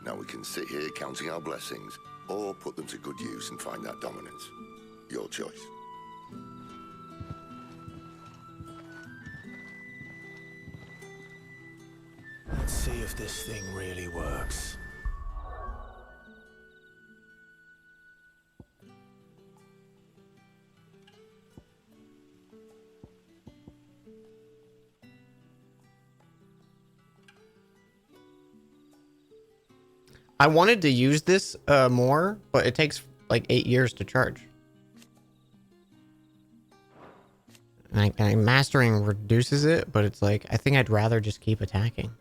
Now we can sit here counting our blessings, or put them to good use and find that dominance. Your choice. Let's see if this thing really works. I wanted to use this more, but it takes like 8 years to charge. And mastering reduces it, but it's like, I think I'd rather just keep attacking.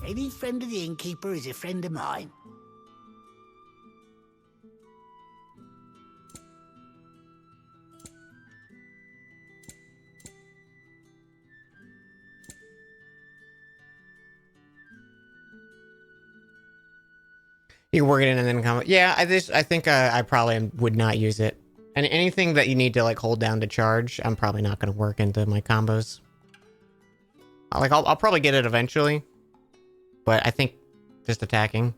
Any friend of the innkeeper is a friend of mine. You can work it in and then come. Yeah, I think I probably would not use it. And anything that you need to like hold down to charge, I'm probably not going to work into my combos. I'll probably get it eventually, but I think just attacking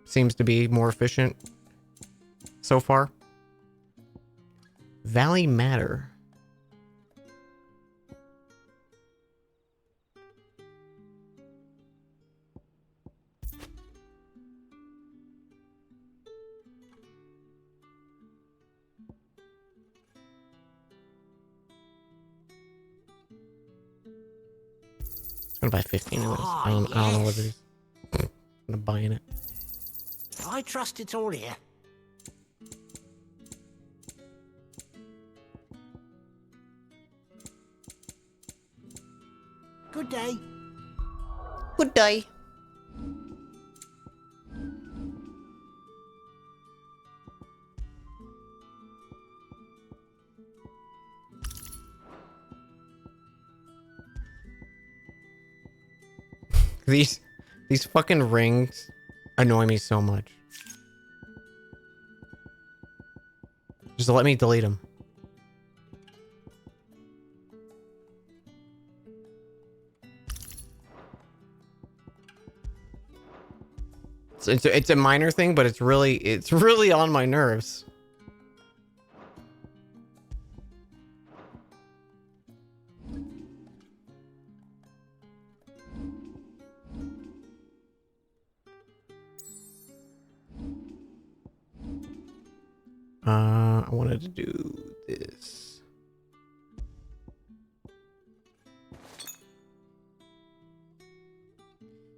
seems to be more efficient so far. Valley Matter. I'm gonna buy 15 of those. I don't know what it is. I'm gonna buy in it. I trust it's all here. Good day. Good day. These fucking rings annoy me so much. Just let me delete them. It's a minor thing, but it's really on my nerves. I wanted to do this.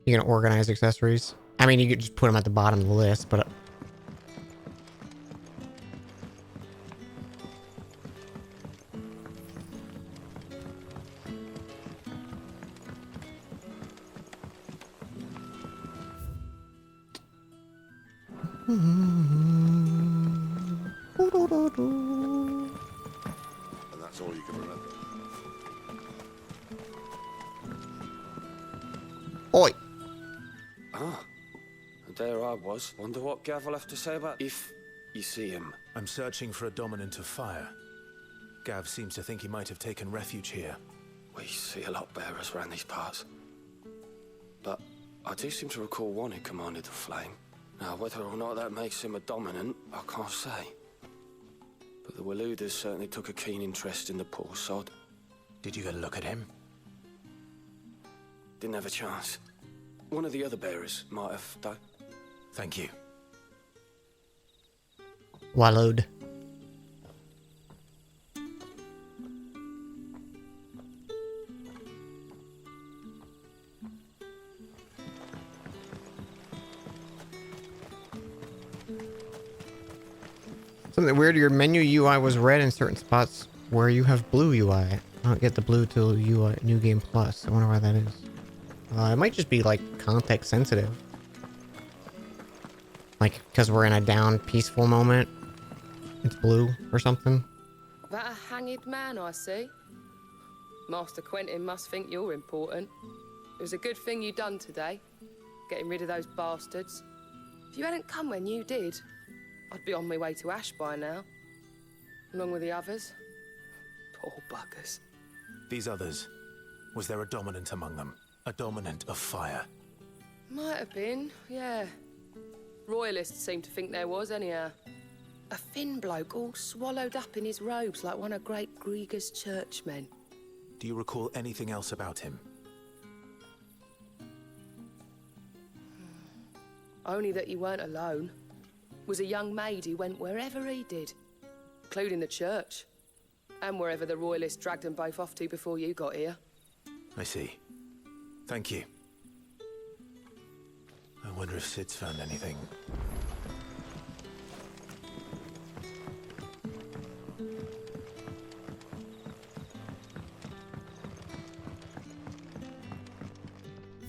You can organize accessories. I mean, you could just put them at the bottom of the list, but... And that's all you can remember. Oi! Ah, and there I was. Wonder what Gav will have to say about if you see him. I'm searching for a dominant of fire. Gav seems to think he might have taken refuge here. We see a lot bearers around these parts. But I do seem to recall one who commanded the flame. Now, whether or not that makes him a dominant, I can't say. But the Waluders certainly took a keen interest in the poor sod. Did you get a look at him? Didn't have a chance. One of the other bearers might have, though. Thank you. Walud. Something weird, your menu UI was red in certain spots where you have blue UI. I don't get the blue till UI New Game Plus. I wonder why that is. It might just be like context sensitive. Like, because we're in a down, peaceful moment. It's blue or something. That a hanged man, I see. Master Quentin must think you're important. It was a good thing you done today, getting rid of those bastards. If you hadn't come when you did, I'd be on my way to Ash by now, along with the others. Poor buggers. These others, was there a dominant among them? A dominant of fire? Might have been, yeah. Royalists seem to think there was, anyhow. A thin bloke all swallowed up in his robes like one of Great Grieger's churchmen. Do you recall anything else about him? Only that he weren't alone. Was a young maid who went wherever he did, including the church, and wherever the Royalists dragged them both off to before you got here. I see. Thank you. I wonder if Sid's found anything.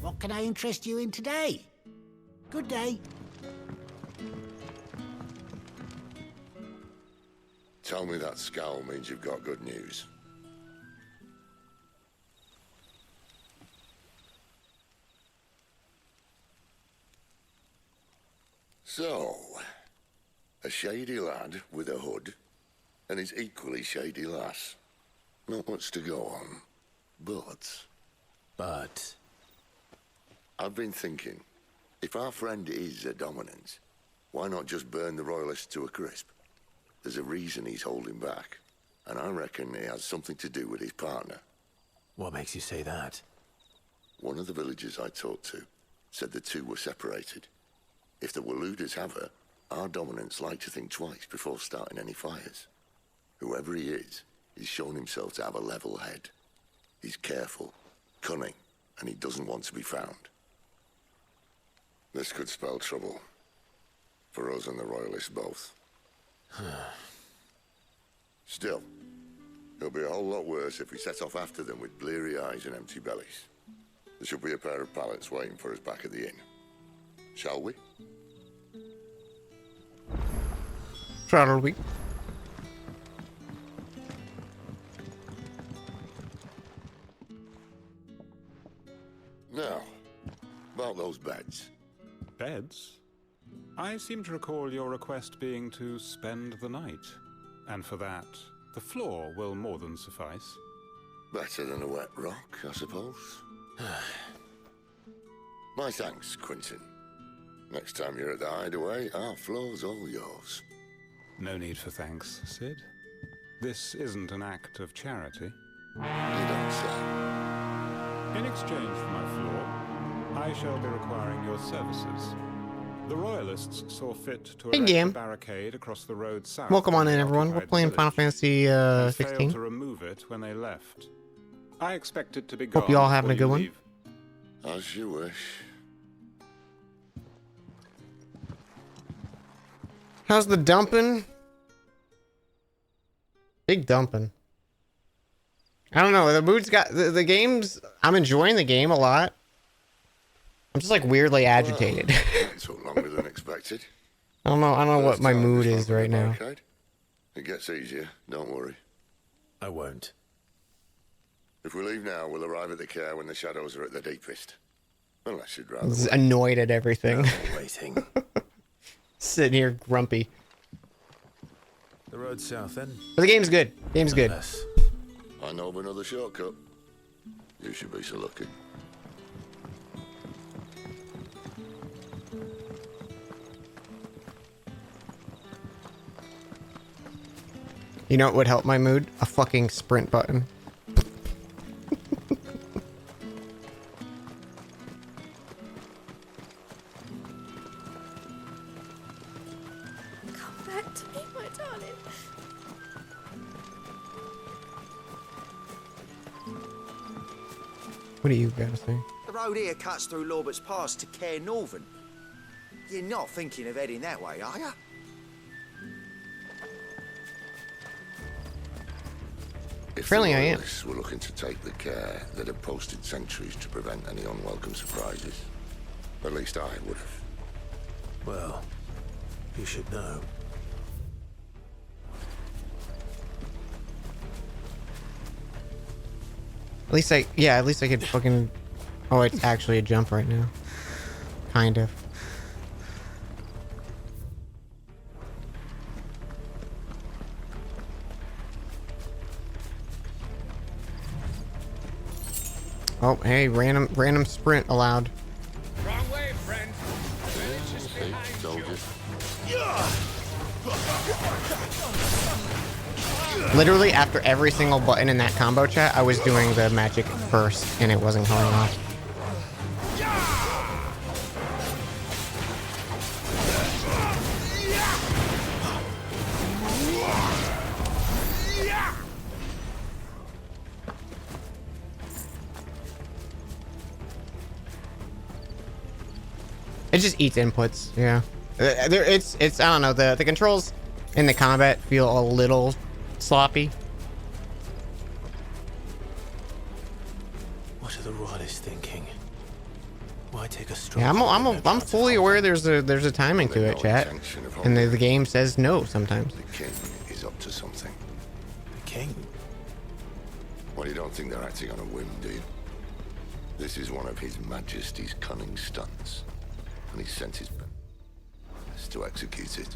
What can I interest you in today? Good day. Tell me that scowl means you've got good news. So, a shady lad with a hood, and his equally shady lass. Not much to go on, but... I've been thinking, if our friend is a dominant, why not just burn the Royalists to a crisp? There's a reason he's holding back, and I reckon he has something to do with his partner. What makes you say that? One of the villagers I talked to said the two were separated. If the Waluders have her, our dominants like to think twice before starting any fires. Whoever he is, he's shown himself to have a level head. He's careful, cunning, and he doesn't want to be found. This could spell trouble. For us and the Royalists both. Still, it'll be a whole lot worse if we set off after them with bleary eyes and empty bellies. There should be a pair of pallets waiting for us back at the inn. Shall we? Shall we? Now, about those beds. Beds? I seem to recall your request being to spend the night. And for that, the floor will more than suffice. Better than a wet rock, I suppose. My thanks, Quentin. Next time you're at the hideaway, our floor's all yours. No need for thanks, Sid. This isn't an act of charity. You don't say. In exchange for my floor, I shall be requiring your services. The Royalists saw fit to erect a barricade across the road south. Welcome on in, everyone. We're playing Final Fantasy 16. Failed to remove it when they left. I expect it to be gone. Hope you all having a good one. As you wish. How's the dumping? Big dumping. I don't know. The mood's got the game's. I'm enjoying the game a lot. I'm just like weirdly agitated. That took longer than expected. I don't know what my mood is right now. It gets easier. Don't worry. I won't. If we leave now, we'll arrive at the care when the shadows are at their deepest. Unless you'd rather. He's annoyed at everything. Waiting. Sitting here grumpy. The road south then. But the game's good. Game's good. I know of another shortcut. You should be so lucky. You know what would help my mood? A fucking sprint button. Come back to me, my darling. What do you gotta say? The road here cuts through Lorbert's Pass to Care Northern. You're not thinking of heading that way, are you? Apparently I am. We're looking to take the care that have posted sentries to prevent any unwelcome surprises. At least I would have. Well, you should know. At least I could fucking... Oh, it's actually a jump right now. Kind of. Oh, hey, random sprint allowed. Wrong way, friend. Literally, after every single button in that combo chat, I was doing the magic first, and it wasn't going off. It just eats inputs, yeah. It's I don't know, the controls in the combat feel a little sloppy. What are the royalists thinking? Why take a strong... Yeah, I'm fully aware there's a timing to it, chat. And the game says no sometimes. The king is up to something. The king? Well, you don't think they're acting on a whim, do you? This is one of His Majesty's cunning stunts. And he sent his best to execute it.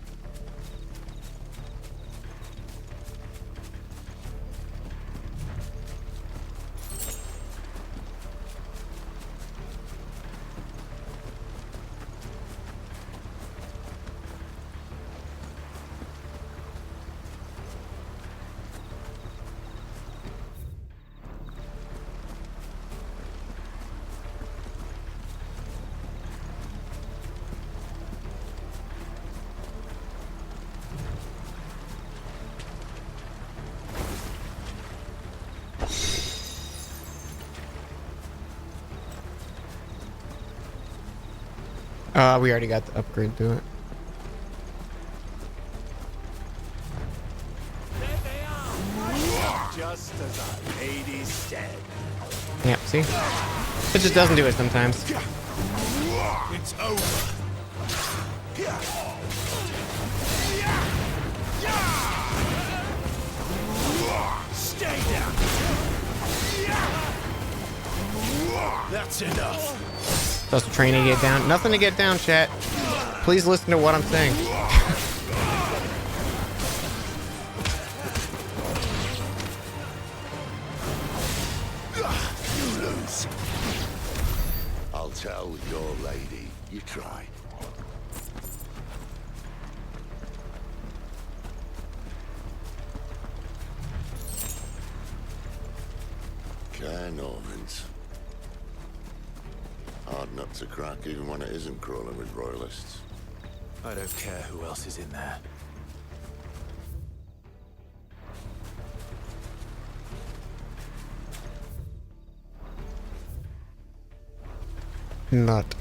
We already got the upgrade to it. Just as our lady said. Yeah, see? It just doesn't do it sometimes. It's over. Stay down. That's enough. Just a train to get down. Nothing to get down, chat. Please listen to what I'm saying. You lose. I'll tell your lady you tried. Cairnorvans. Hard nut to crack even when it isn't crawling with royalists. I don't care who else is in there. Not.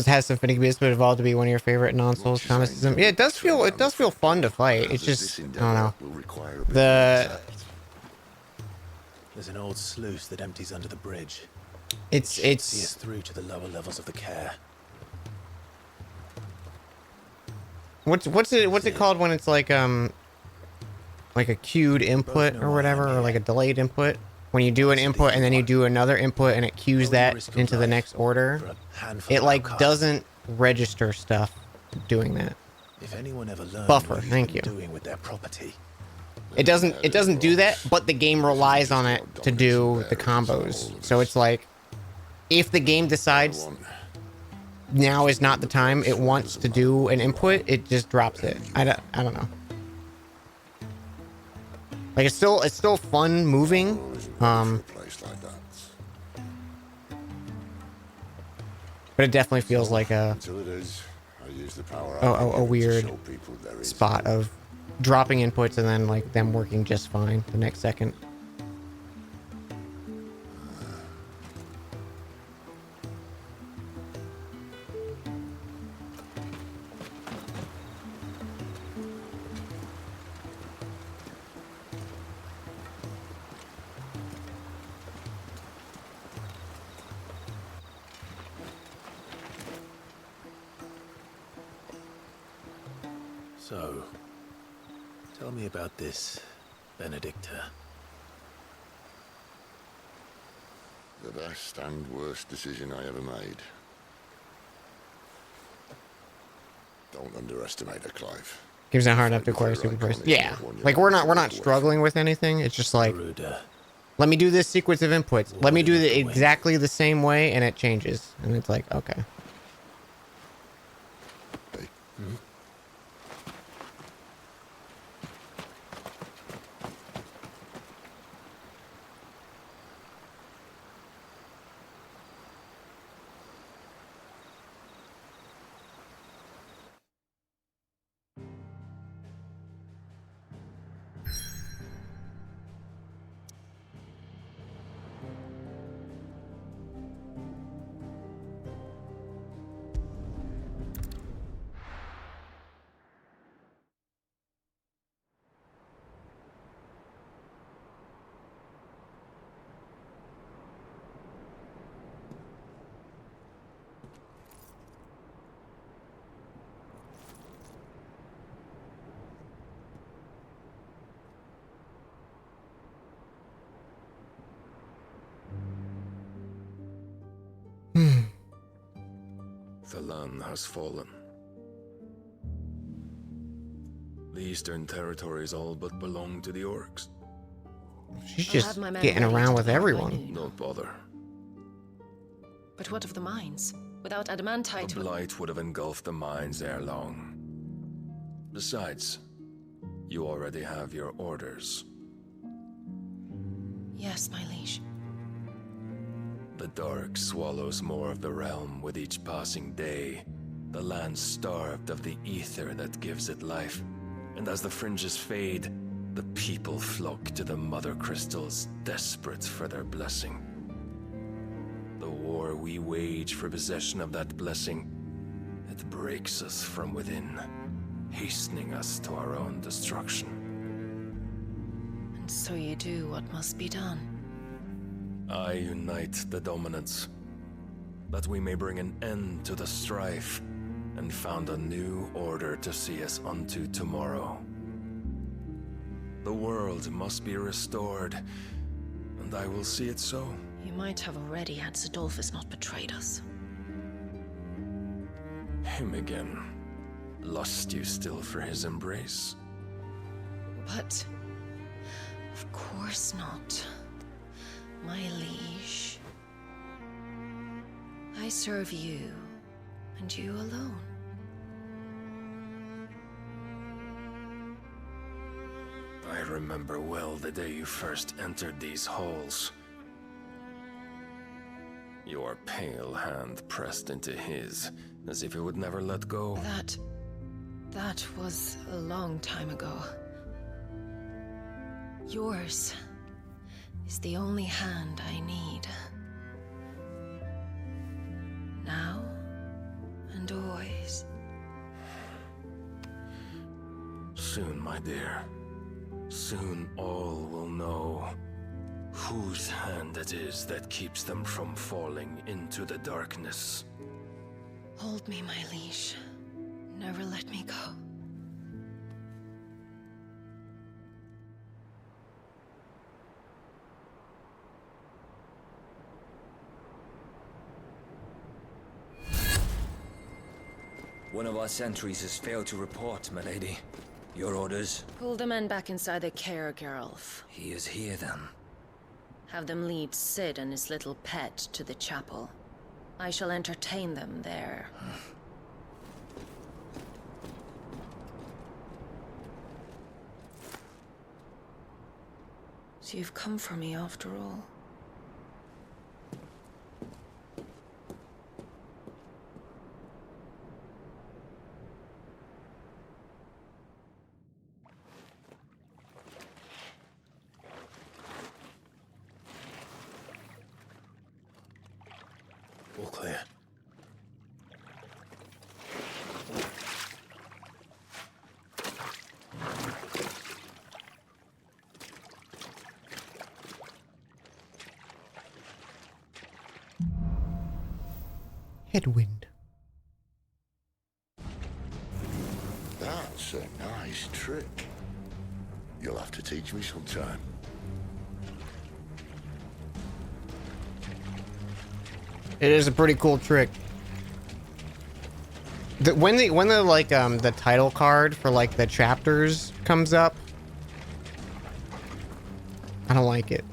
Has Symphonic Beast but evolved to be one of your favorite non-Souls combat systems? Yeah, it does feel fun to fight. It's just I don't know. There's an old sluice that empties under the bridge. It's see us through to the lower levels of the care. What's it called when it's like a queued input or whatever, or like a delayed input? when you do an input and then you do another input and it cues that into the next order, it like doesn't register stuff doing that. If anyone ever learned Buffer, what you've thank been you. doing with their property, It doesn't do that, but the game relies on it to do the combos. So it's like, if the game decides now is not the time it wants to do an input, it just drops it. I don't know. Like it's still fun moving. But it definitely feels like a weird spot of dropping inputs and then like them working just fine the next second. So, tell me about this, Benedicta. The best and worst decision I ever made. Don't underestimate her, Clive. Gives it hard enough to acquire super person. Yeah, like we're not struggling with anything. It's just like, let me do this sequence of inputs. Let me do it exactly the same way, and it changes. And it's like, okay. The land has fallen. The Eastern Territories all but belong to the orcs. She's just getting around with everyone. Don't bother. But what of the mines? Without adamantite... The blight would have engulfed the mines ere long. Besides, you already have your orders. Yes, my liege. The dark swallows more of the realm with each passing day. The land starved of the ether that gives it life. And as the fringes fade, the people flock to the mother crystals, desperate for their blessing. The war we wage for possession of that blessing, it breaks us from within, hastening us to our own destruction. And so you do what must be done. I unite the dominants, that we may bring an end to the strife, and found a new order to see us unto tomorrow. The world must be restored, and I will see it so. You might have already had Zidolphus not betrayed us. Him again. Lust you still for his embrace? But... of course not. My liege. I serve you, and you alone. I remember well the day you first entered these halls. Your pale hand pressed into his, as if it would never let go. That was a long time ago. Yours is the only hand I need. Now and always. Soon, my dear. Soon all will know whose hand it is that keeps them from falling into the darkness. Hold me, my liege. Never let me go. One of our sentries has failed to report, milady. Your orders? Pull the men back inside the care, Geralf. He is here, then. Have them lead Sid and his little pet to the chapel. I shall entertain them there. So you've come for me after all. All clear. Headwind. That's a nice trick. You'll have to teach me sometime. It is a pretty cool trick. When the like the title card for like the chapters comes up, I don't like it.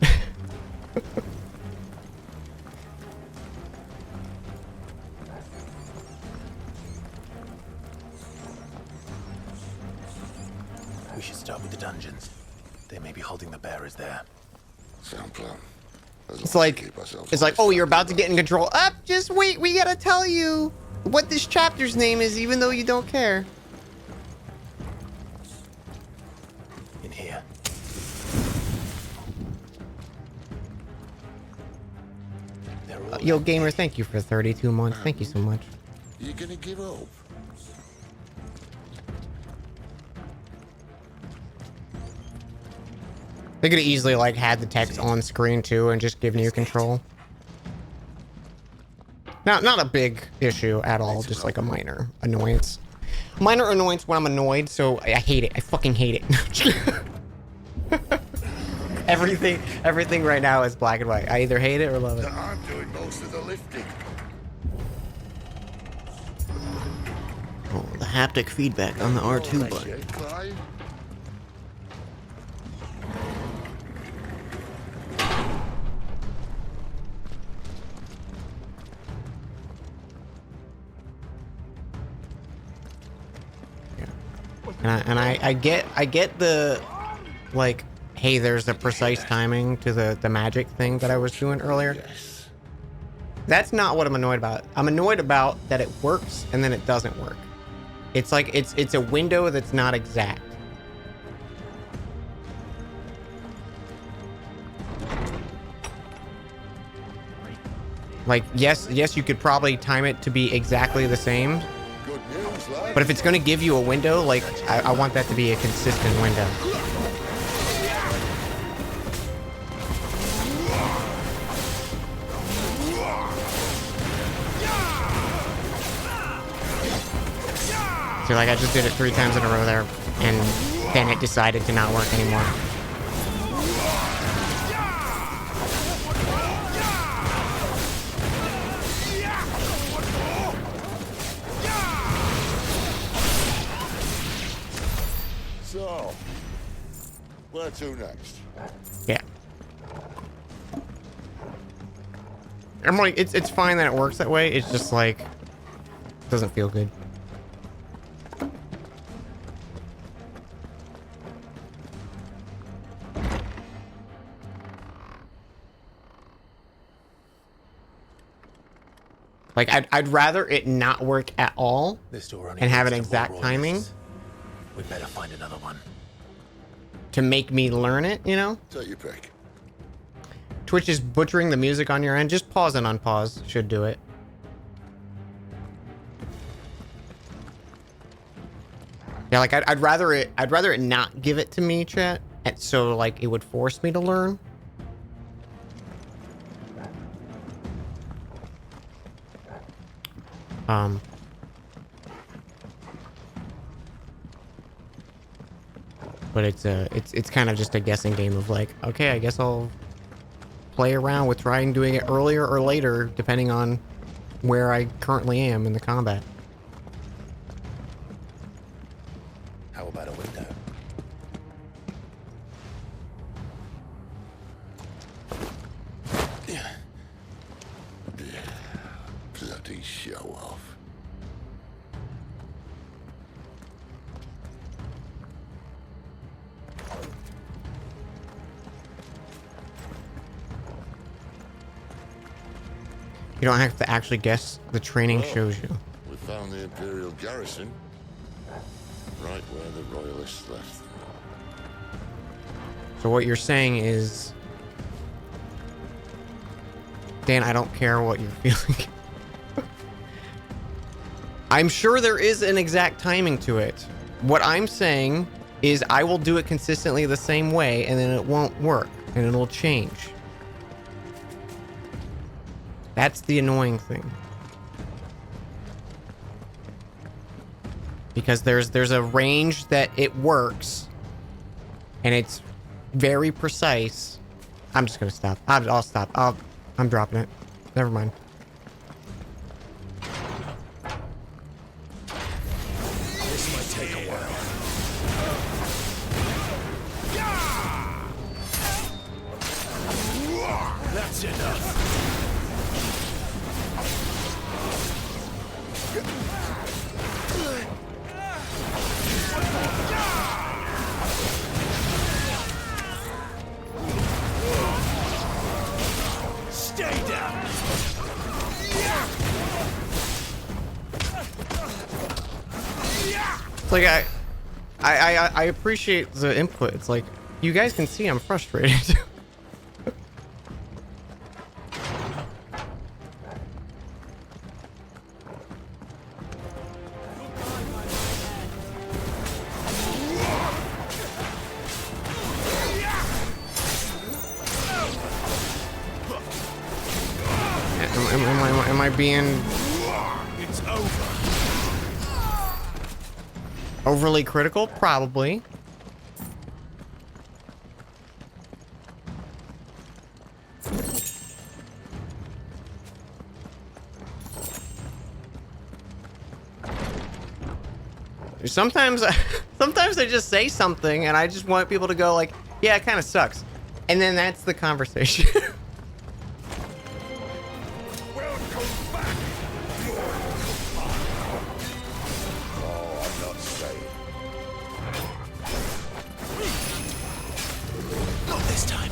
We should start with the dungeons. They may be holding the bearers there. Sound plan. It's like, oh, you're about to get in control. Up, just wait. We gotta tell you what this chapter's name is, even though you don't care. In here. Yo, gamer, thank you for 32 months. Thank you so much. You gonna give up? They could have easily like had the text on screen too and just given you control. Not a big issue at all, just like a minor annoyance. Minor annoyance when I'm annoyed, so I hate it. I fucking hate it. Everything right now is black and white. I either hate it or love it. I'm doing most of the lifting. Oh, the haptic feedback on the R2 button. And I get the like, hey, there's a precise timing to the magic thing that I was doing earlier. That's not what I'm annoyed about. I'm annoyed about that it works and then it doesn't work. It's like it's a window that's not exact. Like, yes, you could probably time it to be exactly the same. But if it's going to give you a window, like, I want that to be a consistent window. So, like, I just did it 3 times in a row there, and then it decided to not work anymore. So, where to next? Yeah. I'm like, it's fine that it works that way. It's just like, it doesn't feel good. Like, I'd rather it not work at all and have an exact timing. We better find another one. To make me learn it, you know? Take your pick. Twitch is butchering the music on your end. Just pause and unpause should do it. Yeah, like I'd rather it not give it to me, chat, and so like it would force me to learn. But it's kind of just a guessing game of like, okay, I guess I'll play around with trying doing it earlier or later, depending on where I currently am in the combat. about a window? Bloody show off. You don't have to actually guess. The training shows you. We found the Imperial garrison right where the Royalists left them. So what you're saying is, Dan, I don't care what you're feeling. I'm sure there is an exact timing to it. What I'm saying is I will do it consistently the same way, and then it won't work, and it'll change. That's the annoying thing. Because there's a range that it works, and it's very precise. I'm just gonna stop. I'll stop. I'm dropping it. Never mind. This might take a while. That's enough. Stay down. It's like I appreciate the input. It's like you guys can see I'm frustrated. Am I being It's over. overly critical? Probably. Sometimes I just say something and I just want people to go like, yeah, it kind of sucks. And then that's the conversation. Not this time.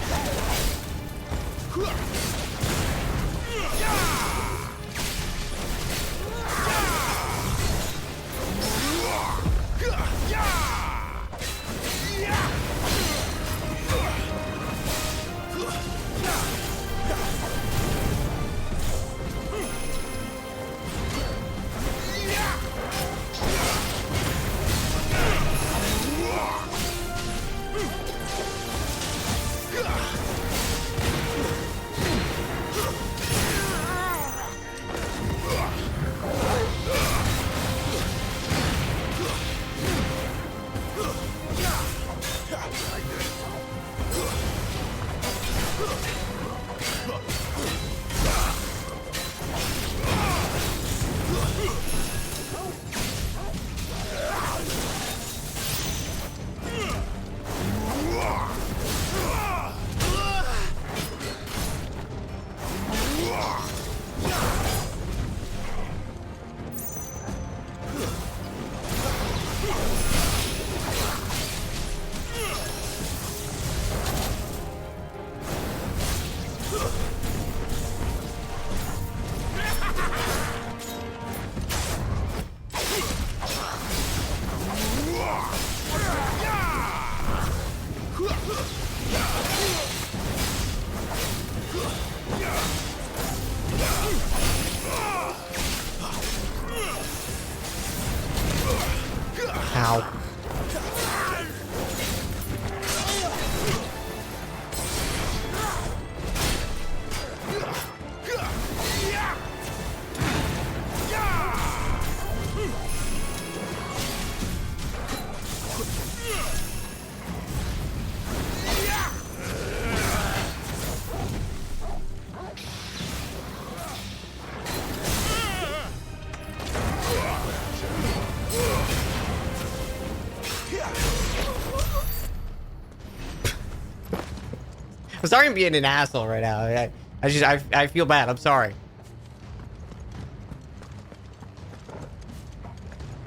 I'm sorry I'm being an asshole right now. I feel bad. I'm sorry.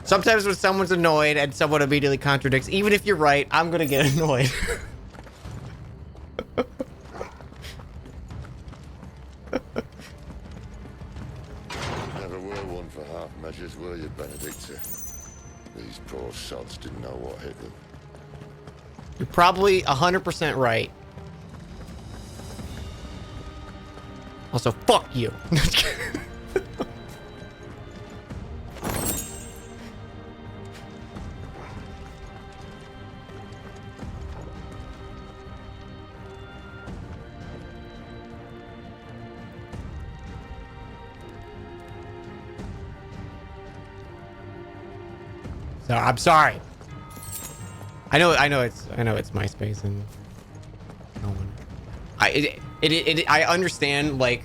Sometimes when someone's annoyed and someone immediately contradicts, even if you're right, I'm gonna get annoyed. Never were one for half measures, were you, Benedicta? These poor sods didn't know what hit them. You're probably 100% right. Also, fuck you. So I'm sorry. I know it's MySpace and no one. I understand, like,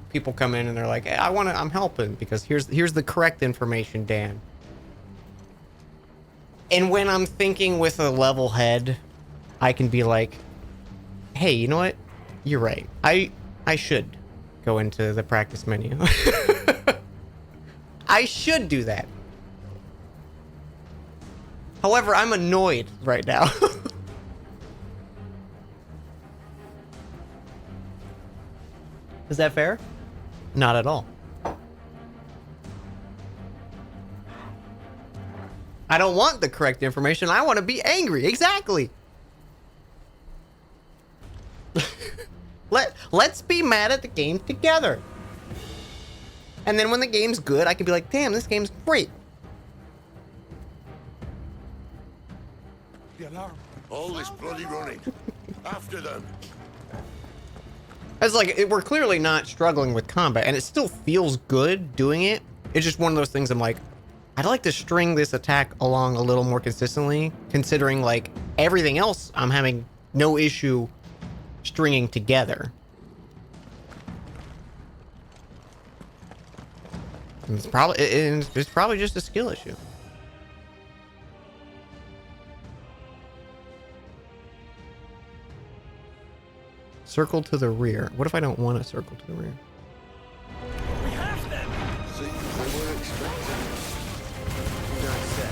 people come in and they're like, hey, I'm helping because here's the correct information, Dan. And when I'm thinking with a level head, I can be like, hey, you know what? You're right. I should go into the practice menu. I should do that. However, I'm annoyed right now. Is that fair? Not at all. I don't want the correct information. I want to be angry. Exactly. Let's be mad at the game together. And then when the game's good, I can be like, damn, this game's great. The alarm. All this bloody running. After them. It's like, we're clearly not struggling with combat, and it still feels good doing it. It's just one of those things I'm like, I'd like to string this attack along a little more consistently, considering, like, everything else I'm having no issue stringing together. And it's probably just a skill issue. Circle to the rear. What if I don't want to circle to the rear? We have them! See, they were expecting. What did I say?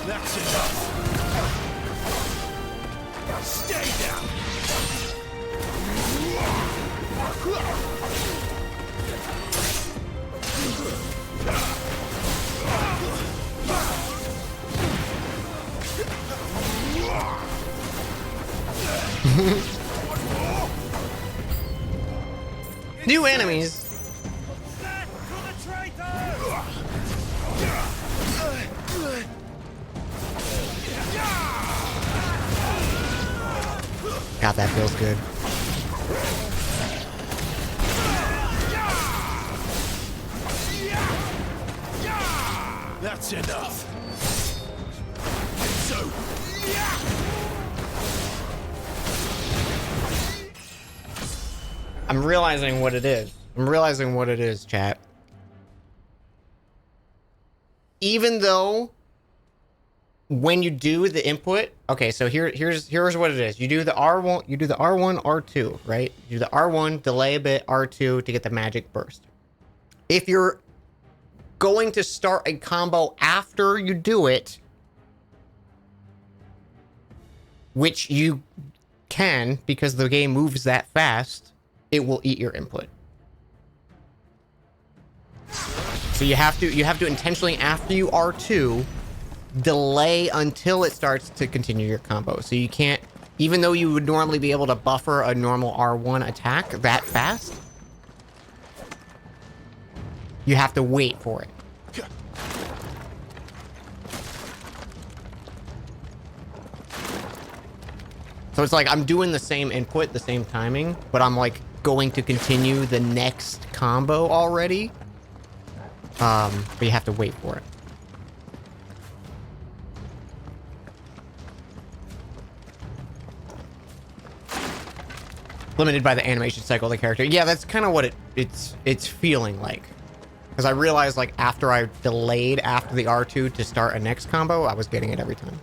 That's enough. Stay down. New enemies. God, that feels good. That's enough. So, I'm realizing what it is. I'm realizing what it is, chat. Even though when you do the input, okay, so here's what it is. You do the R1, R2, right? You do the R1, delay a bit, R2 to get the magic burst. If you're going to start a combo after you do it, which you can because the game moves that fast, it will eat your input. So you have to intentionally, after you R2, delay until it starts to continue your combo. So you can't, even though you would normally be able to buffer a normal R1 attack that fast, you have to wait for it. So it's like I'm doing the same input, the same timing, but I'm like going to continue the next combo already. But you have to wait for it. Limited by the animation cycle of the character. Yeah, that's kind of what it's feeling like. Because I realized, like, after I delayed after the R2 to start a next combo, I was getting it every time.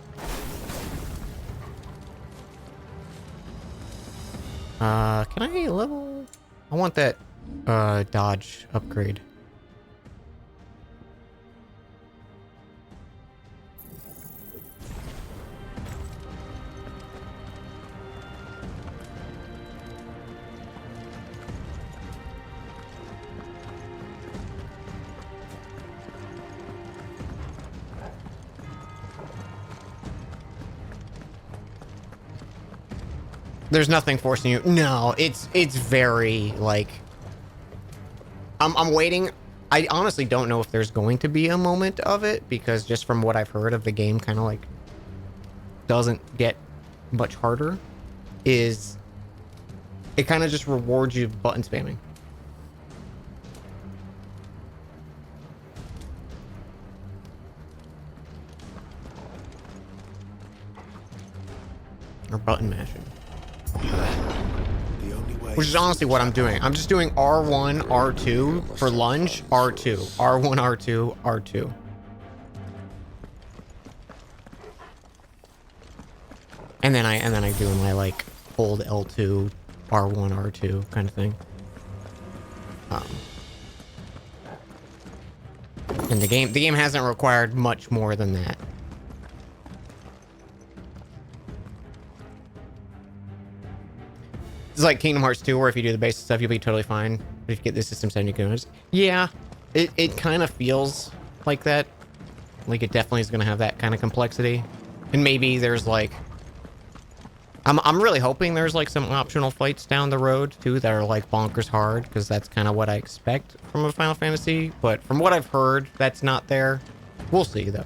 Can I level? I want that dodge upgrade. There's nothing forcing you. No, it's very like I'm waiting. I honestly don't know if there's going to be a moment of it because just from what I've heard of the game kind of like doesn't get much harder. Is it kind of just rewards you button spamming. Or button mashing. Which is honestly what I'm doing. I'm just doing R1, R2 for lunge, R2. R1, R2, R2. And then I do my like hold L2, R1, R2 kind of thing. And the game hasn't required much more than that. It's like Kingdom Hearts 2, where if you do the basic stuff, you'll be totally fine. But if you get the system 7, you can. Yeah, it kind of feels like that. Like it definitely is going to have that kind of complexity. And maybe there's like, I'm really hoping there's like some optional fights down the road too that are like bonkers hard, because that's kind of what I expect from a Final Fantasy. But from what I've heard, that's not there. We'll see though.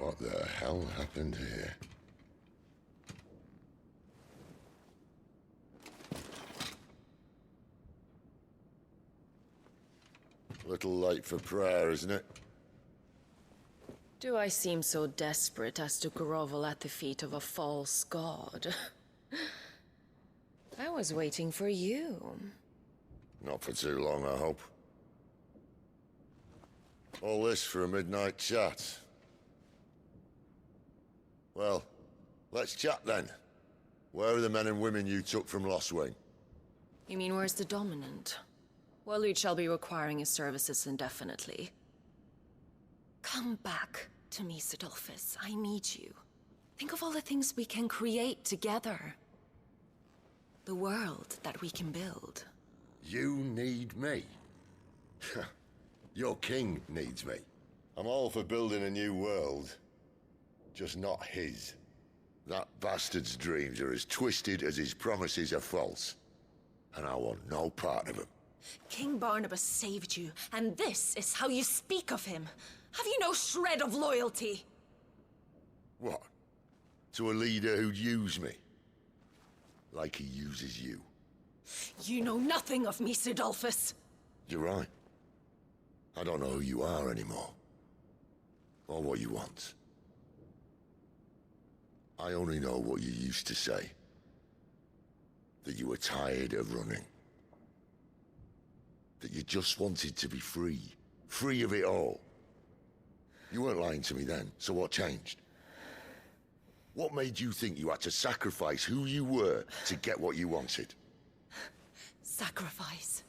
What the hell happened here? A little late for prayer, isn't it? Do I seem so desperate as to grovel at the feet of a false god? I was waiting for you. Not for too long, I hope. All this for a midnight chat. Well, let's chat then. Where are the men and women you took from Lost Wing? You mean where's the dominant? Well, you shall be requiring his services indefinitely. Come back to me, Sidolphus. I need you. Think of all the things we can create together. The world that we can build. You need me? Your king needs me. I'm all for building a new world. Just not his. That bastard's dreams are as twisted as his promises are false. And I want no part of them. King Barnabas saved you, and this is how you speak of him. Have you no shred of loyalty? What? To a leader who'd use me? Like he uses you? You know nothing of me, Sidolphus. You're right. I don't know who you are anymore. Or what you want. I only know what you used to say. That you were tired of running. That you just wanted to be free. Free of it all. You weren't lying to me then, so what changed? What made you think you had to sacrifice who you were to get what you wanted? Sacrifice.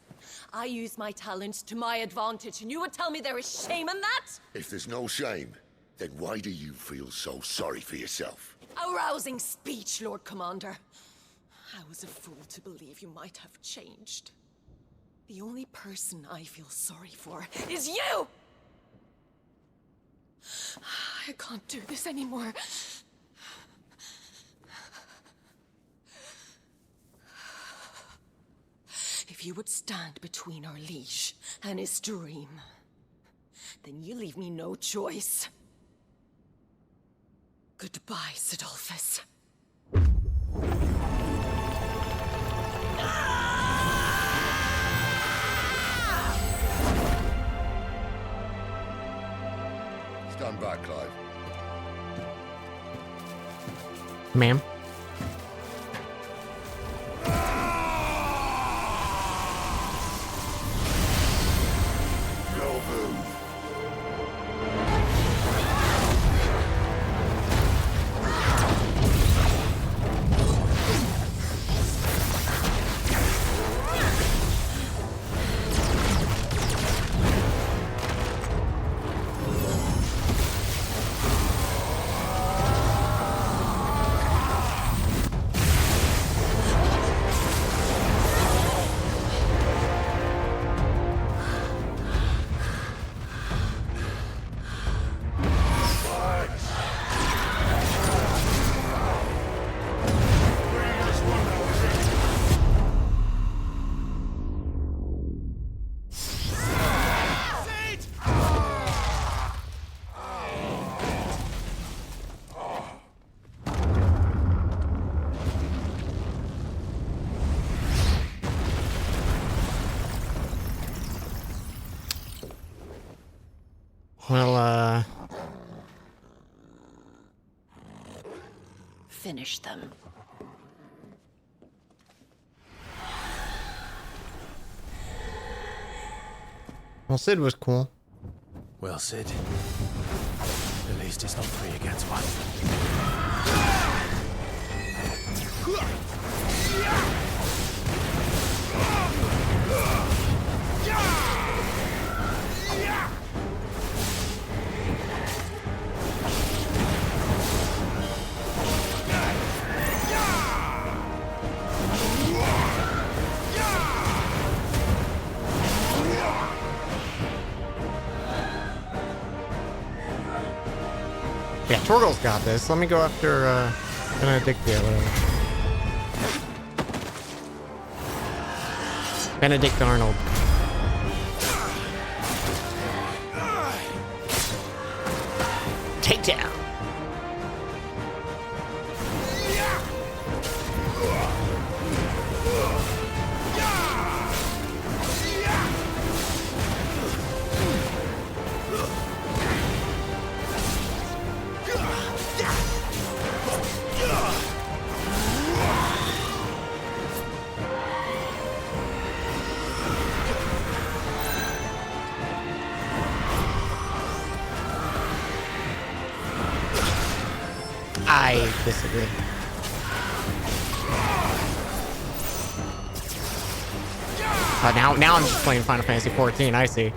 I use my talents to my advantage, and you would tell me there is shame in that? If there's no shame, then why do you feel so sorry for yourself? A rousing speech, Lord Commander. I was a fool to believe you might have changed. The only person I feel sorry for is you! I can't do this anymore. If you would stand between our leash and his dream, then you leave me no choice. Goodbye, Sidolphus. Stand back, Clive. Ma'am. Go move. Well, Finish them. well, Sid was cool. Well, Sid. At least it's not 3 against 1. Yeah, Torgal's got this. Let me go after Benedictia, whatever. Benedict Arnold. Takedown. I disagree. Now I'm just playing Final Fantasy 14, I see.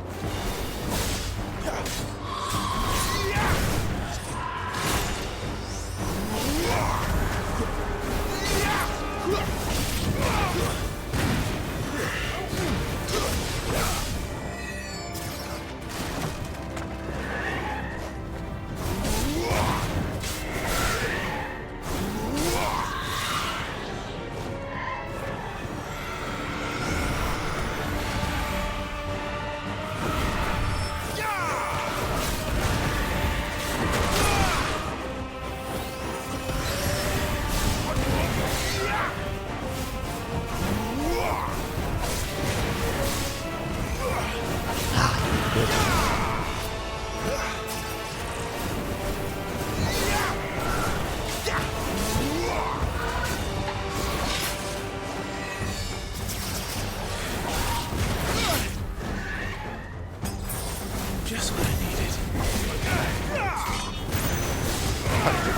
Just what I needed.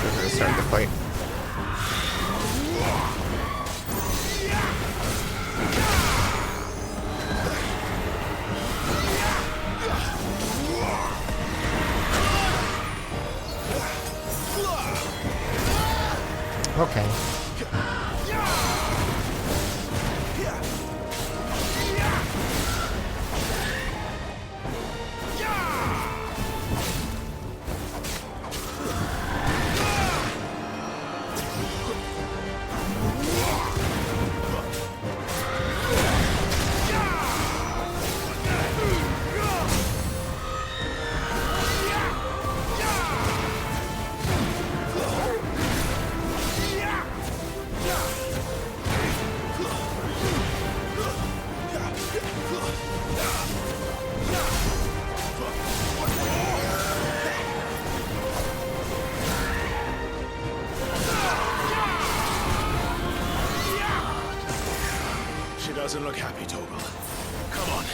We're gonna start the fight. Okay. Doesn't look happy, Torgal. Come on.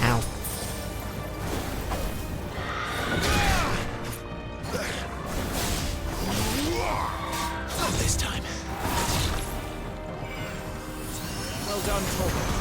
Ow. Not this time. Well done, Torgal.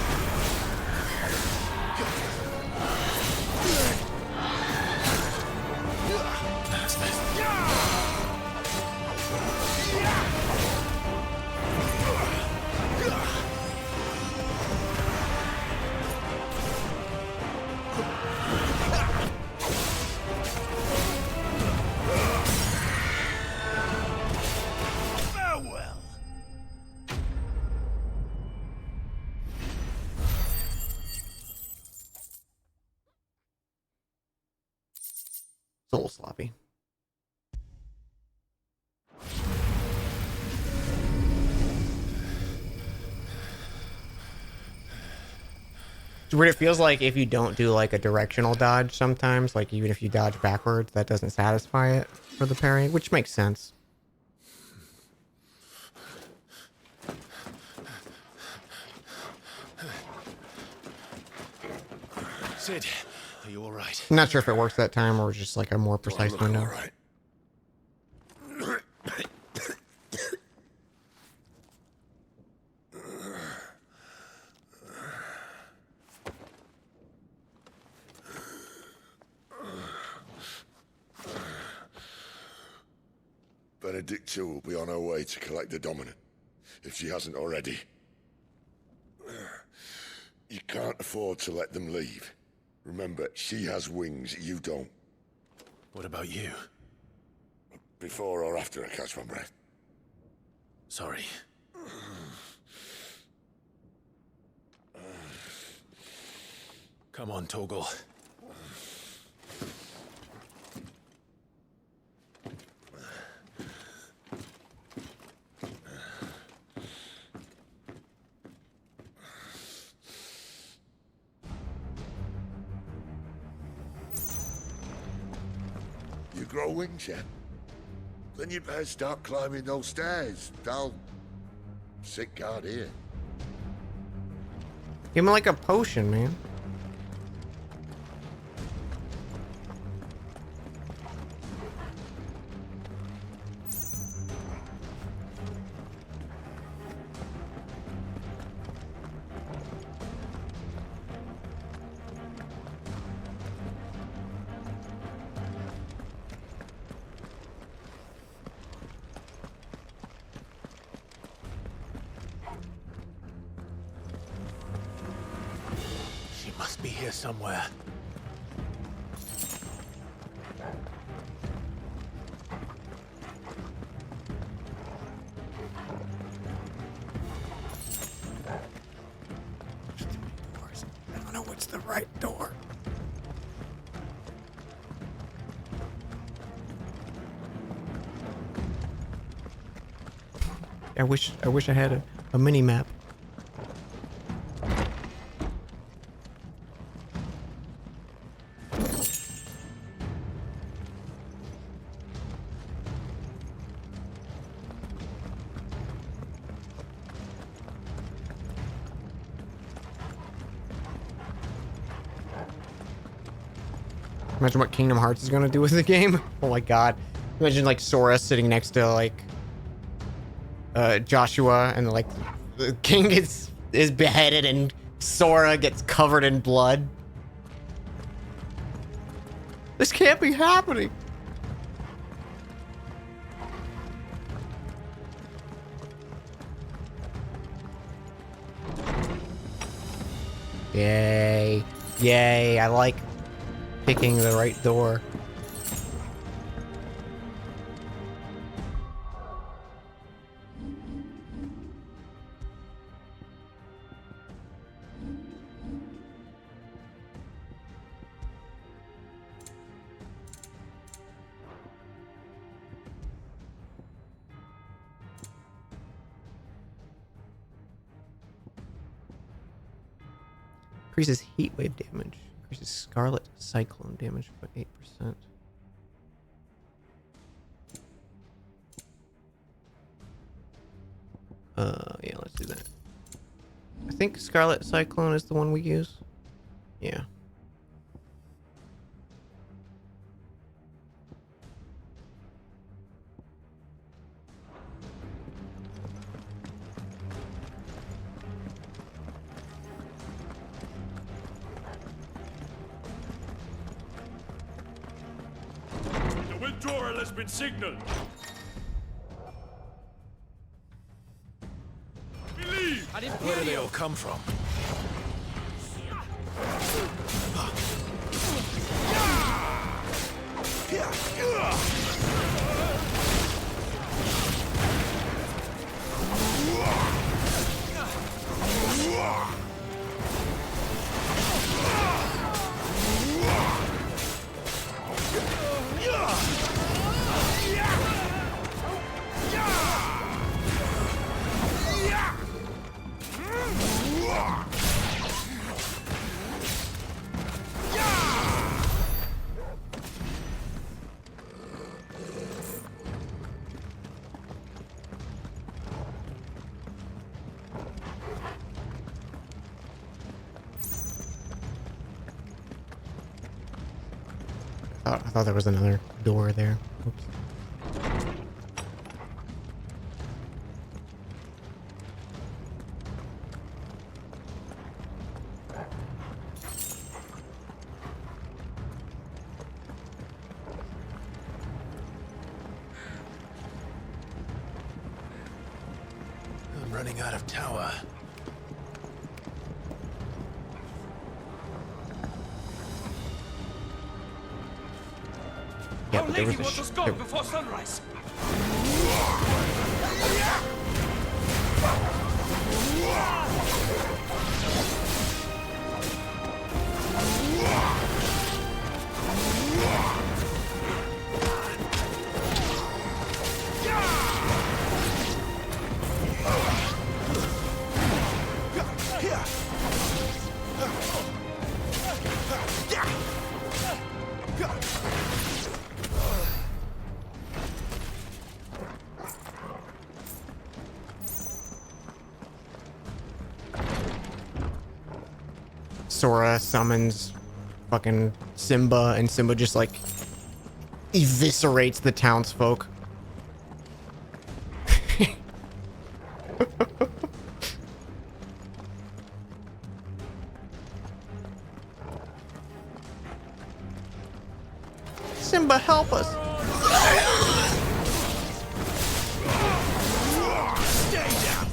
Farewell. It's a little sloppy. It's weird. It feels like if you don't do like a directional dodge sometimes, like even if you dodge backwards, that doesn't satisfy it for the parry, which makes sense. Sid, are you all right? I'm not sure if it works that time or just like a more precise window. All right. Benedicta will be on her way to collect the Dominant, if she hasn't already. You can't afford to let them leave. Remember, she has wings, you don't. What about you? Before or after I catch my breath? Sorry. Come on, Torgal. You grow wings yet? Then you better start climbing those stairs. I'll sit guard here. Give him like a potion, man. She must be here somewhere. I don't know what's the right door. I wish I had a mini map. Imagine what Kingdom Hearts is gonna do with the game. Oh my god. Imagine like Sora sitting next to like Joshua and like the king is beheaded and Sora gets covered in blood. This can't be happening. Yay. Yay, I like picking the right door. Increases heat wave damage. Increases scarlet cyclone damage by 8%. Yeah, let's do that. I think Scarlet Cyclone is the one we use. Yeah. The withdrawal has been signaled. Where do they all come from? I thought there was another door there. Oops. I'm running out of tower. Yeah, Our but there lady was wants a us gone before sunrise. Sora summons fucking Simba, and Simba just like eviscerates the townsfolk. Simba, help us! Stay down!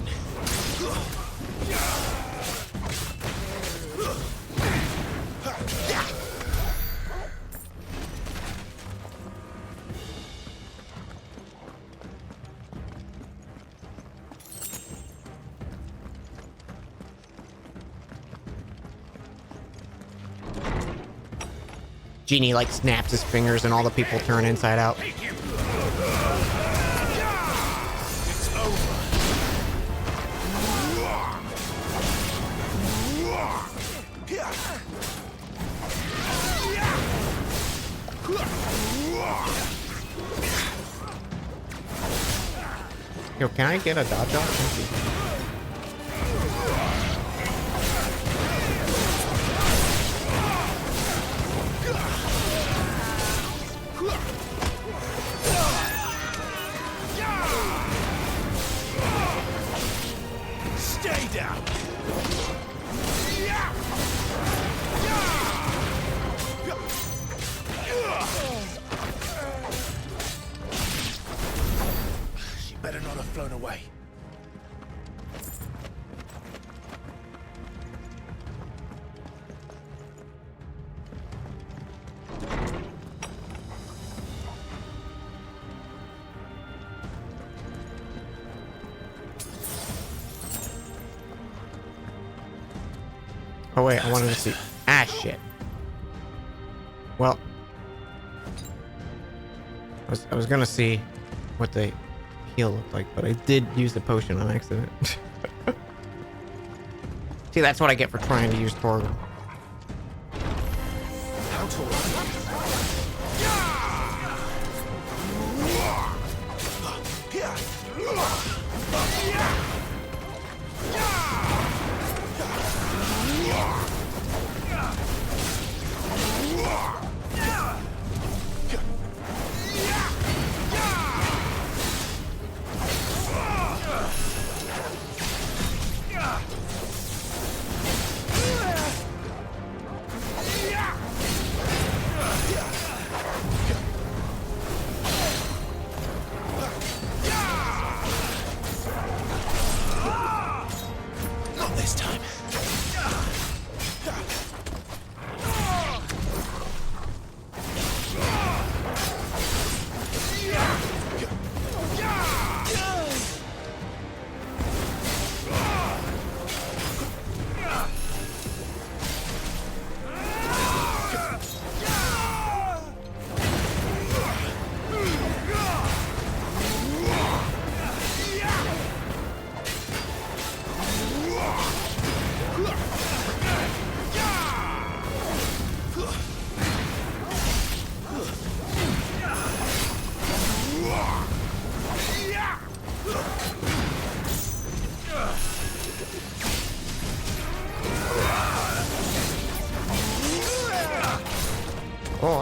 Genie like snaps his fingers and all the people turn inside out. It's over. Yo, can I get a dodge off? Thank you. Stay down! She better not have flown away. Oh wait, I wanted to see. Ah, shit. Well, I was gonna see what the heal looked like, but I did use the potion on accident. See, that's what I get for trying to use Torgal.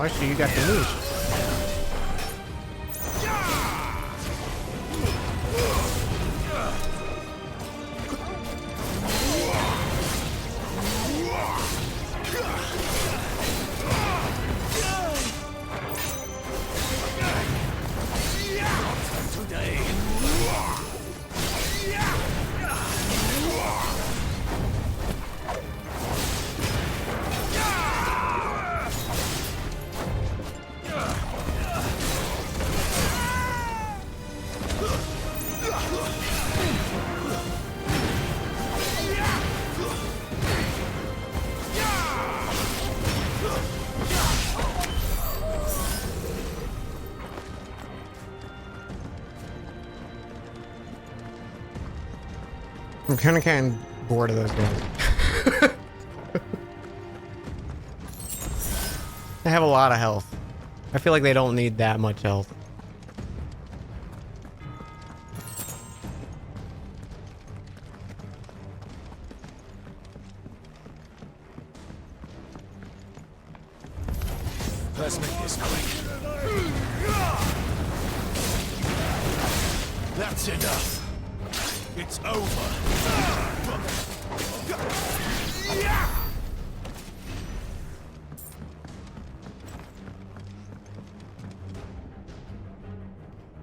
I see you got the leash. I'm kind of bored of those guys. They have a lot of health. I feel like they don't need that much health. Let's make this quick. That's enough. It's over.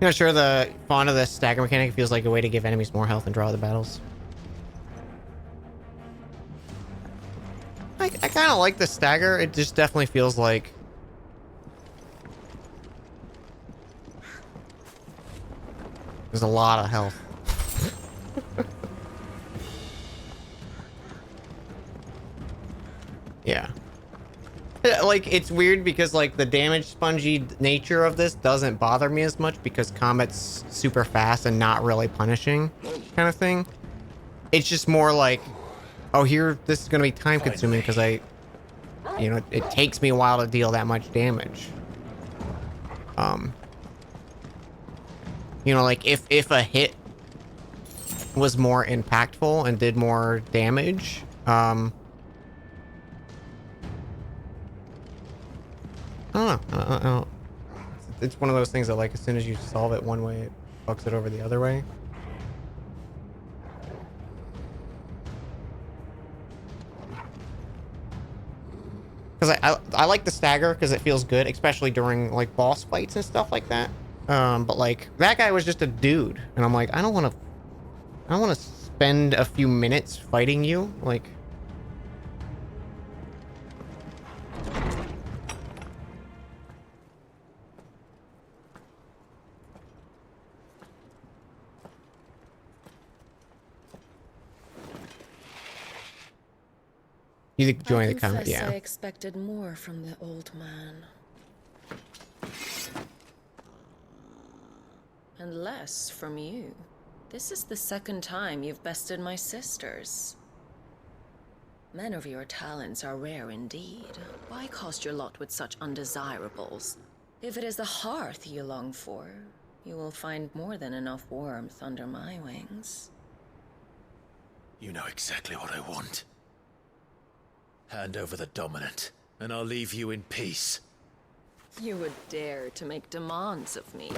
You know, sure, the font of the stagger mechanic feels like a way to give enemies more health and draw the battles. I kind of like the stagger. It just definitely feels like there's a lot of health. Yeah. Like, it's weird because, like, the damage spongy nature of this doesn't bother me as much because combat's super fast and not really punishing kind of thing. It's just more like, oh, here, this is going to be time consuming because you know, it takes me a while to deal that much damage. You know, like, if a hit was more impactful and did more damage, I don't know. It's one of those things that, like, as soon as you solve it one way, it fucks it over the other way. Because I like the stagger because it feels good, especially during, like, boss fights and stuff like that. But, like, that guy was just a dude, and I'm like, I don't want to spend a few minutes fighting you, like. You join the comment, yeah. I expected more from the old man. And less from you. This is the second time you've bested my sisters. Men of your talents are rare indeed. Why cast your lot with such undesirables? If it is the hearth you long for, you will find more than enough warmth under my wings. You know exactly what I want. Hand over the dominant, and I'll leave you in peace. You would dare to make demands of me.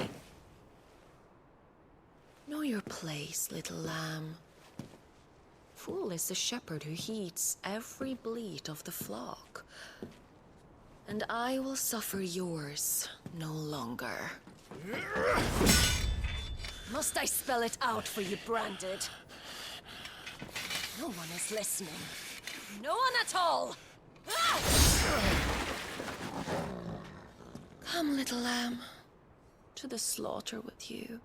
Know your place, little lamb. Fool is the shepherd who heeds every bleat of the flock. And I will suffer yours no longer. Must I spell it out for you, Branded? No one is listening. No one at all! Come, little lamb, to the slaughter with you.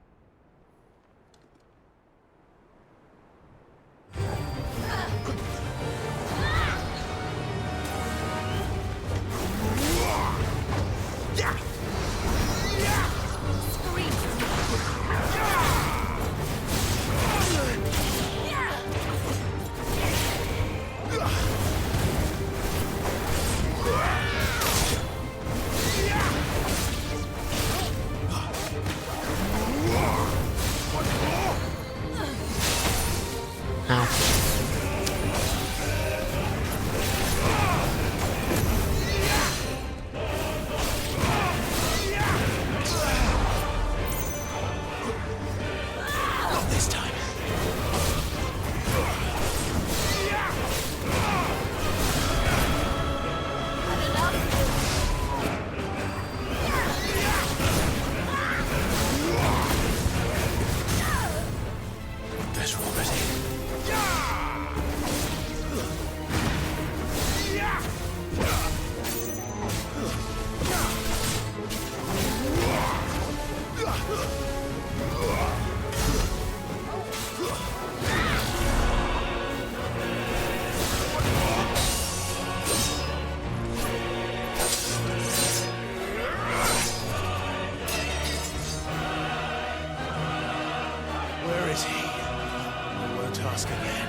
Where is he? I won't ask again.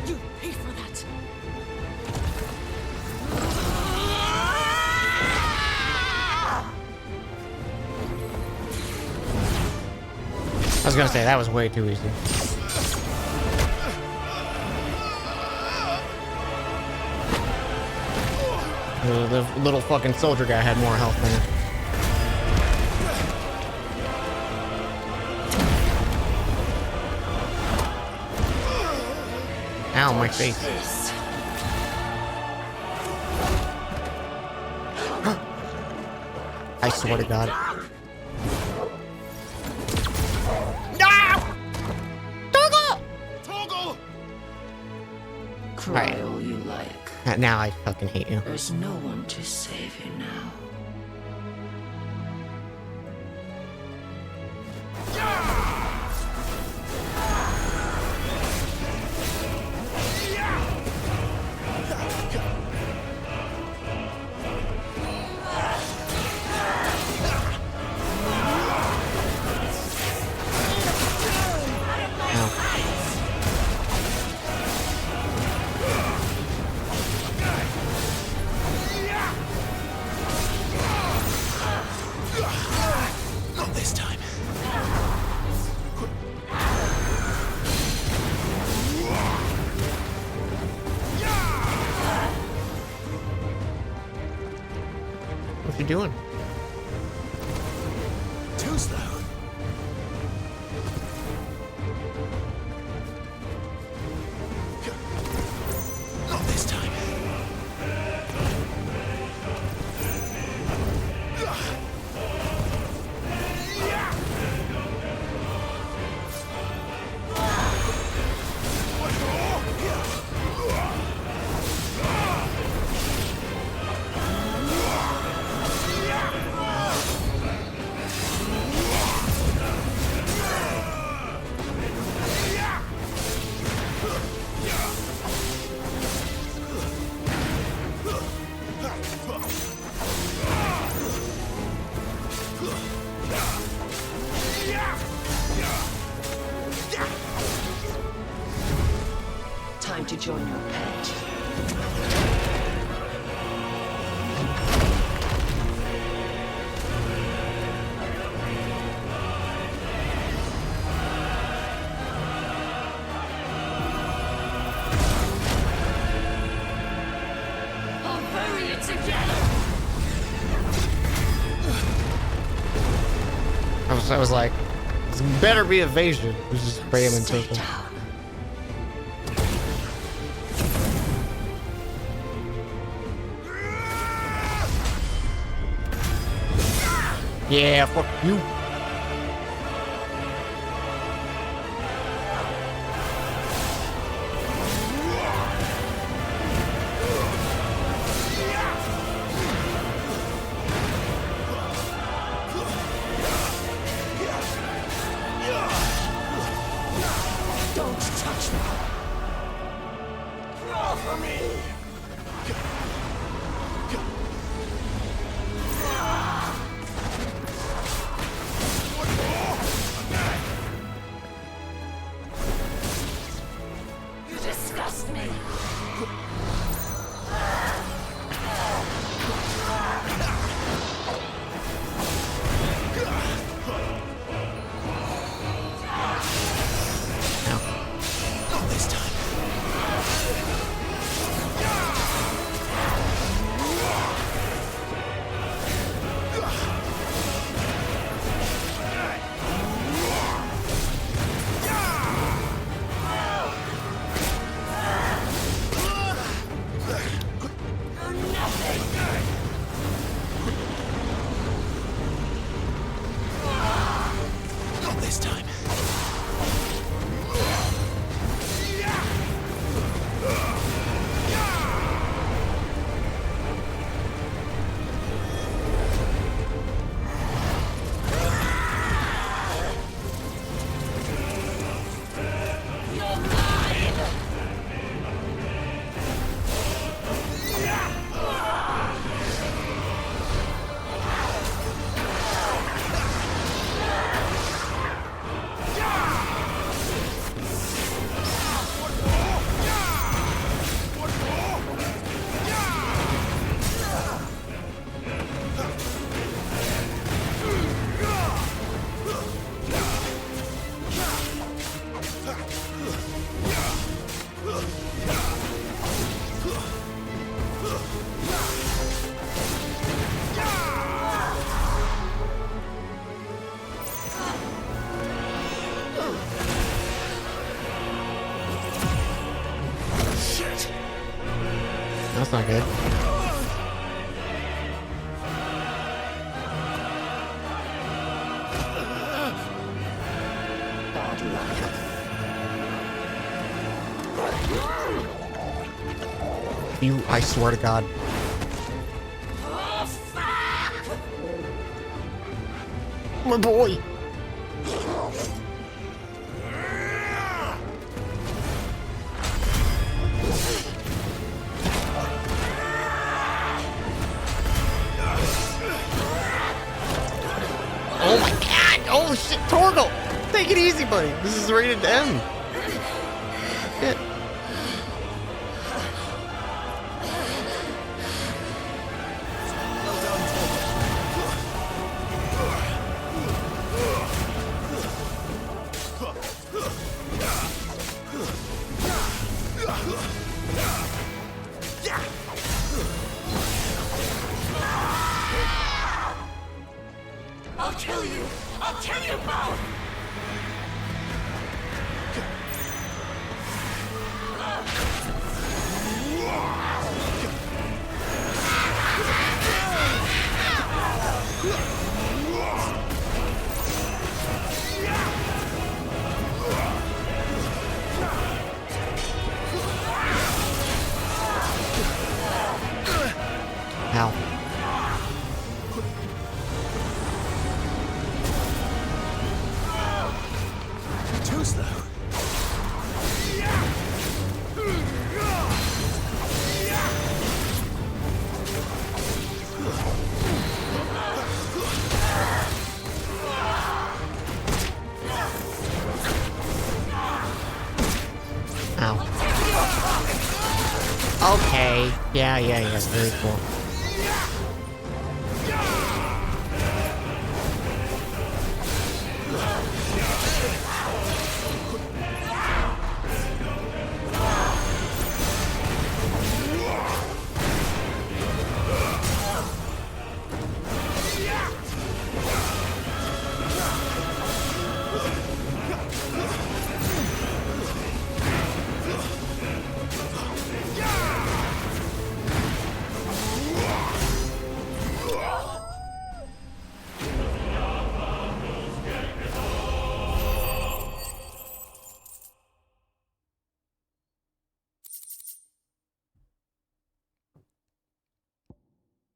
You pay for that. I was gonna say that was way too easy. The little fucking soldier guy had more health than it. Ow, my face. I swear to God. Cry all you like. Now I fucking hate you. There's no one to save you now. Not this time. What you doing? Too slow. Not this time. Time to join your pet. I'll bury you together. I was like, this better be evasion. It was just spray him in circles. Yeah, fuck you. Don't touch me. Crawl for me. You disgust me. Not this time. That's not good. I swear to God. My boy. Oh my God! Oh shit, Torgal! Take it easy, buddy. This is rated M. Shit. I'll kill you! I'll kill you both! Ow. Too slow. Ow. Okay. Yeah. Very cool.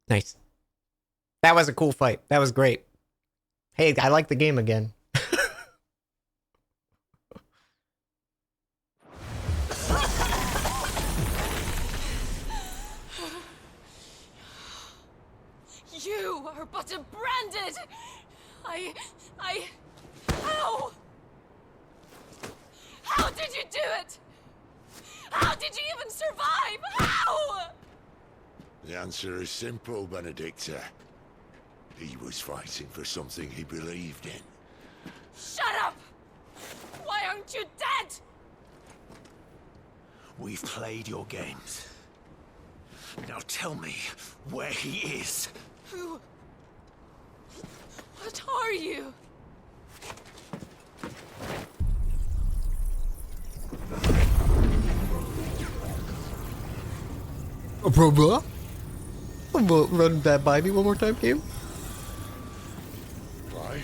Nice. That was a cool fight. That was great. Hey, I like the game again. You are but a branded! How? How did you do it? How did you even survive? How? The answer is simple, Benedicta. He was fighting for something he believed in. Shut up! Why aren't you dead? We've played your games. Now tell me where he is. Who? What are you? Bro. Run that by me one more time, game. Why?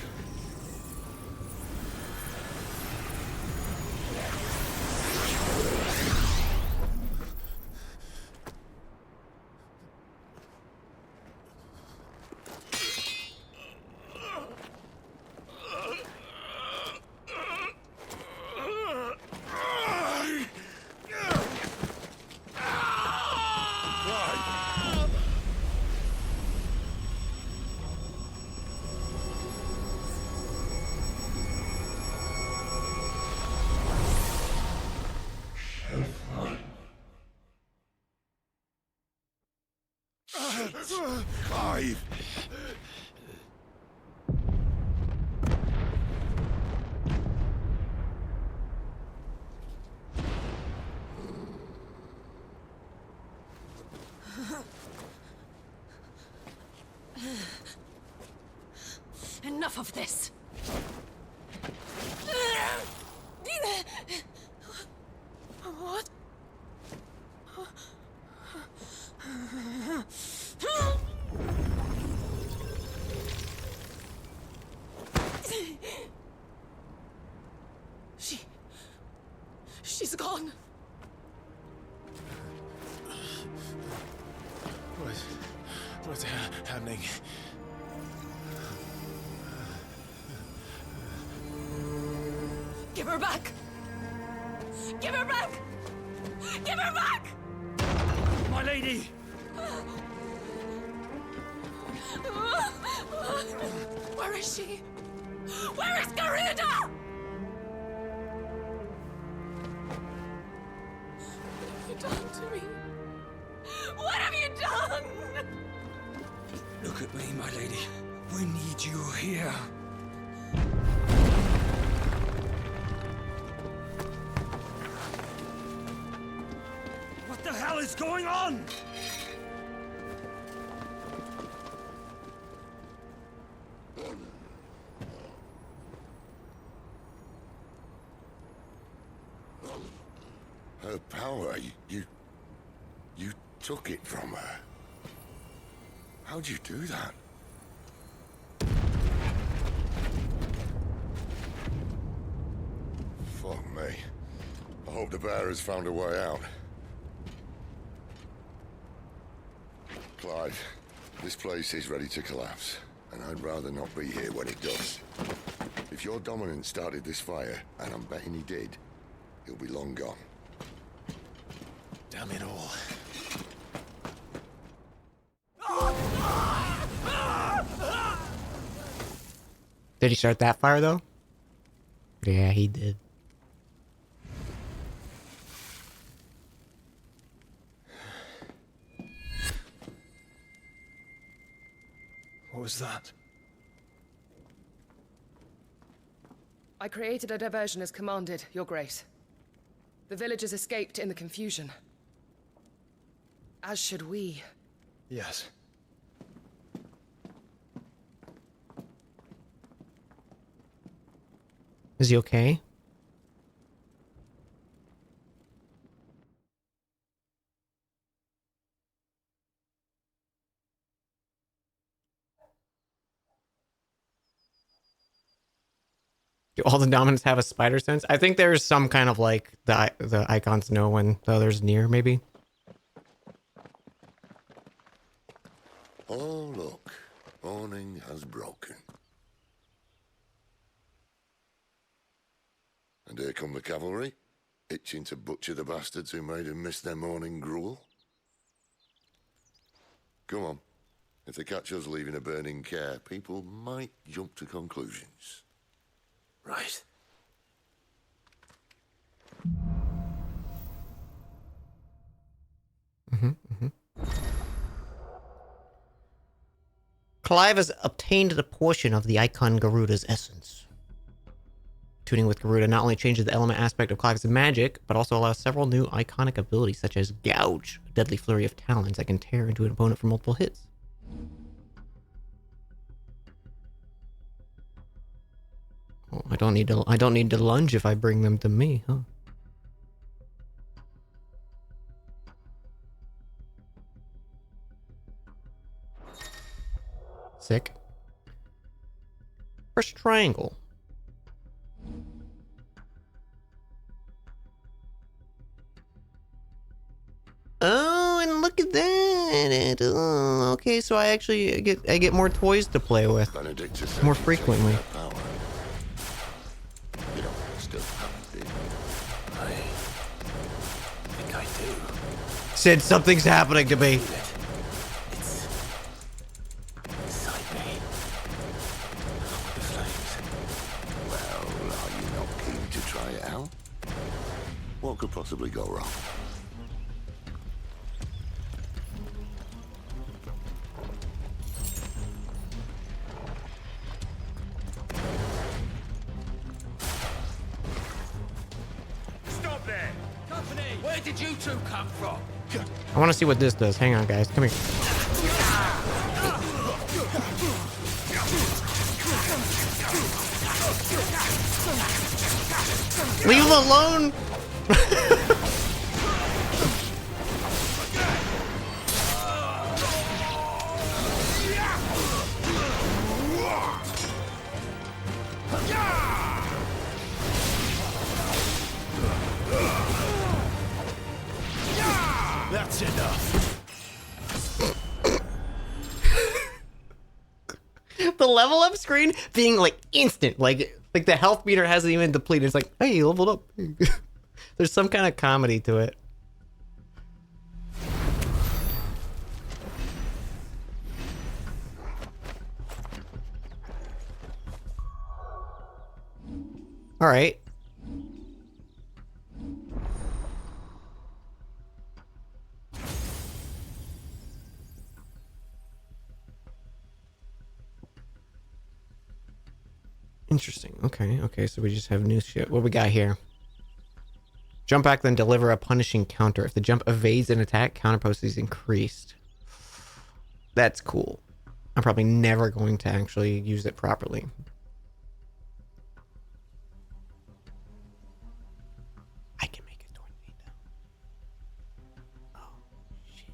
Clive! Enough of this! What? What's happening? Give her back! Give her back! Give her back! My lady! Where is she? Where is Garuda? What have you done to me? What have you done? Look at me, my lady. We need you here. What the hell is going on? Her power, you took it from her. How'd you do that? Fuck me. I hope the bearers found a way out. Clive, this place is ready to collapse, and I'd rather not be here when it does. If your dominant started this fire, and I'm betting he did, he'll be long gone. Damn it all. Did he start that fire though? Yeah, he did. What was that? I created a diversion as commanded, Your Grace. The villagers escaped in the confusion. As should we. Yes. Is he okay? Do all the dominants have a spider sense? I think there's some kind of like the icons know when the other's near, maybe. Oh, look. Morning has broken. And here come the cavalry, itching to butcher the bastards who made them miss their morning gruel. Come on. If they catch us leaving a burning care, people might jump to conclusions. Right. Clive has obtained a portion of the icon Garuda's essence. Tuning with Garuda not only changes the element aspect of Clive's magic, but also allows several new iconic abilities such as Gouge, a deadly flurry of talons that can tear into an opponent for multiple hits. Oh, I don't need to lunge if I bring them to me, huh? Sick. First triangle. Oh, and look at that! Oh, okay, so I actually get more toys to play with more frequently. You don't still have it. I think I do. Sid, something's happening to me. It's inside me. With the flames. Well, are you not keen to try it out? What could possibly go wrong? Stop there! Company! Where did you two come from? I want to see what this does. Hang on, guys. Come here. Leave him alone! That's enough. the level up screen being like instant, like the health meter hasn't even depleted. It's like, hey, you leveled up. There's some kind of comedy to it. All right. Interesting. Okay, so we just have new shit. What we got here? Jump back, then deliver a punishing counter. If the jump evades an attack, counter post is increased. That's cool. I'm probably never going to actually use it properly. I can make a tornado. Oh, shit.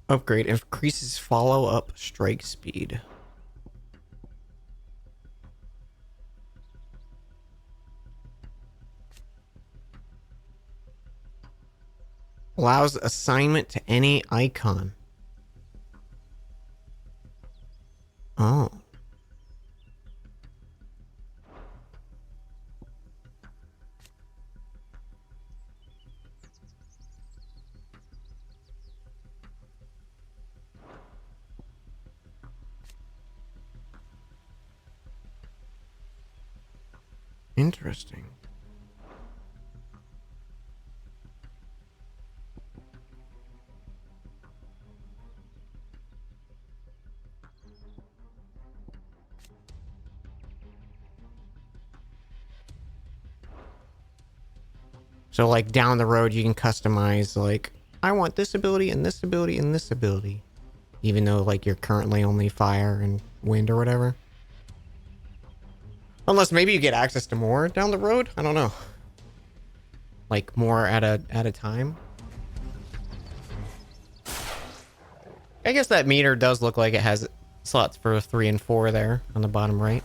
Upgrade increases follow-up strike speed. Allows assignment to any icon. Oh. Interesting. So like down the road you can customize like I want this ability and this ability and this ability. Even though like you're currently only fire and wind or whatever. Unless maybe you get access to more down the road. I don't know. Like more at a time. I guess that meter does look like it has slots for 3 and 4 there on the bottom right.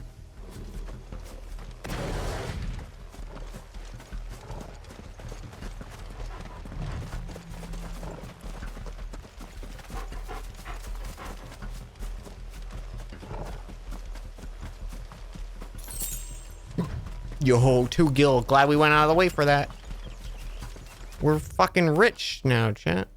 Yo, 2 gil. Glad we went out of the way for that. We're fucking rich now, chat.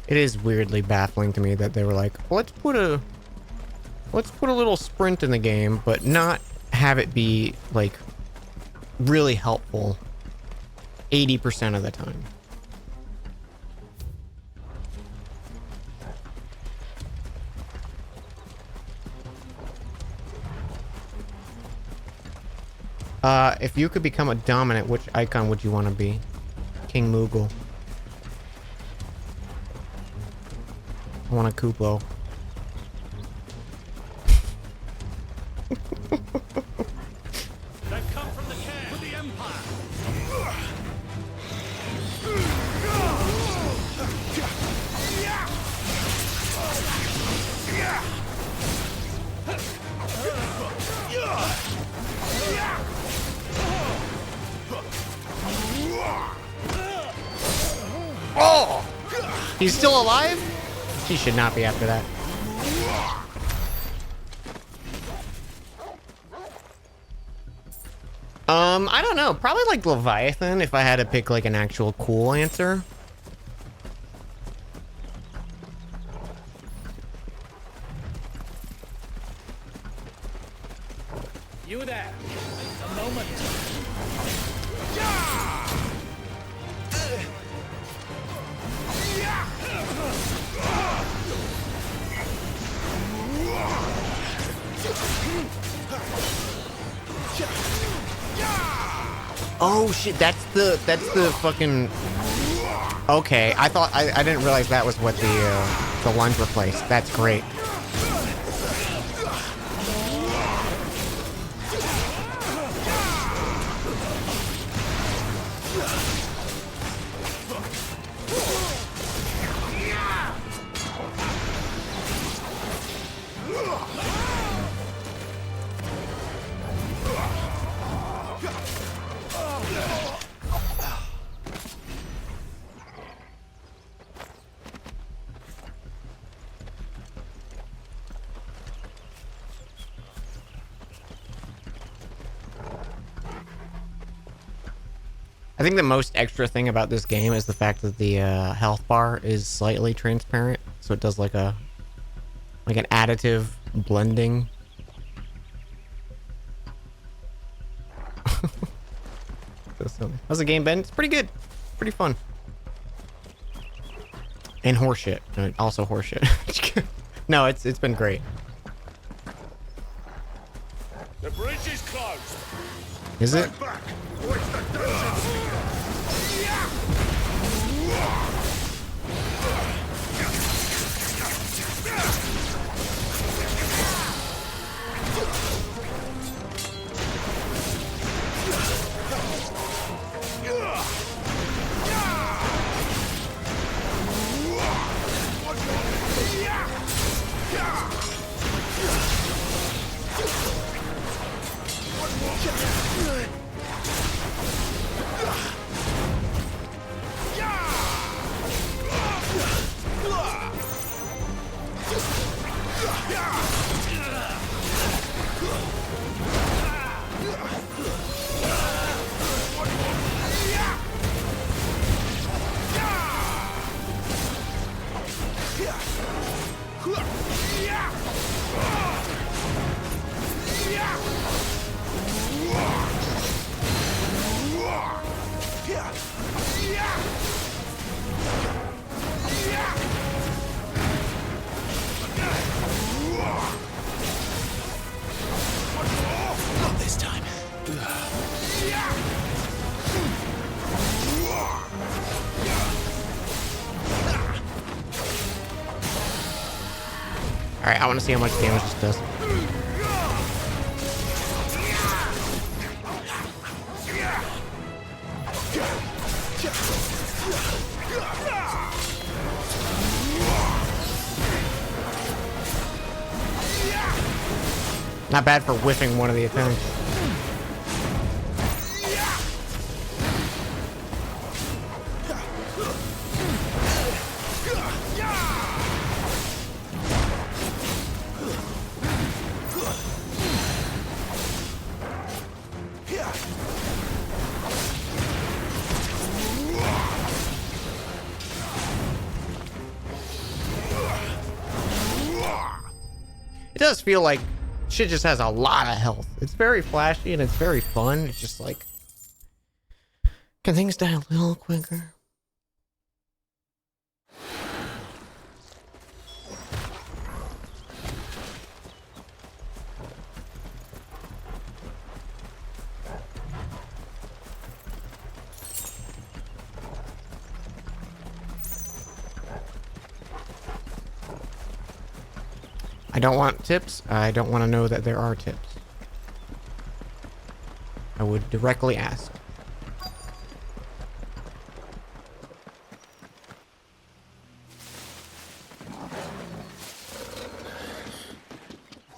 It is weirdly baffling to me that they were like, let's put a little sprint in the game, but not have it be like really helpful 80% of the time. If you could become a dominant, which icon would you want to be? King Moogle. I want a Kupo. That come from the camp for the Empire. Oh! He's still alive? He should not be after that. I don't know. Probably like Leviathan if I had to pick like an actual cool answer. Oh shit, that's the fucking. Okay, I thought I didn't realize that was what the lunge replaced. That's great. I think the most extra thing about this game is the fact that the health bar is slightly transparent, so it does like an additive blending. How's the game been? It's pretty good, pretty fun, and horseshit. Also horseshit. No, it's been great. The bridge is closed. Is it? Not this time. Alright, I want to see how much damage this does. Not bad for whiffing one of the attacks. It does feel like shit just has a lot of health. It's very flashy and it's very fun. It's just like, can things die a little quicker? I don't want tips. I don't want to know that there are tips. I would directly ask.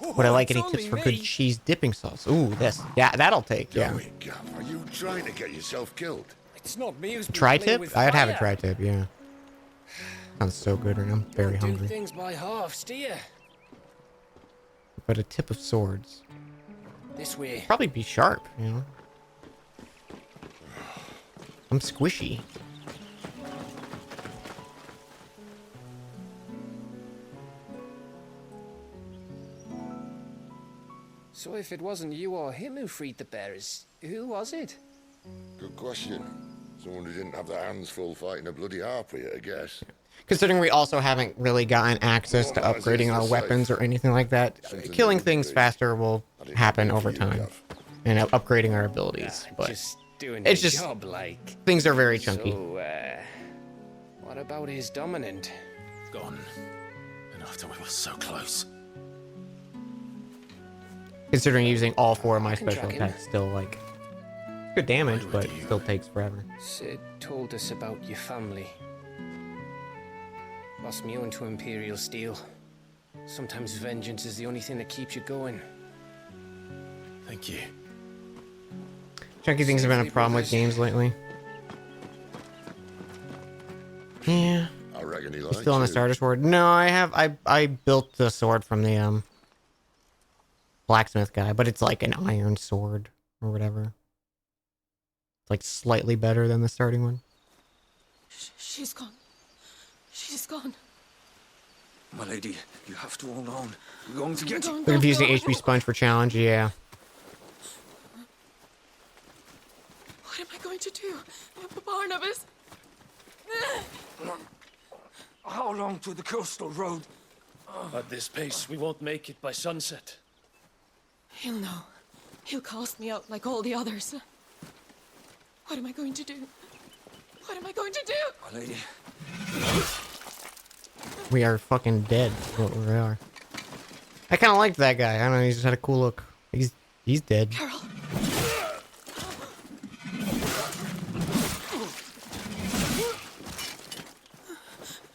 Would I like any tips for good cheese dipping sauce? Ooh, this. Yeah, that'll take. Yeah. Are you trying to get yourself killed? It's not me who's Tri-tip? I'd have a tri-tip, yeah. Sounds so good right now. I'm very Do hungry. things by halves, do you? But a tip of swords. This way. Probably be sharp, you know? I'm squishy. So if it wasn't you or him who freed the bearers, who was it? Good question. Someone who didn't have their hands full fighting a bloody harpy, I guess. Considering we also haven't really gotten access to upgrading our weapons or anything like that, killing things faster will happen over time. And upgrading our abilities, but... Just doing It's the just job, like. things are very chunky. So, what about his dominant? Gone. And after we were so close. Considering using all 4 of my can special track him. attacks, still like good damage, but it still takes forever. Sid told us about your family. Lost me onto Imperial Steel. Sometimes vengeance is the only thing that keeps you going. Thank you. Chunky things have been a problem with games lately. Yeah. I reckon he You likes still on the you. starter sword? No, I built the sword from the blacksmith guy, but it's like an iron sword or whatever. It's like slightly better than the starting one. She's gone. She's gone. My lady, you have to hold on. We're going to get you. They're confusing HP sponge for challenge, yeah. What am I going to do? Barnabas? How long to the coastal road? At this pace, we won't make it by sunset. He'll know. He'll cast me out like all the others. What am I going to do? What am I going to do? My lady. We are fucking dead. What we are. I kind of liked that guy. I don't know. He just had a cool look. He's dead. Carol.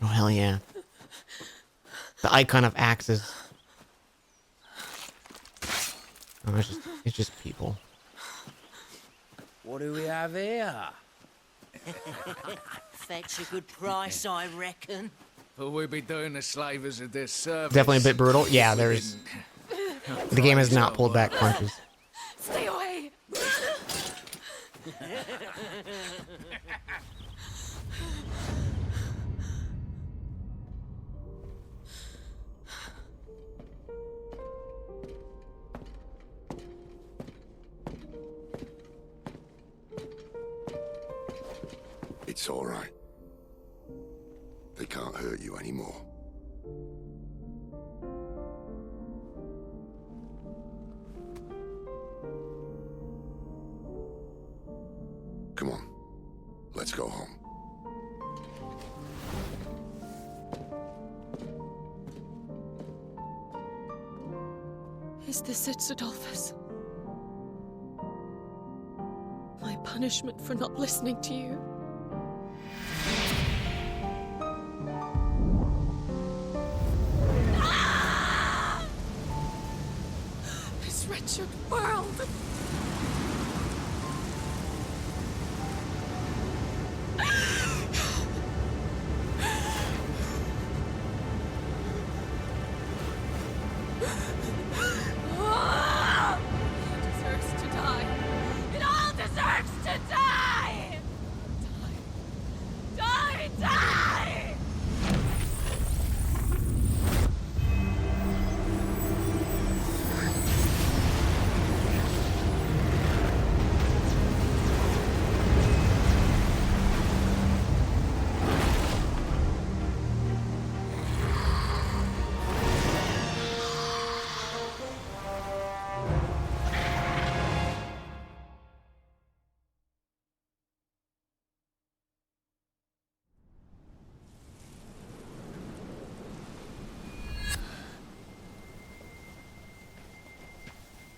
Oh hell yeah. The icon of axes. Oh, it's just people. What do we have here? Fetch a good price, I reckon. But we'd be doing the slavers a disservice. Definitely a bit brutal. Yeah, there's. The game has not pulled back punches. Stay away! It's all right. They can't hurt you anymore. Come on. Let's go home. Is this it, Adolphus? My punishment for not listening to you? This wretched world! It deserves to die. It all deserves to die! Die! Die! Die!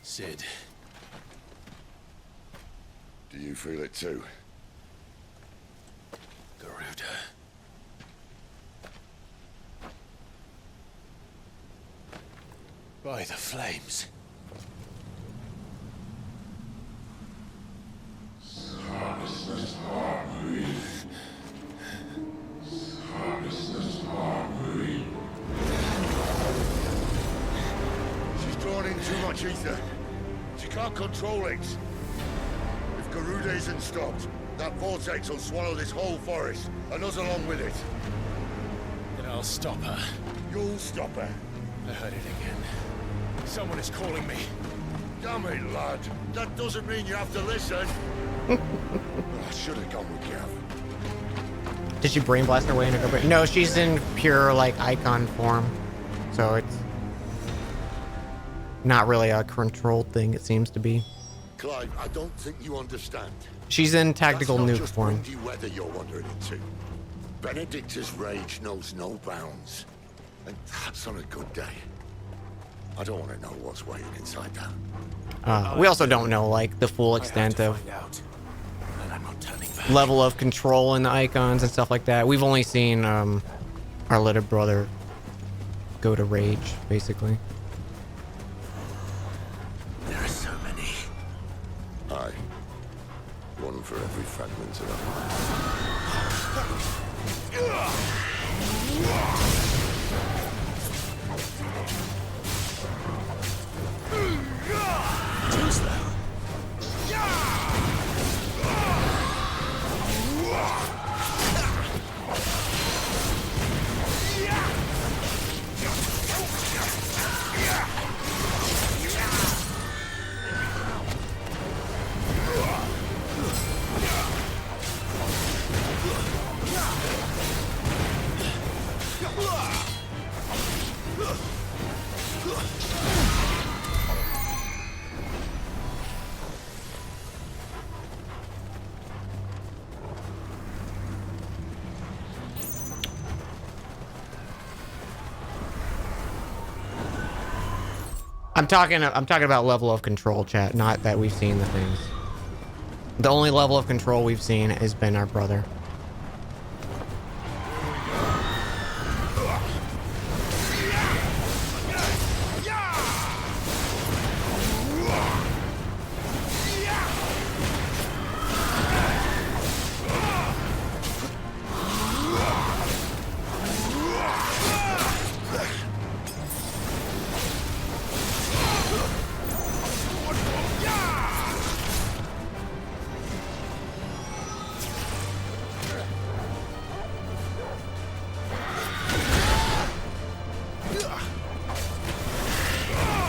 Sid. Do you feel it too? Garuda. By the flames. She's drawn in too much ether. She can't control it. If Garuda isn't stopped, that vortex will swallow this whole forest, and us along with it. Then I'll stop her. You'll stop her. I heard it again. Someone is calling me. Damn it, lad. That doesn't mean you have to listen. I should have gone with Gav. Did she brain blast her way into her? No, she's in pure like icon form, so it's not really a controlled thing. It seems to be. Clive, I don't think you understand. She's in tactical That's not nuke just form. windy weather you're wandering into. Benedicta's rage knows no bounds. And that's on a good day. I don't want to know what's waiting inside that. We also don't know like the full extent of level of control in the icons and stuff like that. We've only seen our little brother go to rage, basically. There are so many. Aye. One for every fragment of Too slow. I'm talking about level of control, chat, not that we've seen the things. The only level of control we've seen has been our brother.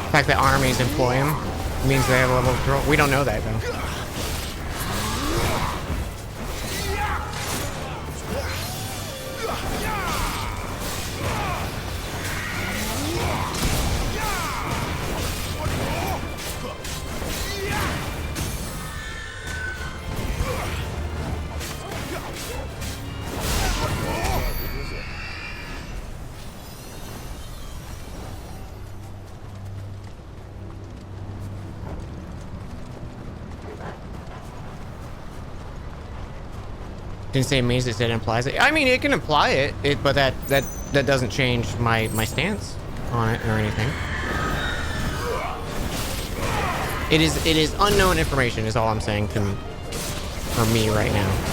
The fact that armies employ him means they have a level of control. We don't know that, though. Didn't say it means it said it implies it. I mean, it can imply it, but that doesn't change my stance on it or anything. It is unknown information is all I'm saying for me right now.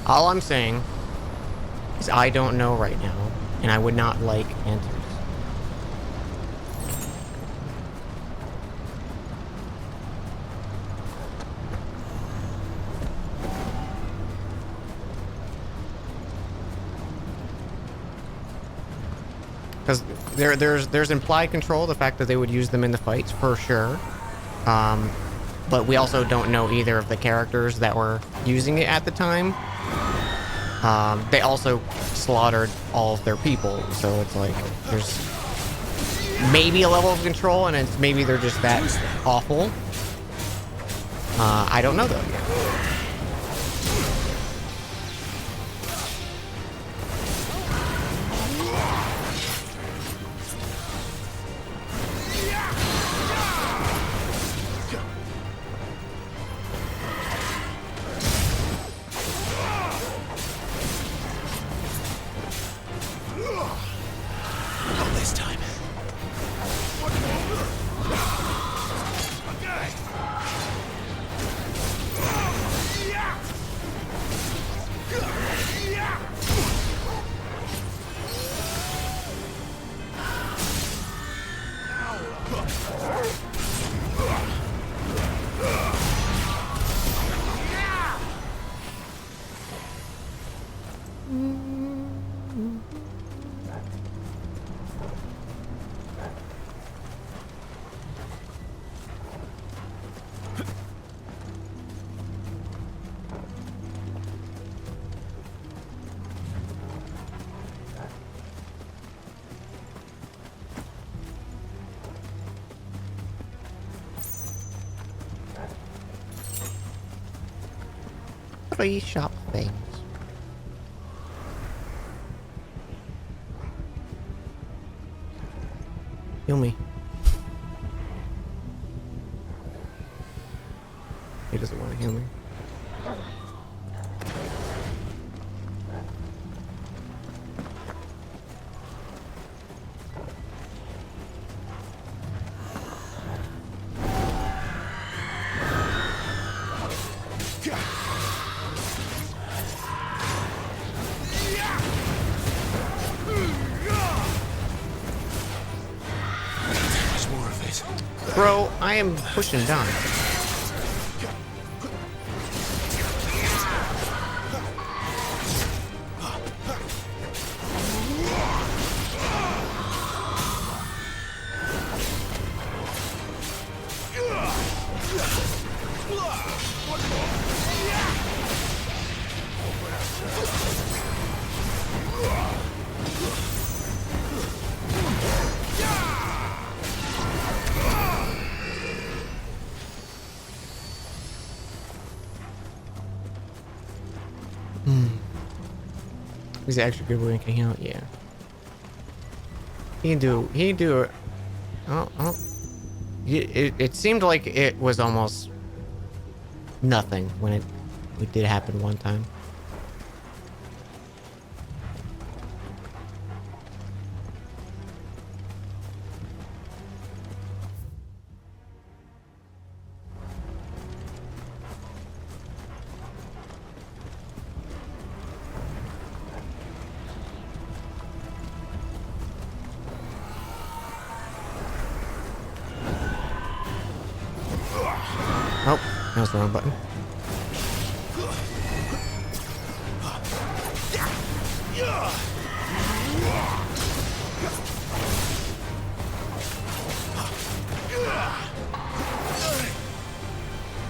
All I'm saying is I don't know right now, and I would not like answers. Because there's implied control, the fact that they would use them in the fights for sure. But we also don't know either of the characters that were using it at the time. They also slaughtered all of their people, so it's like there's maybe a level of control, and it's maybe they're just that awful. I don't know though. this time. Three shop things. Heal me. He doesn't want to heal me. Bro, I am pushing down. He's actually good when he can out, yeah. He can do it. Oh. It seemed like it was almost nothing when it did happen one time. Oh, that was the wrong button.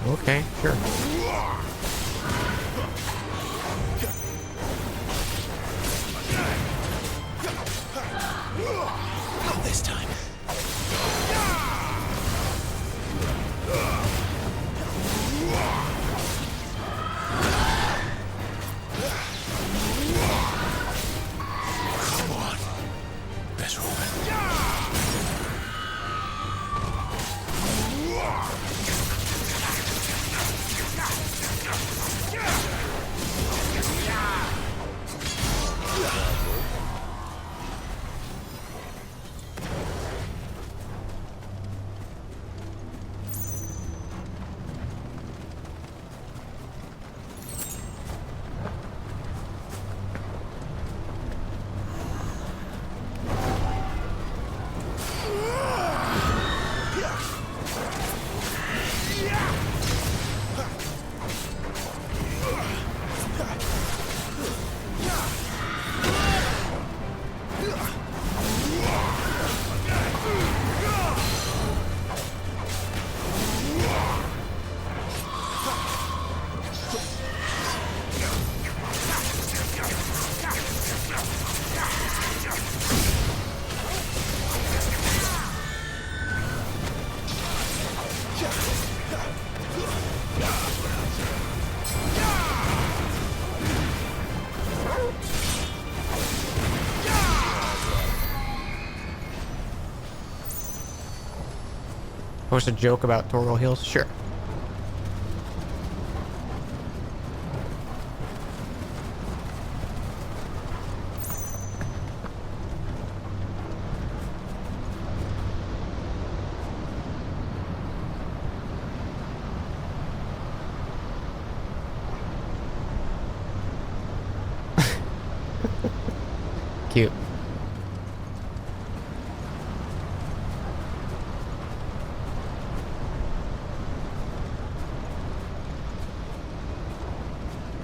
Okay, sure. Not this time. Come on. Better open. Post a joke about Torgal Hills? Sure.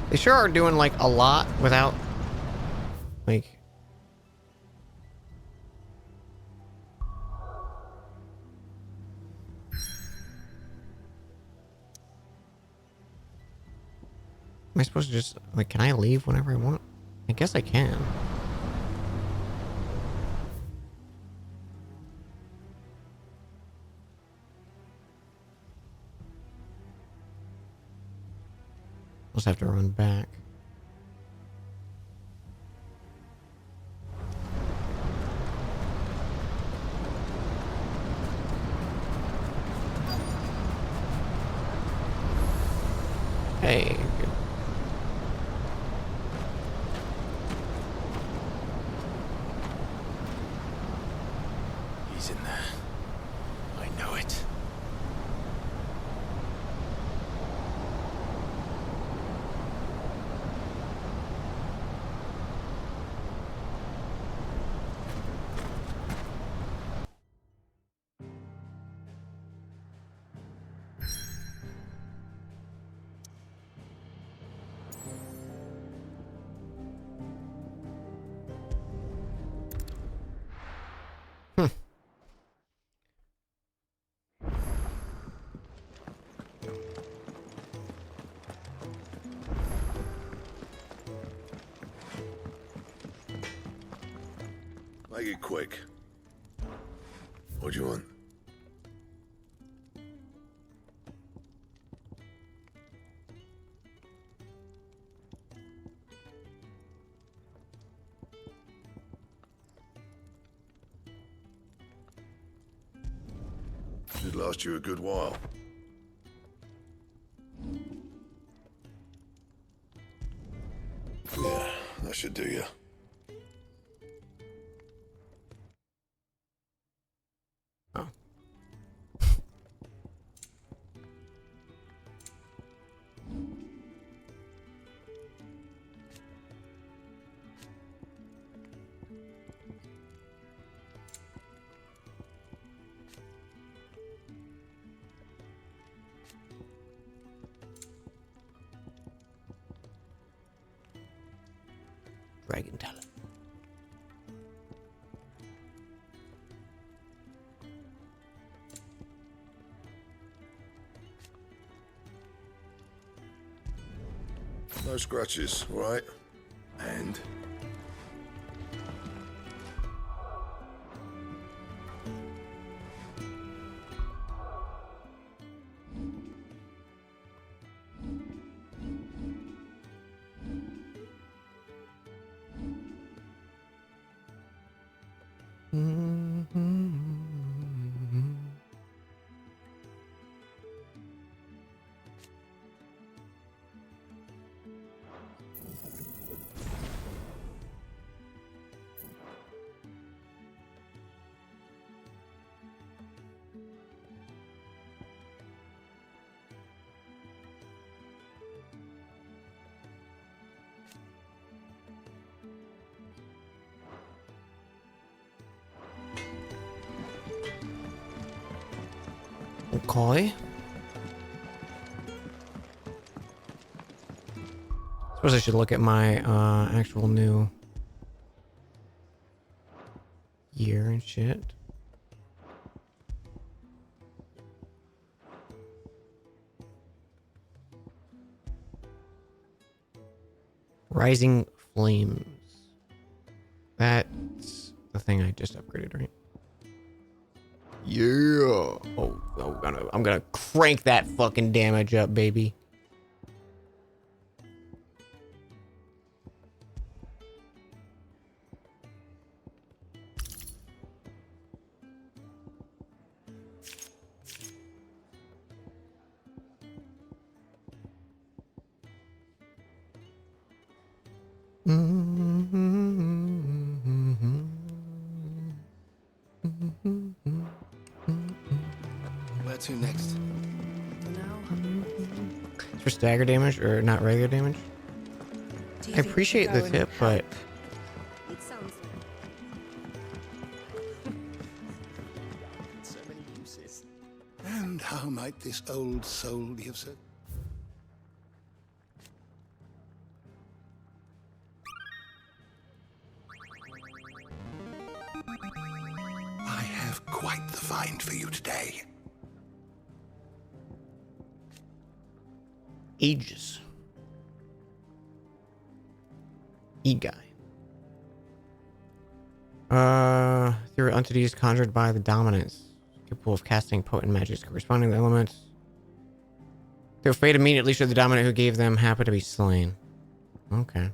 They sure are doing like a lot without like. Am I supposed to just like? Can I leave whenever I want? I guess I can. Just have to run back. Hey. He's in there. I know it. Make it quick. What do you want? Should last you a good while. Yeah, that should do you. Dragon talent. No scratches, right? And? Okay. Suppose I should look at my actual new year and shit. Rising Flames. That's the thing I just upgraded, right? Yeah. Oh, I'm gonna crank that fucking damage up, baby. Where to next? It's for stagger damage or not regular damage? I appreciate the tip, but It sounds So many uses. And how might this old soul be of service? find for you today. Aegis. E-guy. Ethereal entities conjured by the dominants, capable of casting potent magics corresponding to the elements. Their fate immediately should the dominant who gave them happen to be slain. Okay.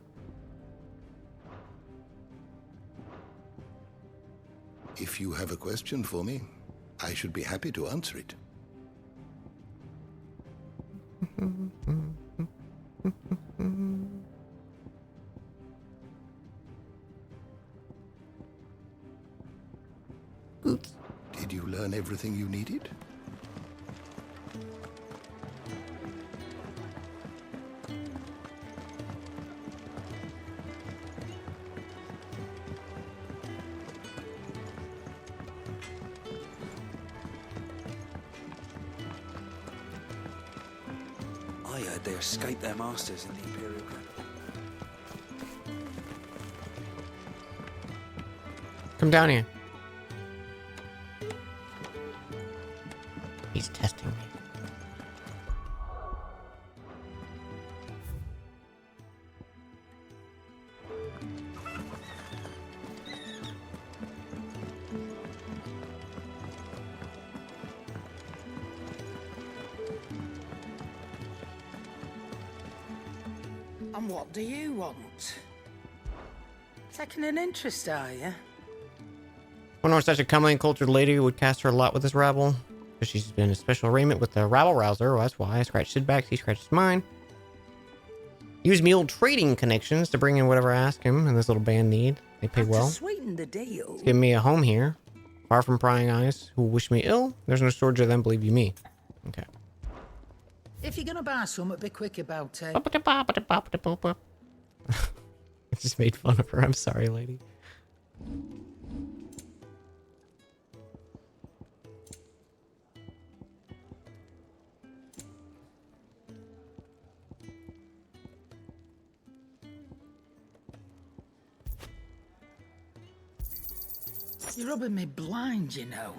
If you have a question for me, I should be happy to answer it. Did you learn everything you needed? I heard they escaped their masters in the Imperial camp. Come down here. He's testing me. And what do you want? Taking an interest, are you? Wonder if such a comely and cultured lady would cast her lot with this rabble. Because she's been a special arraignment with the rabble rouser. Well, that's why I scratched his back, he scratched mine. Use me old trading connections to bring in whatever I ask him and this little band need. They pay well. To sweeten the deal. It's giving me a home here. Far from prying eyes who wish me ill. There's no shortage of them, believe you me. Okay. If you're gonna buy something, be quick about it. I just made fun of her. I'm sorry, lady. You're rubbing me blind, you know.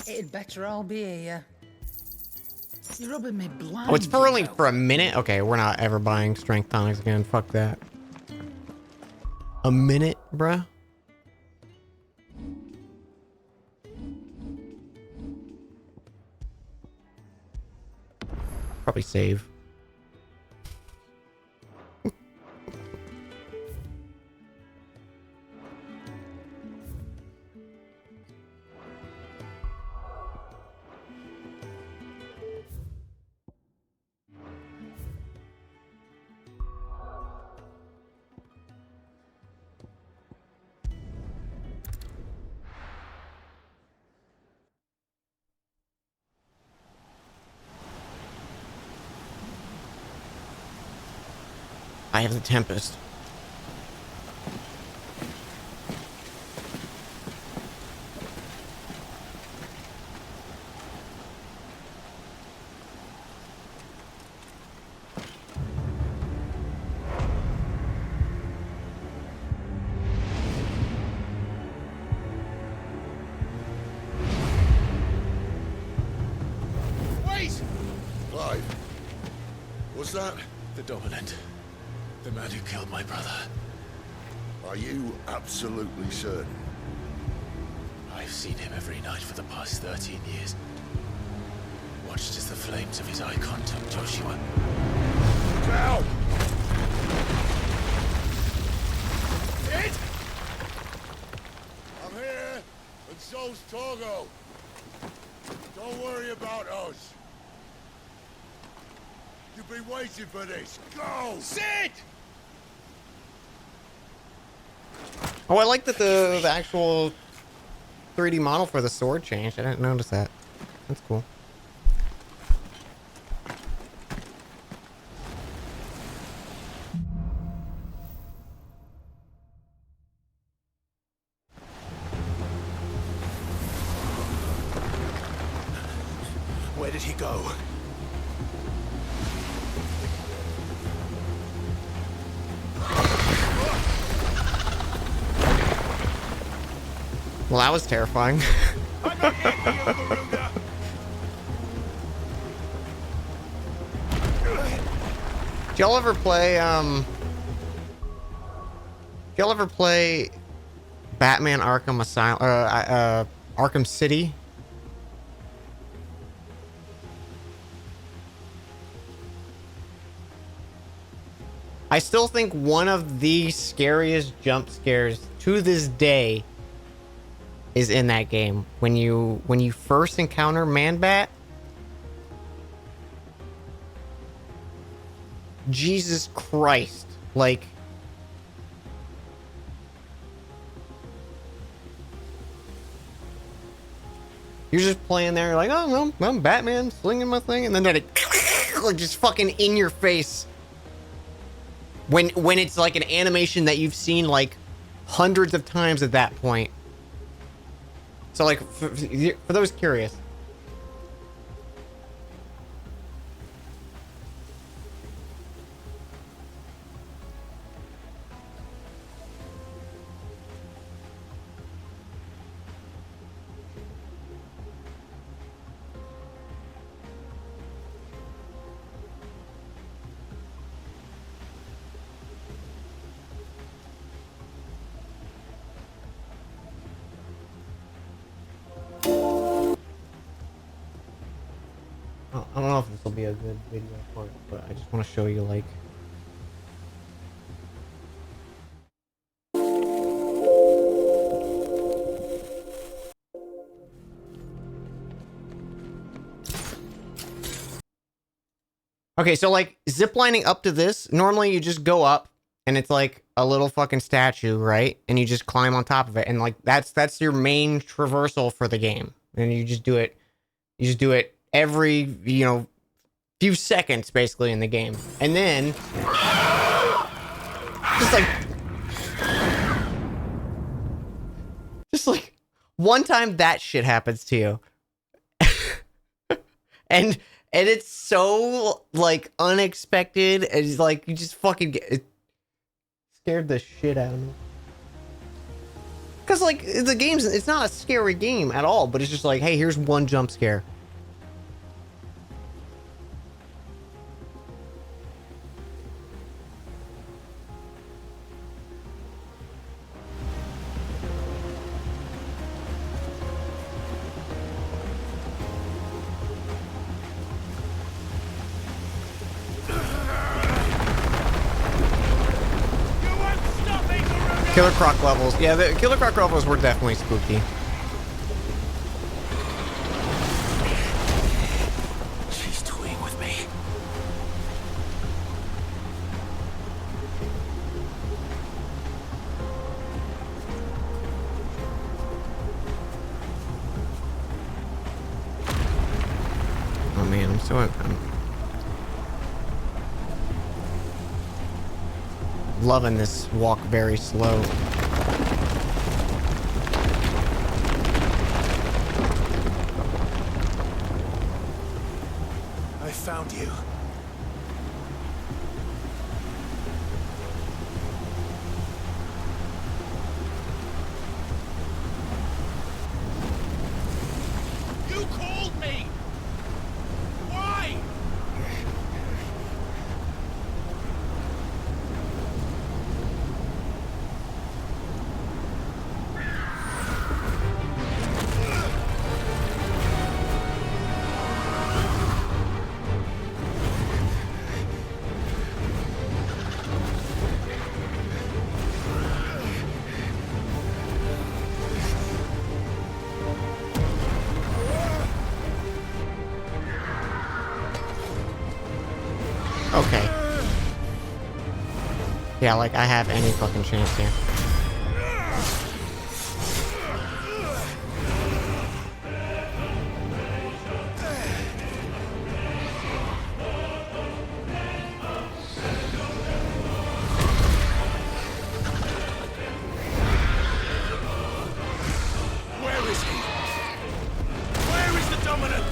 It'd better all be here. You're rubbing me blind. Oh, it's for only for a minute? Okay, we're not ever buying strength tonics again. Fuck that. A minute, bruh? Probably save. I have the Tempest. Wait! Clive, what's that? The Dominant. The man who killed my brother. Are you absolutely certain? I've seen him every night for the past 13 years. Watched as the flames of his icon took Joshua. Now! Sid! I'm here, and so's Torgo. Don't worry about us. You've been waiting for this. Go! Sid! Oh, I like that the actual 3D model for the sword changed. I didn't notice that. That's cool. Where did he go? Well, that was terrifying. Did y'all ever play, Batman Arkham Asylum, Arkham City? I still think one of the scariest jump scares to this day is in that game. When you first encounter Man-Bat. Jesus Christ. Like, you're just playing there, like, oh, no, I'm Batman, slinging my thing, and then that like just fucking in your face. When it's like an animation that you've seen like hundreds of times at that point. So like, for those curious. I don't know if this will be a good video for it, but I just want to show you, like... Okay, so, like, ziplining up to this, normally you just go up, and it's, like, a little fucking statue, right? And you just climb on top of it, and, like, that's your main traversal for the game. And you just do it every, you know, few seconds, basically, in the game. And then... Just like... One time that shit happens to you. and it's so, like, unexpected. It's like, you just fucking get... It scared the shit out of me. Because, like, the game's... It's not a scary game at all, but it's just like, hey, here's one jump scare. Killer Croc levels. Yeah, the Killer Croc levels were definitely spooky. She's toying with me. Oh man, I'm loving this walk very slow. I found you. You called me! Why? Okay. Yeah, like I have any fucking chance here. Where is he? Where is the dominant?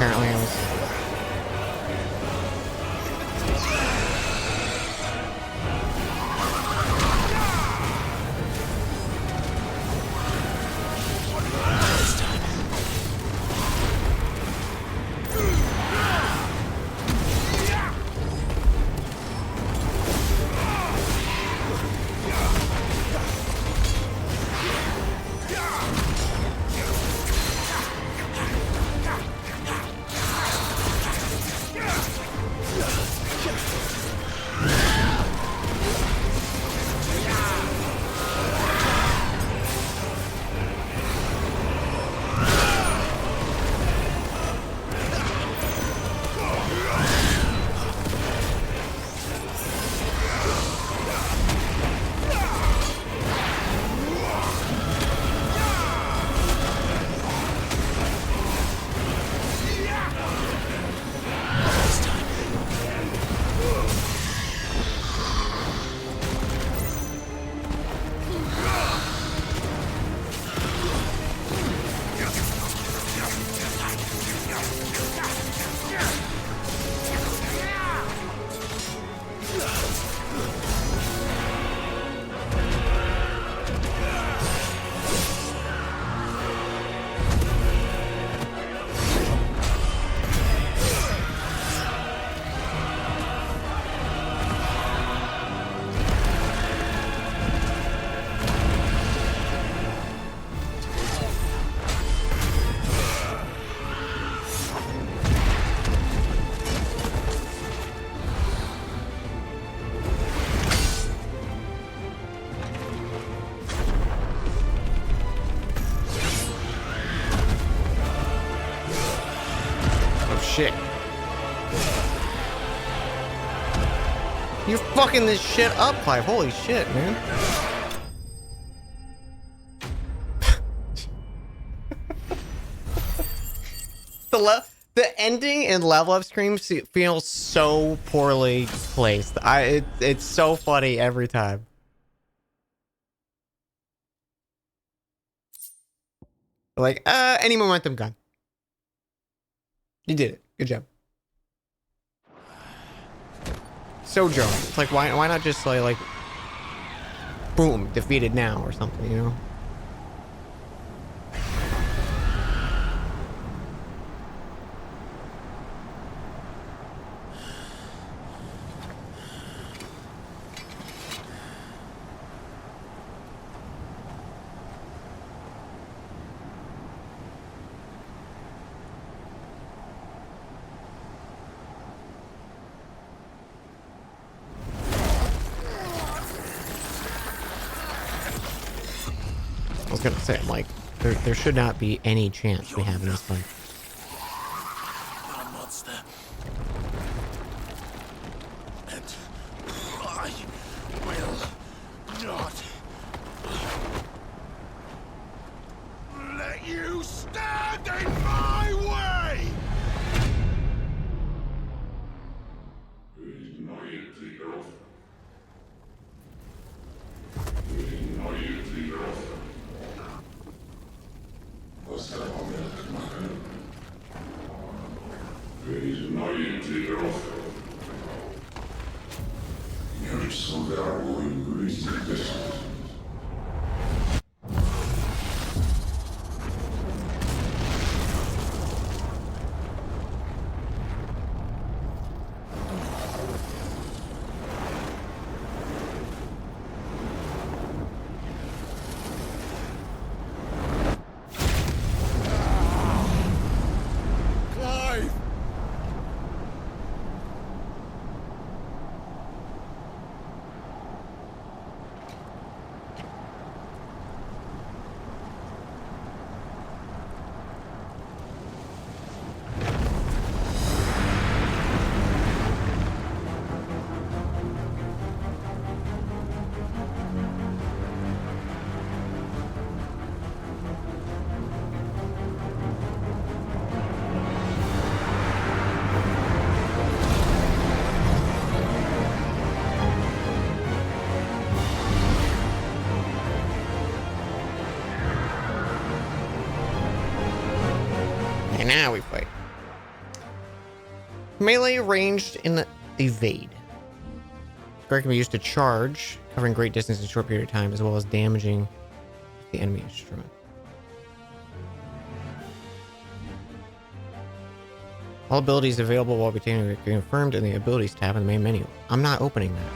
apparently I was... Shit. You're fucking this shit up, Clive. Holy shit, man. The ending in Level Up Screams feels so poorly placed. It's so funny every time. Like, any momentum gone. You did it. Good job. So Joe, it's like why not just like boom, defeated now or something, you know? I was gonna say, like, there should not be any chance we have in this fight. You're a monster. And I will not let you stand in my way! And now we fight. Melee, ranged, and evade. Guard can be used to charge, covering great distance in a short period of time, as well as damaging the enemy instrument. All abilities available while being confirmed in the abilities tab in the main menu. I'm not opening that.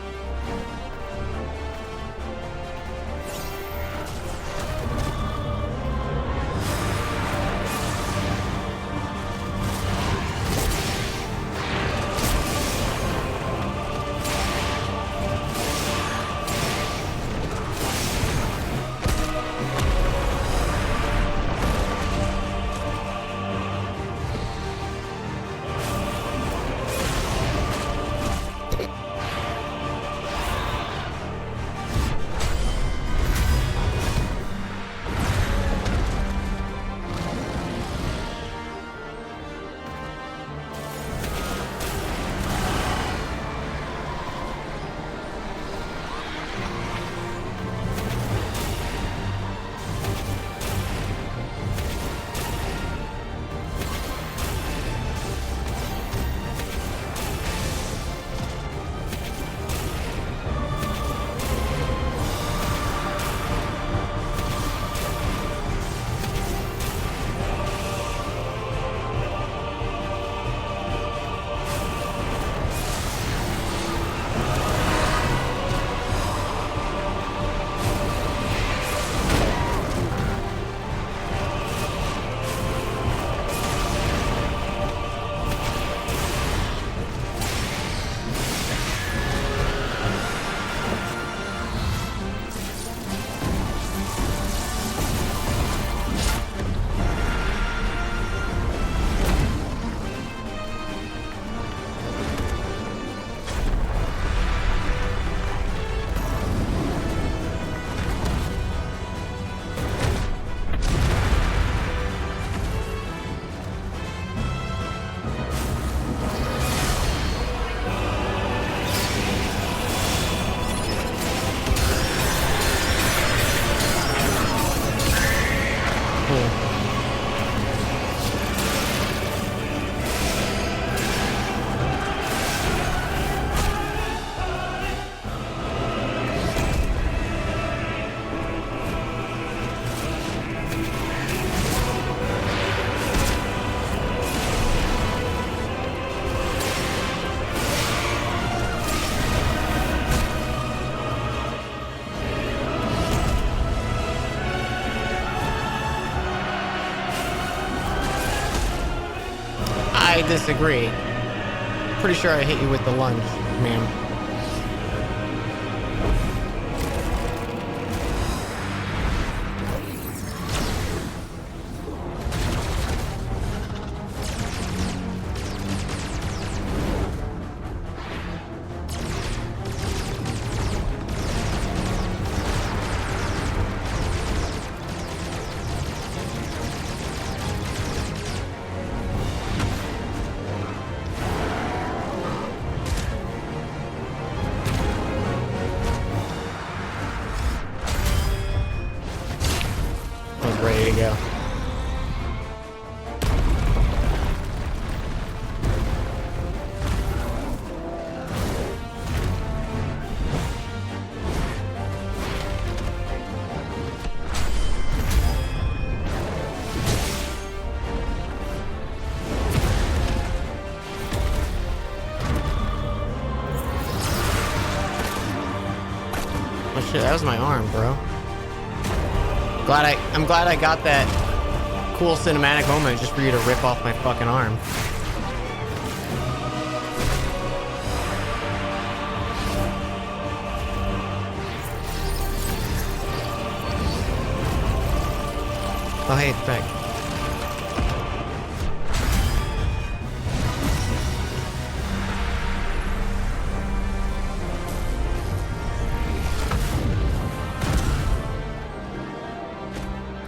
I disagree. Pretty sure I hit you with the lunge, ma'am. Ready to go. Oh shit, that was my arm, bro. I'm glad I got that cool cinematic moment just for you to rip off my fucking arm. Oh hey, it's back.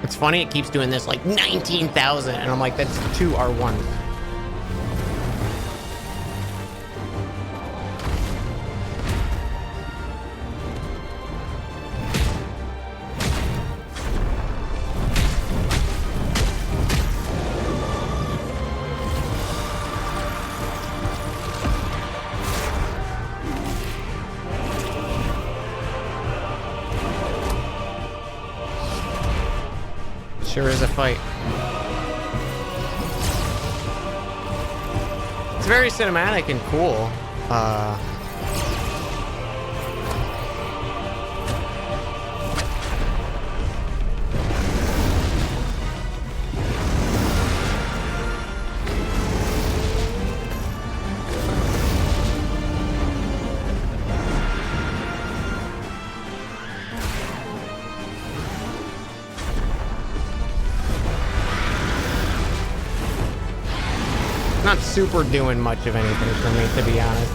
It's funny, it keeps doing this like 19,000, and I'm like, that's 2 R1s. Sure is a fight. It's very cinematic and cool. Not super doing much of anything for me, to be honest.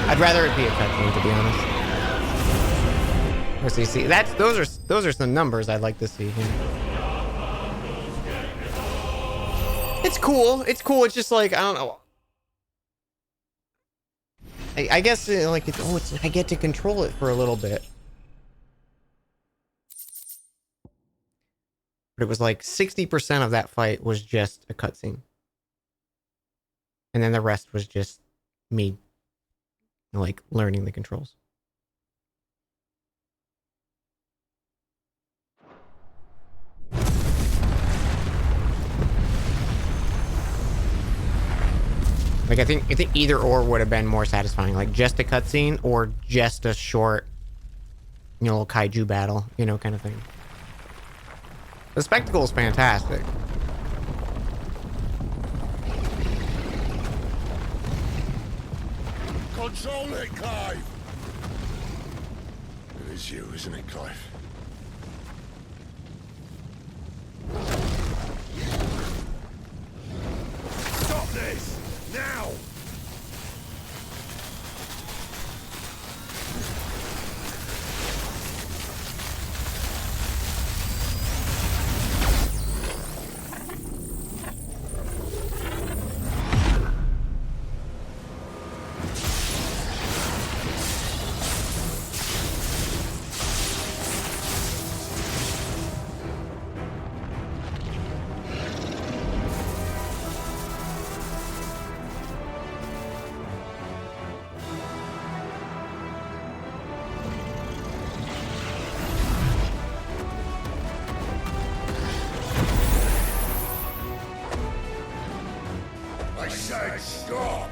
I'd rather it be a cutscene, to be honest. Or see, those are some numbers I'd like to see here. It's cool. It's cool. It's just like, I don't know. I guess like I get to control it for a little bit. But it was like 60% of that fight was just a cutscene. And then the rest was just me, like, learning the controls. Like, I think either or would have been more satisfying. Like, just a cutscene or just a short, you know, kaiju battle, you know, kind of thing. The spectacle is fantastic. Control it, Clive! It is you, isn't it, Clive? Stop this! Now! I said stop!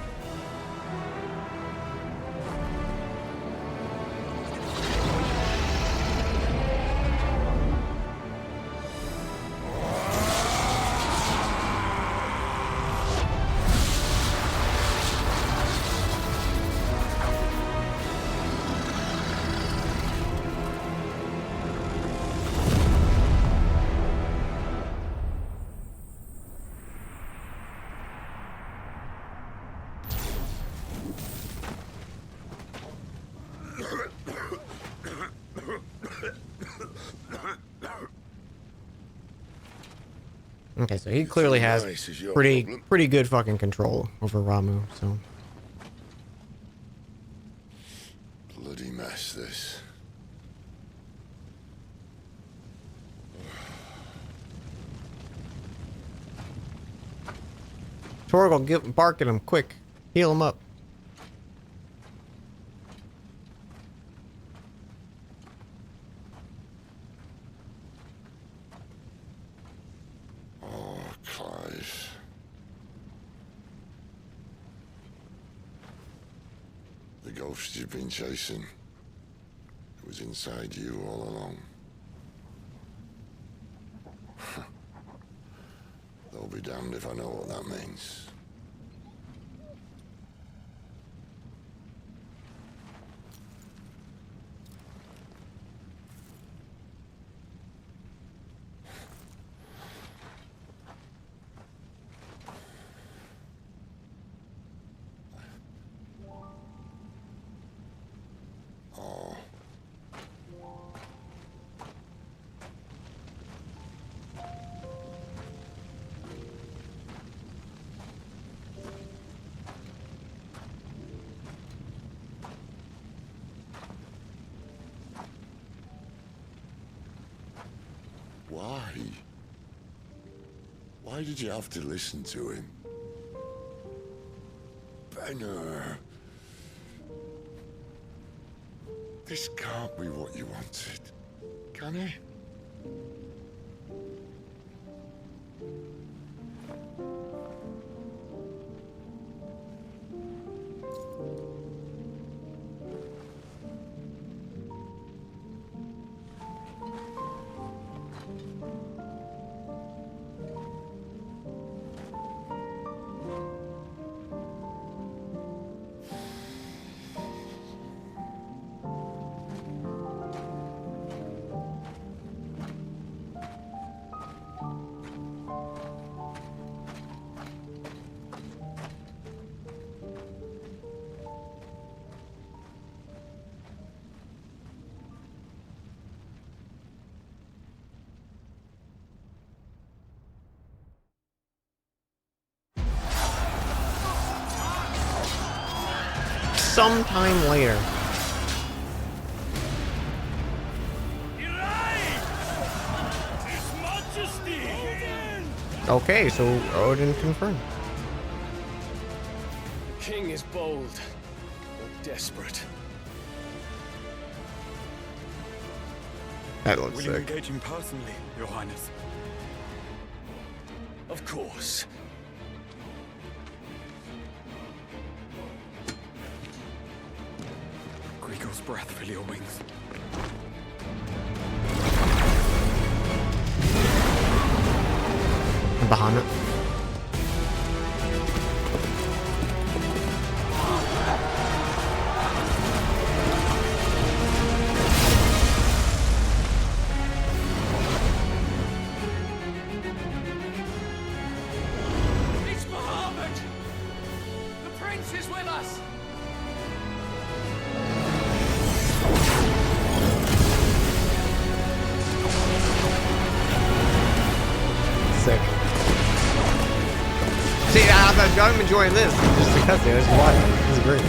Okay, so he clearly has pretty good fucking control over Ramu, so. Bloody mess, this. Torgal, bark at him, quick. Heal him up. Clive. The ghost you've been chasing, it was inside you all along. They'll be damned if I know what that means. Why? Why did you have to listen to him? Benner, This can't be what you wanted, can it? Sometime later. Okay, so Odin confirmed. The king is bold or desperate. That looks Will you sick. engage him personally, Your Highness? Of course. Grigor's breath fill your wings. Bahamut. It's Bahamut! The prince is with us! Sick. See, I'm enjoying this just because there's why. This is great.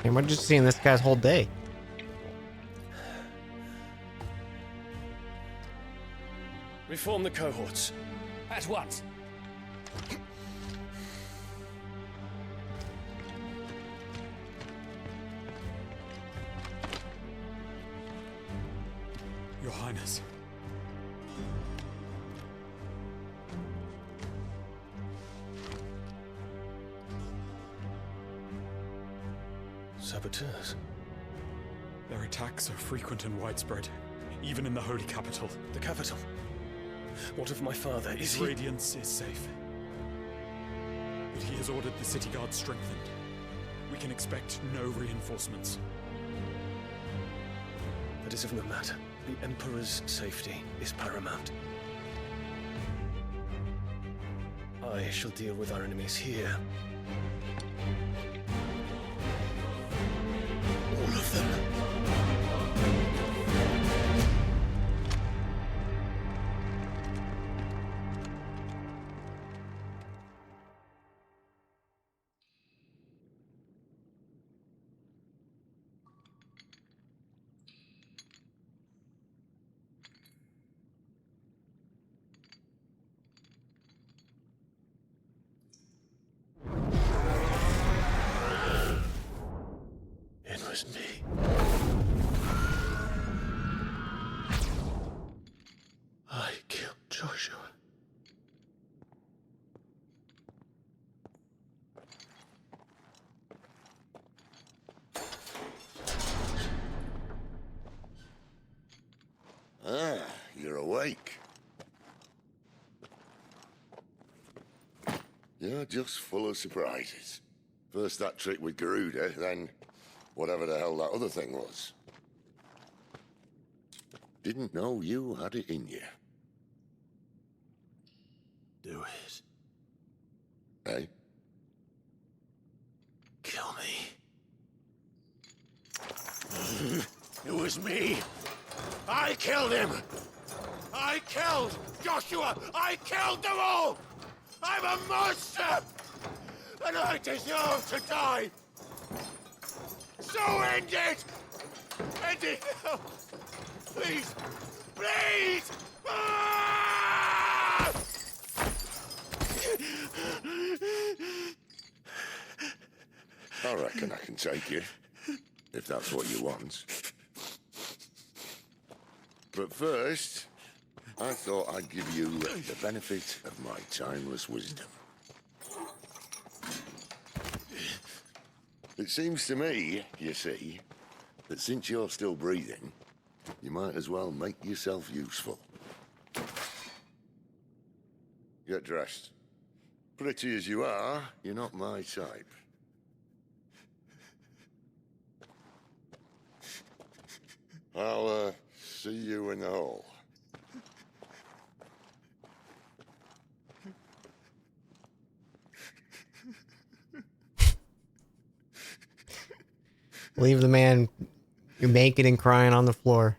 And we're just seeing this guy's whole day. Reform the cohorts. At once. Your Highness. Saboteurs. Their attacks are frequent and widespread, even in the holy capital. The capital? What of my father? His radiance is safe. But he has ordered the city guard strengthened. We can expect no reinforcements. That is of no matter. The Emperor's safety is paramount. I shall deal with our enemies here. All of them. It was me. I killed Joshua. Ah, you're awake. You're just full of surprises. First that trick with Garuda, then whatever the hell that other thing was. Didn't know you had it in you. Do it. Hey? Kill me. It was me. I killed him. I killed Joshua. I killed them all. I'm a monster. And I deserve to die. So end it. End it now. Please. Please. Ah! I reckon I can take you, if that's what you want. But first, I thought I'd give you the benefit of my timeless wisdom. It seems to me, you see, that since you're still breathing, you might as well make yourself useful. Get dressed. Pretty as you are, you're not my type. I'll, see you in the hall. Leave the man naked and crying on the floor.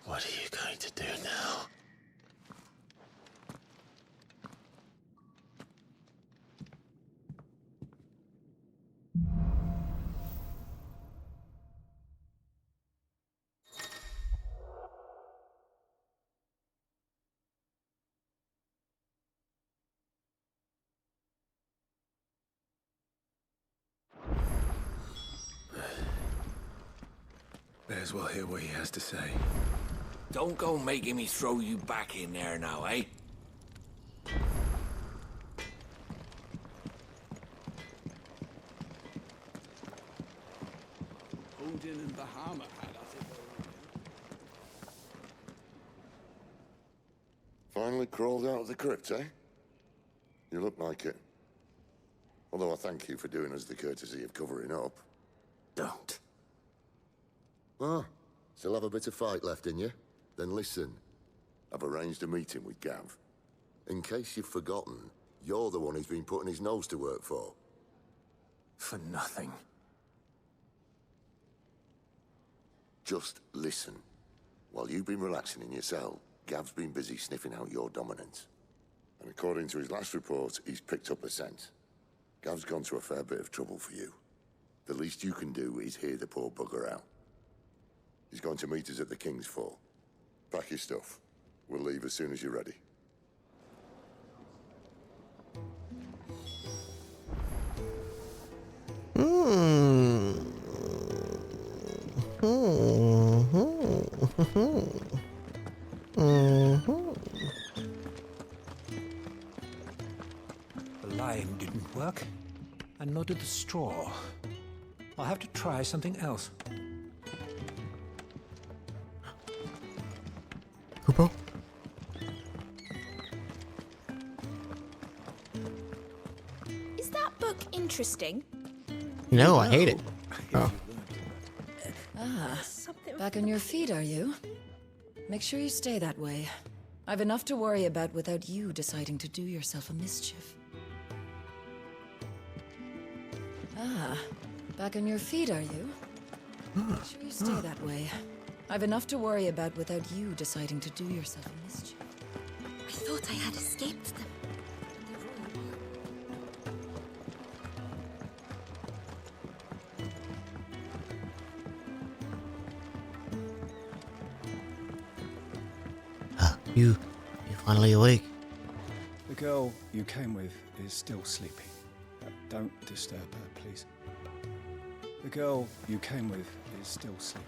What are you going to do now? May as well hear what he has to say. Don't go making me throw you back in there now, eh? Odin and Bahama had us in Finally crawled out of the crypt, eh? You look like it. Although I thank you for doing us the courtesy of covering up. Don't. Ah, still have a bit of fight left in you? Then listen. I've arranged a meeting with Gav. In case you've forgotten, you're the one he's been putting his nose to work for. For nothing. Just listen. While you've been relaxing in your cell, Gav's been busy sniffing out your dominance. And according to his last report, he's picked up the scent. Gav's gone to a fair bit of trouble for you. The least you can do is hear the poor bugger out. He's going to meet us at the King's Fort. Pack your stuff. We'll leave as soon as you're ready. The lime didn't work, and nor did the straw. I'll have to try something else. Kupo? Is that book interesting? No, I hate it. Oh. Ah, back on your feet, are you? Make sure you stay that way. I've enough to worry about without you deciding to do yourself a mischief. Ah, back on your feet, are you? Make sure you stay that way. I've enough to worry about without you deciding to do yourself a mischief. I thought I had escaped them. You're finally awake. The girl you came with is still sleeping. Don't disturb her, please. The girl you came with is still sleeping.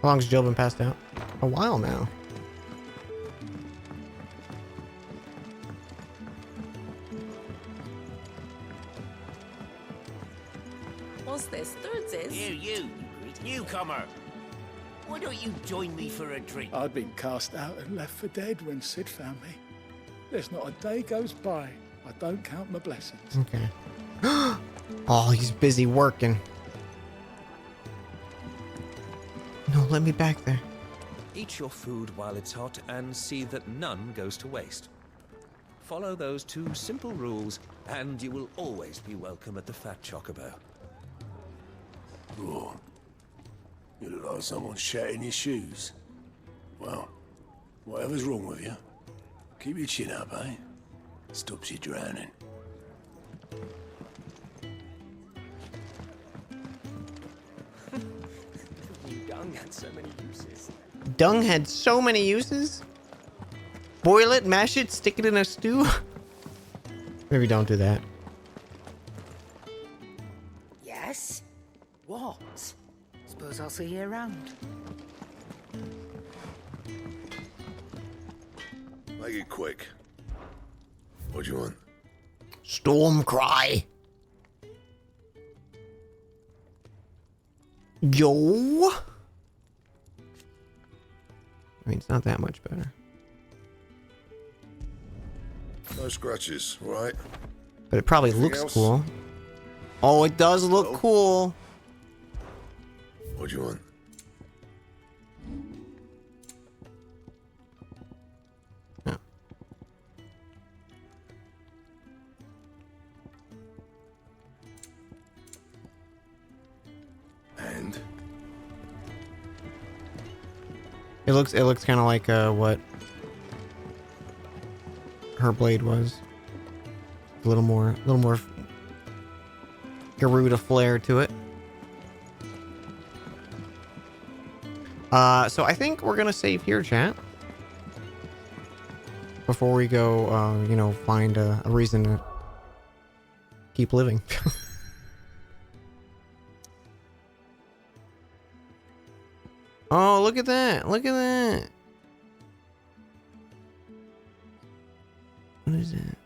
How long's Jill been passed out? A while now. What's this? Thirdsies? You, newcomer. Why don't you join me for a drink? I'd been cast out and left for dead when Sid found me. There's not a day goes by I don't count my blessings. Okay. Oh, he's busy working. No, let me back there. Eat your food while it's hot and see that none goes to waste. Follow those 2 simple rules and you will always be welcome at the Fat Chocobo. Oh, you look like someone shat in your shoes. Well, whatever's wrong with you, keep your chin up, eh? Stops you drowning. Dung had so many uses. Dung had so many uses? Boil it, mash it, stick it in a stew? Maybe don't do that. Yes? What? Suppose I'll see you around. Make it quick. What do you want? Storm cry. Yo. I mean, it's not that much better. No scratches, right? But it probably Anything looks else? cool. Oh, it does look cool. What do you want? No. And It looks kind of like what her blade was. A little more Garuda flair to it. So I think we're gonna save here, chat. Before we go, you know, find a reason to keep living. Oh, look at that! Look at that! What is that?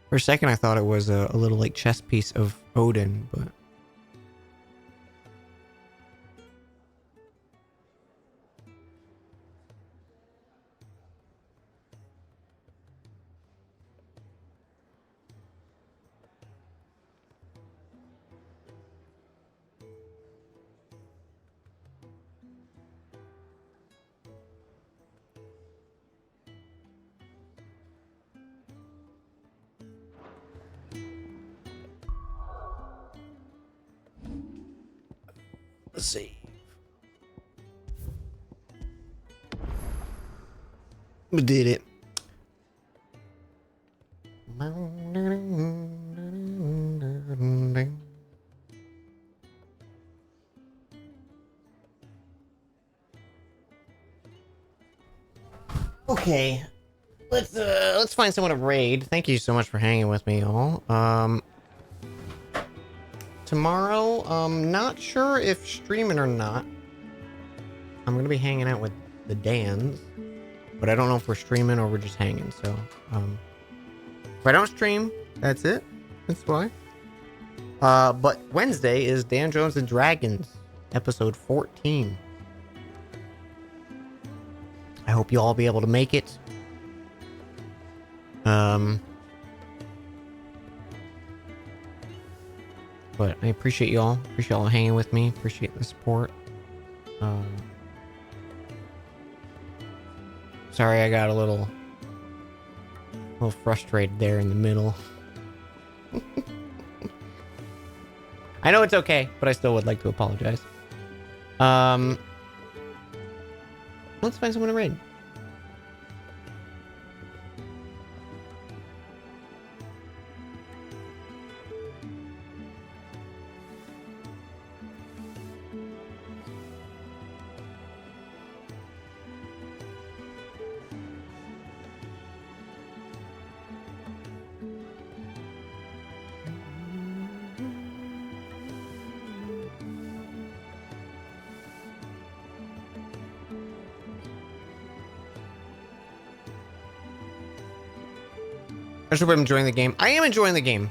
For a second, I thought it was a little like chess piece of Odin, but. Save. We did it. Okay. Let's find someone to raid. Thank you so much for hanging with me, y'all. Tomorrow, not sure if streaming or not. I'm gonna be hanging out with the Dans, but I don't know if we're streaming or we're just hanging. So, if I don't stream, that's it. That's why. But Wednesday is Dan Jones and Dragons, episode 14. I hope you all be able to make it. But I appreciate y'all. Appreciate y'all hanging with me. Appreciate the support. Sorry I got a little little frustrated there in the middle. I know it's okay, but I still would like to apologize. Let's find someone to raid. I hope I'm enjoying the game. I am enjoying the game.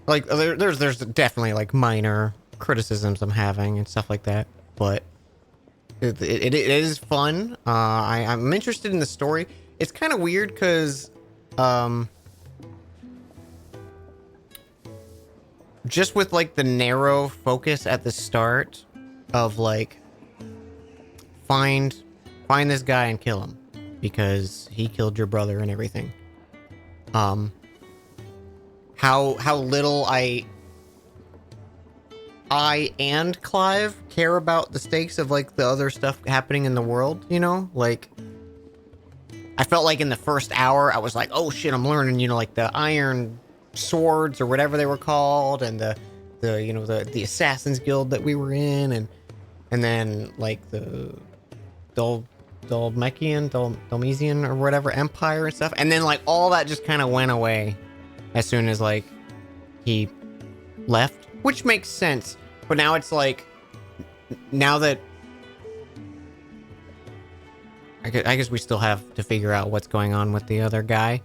Like there's definitely like minor criticisms I'm having and stuff like that, but it is fun. I'm interested in the story. It's kind of weird because just with like the narrow focus at the start of like find this guy and kill him because he killed your brother and everything. How little I and Clive care about the stakes of like the other stuff happening in the world, you know? Like I felt like in the first hour I was like, oh shit, I'm learning, you know, like the iron swords or whatever they were called, and the you know, the Assassin's Guild that we were in, and then like the Dalmatian or whatever Empire and stuff, and then like all that just kind of went away as soon as like he left, which makes sense. But now it's like, now that I guess we still have to figure out what's going on with the other guy.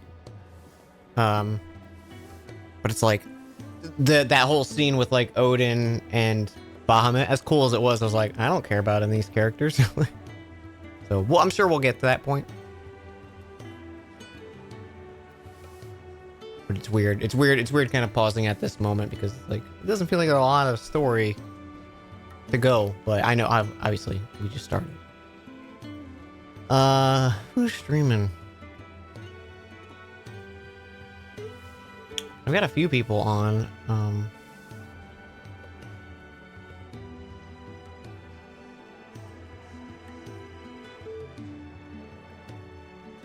But it's like that whole scene with like Odin and Bahamut, as cool as it was, I was like, I don't care about any of these characters. So, well, I'm sure we'll get to that point. But it's weird. It's weird kind of pausing at this moment because like it doesn't feel like there's a lot of story to go. But I know obviously we just started. Who's streaming? I've got a few people on.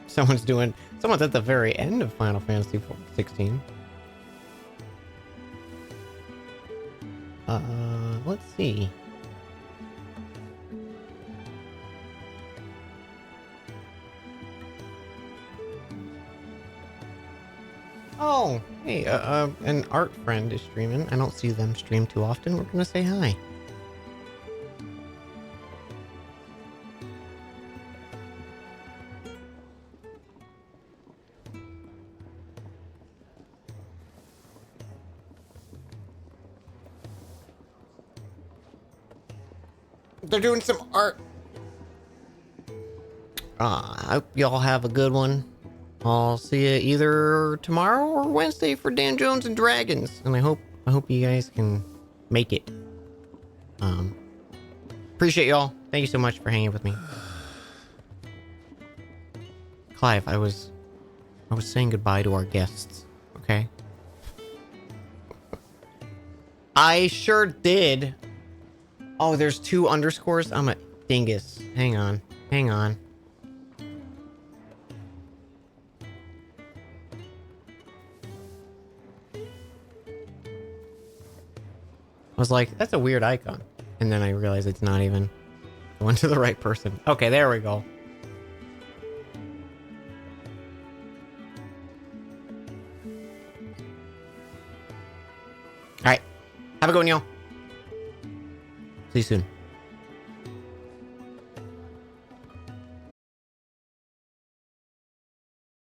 Someone's at the very end of Final Fantasy 16. Let's see. Oh, hey, an art friend is streaming. I don't see them stream too often. We're gonna say hi. They're doing some art. I hope y'all have a good one. I'll see you either tomorrow or Wednesday for Dan Jones and Dragons, and I hope you guys can make it. Appreciate y'all. Thank you so much for hanging with me. Clive, I was saying goodbye to our guests, okay? I sure did. Oh, there's 2 underscores? I'm a dingus. Hang on. I was like, that's a weird icon. And then I realized it's not even going to the right person. Okay, there we go. Alright. Have a good one, y'all. See you soon.